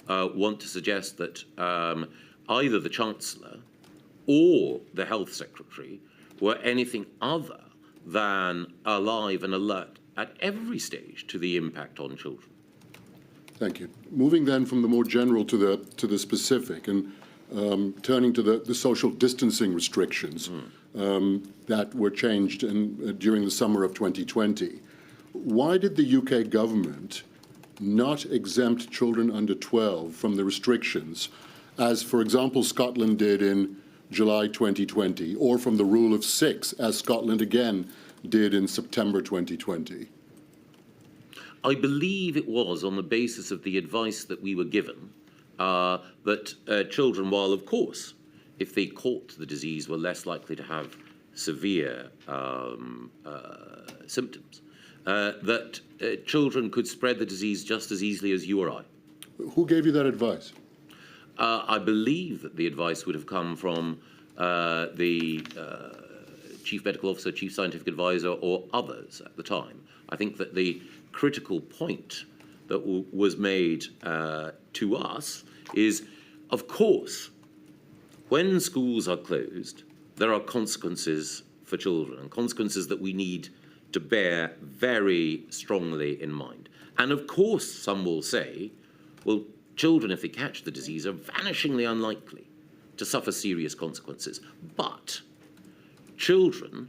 want to suggest that either the Chancellor or the Health Secretary were anything other than alive and alert at every stage to the impact on children. Thank you. Moving then from the more general to the specific, and turning to the social distancing restrictions that were changed during the summer of 2020. Why did the UK government not exempt children under 12 from the restrictions, as, for example, Scotland did in July 2020, or from the rule of 6, as Scotland again did in September 2020? I believe it was on the basis of the advice that we were given that children, while of course, if they caught the disease, were less likely to have severe symptoms, that children could spread the disease just as easily as you or I. Who gave you that advice? I believe that the advice would have come from the Chief Medical Officer, Chief Scientific Advisor, or others at the time. I think that the critical point that was made to us is, of course, when schools are closed, there are consequences for children, and consequences that we need to bear very strongly in mind. And of course, some will say, well, children, if they catch the disease, are vanishingly unlikely to suffer serious consequences. But children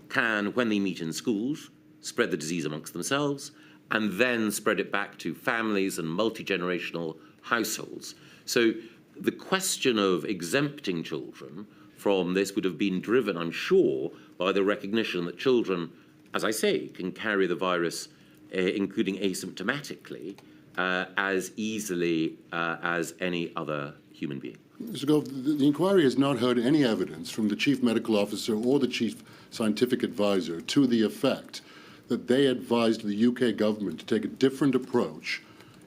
can, when they meet in schools, spread the disease amongst themselves and then spread it back to families and multi-generational households. So the question of exempting children from this would have been driven, I'm sure, by the recognition that children, as I say, can carry the virus, including asymptomatically, as easily as any other human being. Mr. Gove, the inquiry has not heard any evidence from the Chief Medical Officer or the Chief Scientific Advisor to the effect that they advised the UK government to take a different approach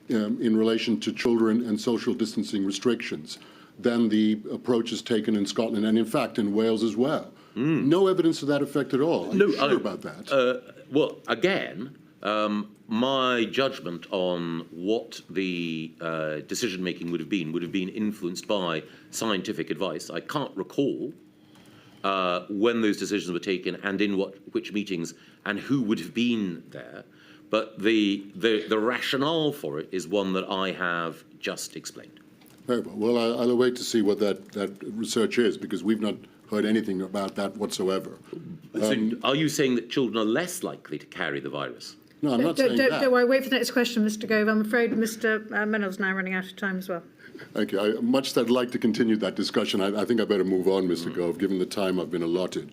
in relation to children and social distancing restrictions than the approaches taken in Scotland and, in fact, in Wales as well. No evidence to that effect at all. Are you sure about that? Well, again, my judgment on what the decision-making would have been influenced by scientific advice. I can't recall when those decisions were taken and in which meetings and who would have been there. But the rationale for it is one that I have just explained. Very well. Well, I'll wait to see what that research is, because we've not heard anything about that whatsoever. So are you saying that children are less likely to carry the virus? No, I'm not saying that. Don't worry, wait for the next question, Mr. Gove. I'm afraid Mr. Mennell's now running out of time as well. Thank you. Much as I'd like to continue that discussion, I think I better move on, Mr. Gove, given the time I've been allotted.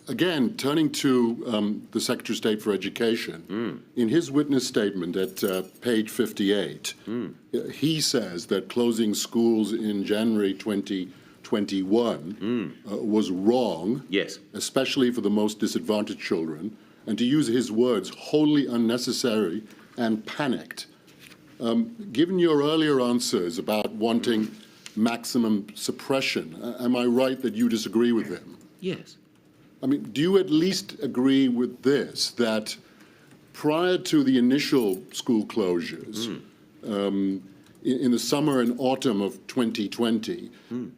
Again, turning to the Secretary of State for Education, in his witness statement at page 58, he says that closing schools in January 2021 was wrong, yes, especially for the most disadvantaged children, and to use his words, wholly unnecessary and panicked. Given your earlier answers about wanting maximum suppression, am I right that you disagree with him? yes. I mean, do you at least agree with this, that prior to the initial school closures, in the summer and autumn of 2020,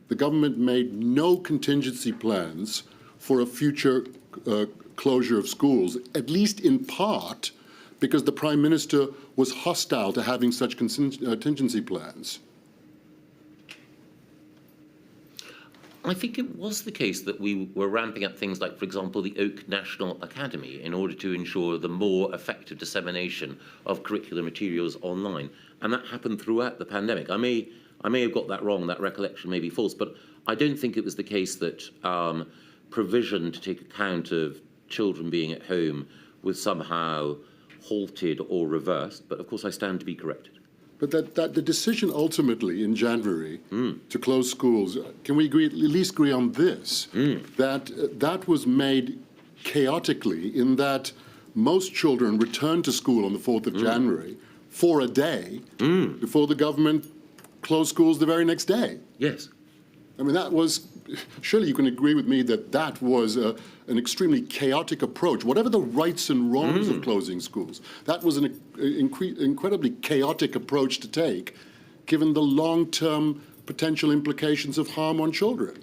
the government made no contingency plans for a future closure of schools, at least in part because the Prime Minister was hostile to having such contingency plans? I think it was the case that we were ramping up things like, for example, the Oak National Academy in order to ensure the more effective dissemination of curricular materials online. And that happened throughout the pandemic. I may have got that wrong, that recollection may be false, but I don't think it was the case that provision to take account of children being at home was somehow halted or reversed. But of course, I stand to be corrected. But that the decision ultimately in January to close schools, can we at least agree on this, that was made chaotically in that most children returned to school on the 4th of January for a day before the government closed schools the very next day? Yes. I mean, that was, surely you can agree with me that that was an extremely chaotic approach. Whatever the rights and wrongs of closing schools, that was an incredibly chaotic approach to take, given the long-term potential implications of harm on children.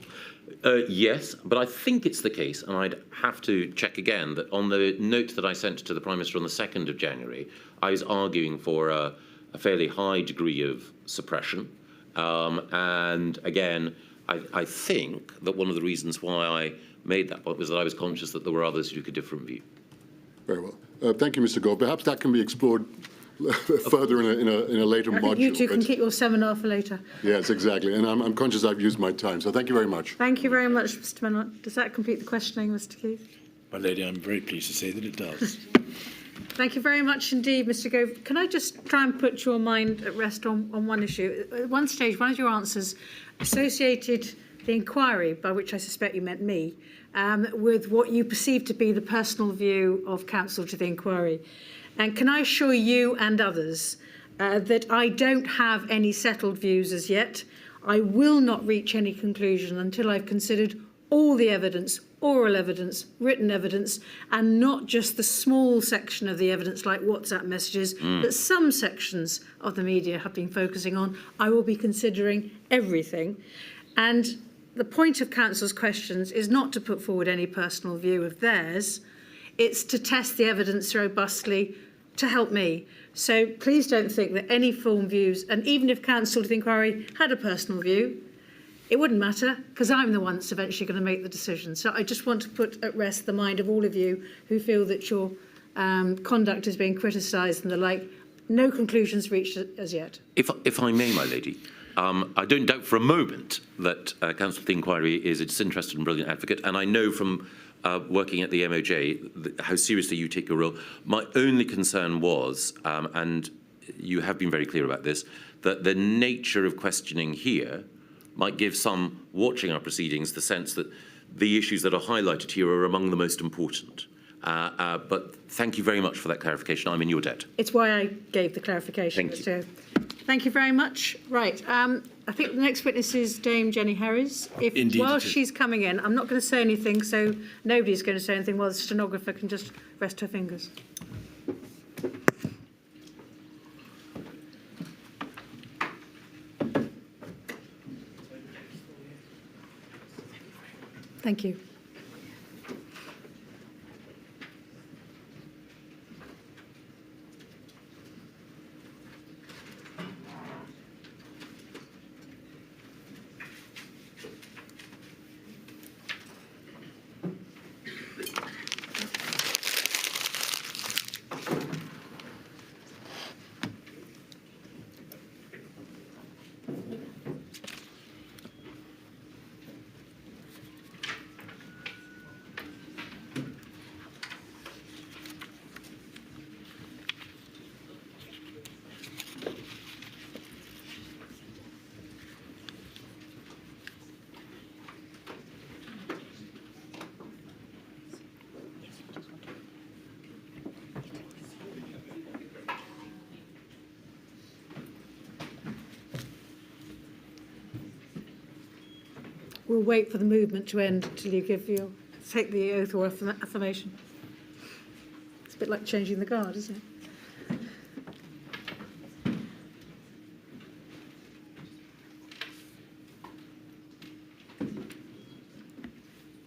Yes, but I think it's the case, and I'd have to check again, that on the note that I sent to the Prime Minister on the 2nd of January, I was arguing for a fairly high degree of suppression. And again, I think that one of the reasons why I made that point was that I was conscious that there were others who took a different view. Very well. Thank you, Mr. Gove. Perhaps that can be explored further in a later module. You two can keep your seminar for later. Yes, exactly. And I'm conscious I've used my time. So thank you very much. Thank you very much, Mr. Mennell. Does that complete the questioning, Mr. Keith? My lady, I'm very pleased to say that it does. Thank you very much indeed, Mr. Gove. Can I just try and put your mind at rest on one issue? At one stage, one of your answers associated the inquiry, by which I suspect you meant me, with what you perceived to be the personal view of counsel to the inquiry. And can I assure you and others that I don't have any settled views as yet. I will not reach any conclusion until I've considered all the evidence, oral evidence, written evidence, and not just the small section of the evidence like WhatsApp messages that some sections of the media have been focusing on. I will be considering everything. And the point of Council's questions is not to put forward any personal view of theirs. It's to test the evidence robustly to help me. So please don't think that any form views, and even if Council to the inquiry had a personal view, it wouldn't matter, because I'm the one that's eventually going to make the decision. So I just want to put at rest the mind of all of you who feel that your conduct is being criticised and the like. No conclusions reached as yet. If I may, my lady, I don't doubt for a moment that Counsel to the Inquiry is a disinterested and brilliant advocate, and I know from working at the MOJ how seriously you take your role. My only concern was, and you have been very clear about this, that the nature of questioning here might give some watching our proceedings the sense that the issues that are highlighted here are among the most important. But thank you very much for that clarification. I'm in your debt. It's why I gave the clarification. Thank you. So, thank you very much. Right. I think the next witness is Dame Jenny Harries. Indeed While it is. she's coming in, I'm not going to say anything, so nobody's going to say anything while the stenographer can just rest her fingers. Thank you. We'll wait for the movement to end until you take the oath or affirmation. It's a bit like changing the guard, isn't it?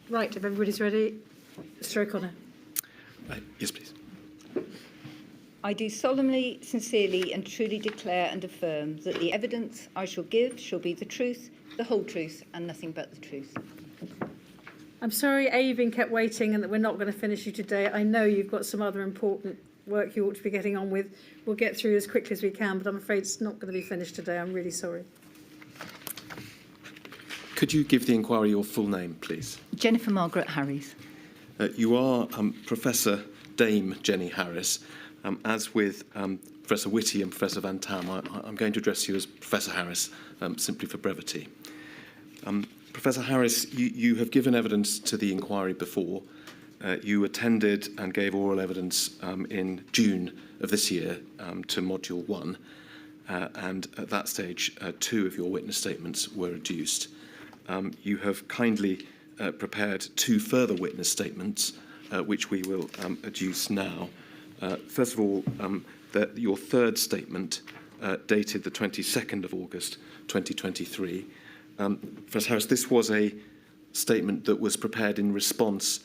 Right, if everybody's ready, Mr. O'Connor. Yes, please. I do solemnly, sincerely and truly declare and affirm that the evidence I shall give shall be the truth, the whole truth and nothing but the truth. I'm sorry, you've been kept waiting and that we're not going to finish you today. I know you've got some other important work you ought to be getting on with. We'll get through as quickly as we can, but I'm afraid it's not going to be finished today. I'm really sorry. Could you give the inquiry your full name, please? Jennifer Margaret Harries. You are Professor Dame Jenny Harries. As with Professor Whitty and Professor Van Tam, I'm going to address you as Professor Harris, simply for brevity. Professor Harris, you have given evidence to the inquiry before. You attended and gave oral evidence in June of this year to Module 1, and at that stage, 2 of your witness statements were adduced. You have kindly prepared 2 further witness statements, which we will adduce now. First of all, your third statement, dated the 22nd of August 2023. Professor Harris, this was a statement that was prepared in response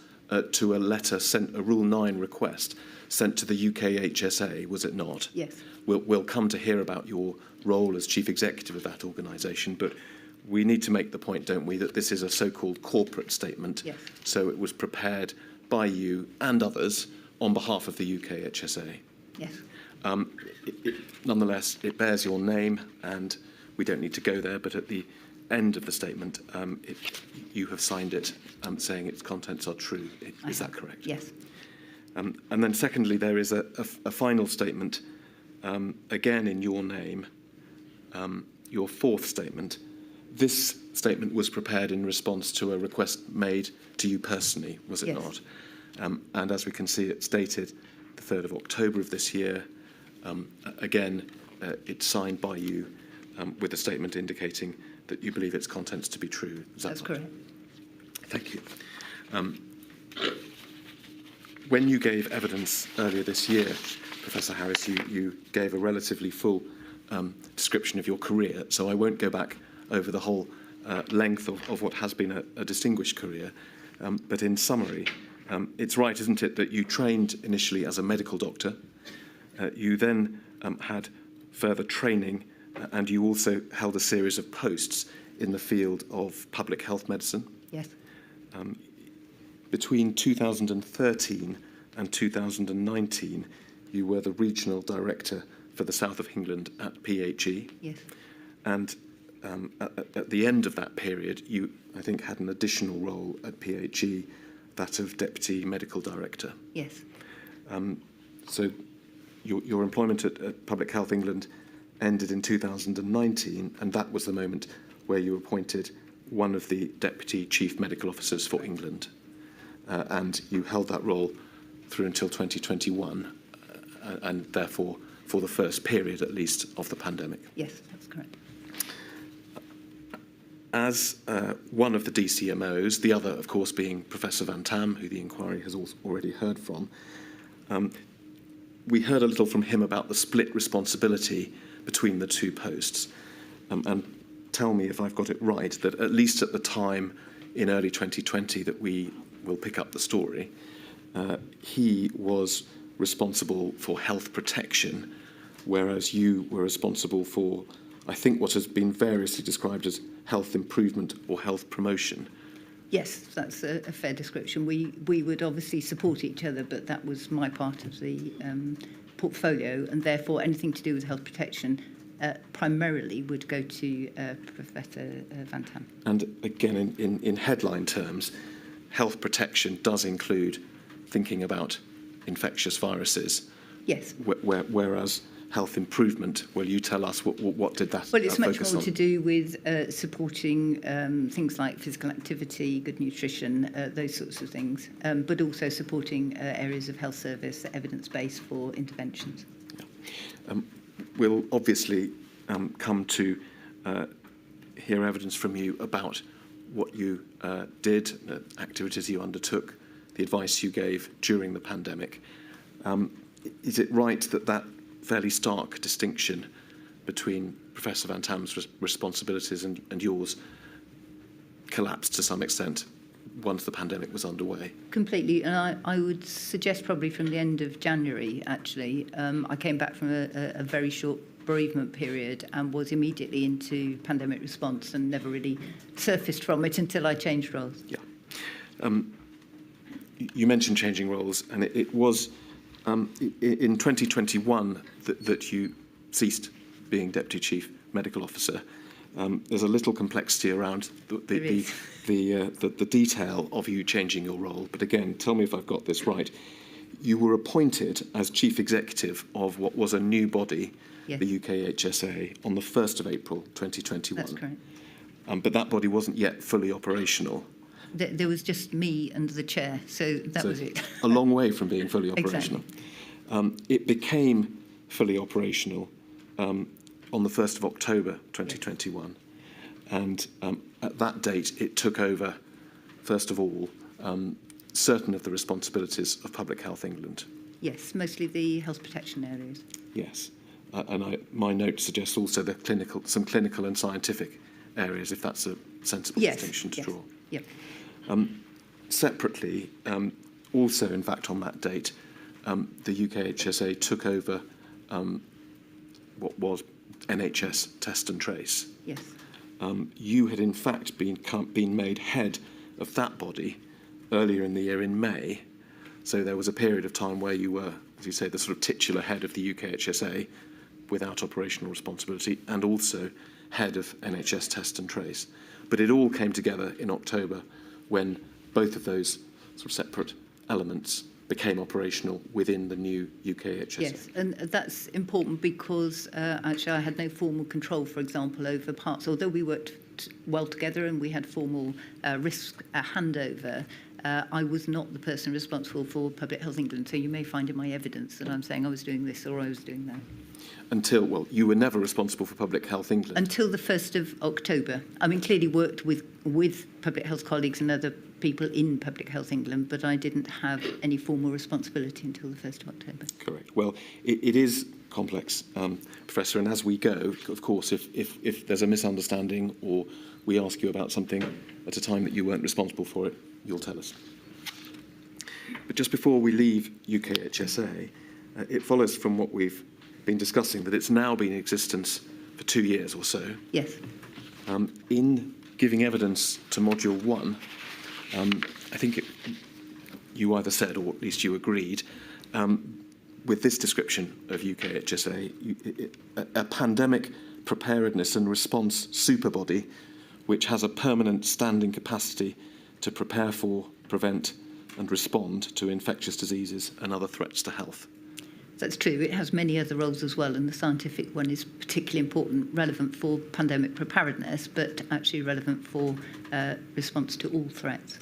to a letter sent, a Rule 9 request sent to the UK HSA, was it not? Yes. We'll come to hear about your role as Chief Executive of that organisation, but we need to make the point, don't we, that this is a so-called corporate statement. Yes. So it was prepared by you and others on behalf of the UK HSA. Yes. Nonetheless, it bears your name, and we don't need to go there, but at the end of the statement, you have signed it saying its contents are true. Is that correct? Yes. And then secondly, there is a final statement, again in your name, your fourth statement. This statement was prepared in response to a request made to you personally, was it Yes. not? And as we can see, it's dated the 3rd of October of this year. Again, it's signed by you with a statement indicating that you believe its contents to be true. That's correct. Thank you. When you gave evidence earlier this year, Professor Harris, you gave a relatively full description of your career, so I won't go back over the whole length of what has been a distinguished career. But in summary, it's right, isn't it, that you trained initially as a medical doctor, you then had further training, and you also held a series of posts in the field of public health medicine. Yes. Between 2013 and 2019, you were the regional director for the south of England at PHE. Yes. And at the end of that period, you, I think, had an additional role at PHE, that of deputy medical director. Yes. So your employment at Public Health England ended in 2019, and that was the moment where you appointed one of the Deputy Chief Medical Officers for England. And you held that role through until 2021, and therefore for the first period, at least, of the pandemic. Yes, that's correct. As one of the DCMOs, the other, of course, being Professor Van Tam, who the inquiry has already heard from, we heard a little from him about the split responsibility between the two posts. And tell me if I've got it right, that at least at the time in early 2020 that we will pick up the story, he was responsible for health protection, whereas you were responsible for, I think, what has been variously described as health improvement or health promotion. Yes, that's a fair description. We would obviously support each other, but that was my part of the portfolio, and therefore anything to do with health protection primarily would go to Professor Van Tam. And again, in headline terms, health protection does include thinking about infectious viruses. Yes. Whereas health improvement, well, you tell us what did that Well, it's much focus more on? to do with supporting things like physical activity, good nutrition, those sorts of things, but also supporting areas of health service, evidence-based for interventions. Yeah. We'll obviously come to hear evidence from you about what you did, the activities you undertook, the advice you gave during the pandemic. Is it right that that fairly stark distinction between Professor Van Tam's responsibilities and yours collapsed to some extent once the pandemic was underway? Completely, and I would suggest probably from the end of January, actually. I came back from a very short bereavement period and was immediately into pandemic response and never really surfaced from it until I changed roles. Yeah. You mentioned changing roles, and it was in 2021 that you ceased being Deputy Chief Medical Officer. There's a little complexity around the detail of you changing your role, but again, tell me if I've got this right. You were appointed as Chief Executive of what was a new body, yes, the UKHSA, on the 1st of April 2021. That's correct. But that body wasn't yet fully operational. There was just me and the chair, so that was it. A long way from being fully operational. Exactly. It became fully operational on the 1st of October 2021. And at that date, it took over, first of all, certain of the responsibilities of Public Health England. Yes, mostly the health protection areas. Yes. My note suggests also some clinical and scientific areas, if that's a sensible distinction to draw. Yep. Separately, also, in fact, on that date, the UKHSA took over what was NHS Test and Trace. Yes. You had, in fact, been made head of that body earlier in the year in May. So there was a period of time where you were, as you say, the sort of titular head of the UKHSA without operational responsibility, and also head of NHS Test and Trace. But it all came together in October when both of those sort of separate elements became operational within the new UKHSA. Yes, and that's important because actually I had no formal control, for example, over parts, although we worked well together and we had formal risk handover. I was not the person responsible for Public Health England, so you may find in my evidence that I'm saying I was doing this or I was doing that. Until, well, you were never responsible for Public Health England. Until the 1st of October. I mean, clearly worked with public health colleagues and other people in Public Health England, but I didn't have any formal responsibility until the 1st of October. Correct. Well, it is complex, Professor, and as we go, of course, if there's a misunderstanding or we ask you about something at a time that you weren't responsible for it, you'll tell us. But just before we leave UKHSA, it follows from what we've been discussing that it's now been in existence for 2 years or so. Yes. In giving evidence to Module 1, I think you either said, or at least you agreed, with this description of UKHSA, a pandemic preparedness and response superbody which has a permanent standing capacity to prepare for, prevent and respond to infectious diseases and other threats to health. That's true. It has many other roles as well, and the scientific one is particularly important, relevant for pandemic preparedness, but actually relevant for response to all threats.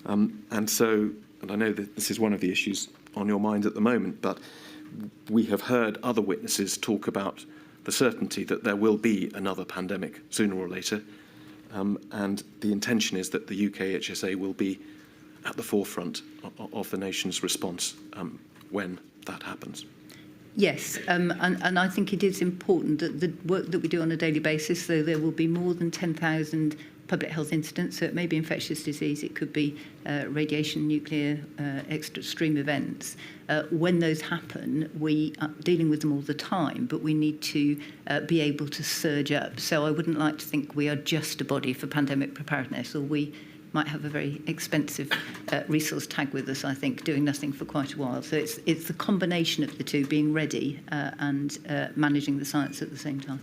And I know that this is one of the issues on your mind at the moment, but we have heard other witnesses talk about the certainty that there will be another pandemic sooner or later, and the intention is that the UK HSA will be at the forefront of the nation's response when that happens. Yes, and I think it is important that the work that we do on a daily basis, so there will be more than 10,000 public health incidents, so it may be infectious disease, it could be radiation, nuclear, extreme events. When those happen, we are dealing with them all the time, but we need to be able to surge up. So I wouldn't like to think we are just a body for pandemic preparedness, or we might have a very expensive resource tag with us, I think, doing nothing for quite a while. So it's the combination of the two, being ready and managing the science at the same time.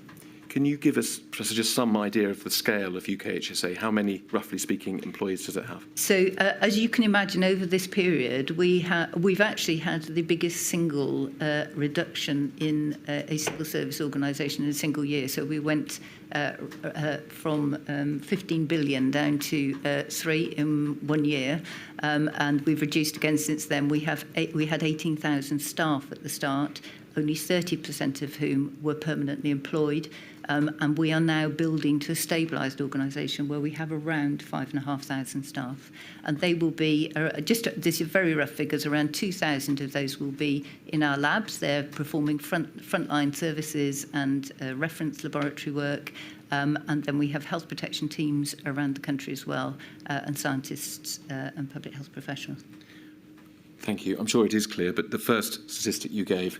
Can you give us, Professor, just some idea of the scale of UK HSA? How many, roughly speaking, employees does it have? So, as you can imagine, over this period, we've actually had the biggest single reduction in a civil service organisation in a single year. So we went from 15 billion down to 3 in 1 year, and we've reduced again since then. We had 18,000 staff at the start, only 30% of whom were permanently employed. And we are now building to a stabilised organisation where we have around 5,500 staff. And they will be, these are very rough figures, around 2,000 of those will be in our labs. They're performing frontline services and reference laboratory work. And then we have health protection teams around the country as well, and scientists and public health professionals. Thank you. I'm sure it is clear, but the first statistic you gave,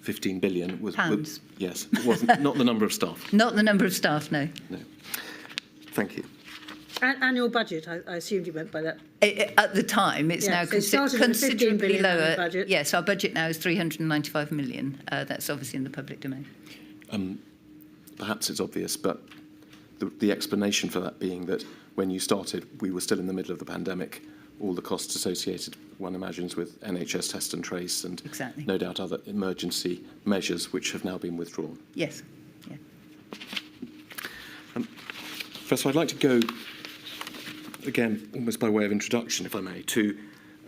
15 billion was pounds. Yes, it wasn't not the number of staff. Not the number of staff, no. No. Thank you. Annual budget, I assumed you meant by that. At the time, it's now considerably lower. Budget. Yes, our budget now is 395 million. That's obviously in the public domain. Perhaps it's obvious, but the explanation for that being that when you started, we were still in the middle of the pandemic. All the costs associated, one imagines, with NHS test and trace and exactly. No doubt other emergency measures which have now been withdrawn. Yes. Yeah. Professor, I'd like to go, again, almost by way of introduction, if I may, to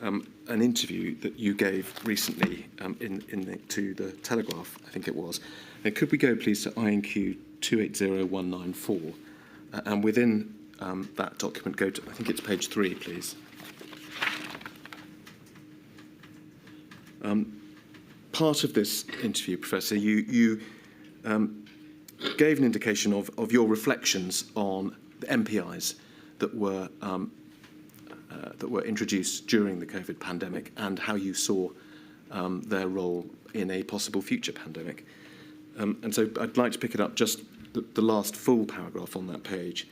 an interview that you gave recently to the Telegraph, I think it was. Could we go, please, to INQ 280194, and within that document, go to, I think it's page 3, please. Part of this interview, Professor, you gave an indication of your reflections on the MPIs that were introduced during the COVID pandemic and how you saw their role in a possible future pandemic. And so I'd like to pick it up just the last full paragraph on that page.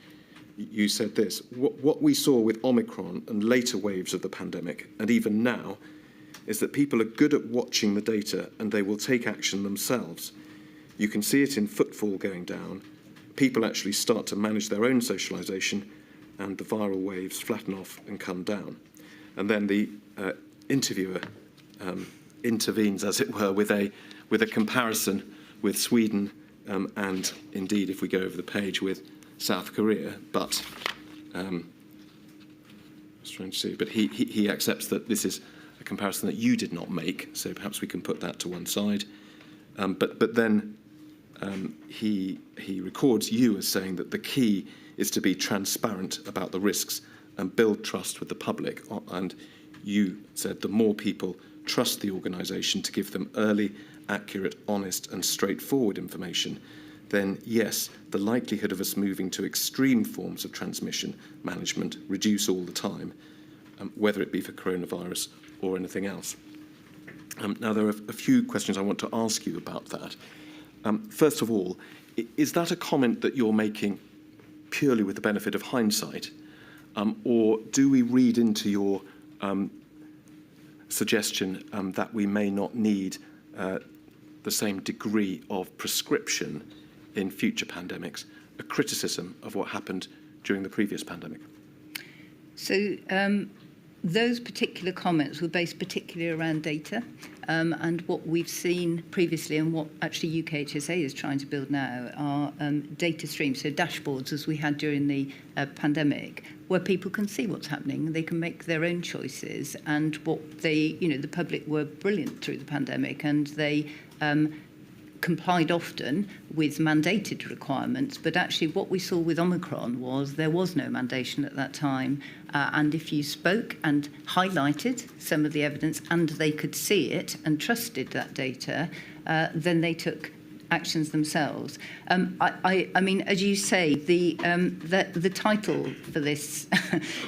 You said this: what we saw with Omicron and later waves of the pandemic, and even now, is that people are good at watching the data and they will take action themselves. You can see it in footfall going down. People actually start to manage their own socialisation and the viral waves flatten off and come down. And then the interviewer intervenes, as it were, with a comparison with Sweden and indeed, if we go over the page, with South Korea. But I was trying to see, but he accepts that this is a comparison that you did not make, so perhaps we can put that to one side. But then he records you as saying that the key is to be transparent about the risks and build trust with the public. And you said the more people trust the organisation to give them early, accurate, honest and straightforward information, then yes, the likelihood of us moving to extreme forms of transmission management reduce all the time, whether it be for coronavirus or anything else. Now, there are a few questions I want to ask you about that. First of all, is that a comment that you're making purely with the benefit of hindsight, or do we read into your suggestion that we may not need the same degree of prescription in future pandemics, a criticism of what happened during the previous pandemic? So those particular comments were based particularly around data, and what we've seen previously and what actually UKHSA is trying to build now are data streams, so dashboards as we had during the pandemic, where people can see what's happening, they can make their own choices, and what they, the public were brilliant through the pandemic, and they complied often with mandated requirements, but actually what we saw with Omicron was there was no mandation at that time, and if you spoke and highlighted some of the evidence and they could see it and trusted that data, then they took actions themselves. I mean, as you say, the title for this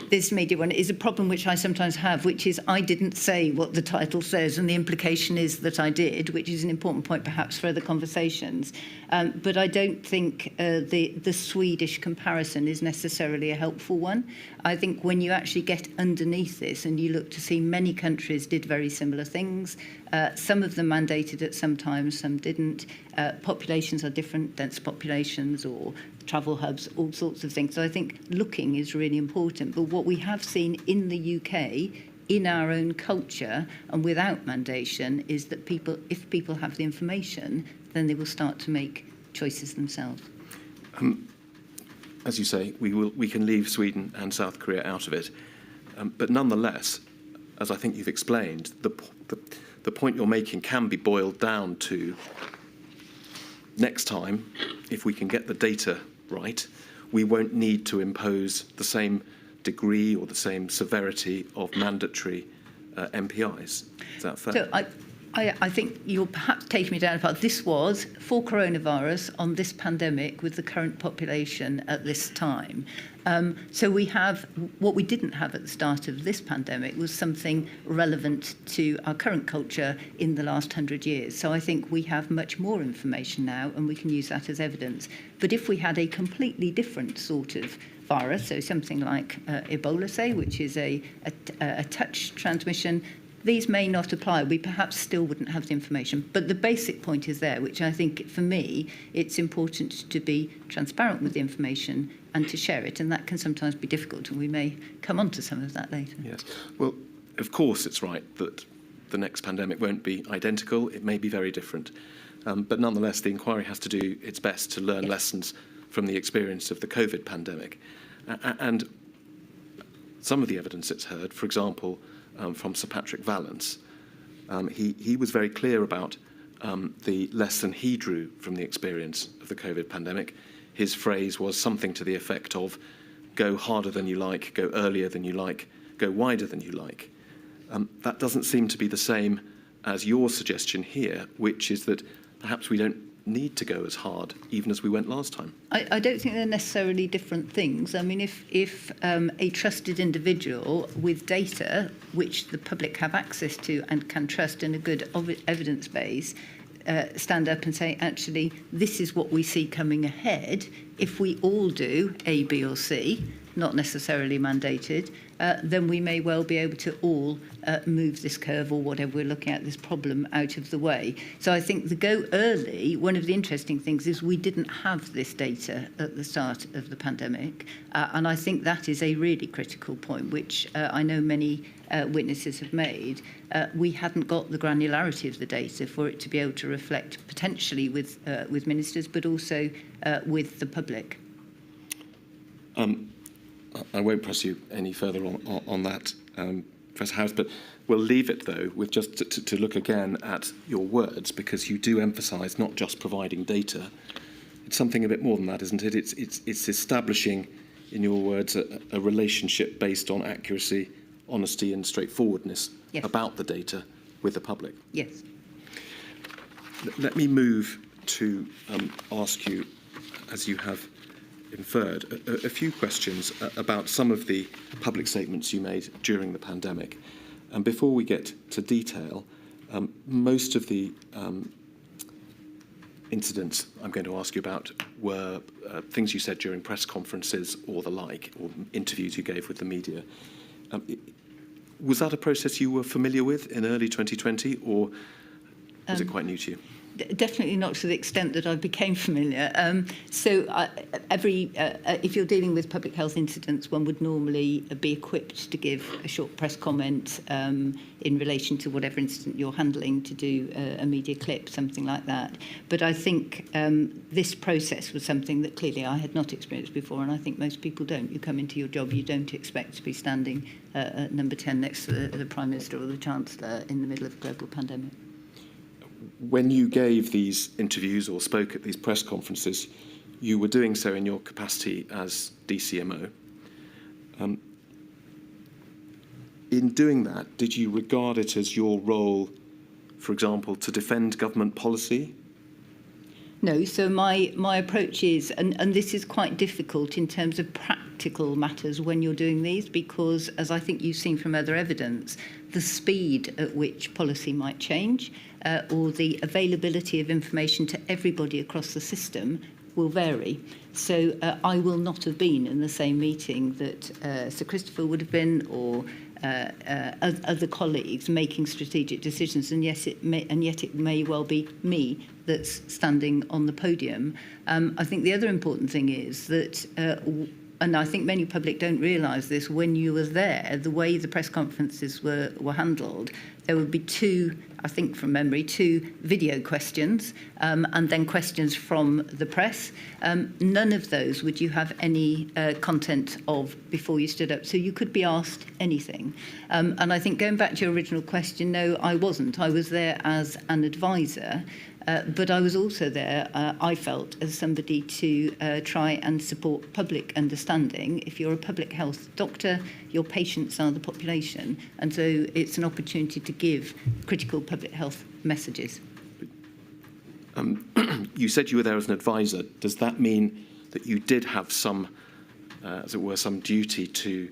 this media one is a problem which I sometimes have, which is I didn't say what the title says, and the implication is that I did, which is an important point perhaps for other conversations. But I don't think the Swedish comparison is necessarily a helpful one. I think when you actually get underneath this and you look to see many countries did very similar things, some of them mandated at some times, some didn't. Populations are different, dense populations or travel hubs, all sorts of things. So I think looking is really important. But what we have seen in the UK, in our own culture and without mandation, is that people, if people have the information, then they will start to make choices themselves. As you say, we can leave Sweden and South Korea out of it. But nonetheless, as I think you've explained, the point you're making can be boiled down to next time, if we can get the data right, we won't need to impose the same degree or the same severity of mandatory MPIs. Is that fair? So I think you're perhaps taking me down a path. This was for coronavirus on this pandemic with the current population at this time. So we have, what we didn't have at the start of this pandemic was something relevant to our current culture in the last 100 years. So I think we have much more information now and we can use that as evidence. But if we had a completely different sort of virus, so something like Ebola, say, which is a touch transmission, these may not apply. We perhaps still wouldn't have the information. But the basic point is there, which I think, for me, it's important to be transparent with the information and to share it. And that can sometimes be difficult, and we may come on to some of that later. Yes. Well, of course it's right that the next pandemic won't be identical. It may be very different. But nonetheless, the inquiry has to do its best to learn lessons from the experience of the COVID pandemic. And some of the evidence it's heard, for example, from Sir Patrick Vallance, he was very clear about the lesson he drew from the experience of the COVID pandemic. His phrase was something to the effect of, go harder than you like, go earlier than you like, go wider than you like. That doesn't seem to be the same as your suggestion here, which is that perhaps we don't need to go as hard, even as we went last time. I don't think they're necessarily different things. I mean, if a trusted individual with data, which the public have access to and can trust in a good evidence base, stand up and say, actually, this is what we see coming ahead. If we all do A, B or C, not necessarily mandated, then we may well be able to all move this curve or whatever we're looking at, this problem, out of the way. So I think the go early, one of the interesting things is we didn't have this data at the start of the pandemic. And I think that is a really critical point, which I know many witnesses have made. We hadn't got the granularity of the data for it to be able to reflect potentially with ministers, but also with the public. I won't press you any further on that, Professor Harris, but we'll leave it, though, with just to look again at your words, because you do emphasise not just providing data. It's something a bit more than that, isn't it? It's establishing, in your words, a relationship based on accuracy, honesty and straightforwardness about the data with the public. Yes. Let me move to ask you, as you have inferred, a few questions about some of the public statements you made during the pandemic. And before we get to detail, most of the incidents I'm going to ask you about were things you said during press conferences or the like, or interviews you gave with the media. Was that a process you were familiar with in early 2020, or was it quite new to you? Definitely not to the extent that I became familiar. If you're dealing with public health incidents, one would normally be equipped to give a short press comment in relation to whatever incident you're handling, to do a media clip, something like that. But I think this process was something that clearly I had not experienced before, and I think most people don't. You come into your job, you don't expect to be standing at number 10 next to the Prime Minister or the Chancellor in the middle of a global pandemic. When you gave these interviews or spoke at these press conferences, you were doing so in your capacity as DCMO. In doing that, did you regard it as your role, for example, to defend government policy? No, so my approach is, and this is quite difficult in terms of practical matters when you're doing these, because as I think you've seen from other evidence, the speed at which policy might change or the availability of information to everybody across the system will vary. So I will not have been in the same meeting that Sir Christopher would have been, or other colleagues making strategic decisions, and yet it may well be me that's standing on the podium. I think the other important thing is that, and I think many public don't realise this, when you were there, the way the press conferences were handled, there would be two, I think from memory, two video questions and then questions from the press. None of those would you have any content of before you stood up, so you could be asked anything. And I think going back to your original question, no, I wasn't. I was there as an advisor. But I was also there, I felt, as somebody to try and support public understanding. If you're a public health doctor, your patients are the population. And so it's an opportunity to give critical public health messages. You said you were there as an advisor. Does that mean that you did have some, as it were, some duty to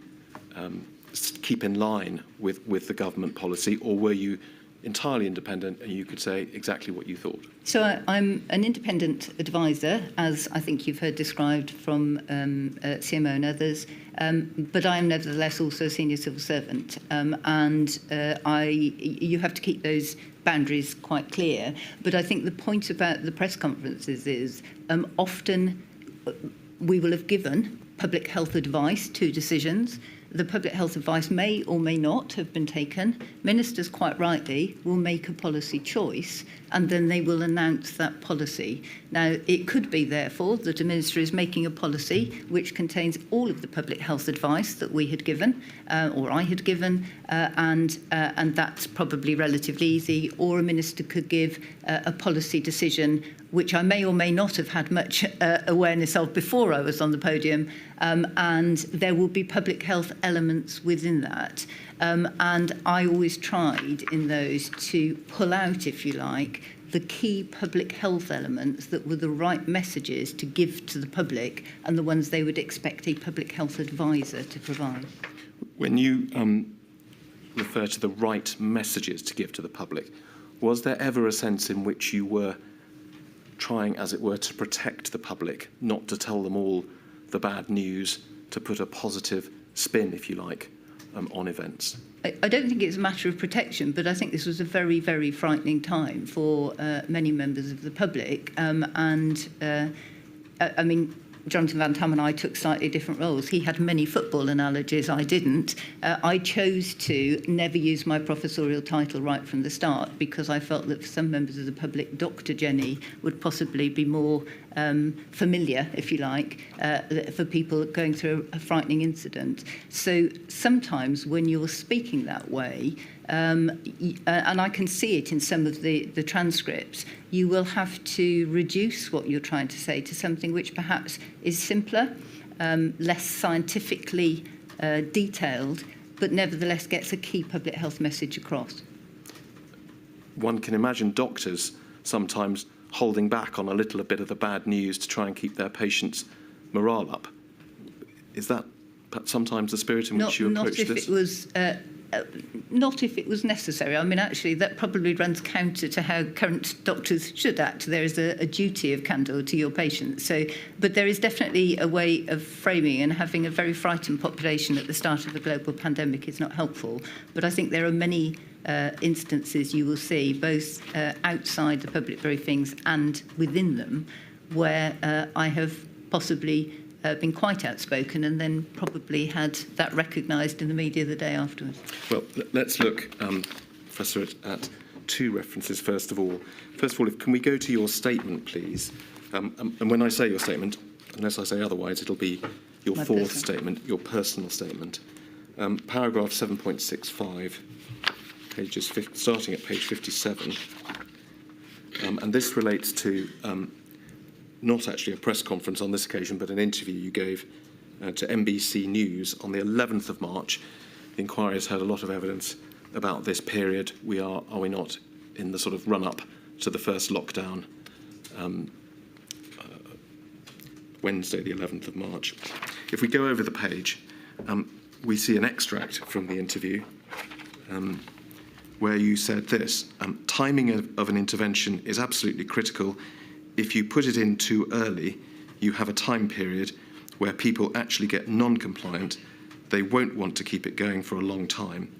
keep in line with the government policy, or were you entirely independent and you could say exactly what you thought? So I'm an independent advisor, as I think you've heard described from CMO and others, but I am nevertheless also a senior civil servant, and you have to keep those boundaries quite clear. But I think the point about the press conferences is often we will have given public health advice to decisions. The public health advice may or may not have been taken. Ministers, quite rightly, will make a policy choice and then they will announce that policy. Now, it could be, therefore, that a minister is making a policy which contains all of the public health advice that we had given or I had given, and that's probably relatively easy. Or a minister could give a policy decision which I may or may not have had much awareness of before I was on the podium, and there will be public health elements within that. And I always tried in those to pull out, if you like, the key public health elements that were the right messages to give to the public and the ones they would expect a public health advisor to provide. When you refer to the right messages to give to the public, was there ever a sense in which you were trying, as it were, to protect the public, not to tell them all the bad news, to put a positive spin, if you like, on events? I don't think it's a matter of protection, but I think this was a very, very frightening time for many members of the public. I mean, Jonathan Van Tam and I took slightly different roles. He had many football analogies, I didn't. I chose to never use my professorial title right from the start because I felt that for some members of the public, Dr. Jenny would possibly be more familiar, if you like, for people going through a frightening incident. So sometimes when you're speaking that way, and I can see it in some of the transcripts, you will have to reduce what you're trying to say to something which perhaps is simpler, less scientifically detailed, but nevertheless gets a key public health message across. One can imagine doctors sometimes holding back on a little bit of the bad news to try and keep their patients' morale up. Is that perhaps sometimes the spirit in which you approach this? Not if it was necessary. I mean, actually, that probably runs counter to how current doctors should act. There is a duty of candour to your patients. But there is definitely a way of framing, and having a very frightened population at the start of a global pandemic is not helpful. But I think there are many instances you will see, both outside the public briefings and within them, where I have possibly been quite outspoken and then probably had that recognised in the media the day afterwards. Well, let's look, Professor, at two references, first of all. First of all, can we go to your statement, please? And when I say your statement, unless I say otherwise, it'll be your fourth statement, your personal statement. Paragraph 7.65, starting at page 57. And this relates to not actually a press conference on this occasion, but an interview you gave to NBC News on the 11th of March. The inquiry has heard a lot of evidence about this period. Are we not, in the sort of run-up to the first lockdown, Wednesday, the 11th of March. If we go over the page, we see an extract from the interview where you said this: timing of an intervention is absolutely critical. If you put it in too early, you have a time period where people actually get non-compliant. They won't want to keep it going for a long time.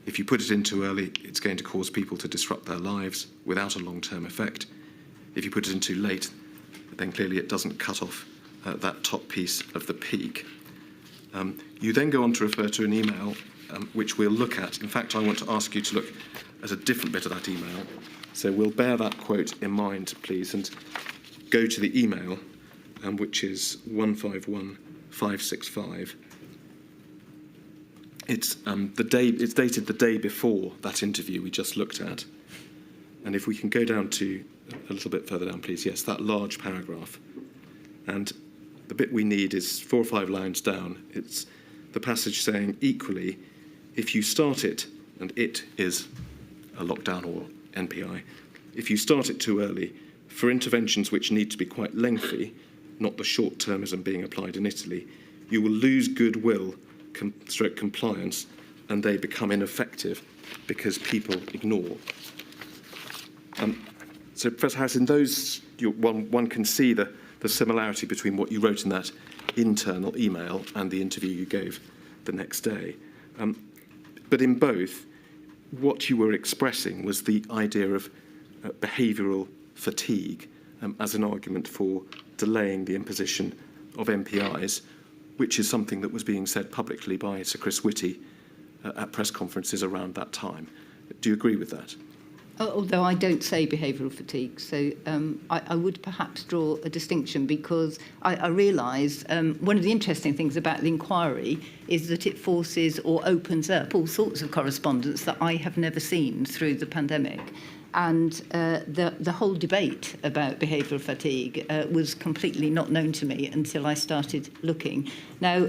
If you put it in too early, it's going to cause people to disrupt their lives without a long-term effect. If you put it in too late, then clearly it doesn't cut off that top piece of the peak. You then go on to refer to an email which we'll look at. In fact, I want to ask you to look at a different bit of that email. So we'll bear that quote in mind, please, and go to the email, which is 151565. It's dated the day before that interview we just looked at. And if we can go down to a little bit further down, please. Yes, that large paragraph. And the bit we need is 4 or 5 lines down. It's the passage saying, equally, if you start it, and it is a lockdown or NPI, if you start it too early, for interventions which need to be quite lengthy, not the short-termism being applied in Italy, you will lose goodwill, compliance, and they become ineffective because people ignore. So, Professor Harris, in those, one can see the similarity between what you wrote in that internal email and the interview you gave the next day. But in both, what you were expressing was the idea of behavioural fatigue as an argument for delaying the imposition of MPIs, which is something that was being said publicly by Sir Chris Whitty at press conferences around that time. Do you agree with that? Although I don't say behavioural fatigue, so I would perhaps draw a distinction, because I realise one of the interesting things about the inquiry is that it forces or opens up all sorts of correspondence that I have never seen through the pandemic. And the whole debate about behavioural fatigue was completely not known to me until I started looking. Now,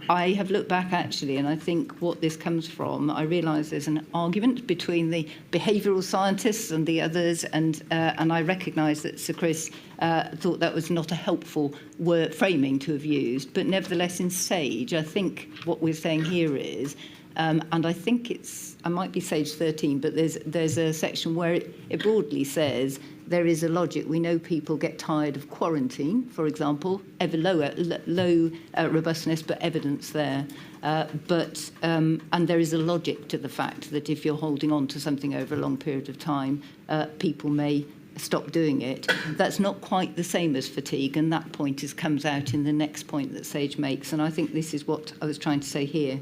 I have looked back, actually, and I think what this comes from, I realise there's an argument between the behavioural scientists and the others, and I recognise that Sir Chris thought that was not a helpful word framing to have used. But nevertheless, in SAGE, I think what we're saying here is, and I think I might be SAGE 13, but there's a section where it broadly says there is a logic. We know people get tired of quarantine, for example, ever low robustness, but evidence there. And there is a logic to the fact that if you're holding on to something over a long period of time, people may stop doing it. That's not quite the same as fatigue, and that point comes out in the next point that SAGE makes, and I think this is what I was trying to say here.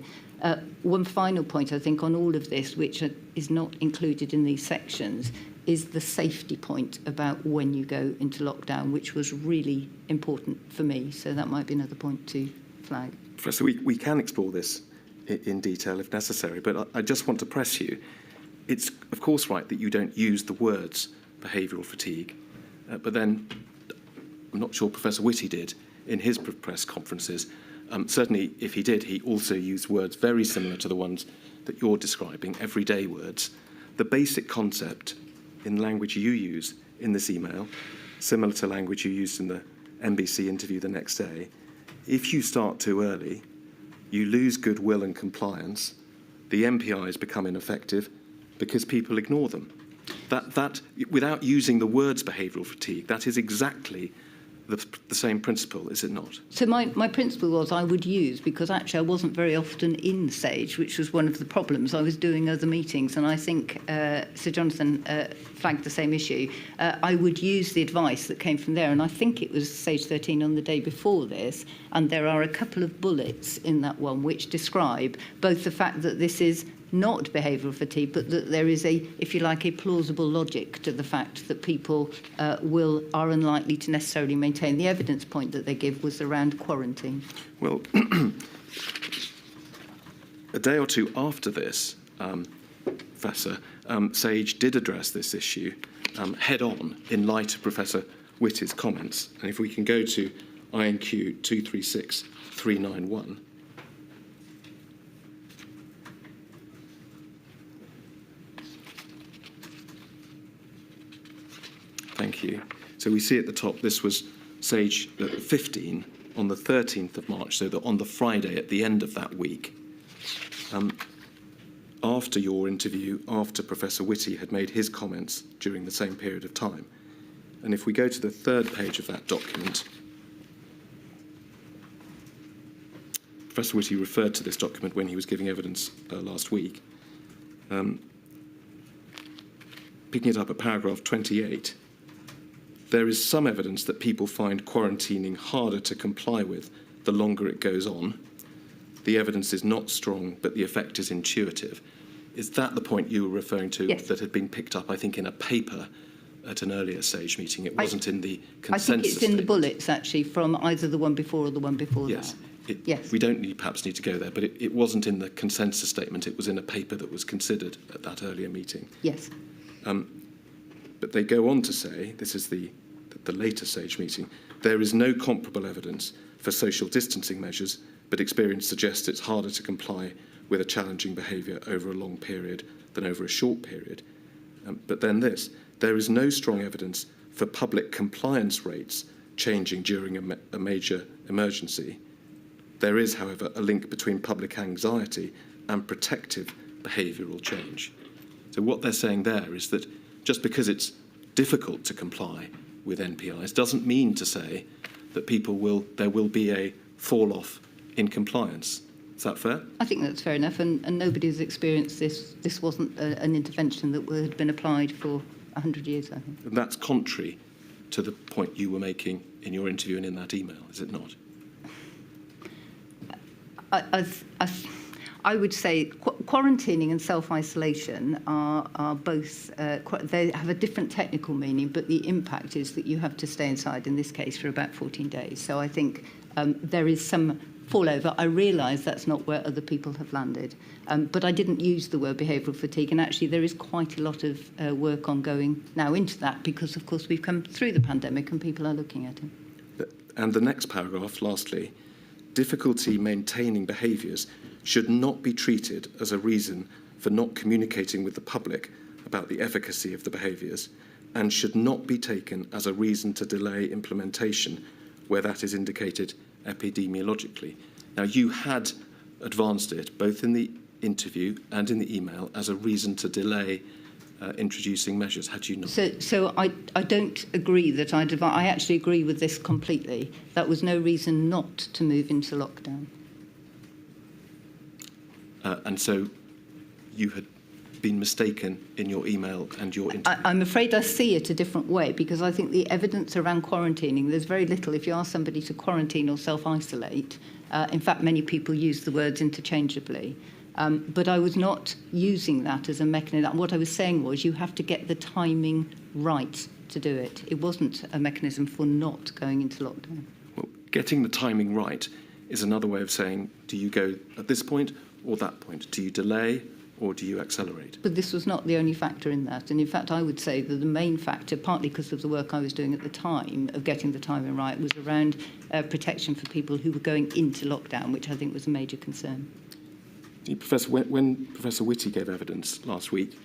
One final point, I think, on all of this, which is not included in these sections, is the safety point about when you go into lockdown, which was really important for me. So that might be another point to flag. Professor, we can explore this in detail if necessary, but I just want to press you. It's, of course, right that you don't use the words behavioural fatigue, but then I'm not sure Professor Whitty did in his press conferences. Certainly, if he did, he also used words very similar to the ones that you're describing, everyday words. The basic concept in language you use in this email, similar to language you used in the NBC interview the next day, if you start too early, you lose goodwill and compliance, the MPIs become ineffective because people ignore them. That without using the words behavioural fatigue, that is exactly the same principle, is it not? So my principle was I would use, because actually I wasn't very often in SAGE, which was one of the problems. I was doing other meetings, and I think Sir Jonathan flagged the same issue. I would use the advice that came from there, and I think it was SAGE 13 on the day before this, and there are a couple of bullets in that one which describe both the fact that this is not behavioural fatigue, but that there is a, if you like, a plausible logic to the fact that people are unlikely to necessarily maintain. The evidence point that they give was around quarantine. Well, a day or two after this, Professor, SAGE did address this issue head on in light of Professor Whitty's comments. And if we can go to INQ 236391. Thank you. So we see at the top, this was SAGE 15 on the 13th of March, so that on the Friday at the end of that week, after your interview, after Professor Whitty had made his comments during the same period of time. And if we go to the third page of that document, Professor Whitty referred to this document when he was giving evidence last week. Picking it up at paragraph 28, there is some evidence that people find quarantining harder to comply with the longer it goes on. The evidence is not strong, but the effect is intuitive. Is that the point you were referring to? Yes. That had been picked up, I think, in a paper at an earlier SAGE meeting? It wasn't in the consensus I think it's in the statement. bullets, actually, from either the one before or the one before Yes. that. Yes. We don't perhaps need to go there, but it wasn't in the consensus statement. It was in a paper that was considered at that earlier meeting. Yes. But they go on to say, this is the later SAGE meeting, there is no comparable evidence for social distancing measures, but experience suggests it's harder to comply with a challenging behaviour over a long period than over a short period. But then this, there is no strong evidence for public compliance rates changing during a major emergency. There is, however, a link between public anxiety and protective behavioural change. So what they're saying there is that just because it's difficult to comply with NPIs doesn't mean to say that there will be a fall-off in compliance. Is that fair? I think that's fair enough, and nobody's experienced this. This wasn't an intervention that had been applied for 100 years, I think. And that's contrary to the point you were making in your interview and in that email, is it not? I would say quarantining and self-isolation are both, they have a different technical meaning, but the impact is that you have to stay inside, in this case, for about 14 days. So I think there is some fallover. I realise that's not where other people have landed, but I didn't use the word behavioural fatigue, and actually there is quite a lot of work ongoing now into that, because, of course, we've come through the pandemic and people are looking at it. And the next paragraph, lastly, difficulty maintaining behaviours should not be treated as a reason for not communicating with the public about the efficacy of the behaviours, and should not be taken as a reason to delay implementation where that is indicated epidemiologically. Now, you had advanced it, both in the interview and in the email, as a reason to delay introducing measures, had you not? So I don't agree that I actually agree with this completely. That was no reason not to move into lockdown. And so you had been mistaken in your email and your interview? I'm afraid I see it a different way, because I think the evidence around quarantining, there's very little. If you ask somebody to quarantine or self-isolate, in fact, many people use the words interchangeably. But I was not using that as a mechanism. What I was saying was you have to get the timing right to do it. It wasn't a mechanism for not going into lockdown. Well, getting the timing right is another way of saying, do you go at this point or that point? Do you delay or do you accelerate? But this was not the only factor in that. And in fact, I would say that the main factor, partly because of the work I was doing at the time of getting the timing right, was around protection for people who were going into lockdown, which I think was a major concern. Professor, when Professor Whitty gave evidence last week,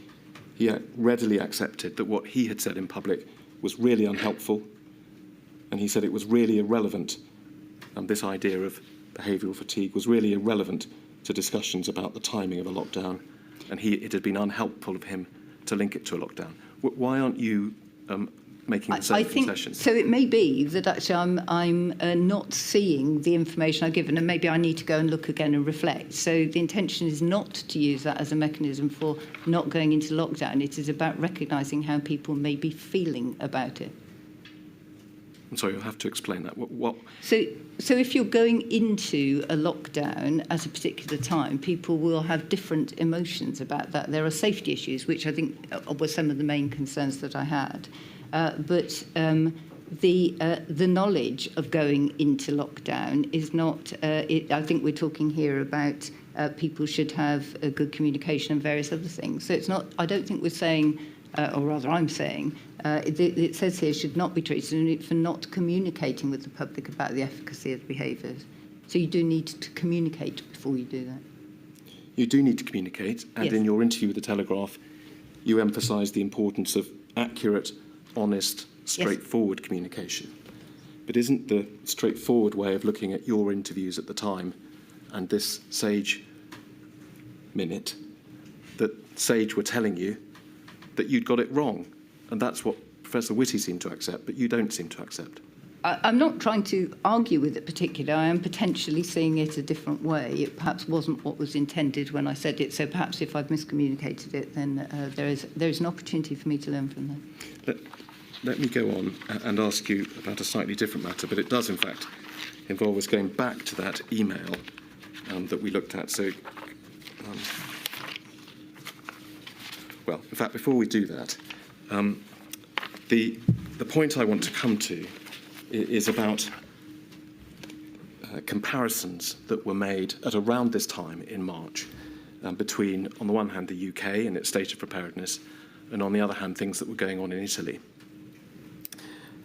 he readily accepted that what he had said in public was really unhelpful, and he said it was really irrelevant, this idea of behavioural fatigue was really irrelevant to discussions about the timing of a lockdown, and it had been unhelpful of him to link it to a lockdown. Why aren't you making the same concession? So it may be that actually I'm not seeing the information I've given, and maybe I need to go and look again and reflect. So the intention is not to use that as a mechanism for not going into lockdown. It is about recognising how people may be feeling about it. I'm sorry, you'll have to explain that. What? So if you're going into a lockdown at a particular time, people will have different emotions about that. There are safety issues, which I think were some of the main concerns that I had. But the knowledge of going into lockdown is not. I think we're talking here about people should have a good communication and various other things. So it's not. I don't think we're saying, or rather, I'm saying, it says here should not be treated for not communicating with the public about the efficacy of behaviours. So you do need to communicate before you do that. You do need to communicate, and Yes. in your interview with the Telegraph, you emphasise the importance of accurate, honest, straightforward communication. But isn't the straightforward way of looking at your interviews at the time and this Sage minute that Sage were telling you that you'd got it wrong? And that's what Professor Whitty seemed to accept, but you don't seem to accept. I'm not trying to argue with it particularly. I am potentially seeing it a different way. It perhaps wasn't what was intended when I said it, so perhaps if I've miscommunicated it, then there is an opportunity for me to learn from that. Let me go on and ask you about a slightly different matter, but it does, in fact, involve us going back to that email that we looked at. So, well, in fact, before we do that, the point I want to come to is about comparisons that were made at around this time in March between, on the one hand, the UK and its state of preparedness, and on the other hand, things that were going on in Italy.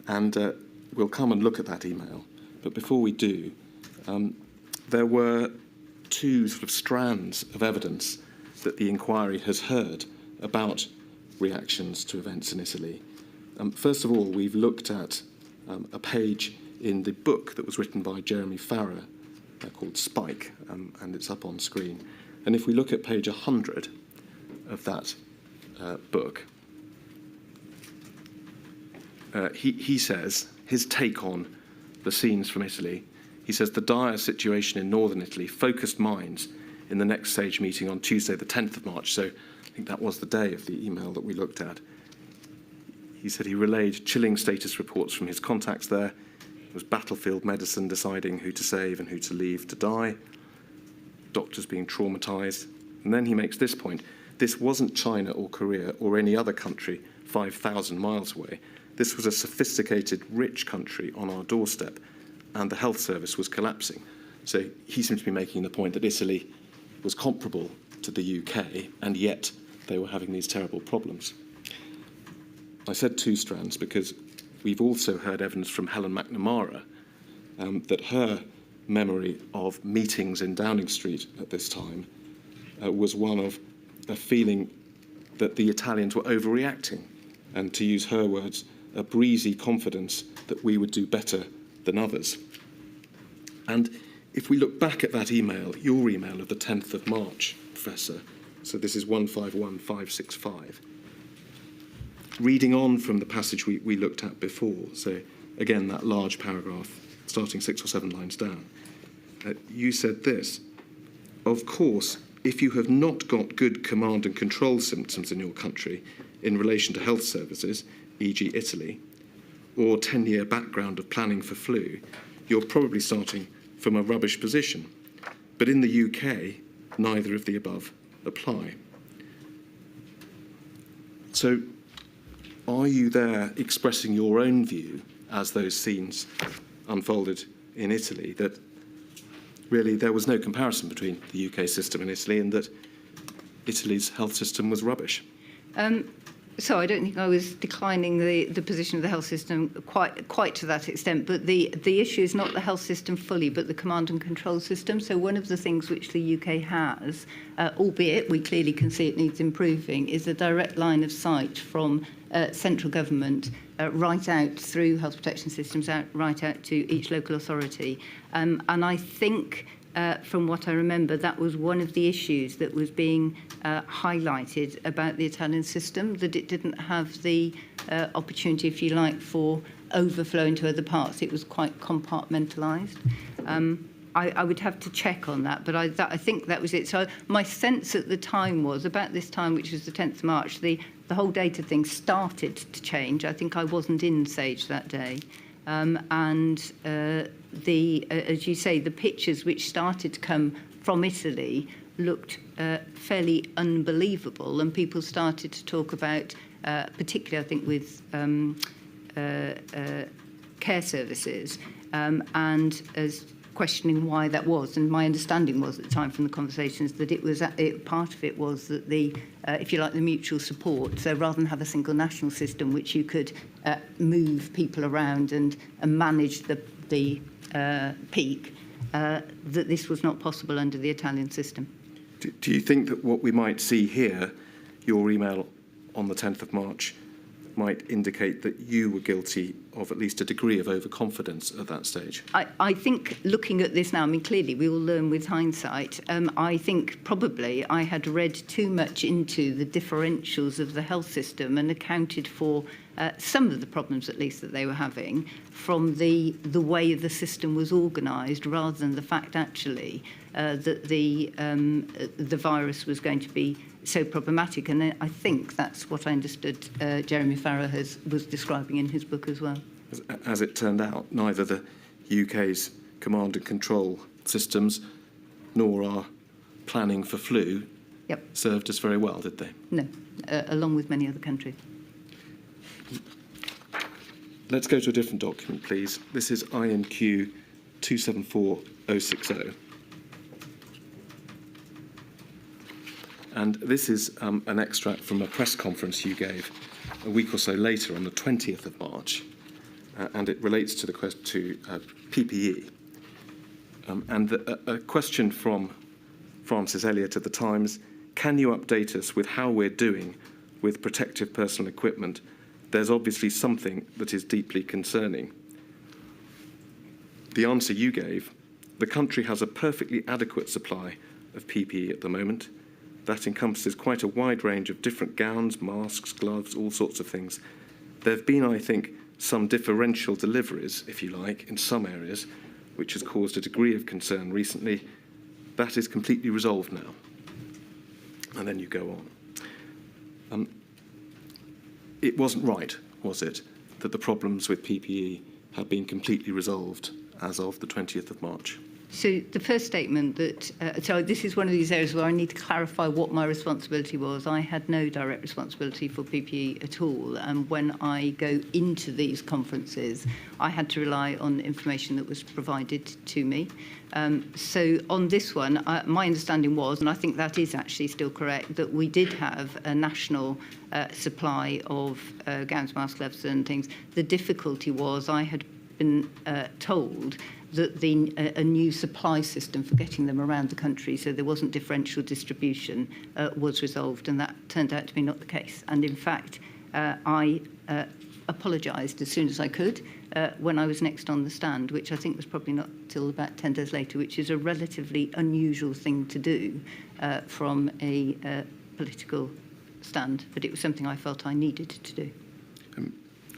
And we'll come and look at that email. But before we do, there were two sort of strands of evidence that the inquiry has heard about reactions to events in Italy. First of all, we've looked at a page in the book that was written by Jeremy Farrar called Spike, and it's up on screen. And if we look at page 100 of that book, he says, his take on the scenes from Italy, he says the dire situation in northern Italy focused minds in the next Sage meeting on Tuesday the 10th of March. So I think that was the day of the email that we looked at. He said he relayed chilling status reports from his contacts there. It was battlefield medicine deciding who to save and who to leave to die, doctors being traumatised. And then he makes this point. This wasn't China or Korea or any other country 5,000 miles away. This was a sophisticated, rich country on our doorstep, and the health service was collapsing. So he seems to be making the point that Italy was comparable to the UK, and yet they were having these terrible problems. I said two strands because we've also heard evidence from Helen McNamara that her memory of meetings in Downing Street at this time was one of a feeling that the Italians were overreacting, and to use her words, a breezy confidence that we would do better than others. And if we look back at that email, your email of the 10th of March, Professor, so this is 151565, reading on from the passage we looked at before, so again, that large paragraph starting 6 or 7 lines down, you said this: of course, if you have not got good command and control symptoms in your country in relation to health services, e.g. Italy, or 10-year background of planning for flu, you're probably starting from a rubbish position. But in the UK, neither of the above apply. So, are you there expressing your own view as those scenes unfolded in Italy, that really there was no comparison between the UK system and Italy, and that Italy's health system was rubbish? So I don't think I was declining the position of the health system quite to that extent, but the issue is not the health system fully, but the command and control system. So one of the things which the UK has, albeit we clearly can see it needs improving, is a direct line of sight from central government right out through health protection systems, right out to each local authority. And I think from what I remember, that was one of the issues that was being highlighted about the Italian system, that it didn't have the opportunity, if you like, for overflow into other parts. It was quite compartmentalised. I would have to check on that, but I think that was it. So my sense at the time was, about this time, which was the 10th of March, the whole data thing started to change. I think I wasn't in Sage that day. As you say, the pictures which started to come from Italy looked fairly unbelievable, and people started to talk about, particularly I think with care services, and as questioning why that was. And my understanding was at the time from the conversations that it was part of it was that the, if you like, the mutual support. So rather than have a single national system which you could move people around and manage the peak, that this was not possible under the Italian system. Do you think that what we might see here, your email on the 10th of March, might indicate that you were guilty of at least a degree of overconfidence at that stage? I think looking at this now, I mean, clearly we will learn with hindsight. I think probably I had read too much into the differentials of the health system and accounted for some of the problems, at least, that they were having from the way the system was organised, rather than the fact, actually, that the virus was going to be so problematic. And I think that's what I understood Jeremy Farrar was describing in his book as well. As it turned out, neither the UK's command and control systems nor our planning for flu served us very well, did they? No, along with many other countries. Let's go to a different document, please. This is INQ 274060. And this is an extract from a press conference you gave a week or so later on the 20th of March, and it relates to the PPE. And a question from Francis Elliott at the Times: can you update us with how we're doing with protective personal equipment? There's obviously something that is deeply concerning. The answer you gave: the country has a perfectly adequate supply of PPE at the moment. That encompasses quite a wide range of different gowns, masks, gloves, all sorts of things. There have been, I think, some differential deliveries, if you like, in some areas, which has caused a degree of concern recently. That is completely resolved now. And then you go on. It wasn't right, was it, that the problems with PPE have been completely resolved as of the 20th of March? So the first statement that, so this is one of these areas where I need to clarify what my responsibility was. I had no direct responsibility for PPE at all. And when I go into these conferences, I had to rely on information that was provided to me. So on this one, my understanding was, and I think that is actually still correct, that we did have a national supply of gowns, masks, gloves and things. The difficulty was I had been told that a new supply system for getting them around the country, so there wasn't differential distribution, was resolved, and that turned out to be not the case. And in fact, I apologised as soon as I could when I was next on the stand, which I think was probably not till about 10 days later, which is a relatively unusual thing to do from a political stand, but it was something I felt I needed to do.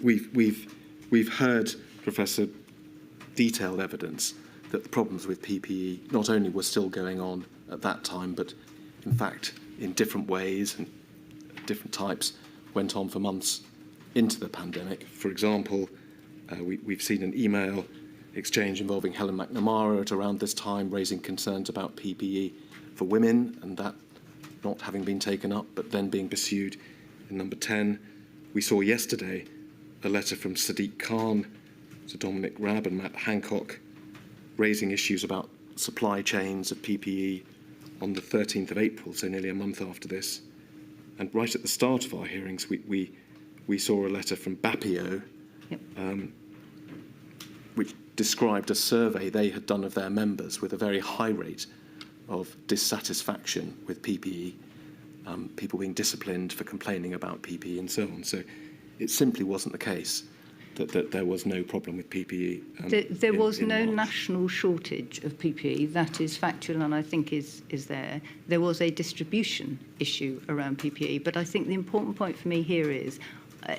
We've heard, Professor, detailed evidence that the problems with PPE not only were still going on at that time, but in fact in different ways and different types went on for months into the pandemic. For example, we've seen an email exchange involving Helen McNamara at around this time raising concerns about PPE for women, and that not having been taken up but then being pursued in number 10. We saw yesterday a letter from Sadiq Khan to Dominic Raab and Matt Hancock raising issues about supply chains of PPE on the 13th of April, so nearly a month after this. and right at the start of our hearings, we saw a letter from BAPIO, Yep. which described a survey they had done of their members with a very high rate of dissatisfaction with PPE, people being disciplined for complaining about PPE and so on. So it simply wasn't the case that there was no problem with PPE. There was in no March. national shortage of PPE. That is factual and I think is there. There was a distribution issue around PPE. But I think the important point for me here is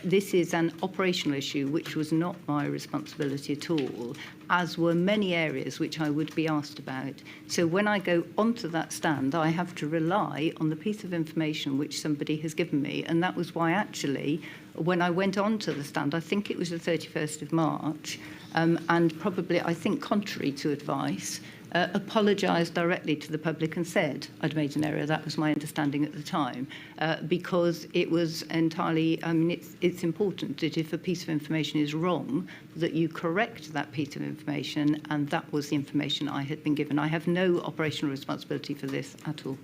this is an operational issue which was not my responsibility at all, as were many areas which I would be asked about. So when I go onto that stand, I have to rely on the piece of information which somebody has given me. And that was why actually, when I went onto the stand, I think it was the 31st of March, and probably, I think, contrary to advice, apologised directly to the public and said I'd made an error. That was my understanding at the time, because it was entirely, I mean, it's important that if a piece of information is wrong, that you correct that piece of information, and that was the information I had been given. I have no operational responsibility for this at all.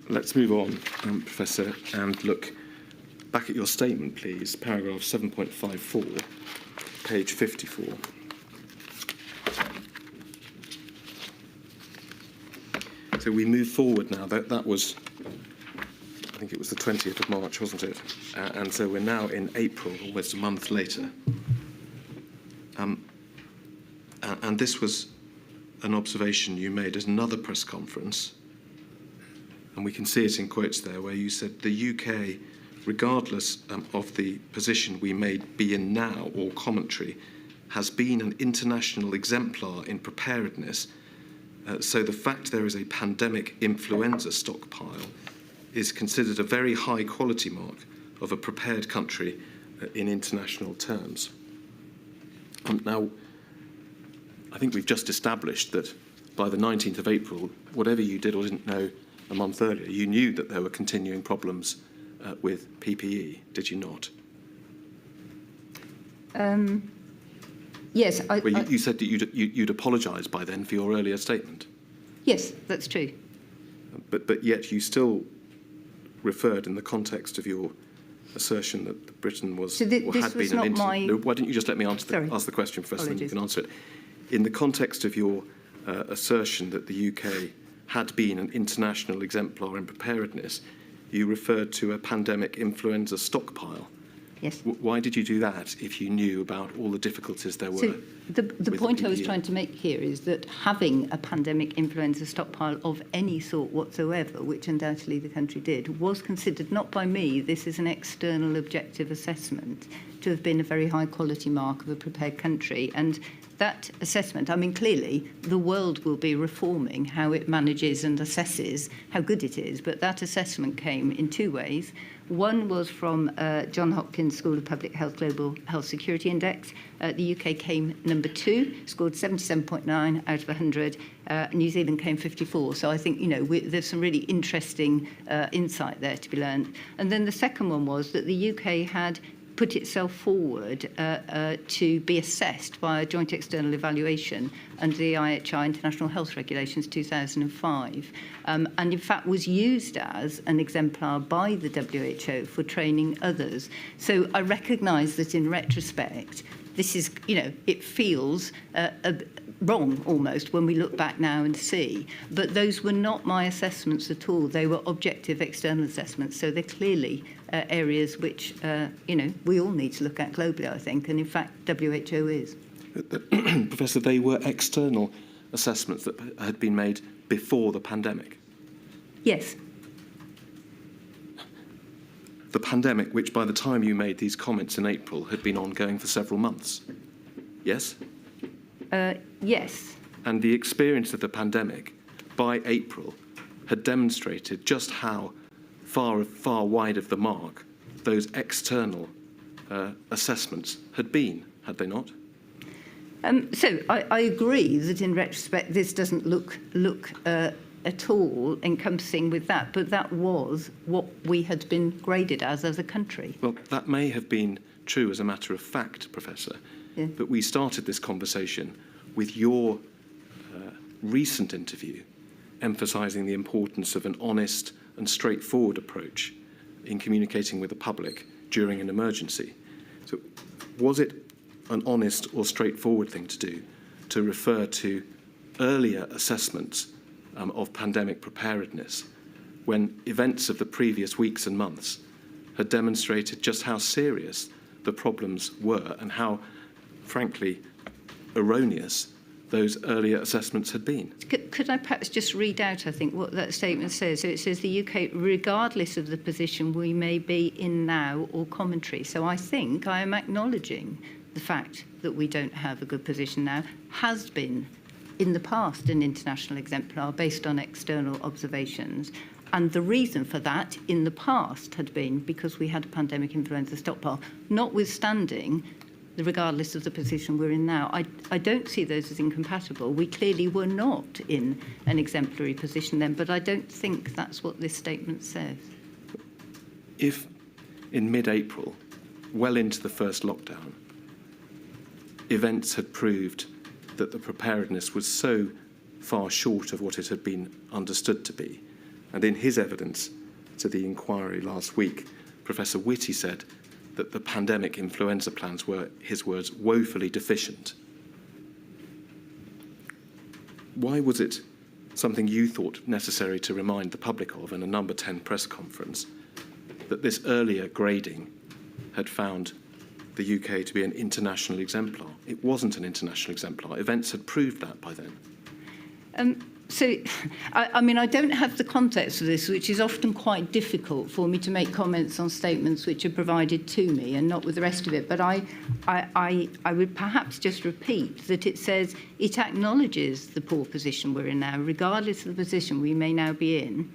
Let's move on, Professor, and look back at your statement, please, paragraph 7.54, page 54. So we move forward now. That was, I think it was the 20th of March, wasn't it? And so we're now in April, almost a month later. And this was an observation you made at another press conference, and we can see it in quotes there, where you said the UK, regardless of the position we may be in now or commentary, has been an international exemplar in preparedness. So the fact there is a pandemic influenza stockpile is considered a very high quality mark of a prepared country in international terms. Now, I think we've just established that by the 19th of April, whatever you did or didn't know a month earlier, you knew that there were continuing problems with PPE, did you not? Yes. You said that you'd apologised by then for your earlier statement. Yes, that's true. But yet you still referred in the context of your assertion that Britain was So or this had was been an not my... No, why don't you just let me ask Sorry. the question, Professor, and you Apologies. can answer it. In the context of your assertion that the UK had been an international exemplar in preparedness, you referred to a pandemic influenza stockpile. Yes. Why did you do that if you knew about all the difficulties there were? So the with point I was PPE? trying to make here is that having a pandemic influenza stockpile of any sort whatsoever, which undoubtedly the country did, was considered not by me, this is an external objective assessment, to have been a very high quality mark of a prepared country. And that assessment, I mean, clearly the world will be reforming how it manages and assesses how good it is, but that assessment came in two ways. One was from Johns Hopkins School of Public Health Global Health Security Index. The UK came number 2, scored 77.9 out of 100. New Zealand came 54. So I think, you know, there's some really interesting insight there to be learned. And then the second one was that the UK had put itself forward to be assessed by a joint external evaluation under the IHI International Health Regulations 2005, and in fact was used as an exemplar by the WHO for training others. So I recognise that in retrospect, this is, you know, it feels wrong almost when we look back now and see. But those were not my assessments at all. They were objective external assessments. So they're clearly areas which, you know, we all need to look at globally, I think. And in fact, WHO is. Professor, they were external assessments that had been made before the pandemic. Yes. The pandemic, which by the time you made these comments in April had been ongoing for several months. Yes? Yes. And the experience of the pandemic by April had demonstrated just how far wide of the mark those external assessments had been, had they not? So I agree that in retrospect this doesn't look at all encompassing with that, but that was what we had been graded as a country. Well, that may have been true as a matter of fact, Professor, Yeah. but we started this conversation with your recent interview emphasising the importance of an honest and straightforward approach in communicating with the public during an emergency. So was it an honest or straightforward thing to do to refer to earlier assessments of pandemic preparedness when events of the previous weeks and months had demonstrated just how serious the problems were and how, frankly, erroneous those earlier assessments had been? Could I perhaps just read out, I think, what that statement says? So it says the UK, regardless of the position we may be in now or commentary. So I think I am acknowledging the fact that we don't have a good position now, has been in the past an international exemplar based on external observations. And the reason for that in the past had been because we had a pandemic influenza stockpile, notwithstanding regardless of the position we're in now. I don't see those as incompatible. We clearly were not in an exemplary position then, but I don't think that's what this statement says. If in mid-April, well into the first lockdown, events had proved that the preparedness was so far short of what it had been understood to be, and in his evidence to the inquiry last week, Professor Whitty said that the pandemic influenza plans were, his words, woefully deficient. Why was it something you thought necessary to remind the public of in a number 10 press conference that this earlier grading had found the UK to be an international exemplar? It wasn't an international exemplar. Events had proved that by then. So, I mean, I don't have the context of this, which is often quite difficult for me to make comments on statements which are provided to me and not with the rest of it. But I would perhaps just repeat that it says it acknowledges the poor position we're in now, regardless of the position we may now be in.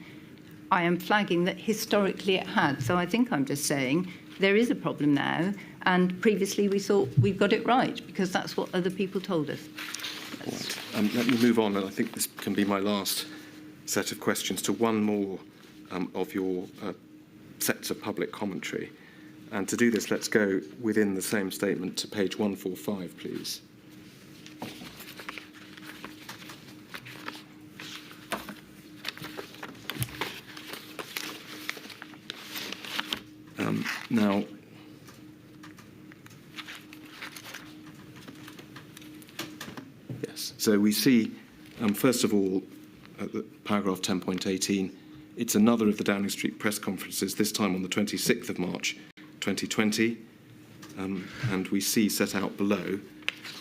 I am flagging that historically it had. So I think I'm just saying there is a problem now, and previously we thought we've got it right because that's what other people told us. Let me move on, and I think this can be my last set of questions to one more of your sets of public commentary. And to do this, let's go within the same statement to page 145, please. Now, yes, so we see, first of all, at the paragraph 10.18, it's another of the Downing Street press conferences, this time on the 26th of March 2020, and we see set out below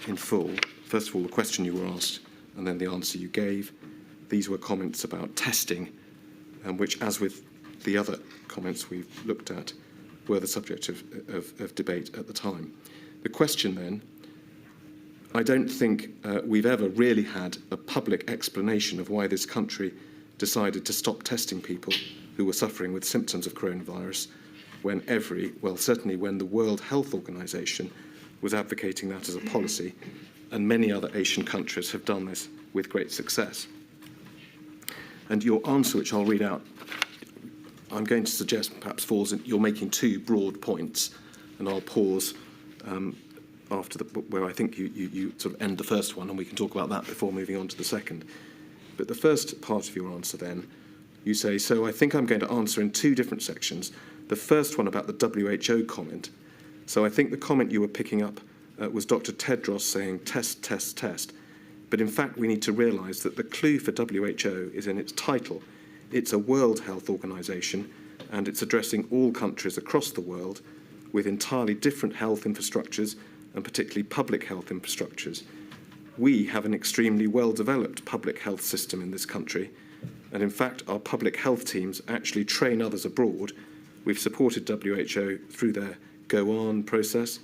in full, first of all, the question you were asked and then the answer you gave. These were comments about testing, which, as with the other comments we've looked at, were the subject of debate at the time. The question then, I don't think we've ever really had a public explanation of why this country decided to stop testing people who were suffering with symptoms of coronavirus when certainly when the World Health Organization was advocating that as a policy, and many other Asian countries have done this with great success. And your answer, which I'll read out, I'm going to suggest perhaps falls in, you're making two broad points, and I'll pause after where I think you sort of end the first one, and we can talk about that before moving on to the second. But the first part of your answer then, you say, so I think I'm going to answer in two different sections. The first one about the WHO comment. So I think the comment you were picking up was Dr. Tedros saying test, test, test. But in fact, we need to realise that the clue for WHO is in its title. It's a World Health Organization, and it's addressing all countries across the world with entirely different health infrastructures, and particularly public health infrastructures. We have an extremely well-developed public health system in this country, and in fact, our public health teams actually train others abroad. We've supported WHO through their Go On process,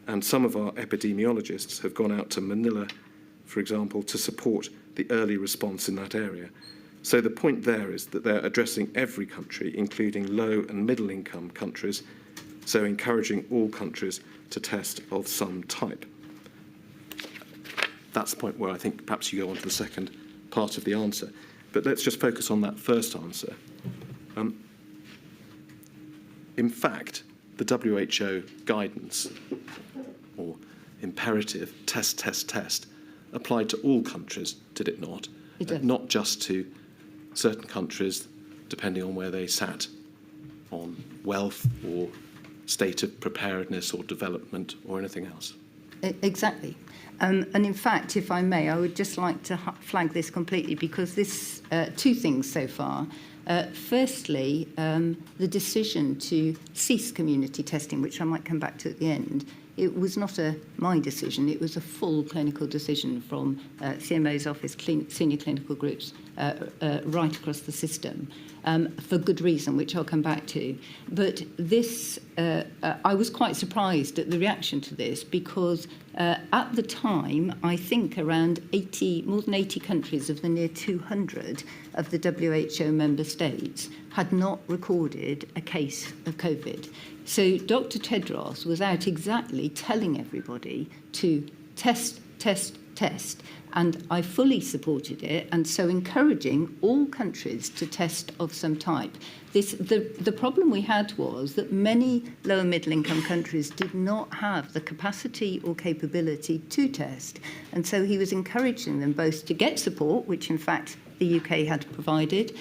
and some of our epidemiologists have gone out to Manila, for example, to support the early response in that area. So the point there is that they're addressing every country, including low and middle income countries, so encouraging all countries to test of some type. That's the point where I think perhaps you go on to the second part of the answer. But let's just focus on that first answer. In fact, the WHO guidance, or imperative, test, test, test, applied to all countries, did it not? It did. Not just to certain countries, depending on where they sat on wealth or state of preparedness or development or anything else? Exactly. And in fact, if I may, I would just like to flag this completely, because this, two things so far. Firstly, the decision to cease community testing, which I might come back to at the end, it was not my decision, it was a full clinical decision from CMO's office, senior clinical groups, right across the system, for good reason, which I'll come back to. But this, I was quite surprised at the reaction to this, because at the time, I think around more than 80 countries of the near 200 of the WHO member states had not recorded a case of COVID. So Dr. Tedros was out exactly telling everybody to test, test, test. And I fully supported it, and so encouraging all countries to test of some type. The problem we had was that many low and middle income countries did not have the capacity or capability to test. And so he was encouraging them both to get support, which in fact the UK had provided,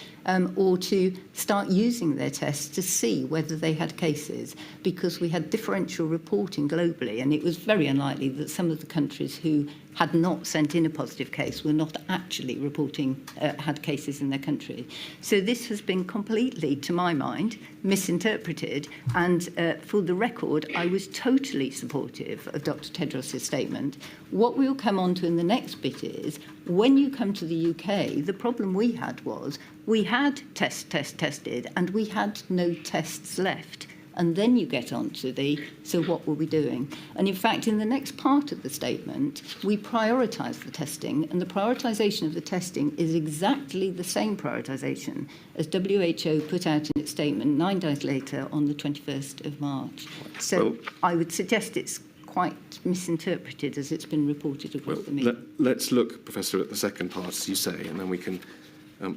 or to start using their tests to see whether they had cases, because we had differential reporting globally, and it was very unlikely that some of the countries who had not sent in a positive case were not actually reporting had cases in their country. So this has been completely, to my mind, misinterpreted, and for the record, I was totally supportive of Dr. Tedros' statement. What we'll come on to in the next bit is, when you come to the UK, the problem we had was we had tested, and we had no tests left. And then you get on to so what were we doing? And in fact, in the next part of the statement, we prioritise the testing, and the prioritisation of the testing is exactly the same prioritisation as WHO put out in its statement 9 days later on the 21st of March. So well, I would suggest it's quite misinterpreted as it's been reported across the media. Let's look, Professor, at the second part, as you say, and then we can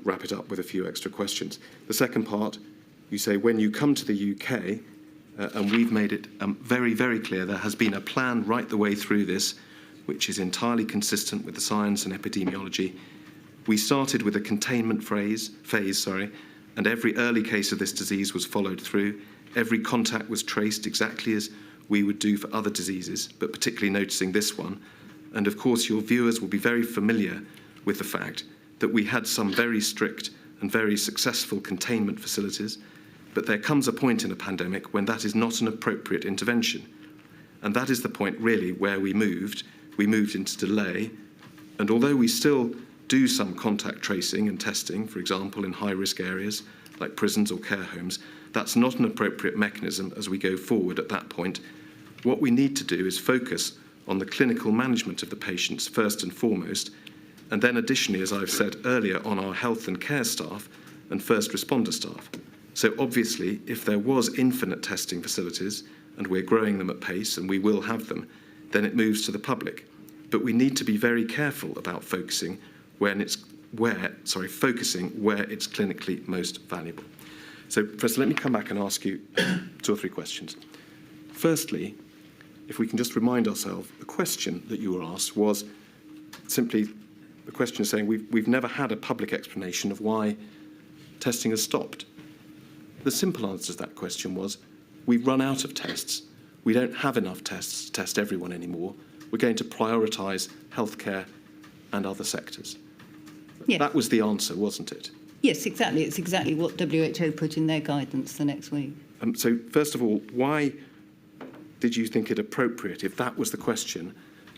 wrap it up with a few extra questions. The second part, you say, when you come to the UK, and we've made it very, very clear, there has been a plan right the way through this, which is entirely consistent with the science and epidemiology. We started with a containment phase, and every early case of this disease was followed through. Every contact was traced exactly as we would do for other diseases, but particularly noticing this one. And of course, your viewers will be very familiar with the fact that we had some very strict and very successful containment facilities, but there comes a point in a pandemic when that is not an appropriate intervention. And that is the point really where we moved into delay. And although we still do some contact tracing and testing, for example, in high-risk areas like prisons or care homes, that's not an appropriate mechanism as we go forward at that point. What we need to do is focus on the clinical management of the patients first and foremost, and then additionally, as I've said earlier, on our health and care staff and first responder staff. So obviously, if there was infinite testing facilities, and we're growing them at pace, and we will have them, then it moves to the public. But we need to be very careful about focusing where it's clinically most valuable. So, Professor, let me come back and ask you 2 or 3 questions. Firstly, if we can just remind ourselves, the question that you were asked was simply the question is saying we've never had a public explanation of why testing has stopped. The simple answer to that question was, we've run out of tests. We don't have enough tests to test everyone anymore. We're going to prioritise healthcare and other sectors. Yes. That was the answer, wasn't it? Yes, exactly. It's exactly what WHO put in their guidance the next week. So, first of all, why did you think it appropriate, if that was the question,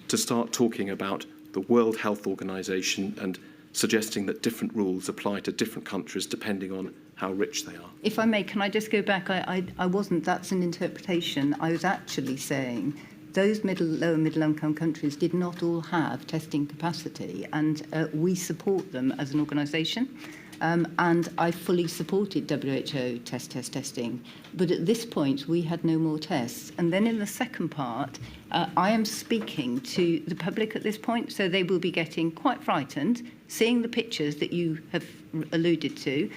to start talking about the World Health Organization and suggesting that different rules apply to different countries depending on how rich they are? If I may, can I just go back? I wasn't, that's an interpretation. I was actually saying those low and middle income countries did not all have testing capacity, and we support them as an organisation. And I fully supported WHO testing. But at this point, we had no more tests. And then in the second part, I am speaking to the public at this point, so they will be getting quite frightened, seeing the pictures that you have alluded to,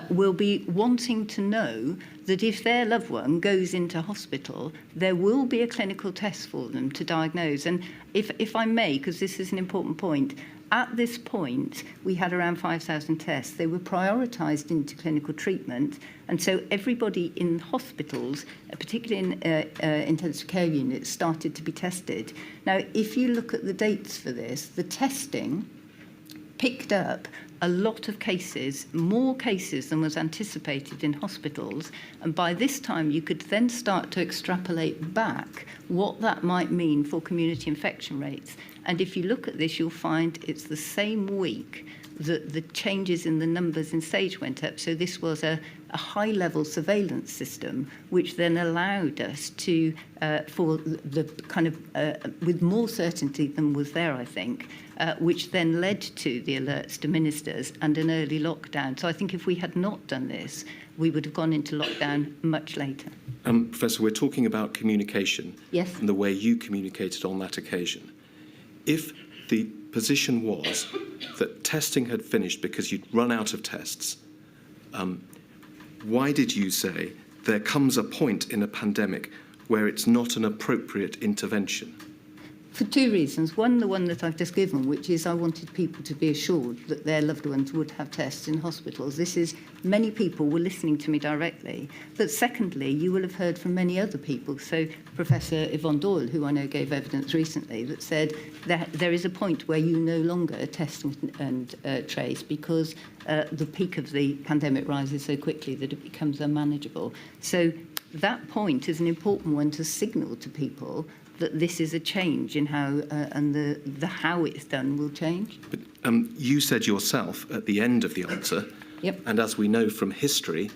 will be wanting to know that if their loved one goes into hospital, there will be a clinical test for them to diagnose. And if I may, because this is an important point, At this point, we had around 5,000 tests. They were prioritised into clinical treatment, and so everybody in hospitals, particularly in intensive care units, started to be tested. Now, if you look at the dates for this, the testing picked up a lot of cases, more cases than was anticipated in hospitals, and by this time you could then start to extrapolate back what that might mean for community infection rates. And if you look at this, you'll find it's the same week that the changes in the numbers in stage went up. So this was a high-level surveillance system, which then allowed us to, for the kind of, with more certainty than was there, I think, which then led to the alerts to ministers and an early lockdown. So I think if we had not done this, we would have gone into lockdown much later. Professor, we're talking about communication. Yes. And the way you communicated on that occasion. If the position was that testing had finished because you'd run out of tests, why did you say there comes a point in a pandemic where it's not an appropriate intervention? For two reasons. One, the one that I've just given, which is I wanted people to be assured that their loved ones would have tests in hospitals. This is, many people were listening to me directly. But secondly, you will have heard from many other people. So Professor Yvonne Doyle, who I know gave evidence recently, that said that there is a point where you no longer test and trace because the peak of the pandemic rises so quickly that it becomes unmanageable. So that point is an important one to signal to people that this is a change in how, and the how it's done will change. But you said yourself at the end of the answer, Yep. and as we know from history,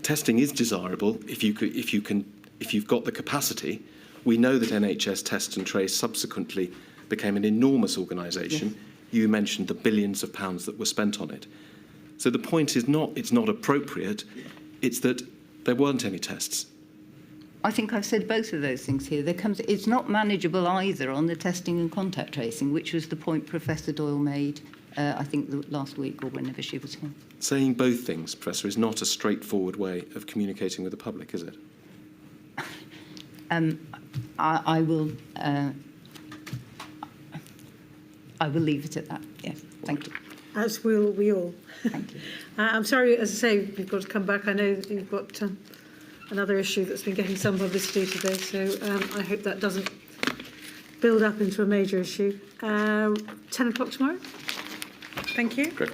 testing is desirable if you've got the capacity. We know that NHS Test and Trace subsequently became an enormous organisation. Yes. You mentioned the billions of pounds that were spent on it. So the point is not it's not appropriate, it's that there weren't any tests. I think I've said both of those things here. It's not manageable either on the testing and contact tracing, which was the point Professor Doyle made, I think, last week or whenever she was here. Saying both things, Professor, is not a straightforward way of communicating with the public, is it? I will leave it at that. Yes, thank you. As will we all. Thank you. I'm sorry, as I say, you've got to come back. I know that you've got another issue that's been getting some publicity today, so I hope that doesn't build up into a major issue. 10 o'clock tomorrow. Thank you. Great.